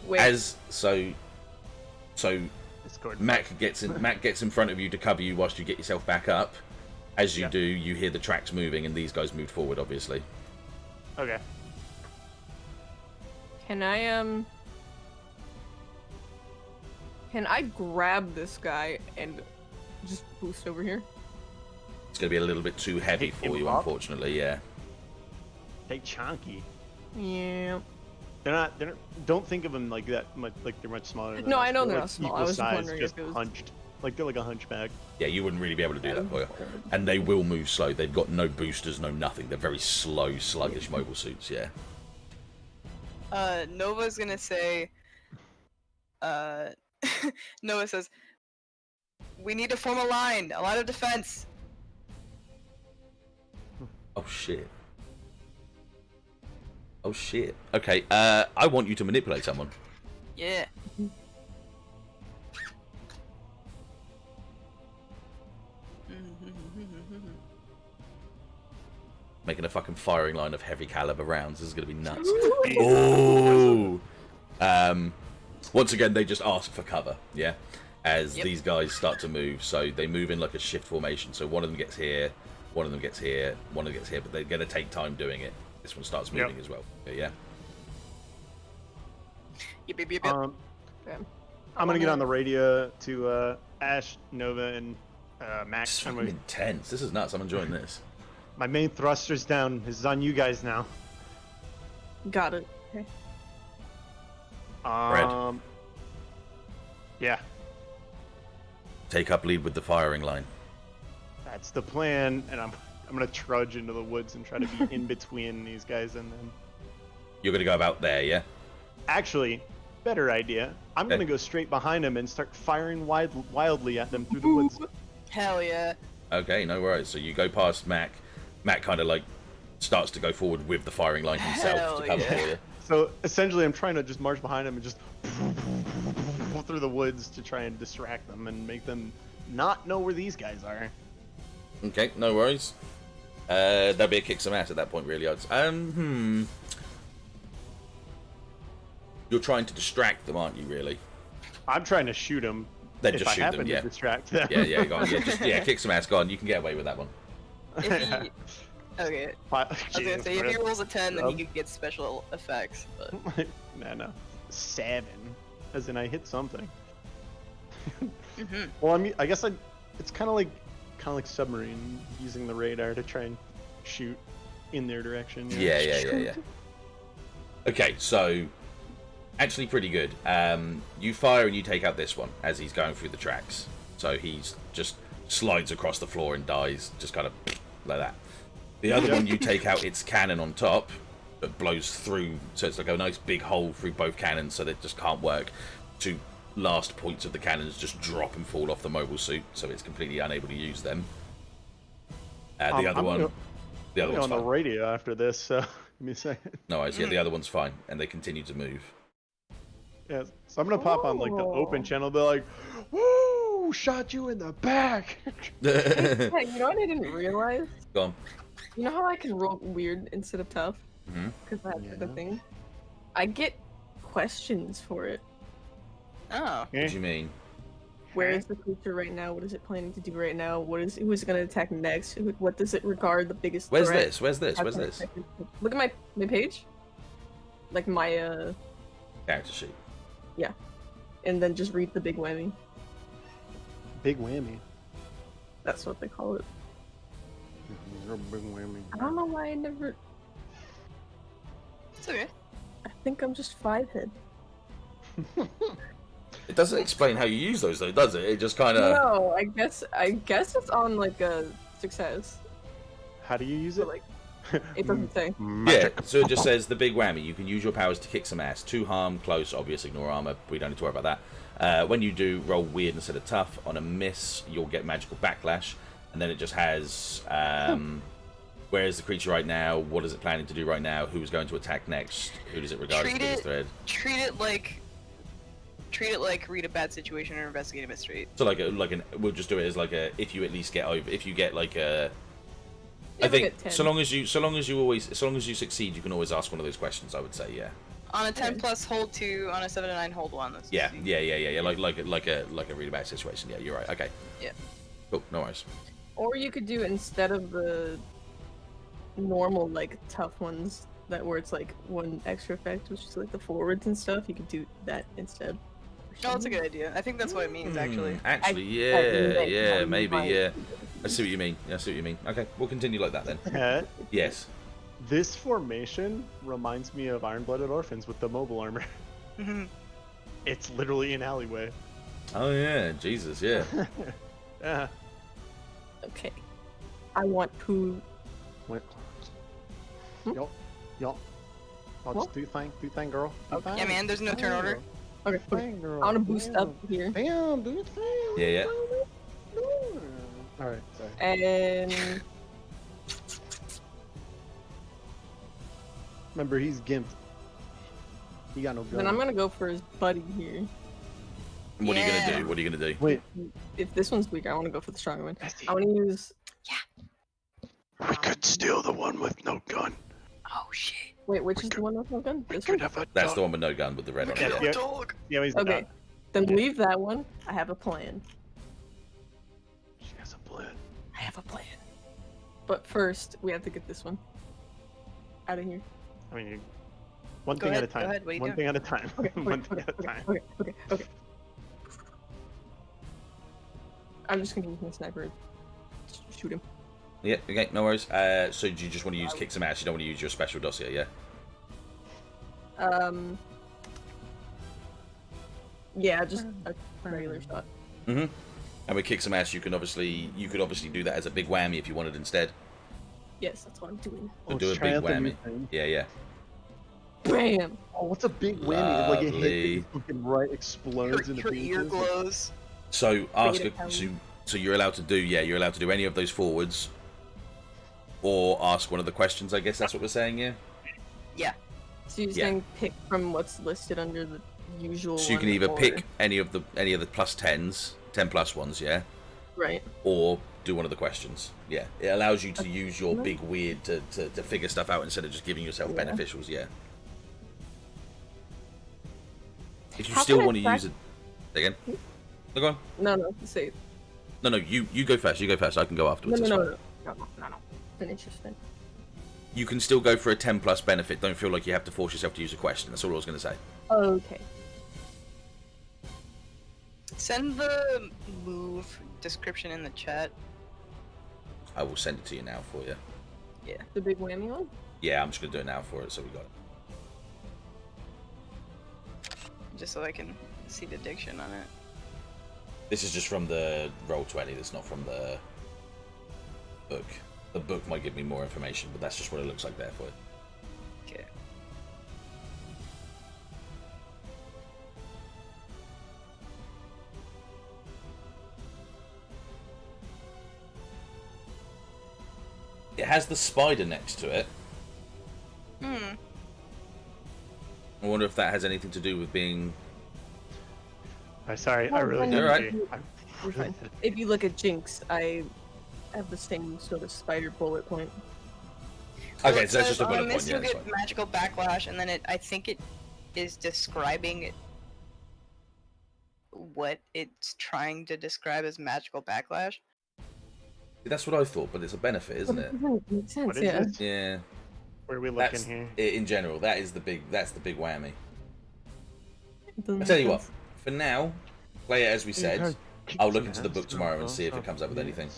Wait. So Discord. Mac gets in front of you to cover you whilst you get yourself back up. As you Yeah. do, you hear the tracks moving, and these guys moved forward, obviously. Okay. Can I grab this guy and just boost over here? It's going to be a little bit too heavy Pick for him you, up? unfortunately. Yeah. Hey, chunky. Yeah. They're not. Don't think of them like that. Like they're much smaller. Than No, us. I know they're like not small. I equal was just size, wondering just if it was- hunched. Like they're like a hunchback. Yeah, you wouldn't really be able to do that for you. And they will move slow. They've got no boosters, no nothing. They're very slow, sluggish mobile suits, yeah. Nova's gonna say, Nova says, we need to form a line, a line of defense. Oh, shit. Oh, shit. Okay, I want you to manipulate someone. Yeah. Making a fucking firing line of heavy caliber rounds. This is going to be nuts. Ooh! Once again, they just ask for cover, yeah? As these guys start to move. So they move in like a shift formation. So one of them gets here, one of them gets here, one of them gets here, but they're going to take time doing it. This one starts moving as well. Yeah? Yep, yep, yep, yep. Okay. I'm gonna get on the radio to Ashe, Nova, and Max. This is fucking intense. This is nuts. I'm enjoying this. My main thruster's down. This is on you guys now. Got it. Okay. Yeah, Take up lead with the firing line. that's the plan, and I'm gonna trudge into the woods and try to be in between these guys and them. You're going to go about there, yeah? Actually, better idea. I'm Okay. gonna go straight behind them and start firing wildly at them through the woods. Hell yeah. Okay, no worries. So you go past Mac. Mac kind of like starts to go forward with the firing line himself Hell to cover yeah. for you. So essentially, I'm trying to just march behind him and just through the woods to try and distract them and make them not know where these guys are. Okay, no worries. That'd be a kick some ass at that point, really. You're trying to distract them, aren't you? Really? I'm trying to shoot them. Then if just I shoot happen them. to Yeah. distract them. Yeah. Go on. Yeah, kick some ass. Go on. You can get away with that one. If he... Okay. I was gonna say, if he rolls a 10, then he could get special effects, but... No. 7. As in, I hit something. Mhm. Well, I mean, I guess it's kind of like submarine, using the radar to try and shoot in their direction. you know? Yeah. Okay, so actually pretty good. You fire and you take out this one as he's going through the tracks. So he's just slides across the floor and dies, just kind of like that. The other one you take out its cannon on top that blows through, so it's like a nice big hole through both cannons, so they just can't work. Two last points of the cannons just drop and fall off the mobile suit, so it's completely unable to use them. The other I'm one, the other I'll be one's on the fine. radio after this, so give me a second. No worries, yeah, the other one's fine, and they continue to move. Yeah, so I'm gonna pop on like the open channel. They're like, "Woo! Shot you in the back." Hey, you know what I didn't realize? Go on. You know how I can roll weird instead of tough? Mhm. Because I have the Yeah. thing. I get questions for it. Oh. What do you mean? Where is the creature right now? What is it planning to do right now? Who is it going to attack next? What does it regard the biggest Where's threat? this? Where's this? How Where's can I this? attack it? Look at my page. Like my Character sheet. and then just read the big whammy. Big whammy. That's what they call it. You're a big whammy. I don't know why I never. It's okay. I think I'm just 5-head. It doesn't explain how you use those though, does it? It just kind of. No, I guess it's on like a success. How do you use But it? like it doesn't say. Yeah, Magic. so it just says the big whammy. You can use your powers to kick some ass. 2 harm, close, obvious, ignore armor. We don't need to worry about that. When you do, roll weird instead of tough. On a miss, you'll get magical backlash. And then it just has where is the creature right now? What is it planning to do right now? Who is going to attack next? Who does it regard as the biggest threat? Treat it like read a bad situation or investigate a mystery. So we'll just do it as like a if you at least get over, if you get like a. Yeah, I think get 10. so long as you succeed, you can always ask one of those questions. I would say, yeah. On a 10 plus, hold 2. On a 7 to 9, hold 1. That's Yeah. easy. Like a read about situation. Yeah, you're right. Okay. Yeah. Cool. No worries. Or you could do instead of the normal like tough ones that where it's like one extra effect, which is like the forwards and stuff. You could do that instead. Oh, that's a good idea. I think that's what it means, actually. Actually, maybe. Yeah. I see what you mean. Okay, we'll continue like that then. Pet, Yes. this formation reminds me of Iron-Blooded Orphans with the mobile armor. It's literally an alleyway. Oh yeah. Jesus. Yeah. Yeah. Okay. I want poo. Wait. Hmm? Yo. Oh, What? just do thing, girl. Do Okay. thing. Yeah, man, there's no turn order. Okay. Do thing, girl. I want to boost Damn. up here. Damn, do your thing. Yeah. All right, sorry. And Remember, he's gimped. He got no gun. then I'm gonna go for his buddy here. What are you Yeah. gonna do? What are you gonna do? Wait, If this one's weaker, I want to go for the stronger one. Messi. I want to use. we could steal the one with no gun. Oh, shit. Wait, which is the one with no gun? This one? have a That's the one with no gun with the red on it. Yeah. Dog. Yeah, he's Okay. not. Then leave that one. I have a plan. She has a plan. I have a plan. But first, we have to get this one out of here. I mean, one Go thing ahead, at a time. go ahead, what are you One doing? thing at a time. Okay. One thing at a time. Okay. I'm just gonna use my sniper. Shoot him. Yeah. Okay. No worries. So do you just want to use kick some ass? You don't want to use your special dossier, yeah? Yeah, just a regular shot. Mm-hmm. And with kick some ass, you could obviously do that as a big whammy if you wanted instead. Yes, that's what I'm doing. So do a let's try big out the new whammy. thing. Yeah. Bam! Oh, what's a big whammy? Like it Lovely. hit it fucking right, explodes into Her ear pieces. glows. So ask Beta a, power. so So you're allowed to do, you're allowed to do any of those forwards, or ask one of the questions. I guess that's what we're saying, yeah. Yeah. So you're saying pick from what's listed under the usual. So you can one, either or... pick any of the plus 10s, 10 plus ones, yeah, Right. or do one of the questions. Yeah, it allows you to use your big weird to figure stuff out instead of just giving yourself beneficials. Yeah. If you still want to use it again, go on. No, say. No, you go first. You go first. I can go afterwards. No. Finish your spin. You can still go for a 10 plus benefit. Don't feel like you have to force yourself to use a question. That's all I was going to say. Okay. Send the move description in the chat. I will send it to you now for you. Yeah. The big whammy one? Yeah, I'm just going to do it now for it, so we got it. Just so I can see the diction on it. This is just from the Roll20. That's not from the book. The book might give me more information, but that's just what it looks like there for you. Okay. It has the spider next to it. Hmm. I wonder if that has anything to do with being... Sorry, I really You're right. You're fine. If you look at Jinx, I have the same sort of spider bullet point. Okay, it so that's says just a bullet on point, this yeah, you'll that's get fine. magical backlash, and then I think it is describing what it's trying to describe as magical backlash. That's what I thought, but it's a benefit, isn't it? Doesn't make sense, What is yeah. it? Yeah. Where are we looking That's, here? in general, that's the big whammy. It doesn't I tell you make what, sense. for now, play it as we said. I'll look into the book tomorrow and see if it comes up with anything.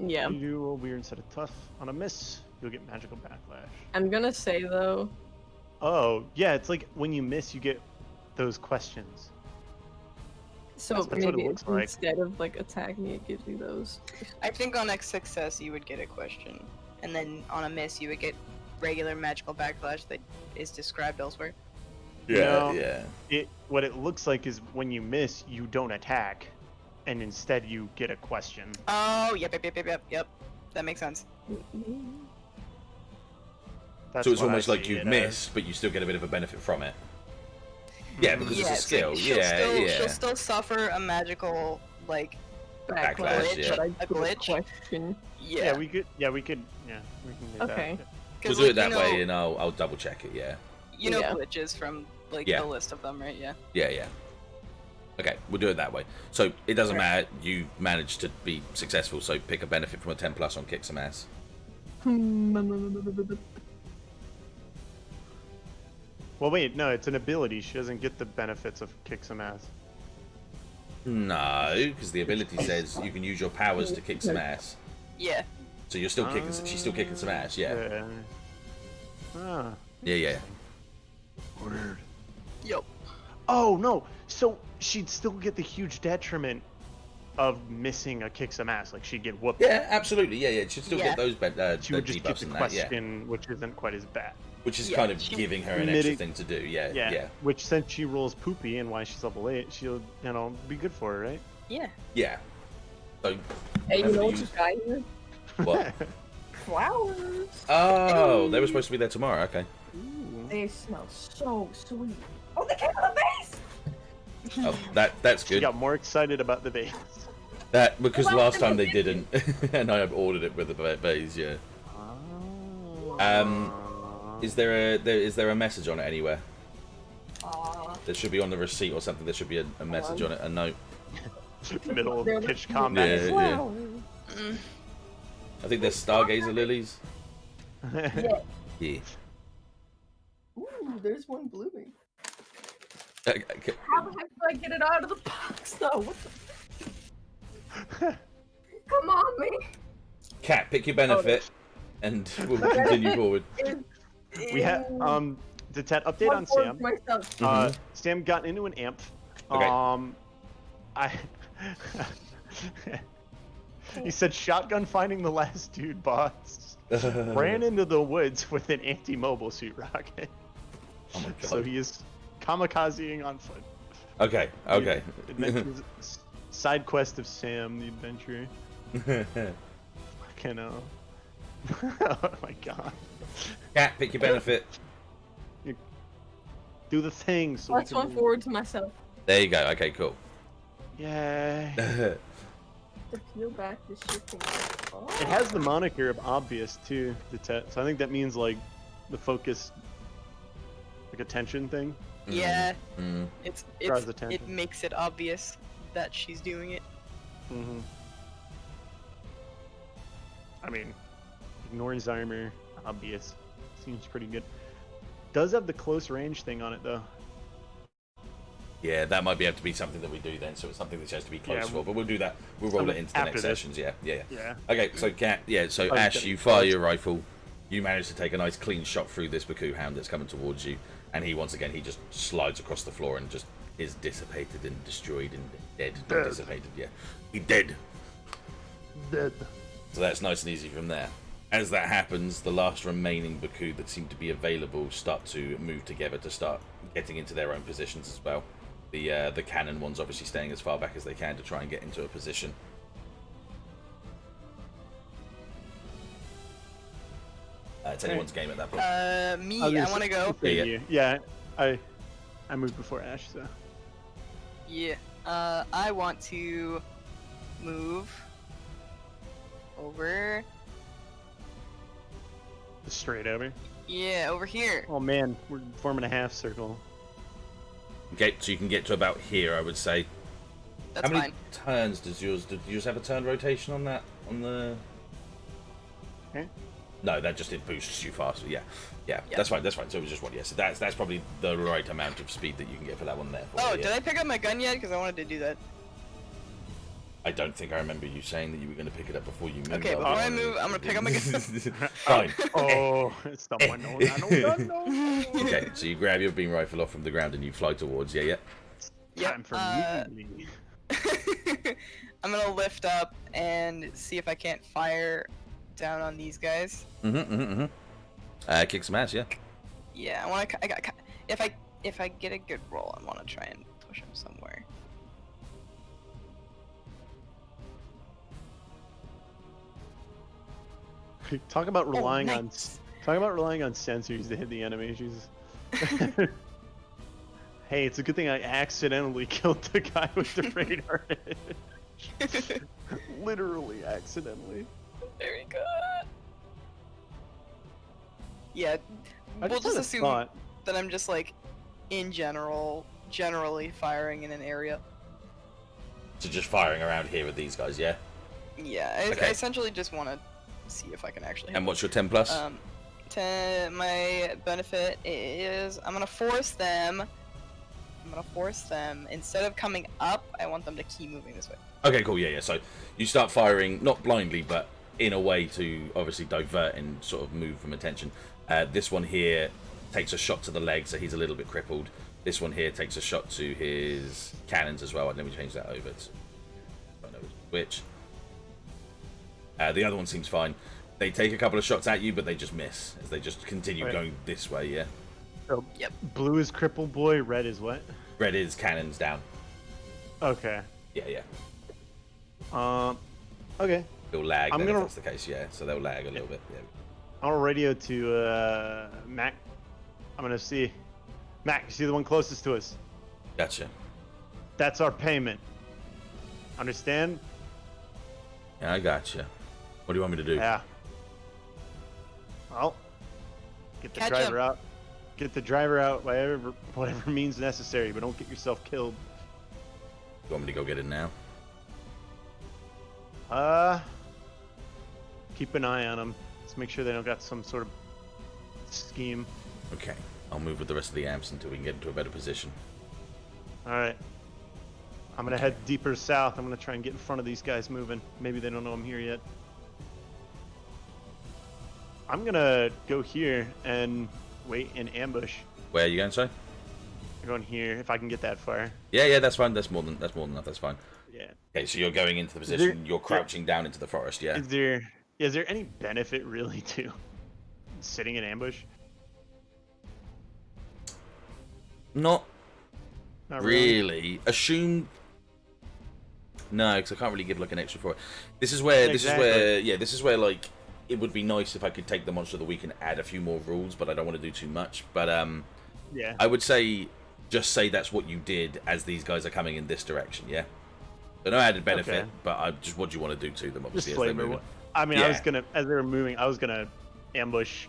Yeah. You do roll weird instead of tough. On a miss, you'll get magical backlash. I'm gonna say though. Oh, yeah, it's like when you miss, you get those questions. So That's what maybe it looks like. instead of like attack me, it gives you those. I think on a success you would get a question, and then on a miss you would get regular magical backlash that is described elsewhere. No. Yeah. What it looks like is when you miss, you don't attack, and instead you get a question. Oh, yep. That makes sense. That's So it's what I almost like see you've it missed, but you still get a bit of a benefit from it. Yeah, because it's a like skill. she'll Yeah. She'll still suffer a magical Backlash, Backlash, yeah. but I A put glitch? question. Yeah, we could do Okay. that. We'll do it that way, and I'll double check it. Yeah. You know Yeah. glitches from Yeah. the list of them, right? Yeah. Yeah. Okay, we'll do it that way. So it doesn't matter. You managed to be successful, so pick a benefit from a 10 plus on kick some ass. Well, wait, no, it's an ability. She doesn't get the benefits of kick some ass. No, because the ability says you can use your powers to kick some ass. Yeah. So you're still kicking. She's still kicking some ass. Yeah. Ah. Yeah. Weird. Yep. Oh no! So she'd still get the huge detriment of missing a kick some ass. Like she'd get whooped. Yeah, absolutely. Yeah. She'd still get those She would just get debuffs the and that. Yeah. question, which isn't quite as bad. Which is Yeah, kind of she- giving her an extra thing to do. Yeah. Which, since she rolls poopy and why she's level 8, she'll be good for her, right? Yeah. Yeah. So. Hey, you whenever know you what you use- got here? What? Flowers. Oh, they were supposed to be there tomorrow. Okay. They smell so sweet. Oh, they came out of the base. Oh, that's She good. got more excited about the base. That because Well, last time they they didn't, and I ordered it with the base. Yeah. Is there a message on it anywhere? There should be on the receipt or something. There should be a message on it, a note. Middle They're of pitch the combat. Yeah. flowers. I think they're Stargazer lilies. Yeah. Yeah. Ooh, there's one blooming. Okay. How the heck do I get it out of the box though? What the... Come on, man. Cat, pick your benefit, and we'll continue forward. We have Dettet update on Sam. Myself. Sam got into an amp. Okay. He said shotgun finding the last dude boss. Ran into the woods with an anti-mobile suit rocket. Oh my god. So he is kamikazeing on foot. Okay. It mentions Side quest of Sam the Adventurer. Fucking hell. Oh my god. Cat, pick your benefit. Do the thing so we Plus can one move. forward to myself. There you go. Okay, cool. Yay. To peel back the shifting. Oh. It has the moniker of obvious too, Dettet. So I think that means like the focus, like attention thing. Yeah, Mm. Draws it attention. makes it obvious that she's doing it. Mm-hmm. I mean, ignores armor, obvious. Seems pretty good. Does have the close range thing on it though. Yeah, that might be able to be something that we do then. So it's something that has to be close Yeah, for, but we'll do that. We'll roll it into the after next this. sessions. Yeah, yeah, yeah. Yeah. Okay, so Cat, yeah, so I was Ash, getting you fire close. your rifle. You manage to take a nice clean shot through this Baku hound that's coming towards you, and he once again he just slides across the floor and just is dissipated and destroyed and dead. Not Dead. dissipated, yeah. He dead. Dead. So that's nice and easy from there. As that happens, the last remaining Baku that seem to be available start to move together to start getting into their own positions as well. The cannon ones obviously staying as far back as they can to try and get into a position. It's anyone's game at that point. Me, was I gonna want to go. say Yeah, you. Yeah, I moved before Ash, so. Yeah, I want to move over. Just straight over. Yeah, over here. Oh man, we're forming a half circle. Okay, so you can get to about here, I would say. That's How many fine. turns does yours? Did yours have a turn rotation on that? On the? Okay. No, that just it boosts you faster. Yeah, yeah, Yeah. that's fine. That's fine. So it was just one. Yes, so that's probably the right amount of speed that you can get for that one there. Oh, yeah. did I pick up my gun yet? Because I wanted to do that. I don't think I remember you saying that you were going to pick it up before you moved. Okay, before I move, I'm gonna pick up my gun. Fine. Oh, it's someone. No. Okay, so you grab your beam rifle off from the ground and you fly towards. Yeah, yeah. Yep, Time for mutiny. I'm gonna lift up and see if I can't fire down on these guys. Kick some ass, yeah. Yeah, I want to. If I get a good roll, I want to try and push him somewhere. Talk about relying nice. on sensors to hit the enemy. She's. Hey, it's a good thing I accidentally killed the guy with the radar. Literally accidentally. Very good. Yeah, I we'll just kinda assume thought- that I'm just like, generally firing in an area. So just firing around here with these guys, yeah. Yeah, I Okay. essentially just want to see if I can actually. And what's your 10 plus? My benefit is I'm gonna force them. Instead of coming up, I want them to keep moving this way. Okay, cool. Yeah, yeah. So you start firing not blindly, but in a way to obviously divert and sort of move from attention. This one here takes a shot to the leg, so he's a little bit crippled. This one here takes a shot to his cannons as well. And let me change that over to I don't know which. The other one seems fine. They take a couple of shots at you, but they just miss as they just continue Right. going this way. Yeah. So, Yep. Blue is cripple boy. Red is what? Red is cannons down. Okay. Yeah, yeah. Okay. They'll lag. I'm Then gonna- if that's the case, yeah. So they'll lag a little bit. Yeah. I'll radio to Mac. I'm gonna see. Mac, you see the one closest to us? Gotcha. That's our payment. Understand? Yeah, I gotcha. What do you want me to do? Yeah. Well, get the Catch driver him. out. Get the driver out by whatever means necessary, but don't get yourself killed. You want me to go get it now? Keep an eye on them. Let's make sure they don't got some sort of scheme. Okay. I'll move with the rest of the amps until we can get into a better position. All right. I'm gonna head deeper south. I'm gonna try and get in front of these guys moving. Maybe they don't know I'm here yet. I'm gonna go here and wait in ambush. Where are you going, Si? I'm going here if I can get that far. Yeah, yeah, that's fine. That's more than enough. That's fine. Yeah. Okay, so you're going into the there- position. You're crouching down into the forest. Yeah. Is there any benefit really to sitting in ambush? Not Not really. Assume. No, because I can't really give like an extra for it. This is where like it would be nice if I could take the monster of the week and add a few more rules, but I don't want to do too much. But Yeah. I would say just say that's what you did as these guys are coming in this direction. Yeah. So no added benefit, Okay. but what do you want to do to them? Just Obviously, as they're flavor. moving. I mean, Yeah. I was gonna, as they were moving, I was gonna ambush,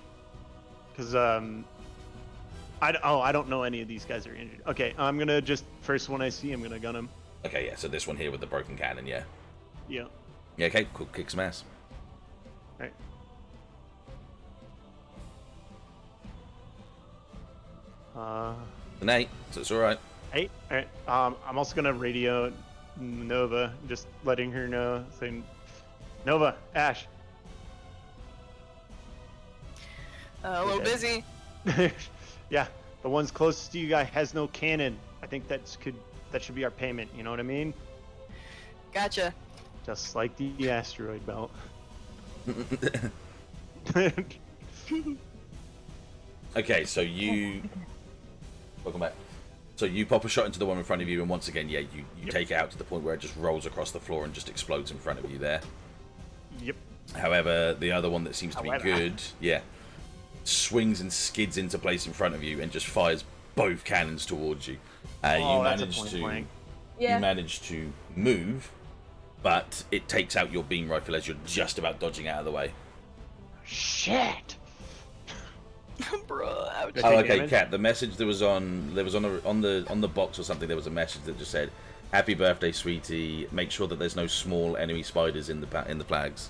because I don't know any of these guys are injured. Okay, I'm gonna just first one I see, I'm gonna gun him. Okay, yeah. So this one here with the broken cannon, yeah. Yeah. Yeah. Okay. Cool. Kick some ass. Right. An 8, so it's all right. Hey. All right. I'm also gonna radio Nova, just letting her know, saying, Nova, Ashe. A little Okay. busy. Yeah, the one's closest to you guy has no cannon. I think that should be our payment. You know what I mean? Gotcha. Just like the asteroid belt. Okay, so welcome back. So you pop a shot into the one in front of you, and once again, yeah, you take it out to the point where it just rolls across the floor and just explodes in front of you there. Yep. However, the other one that seems to be good, yeah, swings and skids into place in front of you and just fires both cannons towards you. Oh, You that's a manage point to blank. Yeah. you manage to move, but it takes out your beam rifle as you're just about dodging out of the way. Shit. Bruh, ouch. Take Oh, okay, damage? Kat. The message on the box or something. There was a message that just said, "Happy birthday, sweetie. Make sure that there's no small enemy spiders in the flowers."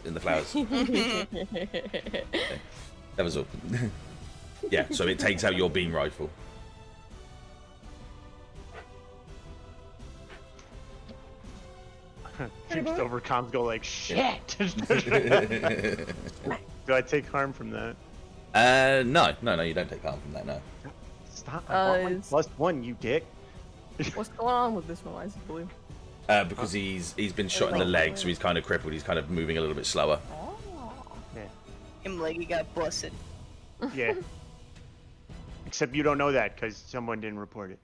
That was all. Yeah. So it takes out your beam rifle. Just over comms go like, shit. Do I take harm from that? No, you don't take harm from that. No. Stop. I want my it's- +1, you dick. What's going on with this one? Why is it blue? Because he's been shot in the leg, so he's kind of crippled. He's kind of moving a little bit slower. Oh. Him leggy got busted. Yeah. Except you don't know that because someone didn't report it.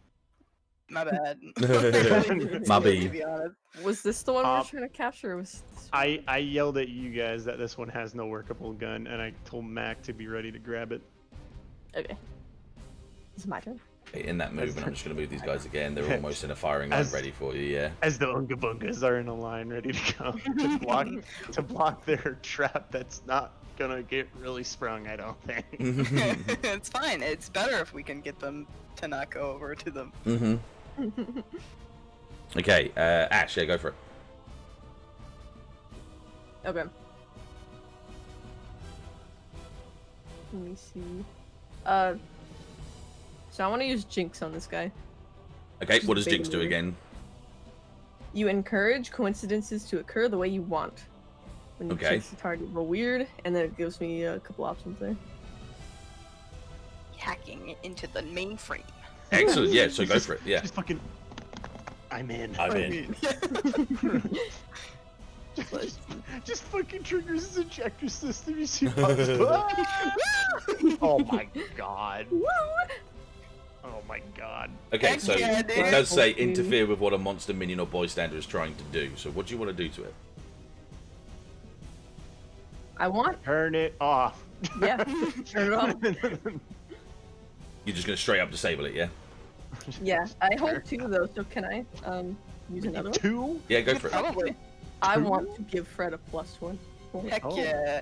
My bad. My To bad. be honest. Was this the one we Um, were trying to capture? Or was this I yelled at you guys that this one has no workable gun, and I told Mac to be ready to grab it. Okay. It's my turn. In that movement, I'm just going to move these guys again. They're almost in a firing line, As- ready for you. Yeah. As the Unga Bungas are in a line ready to go to block their trap that's not gonna get really sprung, I don't think. It's fine. It's better if we can get them to not go over to them. Mm-hmm. Okay, Ash, yeah, go for it. Okay. Let me see. So I want to use Jinx on this guy. Okay, what does Big Jinx do move. again? You encourage coincidences to occur the way you want. When you Okay. Jinx the target, roll weird, and then it gives me a couple options there. Hacking into the mainframe. Excellent, yeah, so go for it, yeah. Just fucking. I'm in. I'm in. Just fucking triggers his ejector system. You see pops. Oh my god. Oh my god. Okay, Heck so yeah, it dude. does say interfere with what a monster, minion, or bystander is trying to do. So what do you want to do to it? I want, Turn it off. yeah, turn it off. You're just going to straight up disable it, yeah? Yeah, I hold two though, so can I use another one? 2? Yeah, go for it. Probably. I want to give Fred a +1. Heck Oh. yeah.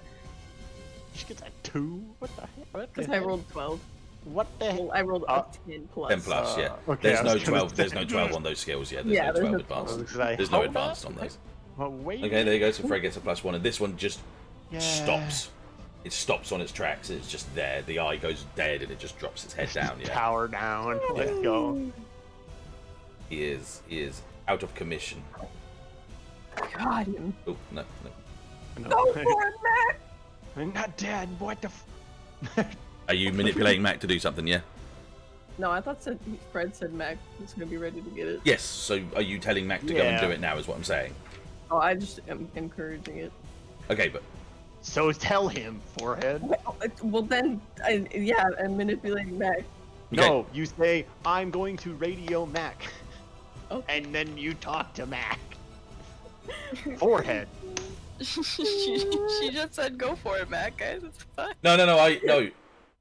She gets a 2? What the heck? What the Because I heck? rolled 12. What the heck? Well, I rolled a 10 plus. 10 plus, yeah. Okay, There's I no was gonna 12. There's no say. 12 on those skills, yeah. There's Yeah, no there's 12 no advanced. 12. There's no advanced on those. Oh, wait. Okay, there you go. So Fred gets a +1, and this one just Yeah. stops. It stops on its tracks. It's just there. The eye goes dead, and it just drops its head down. Yeah, Power down. Let's go. he is out of commission. God, him. Oh no. Go for it, Matt! I'm not dead. What the? Are you manipulating Mac to do something? Yeah. No, I thought Fred said Mac was going to be ready to get it. Yes. So are you telling Mac to go and Yeah. do it now? Is what I'm saying. Oh, I just am encouraging it. Okay, but So tell him, forehead. Well, then, yeah, I'm manipulating Mac. No, you say I'm going to radio Mac, Okay. and then you talk to Mac. Forehead. she just said go for it, Matt, guys. It's fine. No.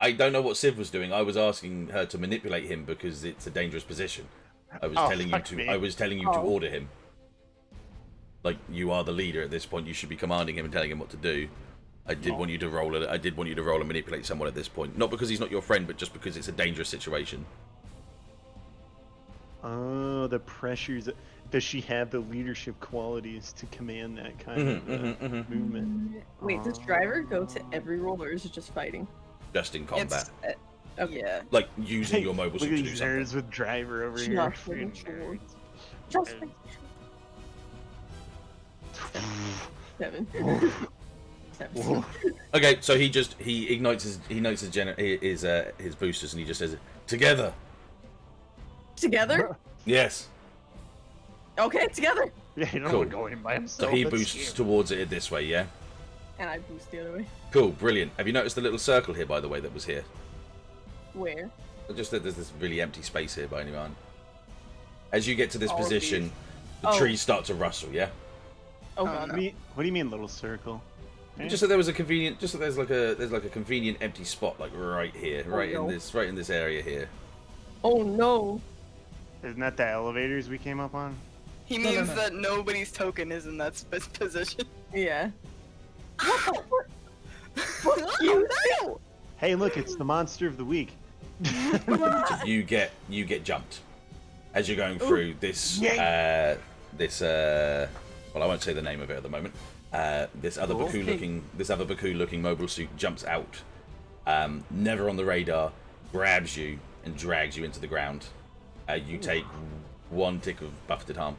I don't know what Civ was doing. I was asking her to manipulate him because it's a dangerous position. I was telling you to. me. I was telling you to order him. Like, you are the leader at this point. You should be commanding him and telling him what to do. I did want you to roll. I did want you to roll and manipulate someone at this point. Not because he's not your friend, but just because it's a dangerous situation. Oh, the pressures. Does she have the leadership qualities to command that kind of movement? Wait, does driver go to every role, or is it just fighting? Just in combat. Okay. Yeah. Like, using your mobile Look suit at to do these something. nerds with driver over Just here. making Freaking sure. nerds. Just 7. 7. Whoa. Okay, so he ignites his his boosters and he just says, "Together." Together? Yes. Okay, together. Yeah, you don't Cool. want to go in by himself. So he that's boosts scary. towards it this way, yeah? And I boost the other way. Cool, brilliant. Have you noticed the little circle here, by the way, that was here? Where? Just that there's this really empty space here, by any man. As you get to this All of position, these. the Oh. trees start to rustle, yeah? Oh, Oh, God. no. What do you mean, little circle? Eh? Just so there was a convenient, just so there's like a convenient empty spot, like right here, right no. in this area here. Oh, no. Isn't that the elevators we came up on? He No, means no. that nobody's token is in that position. Yeah. You know! Hey, look, it's the monster of the week. You get jumped as you're going through this well, I won't say the name of it at the moment. This other Cool. Baku looking mobile suit jumps out, never on the radar, grabs you and drags you into the ground. You take 1 tick of buffeted harm.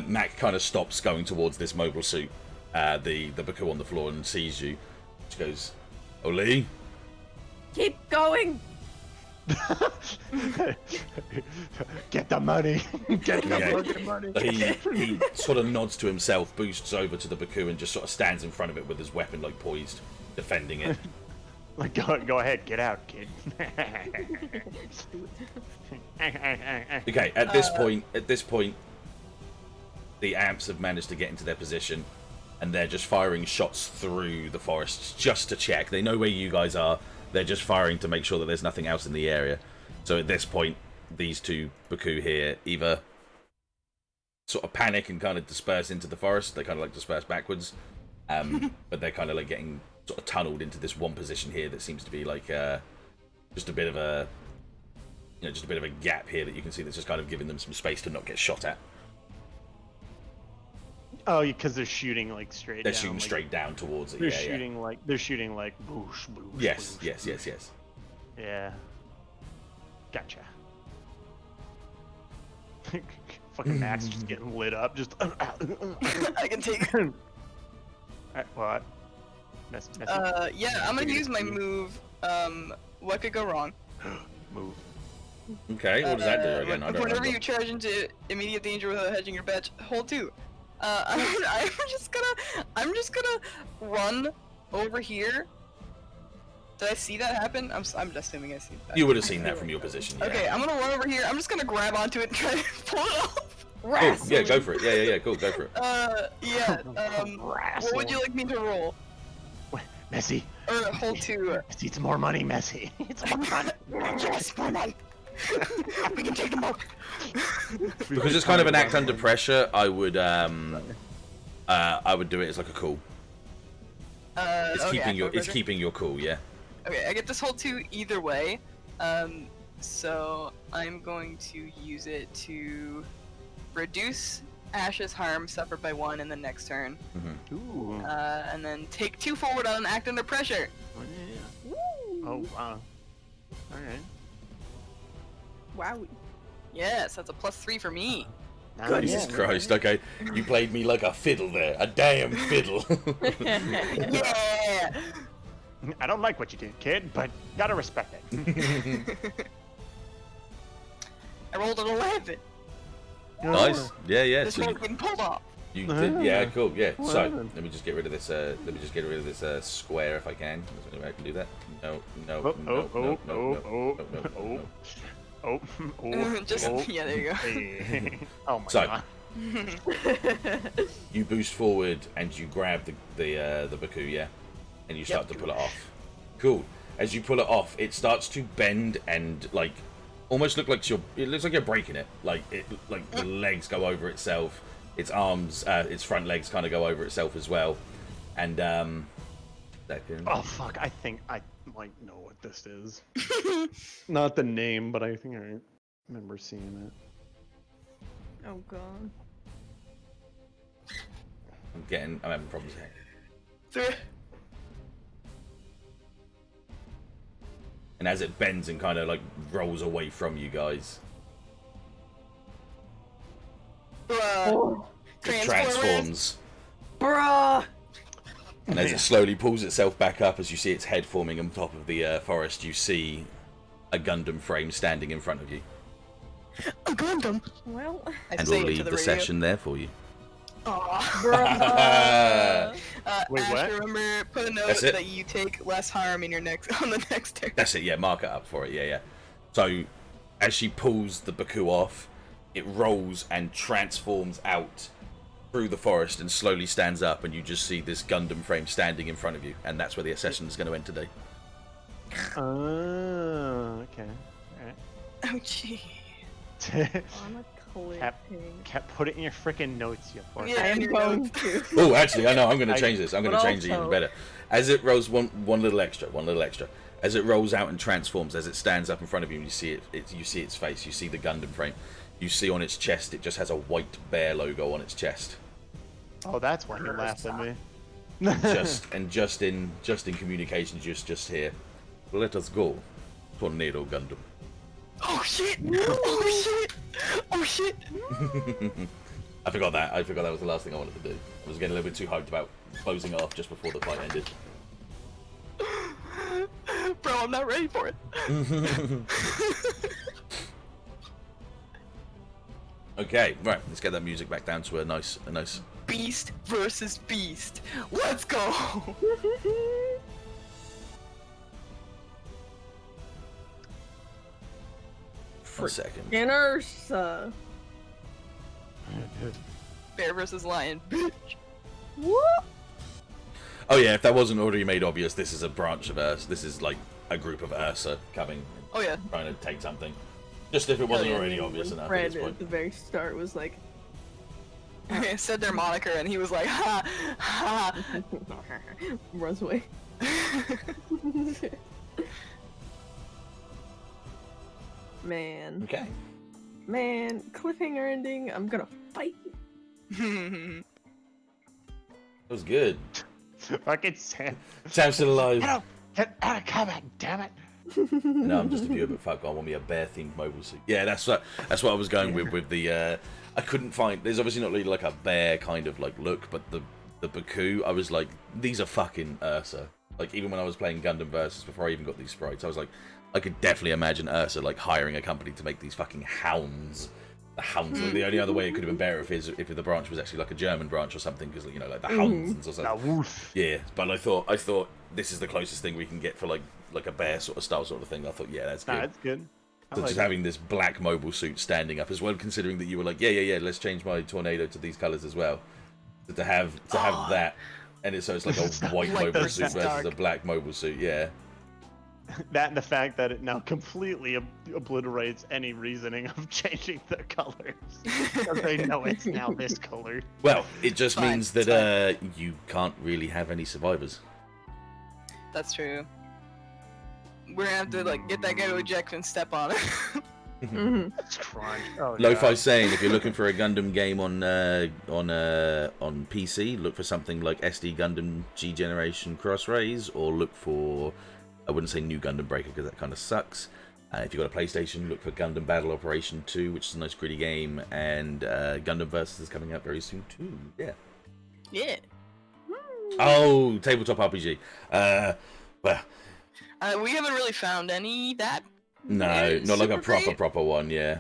Mac kind of stops going towards this mobile suit. The Baku on the floor and sees you. She goes, "Oli." Keep going. Get the money. Get the Okay. fucking money. He sort of nods to himself, boosts over to the Baku, and just sort of stands in front of it with his weapon like poised, defending it. Like, go ahead, get out, kid. Okay, at this point, the amps have managed to get into their position, and they're just firing shots through the forests just to check. They know where you guys are. They're just firing to make sure that there's nothing else in the area. So at this point, these two Baku here either sort of panic and kind of disperse into the forest. They kind of like disperse backwards, but they're kind of like getting sort of tunneled into this one position here that seems to be like just a bit of a gap here that you can see that's just kind of giving them some space to not get shot at. Oh, because they're shooting like straight. They're down, shooting like, straight down towards it. They're Yeah, shooting like boosh, boosh. Yes, boosh. yes. Yeah. Gotcha. Fucking Max is just getting lit up. Just. I can take. What? Messy. Yeah, I'm gonna use my move. What could go wrong? Move. Okay, what does that do again? I don't Whenever remember. you charge into immediate danger without hedging your bet, hold 2. I'm just gonna run over here. Did I see that happen? I'm assuming I see that. You would have seen that from your position. Yeah. Okay, I'm gonna run over here. I'm just gonna grab onto it and try to pull it off. Cool. Yeah, go for it. Yeah. Cool, go for it. Yeah. What would you like me to roll? Messi. Or hold 2. Messi, it's more money, Messi. It's more money. Yes, more money. We can take them out. Because it's kind of an act under pressure, I would do it as like a cool. It's keeping your cool, yeah. Okay, I get this hold 2 either way. So I'm going to use it to reduce Ashe's harm suffered by 1 in the next turn. Ooh. And then take 2 forward on an act under pressure. Oh, yeah. Oh, wow. Alright. Wow. Yes, that's a +3 for me. Jesus Christ, okay. You played me like a fiddle there. A damn fiddle. Yeah! I don't like what you did, kid, but gotta respect it. I rolled an 11. Nice. Yeah. This So roll getting pulled off. you did, yeah, cool, yeah. Well So done. let me just get rid of this. Square if I can. There's only way I can do that. No. Oh, oh, Just oh. yeah, there you go. Hey. Oh my So- god. You boost forward and you grab the Baku, yeah, and you start to pull it off. Cool. As you pull it off, it starts to bend and like almost look like it looks like you're breaking it. Like the legs go over itself. Its arms, its front legs kind of go over itself as well. And second. Oh fuck! I think I might know what this is. Not the name, but I think I remember seeing it. Oh god. I'm having problems here. And as it bends and kind of like rolls away from you guys, Oh, it transforms. bruh. And as it slowly pulls itself back up, as you see its head forming on top of the forest, you see a Gundam frame standing in front of you. A Gundam. Well, And we'll leave the session there for you. bruh. Wait, Ash, what? remember, put a note That's it. that you take less harm in your on the next turn. That's it, yeah, mark it up for it, yeah. So, as she pulls the Baku off, it rolls and transforms out through the forest and slowly stands up, and you just see this Gundam frame standing in front of you, and that's where the session is going to end today. Oh, okay. Oh gee. Alright. On a clipping. Put it in your freaking notes, you fuck. Yeah. I am your going notes. to. Oh, actually, I know, I'm going to change this. I'm going to But change it even also- better. As it rolls, one little extra. As it rolls out and transforms, as it stands up in front of you, and you see you see its face, you see the Gundam frame. You see on its chest, it just has a white bear logo on its chest. Oh, that's why you laughed at me. just in communications, just here. Let us go, Tornado Gundam. Oh shit! Oh shit! Oh shit! I forgot that was the last thing I wanted to do. I was getting a little bit too hyped about closing off just before the fight ended. Bro, I'm not ready for it. Okay, right, let's get that music back down to a nice. Beast versus beast. Let's go! For a second. Ursa. Bear versus lion. Bitch. Whoop. Oh yeah, if that wasn't already made obvious, this is a branch of Ursa. This is like a group of Ursa coming, Oh yeah. trying to take something. Just if it wasn't Yeah, already obvious when enough at Fred this at point. the very start was like, Said their moniker and he was like, ha ha. runs away. Man, Okay. man, cliffhanger ending. I'm gonna fight you. That was good. Fucking Sam. Sam's still alive. Get out of combat, damn it. No, I'm just a viewer, but fuck, I want me a bear-themed mobile suit. Yeah, that's what I was going with the. I couldn't find. There's obviously not really like a bear kind of like look, but the Baku, I was like, these are fucking Ursa. Like even when I was playing Gundam Versus before I even got these sprites, I was like, I could definitely imagine Ursa like hiring a company to make these fucking hounds. The hounds. Like, the only other way it could have been better if the branch was actually like a German branch or something, because you know like the hounds and stuff. Now, woof. Yeah, but I thought this is the closest thing we can get for like a bear sort of style sort of thing. I thought, yeah, that's good. Nah, it's good. I So like just it. having this black mobile suit standing up as well, considering that you were like, yeah, let's change my Tornado to these colors as well. So to have that, and it's like a white Light mobile versus suit versus dark. a black mobile suit, yeah. That and the fact that it now completely obliterates any reasoning of changing the colors. Because they know it's now this color. Well, it just Fine, means it's that you can't really have any survivors. That's true. We're gonna have to like get that guy to eject and step on it. Mhm. That's crunch. Oh, Lo-fi God. saying, if you're looking for a Gundam game on PC, look for something like SD Gundam G Generation Cross Rays, or look for, I wouldn't say New Gundam Breaker because that kind of sucks. If you've got a PlayStation, look for Gundam Battle Operation 2, which is a nice gritty game, and Gundam Versus is coming out very soon too. Yeah. Yeah. Oh, tabletop RPG. Well, We haven't really found any that. no, not like a super great. proper one. Yeah.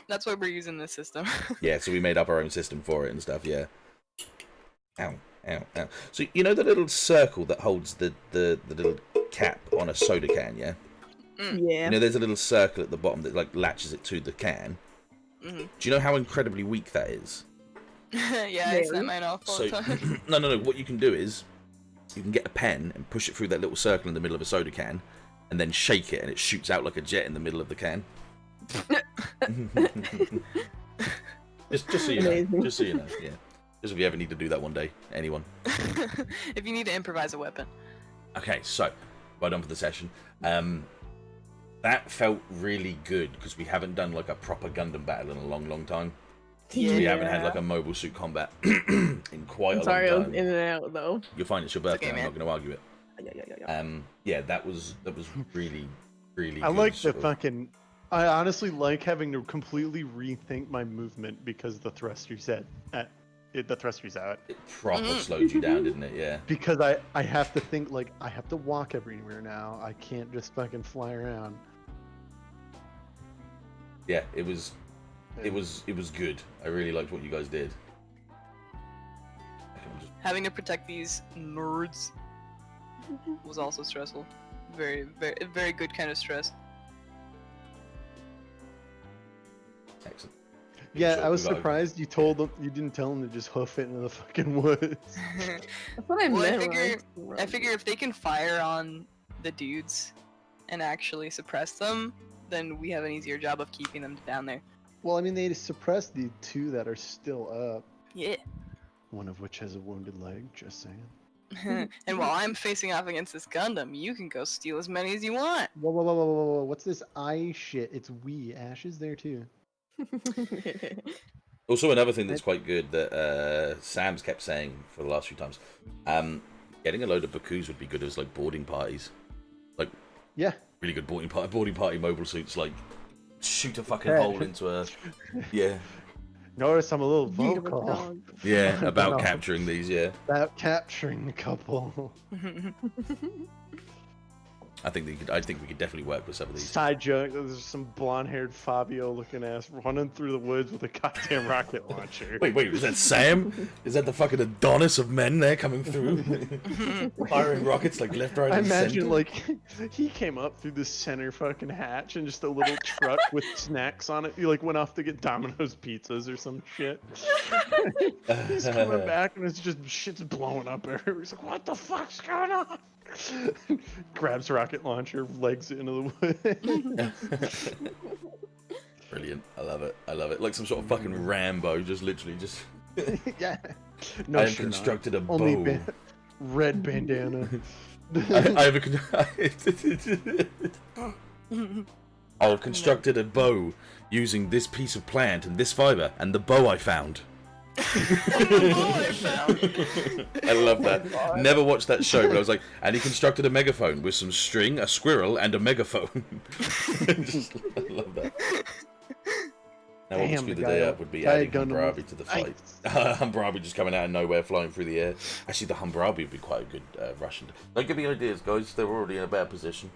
That's why we're using this system. Yeah, so we made up our own system for it and stuff, yeah. Ow, ow, ow. So, you know the little circle that holds the little cap on a soda can, yeah? Yeah. You know, there's a little circle at the bottom that like latches it to the can. Mm-hmm. Do you know how incredibly weak that is? Yeah, I set mine off all So, the time. no. What you can do is you can get a pen and push it through that little circle in the middle of a soda can, and then shake it, and it shoots out like a jet in the middle of the can. just so you know. Amazing. Just so you know. Yeah. Just if you ever need to do that one day, anyone. If you need to improvise a weapon. Okay, so well done for the session. That felt really good because we haven't done like a proper Gundam battle in a long time. Yeah. We haven't had like a mobile suit combat in quite a Sorry, I long was time. in and out though. You'll find it's your birthday. okay, I'm not going to argue it. Yeah. Yeah, that was really I good, like the sort of. fucking. I honestly like having to completely rethink my movement because the thrusters the thrusters out. It proper slowed you down, didn't it? Yeah. Because I have to think like I have to walk everywhere now. I can't just fucking fly around. Yeah, it was good. I really liked what you guys did. I can just- Having to protect these nerds was also stressful. Very good kind of stress. Excellent. Yeah, Sure, I was we got- surprised you didn't tell them to just hoof it into the fucking woods. That's what I Well, I meant. figure if they can fire on the dudes and actually suppress them, then we have an easier job of keeping them down there. Well, I mean, they suppressed the two that are still up. Yeah. One of which has a wounded leg. Just saying. And while I'm facing off against this Gundam, you can go steal as many as you want. Whoa! What's this I shit? It's we. Ash is there too. Also, another thing that's quite good that Sam's kept saying for the last few times, getting a load of Bakus would be good as like boarding parties, like Yeah. really good boarding party mobile suits, like shoot a fucking hole into a Notice I'm a little Beat 'em with vocal dog. about No. capturing these. Yeah, about capturing a couple. I think we could definitely work with some of these. Side joke: there's some blonde-haired Fabio-looking ass running through the woods with a goddamn rocket launcher. Wait, is that Sam? Is that the fucking Adonis of men there coming through, firing rockets like left, right, I and imagine center? like he came up through the center fucking hatch and just a little truck with snacks on it. He like went off to get Domino's pizzas or some shit. He's coming back and it's just shit's blowing up everywhere. He's like, "What the fuck's going on?" Grabs rocket launcher, legs it into the wood. Brilliant. I love it. Like some sort of fucking Rambo, just literally just. Yeah. No, I have sure not. constructed a Only bow. red bandana. I have constructed a bow using this piece of plant and this fiber and the bow I found. I love that. Never watched that show, but I was like, and he constructed a megaphone with some string, a squirrel, and a megaphone. I love that. Now, what would Damn, screw the the guy- day up would be guy adding Gundam Hammurabi was to the fight. Hammurabi just coming out of nowhere, flying through the air. Actually, the Hammurabi would be quite a good Russian. Don't give me ideas, guys. They're already in a bad position.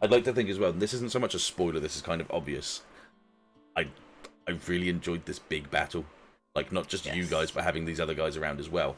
I'd like to think as well, and this isn't so much a spoiler, this is kind of obvious. I really enjoyed this big battle. Like, not just you guys, but having these other guys around as well.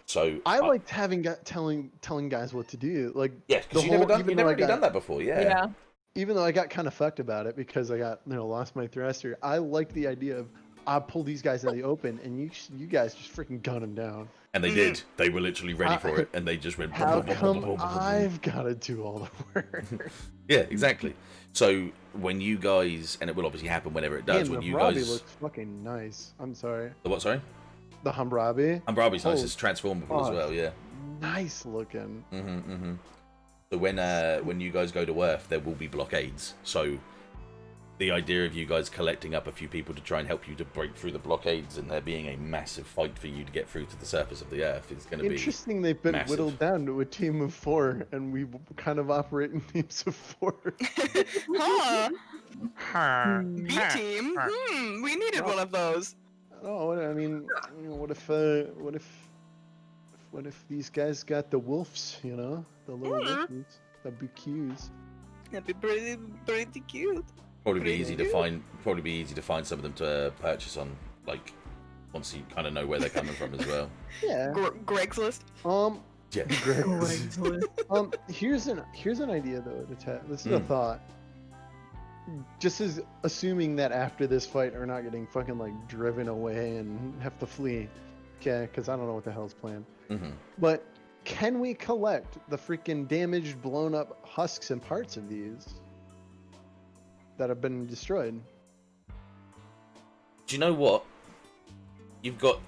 So I liked having telling guys what to do. Like, yes, because the you've whole- never even though I really got- done that before, yeah. even though I got kind of fucked about it because I got lost my thruster, I liked the idea of I pull these guys in the open and you guys just freaking gun them down. And they did. They were literally ready for it, and they just went. How boom, boom, come boom, boom, boom, boom, boom. I've got to do all the work? Yeah, exactly. So when you guys, and it will obviously happen whenever it does, Man, when the you Hammurabi guys, looks fucking nice. I'm sorry. the what? Sorry, The Hammurabi, Hammurabi's nice. Oh. It's transformable as Oh. well. Yeah. nice looking. So when you guys go to Earth, there will be blockades. So the idea of you guys collecting up a few people to try and help you to break through the blockades, and there being a massive fight for you to get through to the surface of the Earth, is going to be Interesting. They've been massive. whittled down to a team of 4, and we kind of operate in teams of 4. Huh? B team? We needed one of those. Oh, I mean, what if these guys got the wolves? You know, the little wolfies, the BQs. That'd be pretty cute. probably be Pretty easy to good. find. Probably be easy to find some of them to purchase on, like, once you kind of know where they're coming from as well. Yeah. Greg's list. Yeah. Oh, excellent. Here's an idea though, Dettet. This is a Mm. thought. Just as assuming that after this fight, we're not getting fucking like driven away and have to flee. Okay, because I don't know what the hell's planned. Mm-hmm. But can we collect the freaking damaged, blown up husks and parts of these that have been destroyed? Do you know what? You've got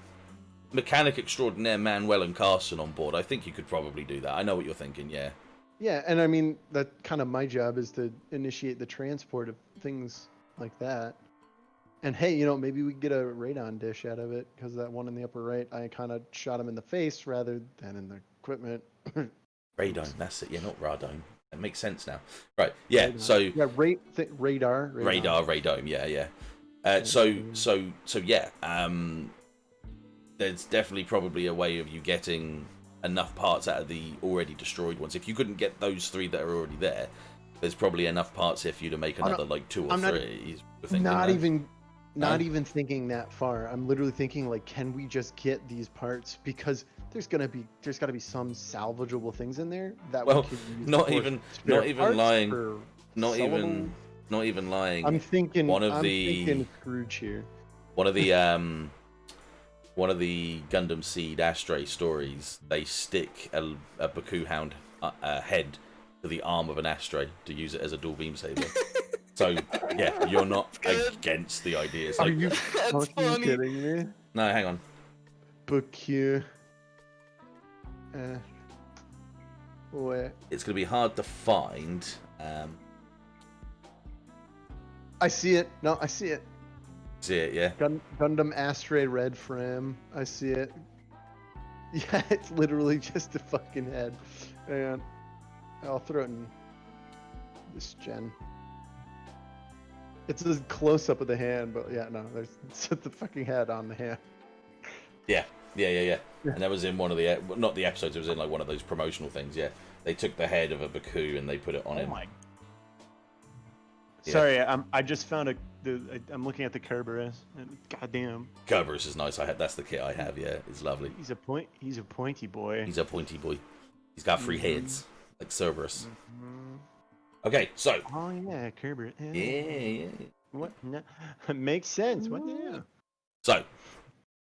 mechanic extraordinaire Manuel and Carson on board. I think you could probably do that. I know what you're thinking, yeah. Yeah, and I mean, that kind of my job is to initiate the transport of things like that. And hey, maybe we could get a radon dish out of it, because that one in the upper right, I kind of shot him in the face rather than in the equipment. Radon, that's it. Yeah, not radon. That makes sense now. Right, yeah, Radon. so... Yeah, radar. Radome, yeah. There's definitely probably a way of you getting enough parts out of the already destroyed ones. If you couldn't get those 3 that are already there, there's probably enough parts here for you to make another like 2 or 3. Not even thinking that far. I'm literally thinking like, can we just get these parts? Because there's got to be some salvageable things in there that we could use. Not even lying. I'm thinking thinking Scrooge here. One of the Gundam Seed Ashtray stories, they stick a Baku Hound head to the arm of an Ashtray to use it as a dual beam saber. So yeah, you're not against the idea. It's Are like, you fucking kidding me? no, hang on. Baku. Wait. It's gonna be hard to find. I see it. No, I see it. See it, yeah. Gundam Ashtray red frame. I see it. Yeah, it's literally just a fucking head. And I'll throw it in this gen. It's a close up of the hand, but yeah, no, there's the fucking head on the hand. Yeah. And that was in one of the not the episodes. It was in like one of those promotional things. Yeah, they took the head of a Baku and they put it on him. My. Yeah. Sorry, I just found I'm looking at the Kerberos. Goddamn. Kerberos is nice. That's the kit I have. Yeah, it's lovely. He's a pointy boy. He's a pointy boy. He's got 3 heads like Cerberus. Okay, so. Oh yeah, Kerberos. Yeah. What? No. Makes sense. What the hell? So,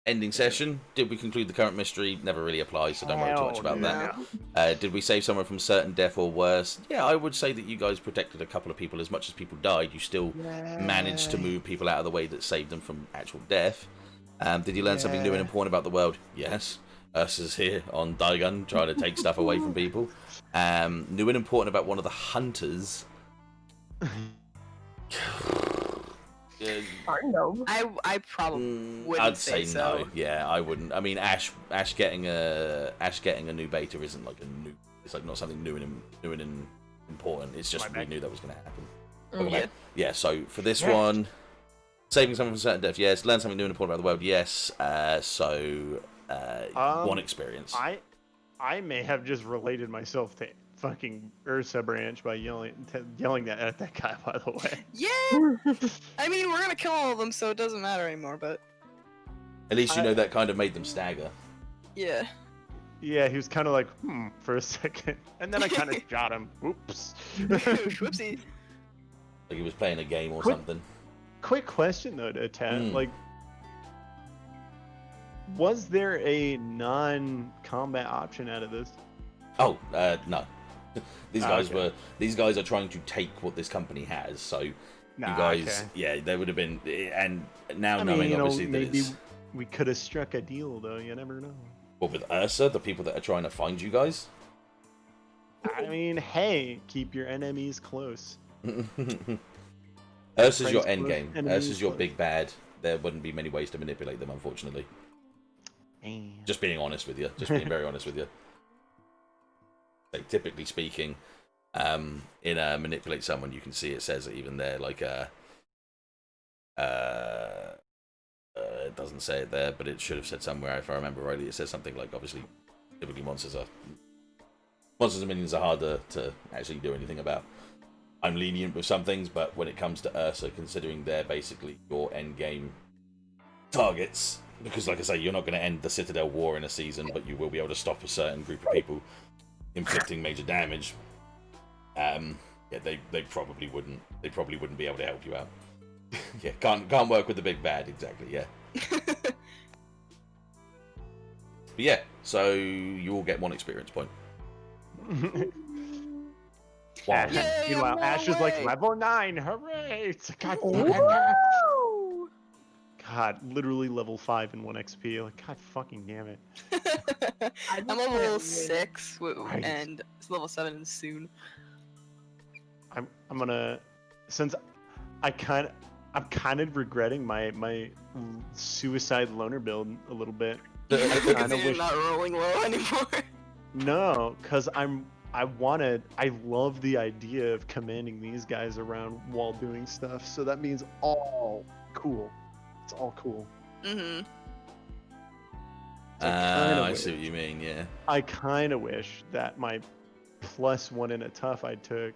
ending session. Did we conclude the current mystery? Never really applies, so don't worry too much about that. Did we save someone from certain death or worse? Yeah, I would say that you guys protected a couple of people. As much as people died, you still managed to move people out of the way that saved them from actual death. Did you learn something new and important about the world? Yes. Ursa's here on Daigun trying to take stuff away from people. New and important about one of the hunters. I probably wouldn't I'd say so. no. Yeah, I wouldn't. I mean, Ashe getting a new beta isn't like a new. It's like not something new and important. It's just we knew that was going to happen. Yeah. So for this one, saving someone from certain death. Yes. Learn something new and important about the world. Yes. One experience. I may have just related myself to fucking Ursa Branch by yelling that at that guy, by the way. Yeah! I mean, we're gonna kill all of them, so it doesn't matter anymore, but... At least you know that kind of made them stagger. Yeah. Yeah, he was kind of like, for a second. And then I kind of shot him. Oops. Whoopsie. Like he was playing a game or something. Quick question, though, to Ted. Like, was there a non-combat option out of this? Oh, no. These guys are trying to take what this company has, so you guys, yeah, there would have been, and now knowing obviously that maybe it's... we could have struck a deal, though. You never know. What, with Ursa, the people that are trying to find you guys? I mean, hey, keep your enemies close. Ursa's your end game. Ursa's your big bad. There wouldn't be many ways to manipulate them, unfortunately. Just being honest with you. Just being very honest with you. Like, typically speaking, in manipulate someone, you can see it says it even there, like it doesn't say it there, but it should have said somewhere, if I remember rightly. It says something like, obviously, typically monsters and minions are harder to actually do anything about. I'm lenient with some things, but when it comes to Ursa, considering they're basically your end game targets, because, like I say, you're not going to end the Citadel War in a season, but you will be able to stop a certain group of people inflicting major damage. Yeah, they probably wouldn't. They probably wouldn't be able to help you out. Yeah, can't work with the big bad, exactly. Yeah. But yeah, so you all get 1 experience point. Wow. Ash, Yay, meanwhile, I'm Ash is on like way. level 9. Hooray! It's a god. Ooh. God, literally level 5 and 1 XP. Like, god fucking damn it. I'm just level can't wait. 6 Right. and it's level 7 soon. I'm gonna, since I'm kind of regretting my suicide loner build a little bit. I Because kind of you're wish not rolling low anymore. no, because I love the idea of commanding these guys around while doing stuff. So that means all cool. It's all cool. Mm-hmm. So kinda I wish- see what you mean. Yeah. I kind of wish that my +1 in a tough I took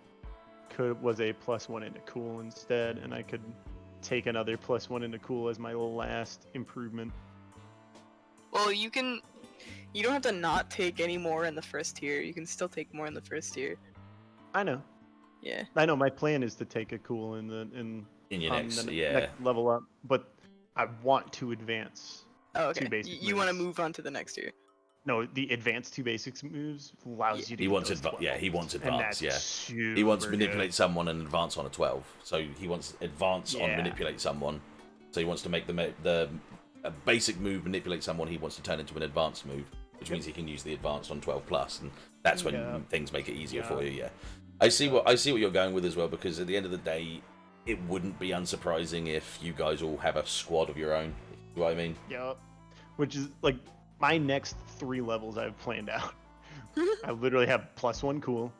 was a +1 into cool instead, and I could take another +1 into cool as my last improvement. Well, you don't have to not take any more in the first tier. You can still take more in the first tier. I know. Yeah. I know. My plan is to take a cool in In your on next, the yeah. next level up, but I want to advance. Oh, Two okay. basic You want to moves. move on to the next tier. No, the advanced 2 basics moves allows you to. He get wants those yeah, he 12s, wants and advance. that's Yeah. He wants to super manipulate good. someone and advance on a 12. So he wants advance on Yeah. manipulate someone. So he wants to make the a basic move manipulate someone. He wants to turn into an advanced move, which means he can use the advanced on 12 plus, and that's when Yeah. things make it easier Yeah. for you. Yeah. I see what you're going with as well, because at the end of the day, it wouldn't be unsurprising if you guys all have a squad of your own. If you know what I mean? Yep. Which is like my next 3 levels I've planned out. I literally have +1 cool,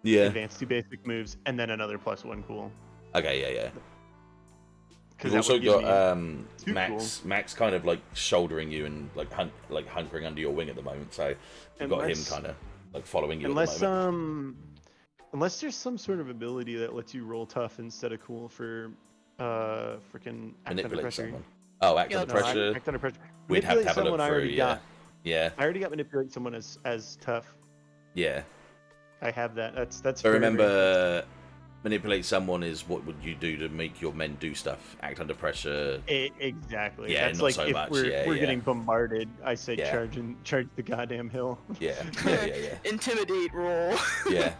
Yeah. advanced 2 basic moves, and then another +1 cool. Okay. Yeah. Because You've also got two Max kind of like shouldering you and like hunkering under your wing at the moment. So you've got him Unless- kind of like following you Unless at the moment. unless there's some sort of ability that lets you roll tough instead of cool for freaking act under Manipulate pressure. someone. Oh, act Yeah, under No, pressure. act under pressure. We'd have to Manipulate have a look someone I through. already Yeah. got. Yeah. I already got manipulate someone as tough. Yeah. I have that. That's But very, very remember, manipulate someone is what would you do to make your men do stuff? Act under pressure. exactly. Yeah, That's not like so if much. we're Yeah, we're yeah. getting bombarded, I say Yeah. charge the goddamn hill. Yeah. Yeah. Intimidate roll. Yeah.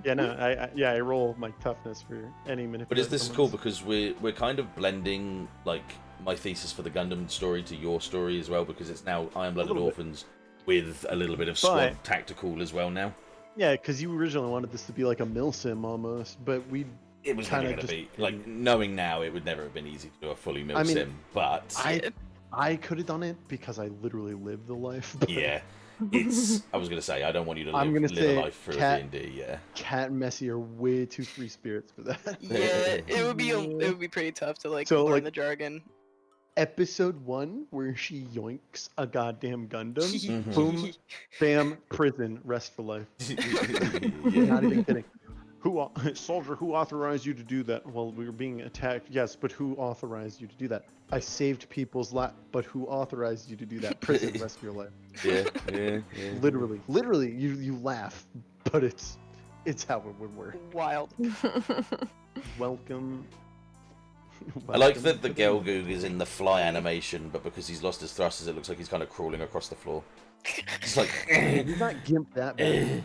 Yeah, no, I roll my toughness for any manipulation. But this is cool because we're kind of blending like my thesis for the Gundam story to your story as well, because it's now Iron-Blooded little bit. Orphans with a little bit of squad But- tactical as well now. Yeah, because you originally wanted this to be like a milsim almost, but we It was Kinda never going to just be like, knowing now, it would never have been easy to do a fully mil I mean, sim, but I could have done it because I literally lived the life. But yeah, it's. I was going to say, I don't want you to I'm live, gonna live say a life through Cat- a D&D. Yeah, Cat and Messi are way too free spirits for that. Yeah, it would be pretty tough to like So, learn like- the jargon. Episode 1, where she yoinks a goddamn Gundam, Mhm. boom, bam, prison, rest for life. yeah. Not even kidding. Soldier, who authorized you to do that? Well, we were being attacked. Yes, but who authorized you to do that? I saved people's life, but who authorized you to do that? Prison, rest of your life. Yeah. Literally, you laugh, but it's how it would work. Wild. Welcome. I like welcome that the to Gelgoog is in the fly animation, but because he's lost his thrusters, it looks like he's kind of crawling across the floor. It's like, He's not gimp that bad.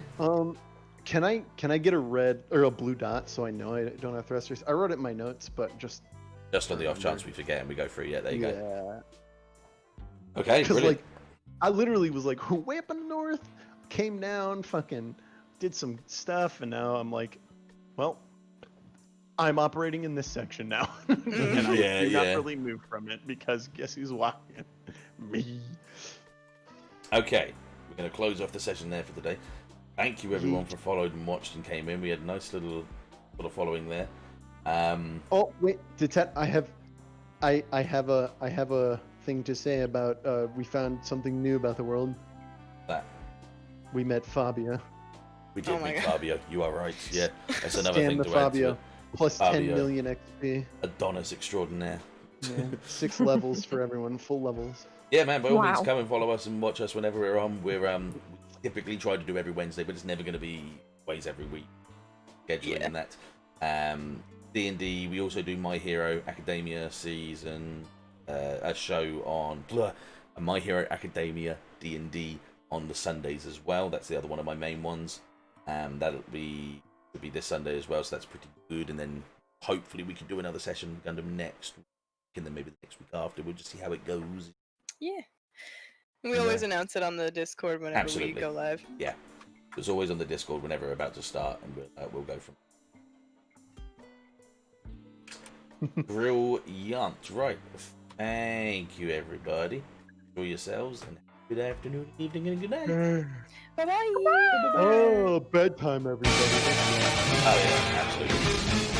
Can I get a red or a blue dot so I know I don't have thrusters? I wrote it in my notes, but just just on the off chance we forget and we go through. Yeah, there you go. yeah. Okay, Because brilliant. like, I literally was like way up in the north, came down, fucking did some stuff, and now I'm like, well, I'm operating in this section now, and I Yeah, do not yeah. really move from it because guess who's walking? Me. Okay, we're going to close off the session there for today. Thank you everyone for followed and watched and came in. We had a nice little sort of following there. Oh wait, Dettet, I have a thing to say about we found something new about the world. That We met Fabio. we did Oh my meet God. Fabio. You are right. Yeah, that's another Scam thing the to add to Fabio. it. Plus 10 Fabio. million XP. Adonis extraordinaire. Yeah, 6 levels for everyone, full levels. Yeah, man, by all means, Wow. come and follow us and watch us whenever we're on. We typically try to do every Wednesday, but it's never going to be always every week. Scheduling and that. D&D, we also do My Hero Academia season, a show on My Hero Academia D&D on the Sundays as well. That's the other one of my main ones. That'll be this Sunday as well, so that's pretty good. And then hopefully we can do another session Gundam next week, and then maybe the next week after. We'll just see how it goes. Yeah. We always announce it on the Discord whenever Absolutely. we go live. Yeah, it's always on the Discord whenever we're about to start, and we'll go from. Brilliant. Right. Thank you, everybody. Enjoy yourselves, and good afternoon, evening, and good night. Bye-bye! Oh, bedtime, everybody. Oh, yeah, absolutely.